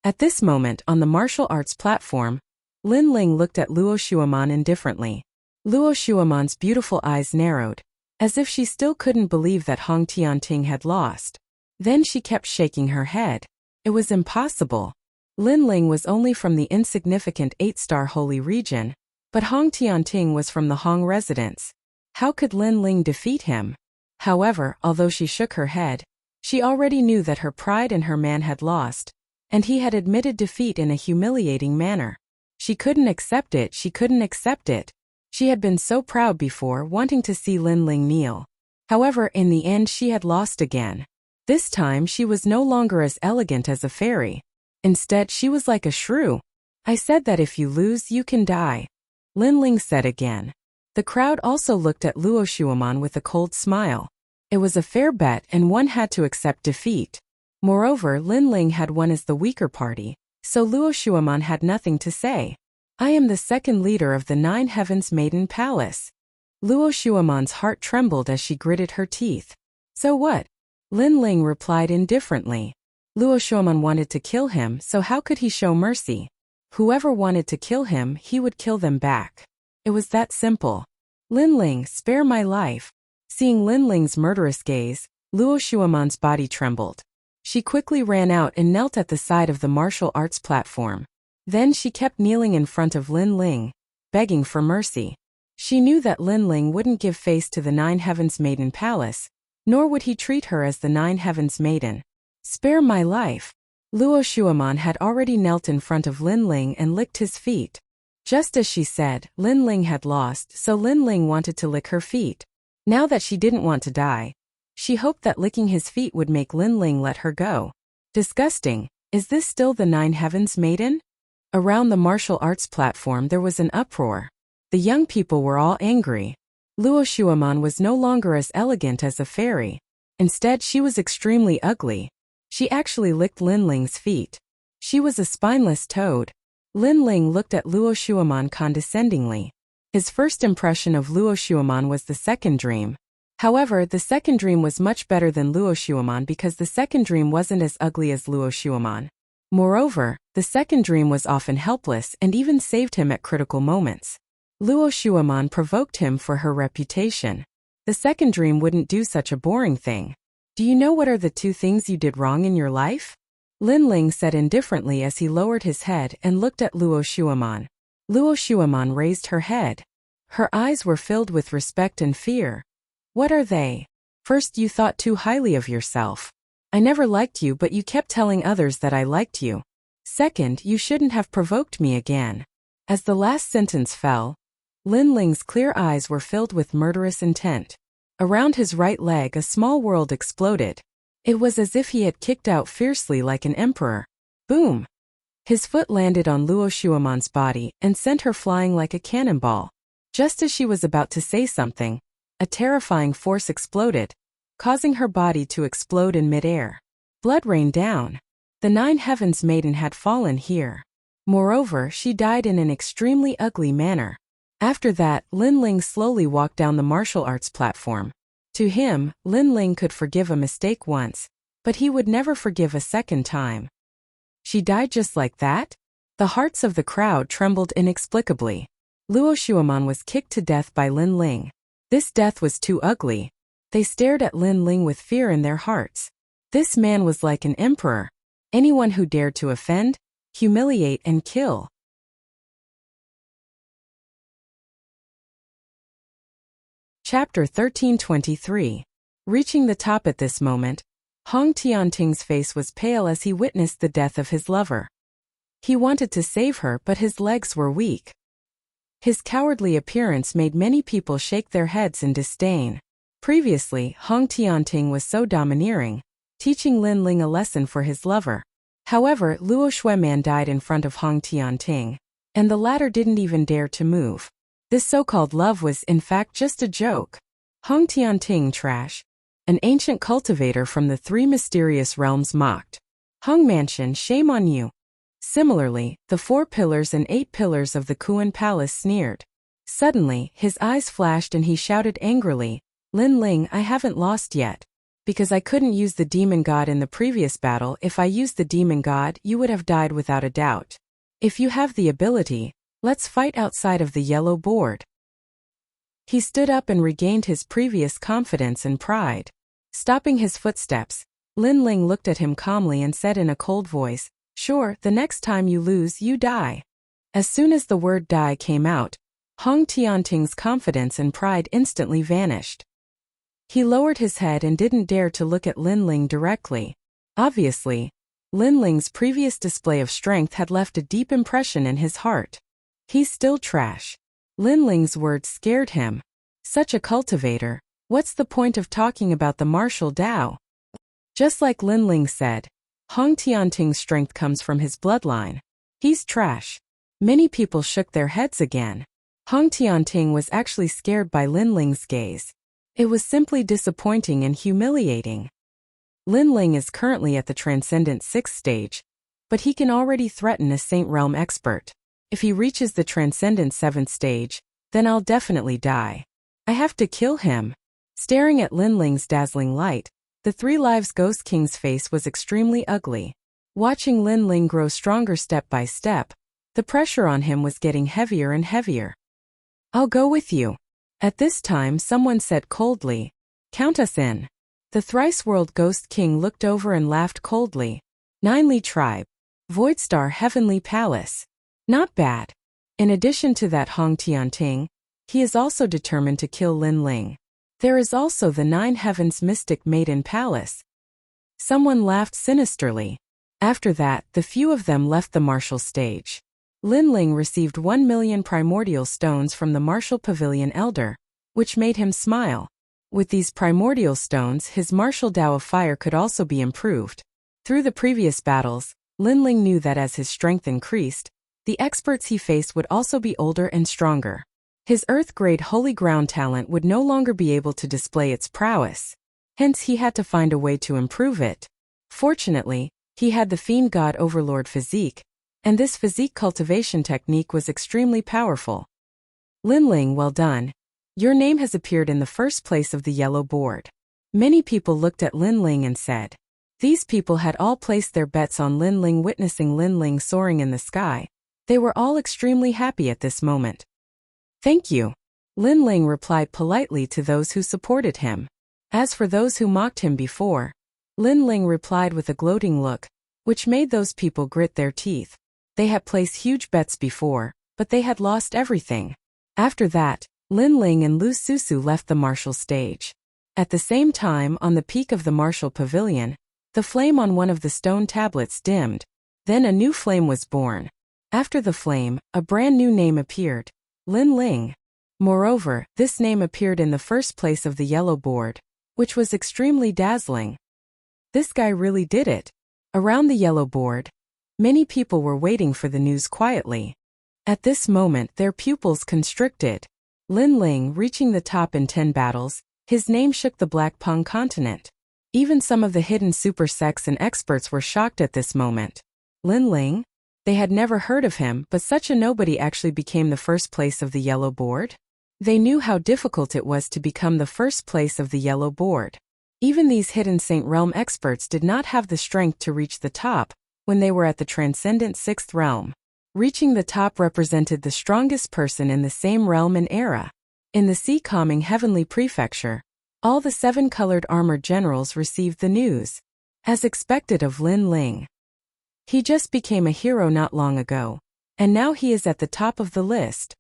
At this moment, on the martial arts platform, Lin Ling looked at Luo Shuaman indifferently. Luo Shuaman's beautiful eyes narrowed, as if she still couldn't believe that Hong Tianting had lost. Then she kept shaking her head. It was impossible. Lin Ling was only from the insignificant 8-star holy region, but Hong Tianting was from the Hong residence. How could Lin Ling defeat him? However, although she shook her head, she already knew that her pride and her man had lost, and he had admitted defeat in a humiliating manner. She couldn't accept it, she couldn't accept it. She had been so proud before, wanting to see Lin Ling kneel. However, in the end she had lost again. This time she was no longer as elegant as a fairy. Instead, she was like a shrew. I said that if you lose, you can die. Lin Ling said again. The crowd also looked at Luo Shuaman with a cold smile. It was a fair bet and one had to accept defeat. Moreover, Lin Ling had won as the weaker party, so Luo Shuaman had nothing to say. I am the second leader of the 9 Heavens Maiden Palace. Luo Shuaman's heart trembled as she gritted her teeth. So what? Lin Ling replied indifferently. Luo Shuaman wanted to kill him, so how could he show mercy? Whoever wanted to kill him, he would kill them back. It was that simple. Lin Ling, spare my life. Seeing Lin Ling's murderous gaze, Luo Shuaman's body trembled. She quickly ran out and knelt at the side of the martial arts platform. Then she kept kneeling in front of Lin Ling, begging for mercy. She knew that Lin Ling wouldn't give face to the 9 Heavens Maiden Palace, nor would he treat her as the 9 Heavens Maiden. Spare my life. Luo Shuaman had already knelt in front of Lin Ling and licked his feet. Just as she said, Lin Ling had lost, so Lin Ling wanted to lick her feet. Now that she didn't want to die, she hoped that licking his feet would make Lin Ling let her go. Disgusting. Is this still the 9 Heavens Maiden? Around the martial arts platform there was an uproar. The young people were all angry. Luo Shuaman was no longer as elegant as a fairy. Instead, she was extremely ugly. She actually licked Lin Ling's feet. She was a spineless toad. Lin Ling looked at Luo Shuaman condescendingly. His first impression of Luo Shuaman was the second dream. However, the second dream was much better than Luo Shuaman because the second dream wasn't as ugly as Luo Shuaman. Moreover, the second dream was often helpless and even saved him at critical moments. Luo Shuaman provoked him for her reputation. The second dream wouldn't do such a boring thing. Do you know what are the two things you did wrong in your life? Lin Ling said indifferently as he lowered his head and looked at Luo Shuaman. Luo Shuaman raised her head. Her eyes were filled with respect and fear. What are they? First, you thought too highly of yourself. I never liked you, but you kept telling others that I liked you. Second, you shouldn't have provoked me again. As the last sentence fell, Lin Ling's clear eyes were filled with murderous intent. Around his right leg a small world exploded. It was as if he had kicked out fiercely like an emperor. Boom! His foot landed on Luo Shuaman's body and sent her flying like a cannonball. Just as she was about to say something, a terrifying force exploded, causing her body to explode in midair. Blood rained down. The 9 Heavens Maiden had fallen here. Moreover, she died in an extremely ugly manner. After that, Lin Ling slowly walked down the martial arts platform. To him, Lin Ling could forgive a mistake once, but he would never forgive a second time. She died just like that? The hearts of the crowd trembled inexplicably. Luo Shuaman was kicked to death by Lin Ling. This death was too ugly. They stared at Lin Ling with fear in their hearts. This man was like an emperor. Anyone who dared to offend, humiliate and kill. Chapter 1323. Reaching the top at this moment, Hong Tianting's face was pale as he witnessed the death of his lover. He wanted to save her, but his legs were weak. His cowardly appearance made many people shake their heads in disdain. Previously, Hong Tianting was so domineering, teaching Lin Ling a lesson for his lover. However, Luo Shuaman died in front of Hong Tianting, and the latter didn't even dare to move. This so-called love was in fact just a joke. Hong Tianting trash. An ancient cultivator from the 3 mysterious realms mocked. Hong Mansion, shame on you. Similarly, the 4 pillars and 8 pillars of the Kuan Palace sneered. Suddenly, his eyes flashed and he shouted angrily, Lin Ling, I haven't lost yet. Because I couldn't use the demon god in the previous battle. If I used the demon god, you would have died without a doubt. If you have the ability, let's fight outside of the yellow board. He stood up and regained his previous confidence and pride. Stopping his footsteps, Lin Ling looked at him calmly and said in a cold voice, Sure, the next time you lose, you die. As soon as the word die came out, Hong Tianting's confidence and pride instantly vanished. He lowered his head and didn't dare to look at Lin Ling directly. Obviously, Lin Ling's previous display of strength had left a deep impression in his heart. He's still trash. Lin Ling's words scared him. Such a cultivator, what's the point of talking about the martial Dao? Just like Lin Ling said, Hong Tianting's strength comes from his bloodline. He's trash. Many people shook their heads again. Hong Tianting was actually scared by Lin Ling's gaze. It was simply disappointing and humiliating. Lin Ling is currently at the Transcendent 6th stage, but he can already threaten a Saint Realm expert. If he reaches the Transcendent 7th stage, then I'll definitely die. I have to kill him. Staring at Lin Ling's dazzling light, the 3 Lives Ghost King's face was extremely ugly. Watching Lin Ling grow stronger step by step, the pressure on him was getting heavier and heavier. I'll go with you. At this time someone said coldly, Count us in. The thrice-world Ghost King looked over and laughed coldly. 9 Li Tribe. Voidstar Heavenly Palace. Not bad. In addition to that Hong Tianting, he is also determined to kill Lin Ling. There is also the 9 Heavens Mystic Maiden Palace. Someone laughed sinisterly. After that, the few of them left the martial stage. Lin Ling received 1 million primordial stones from the martial pavilion elder, which made him smile. With these primordial stones, his martial Dao of fire could also be improved. Through the previous battles, Lin Ling knew that as his strength increased, the experts he faced would also be older and stronger. His Earth-grade Holy Ground talent would no longer be able to display its prowess. Hence he had to find a way to improve it. Fortunately, he had the Fiend God Overlord physique, and this physique cultivation technique was extremely powerful. Lin Ling, well done. Your name has appeared in the first place of the yellow board. Many people looked at Lin Ling and said. These people had all placed their bets on Lin Ling. Witnessing Lin Ling soaring in the sky, they were all extremely happy at this moment. Thank you. Lin Ling replied politely to those who supported him. As for those who mocked him before, Lin Ling replied with a gloating look, which made those people grit their teeth. They had placed huge bets before, but they had lost everything. After that, Lin Ling and Lu Susu left the martial stage. At the same time, on the peak of the martial pavilion, the flame on one of the stone tablets dimmed. Then a new flame was born. After the flame, a brand new name appeared. Lin Ling. Moreover, this name appeared in the first place of the yellow board, which was extremely dazzling. This guy really did it. Around the yellow board, many people were waiting for the news quietly. At this moment, their pupils constricted. Lin Ling reaching the top in 10 battles, his name shook the Black Pung continent. Even some of the hidden super sects and experts were shocked at this moment. Lin Ling? They had never heard of him, but such a nobody actually became the first place of the yellow board? They knew how difficult it was to become the first place of the yellow board. Even these hidden Saint Realm experts did not have the strength to reach the top when they were at the transcendent 6th realm. Reaching the top represented the strongest person in the same realm and era. In the sea calming heavenly prefecture, all the 7 colored armored generals received the news. As expected of Lin Ling. He just became a hero not long ago, and now he is at the top of the list.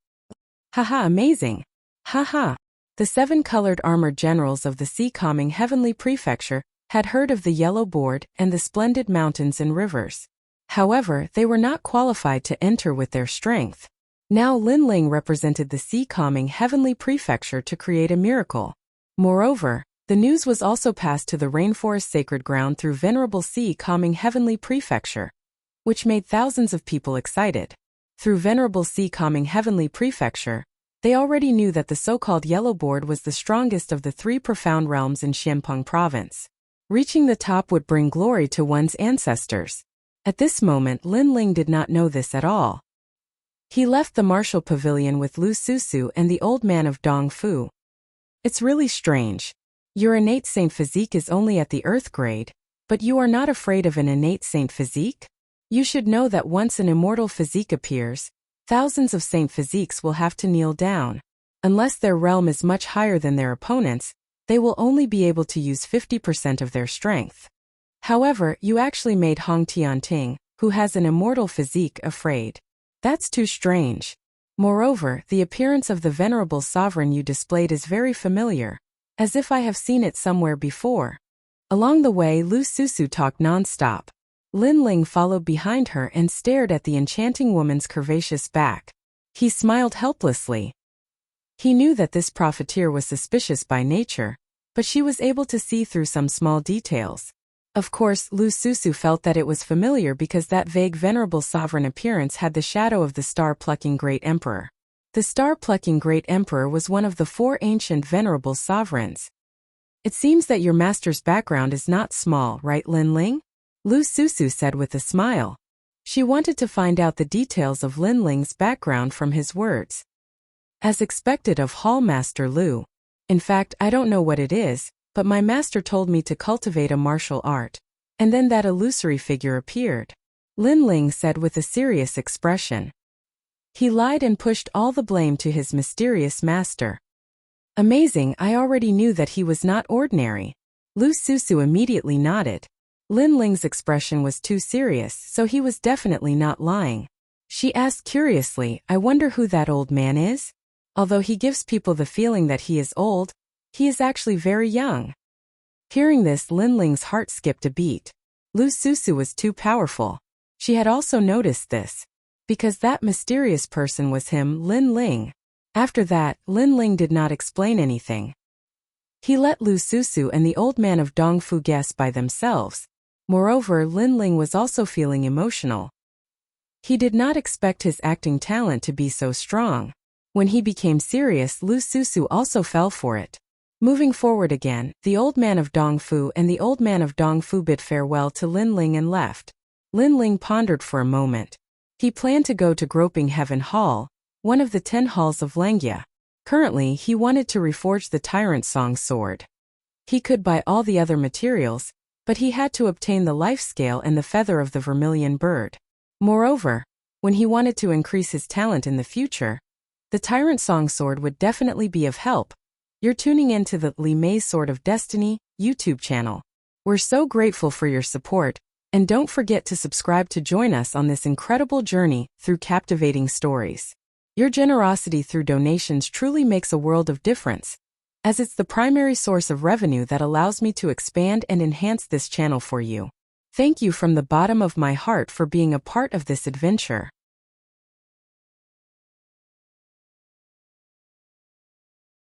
Haha, amazing. Haha. The 7 colored armored generals of the sea calming heavenly prefecture had heard of the yellow board and the splendid mountains and rivers. However, they were not qualified to enter with their strength. Now Lin Ling represented the sea calming heavenly prefecture to create a miracle. Moreover, the news was also passed to the rainforest sacred ground through venerable sea calming heavenly prefecture, which made thousands of people excited. Through venerable sea calming heavenly prefecture, they already knew that the so-called yellow board was the strongest of the 3 profound realms in Xianpeng province. Reaching the top would bring glory to one's ancestors. At this moment, Lin Ling did not know this at all. He left the martial pavilion with Lu Susu and the old man of Dongfu. It's really strange. Your innate saint physique is only at the earth grade, but you are not afraid of an innate saint physique? You should know that once an immortal physique appears, thousands of saint physiques will have to kneel down. Unless their realm is much higher than their opponents, they will only be able to use 50% of their strength. However, you actually made Hong Tianting, who has an immortal physique, afraid. That's too strange. Moreover, the appearance of the venerable sovereign you displayed is very familiar, as if I have seen it somewhere before. Along the way, Lu Susu talked non-stop. Lin Ling followed behind her and stared at the enchanting woman's curvaceous back. He smiled helplessly. He knew that this profiteer was suspicious by nature, but she was able to see through some small details. Of course, Lu Susu felt that it was familiar because that vague venerable sovereign appearance had the shadow of the star-plucking great emperor. The star-plucking great emperor was one of the 4 ancient venerable sovereigns. It seems that your master's background is not small, right, Lin Ling? Lu Susu said with a smile. She wanted to find out the details of Lin Ling's background from his words. As expected of Hall Master Lu. In fact, I don't know what it is, but my master told me to cultivate a martial art. And then that illusory figure appeared. Lin Ling said with a serious expression. He lied and pushed all the blame to his mysterious master. Amazing, I already knew that he was not ordinary. Lu Susu immediately nodded. Lin Ling's expression was too serious, so he was definitely not lying. She asked curiously, I wonder who that old man is? Although he gives people the feeling that he is old, he is actually very young. Hearing this, Lin Ling's heart skipped a beat. Lu Susu was too powerful. She had also noticed this. Because that mysterious person was him, Lin Ling. After that, Lin Ling did not explain anything. He let Lu Susu and the old man of Dongfu guess by themselves. Moreover, Lin Ling was also feeling emotional. He did not expect his acting talent to be so strong. When he became serious, Lu Susu also fell for it. Moving forward again, the old man of Dongfu and the old man of Dongfu bid farewell to Lin Ling and left. Lin Ling pondered for a moment. He planned to go to Groping Heaven Hall, one of the 10 halls of Langia. Currently, he wanted to reforge the Tyrant Song sword. He could buy all the other materials, but he had to obtain the life scale and the feather of the vermilion bird. Moreover, when he wanted to increase his talent in the future, the Tyrant Song sword would definitely be of help. You're tuning into the Li Mei's Sword of Destiny YouTube channel. We're so grateful for your support, and don't forget to subscribe to join us on this incredible journey through captivating stories. Your generosity through donations truly makes a world of difference, as it's the primary source of revenue that allows me to expand and enhance this channel for you. Thank you from the bottom of my heart for being a part of this adventure.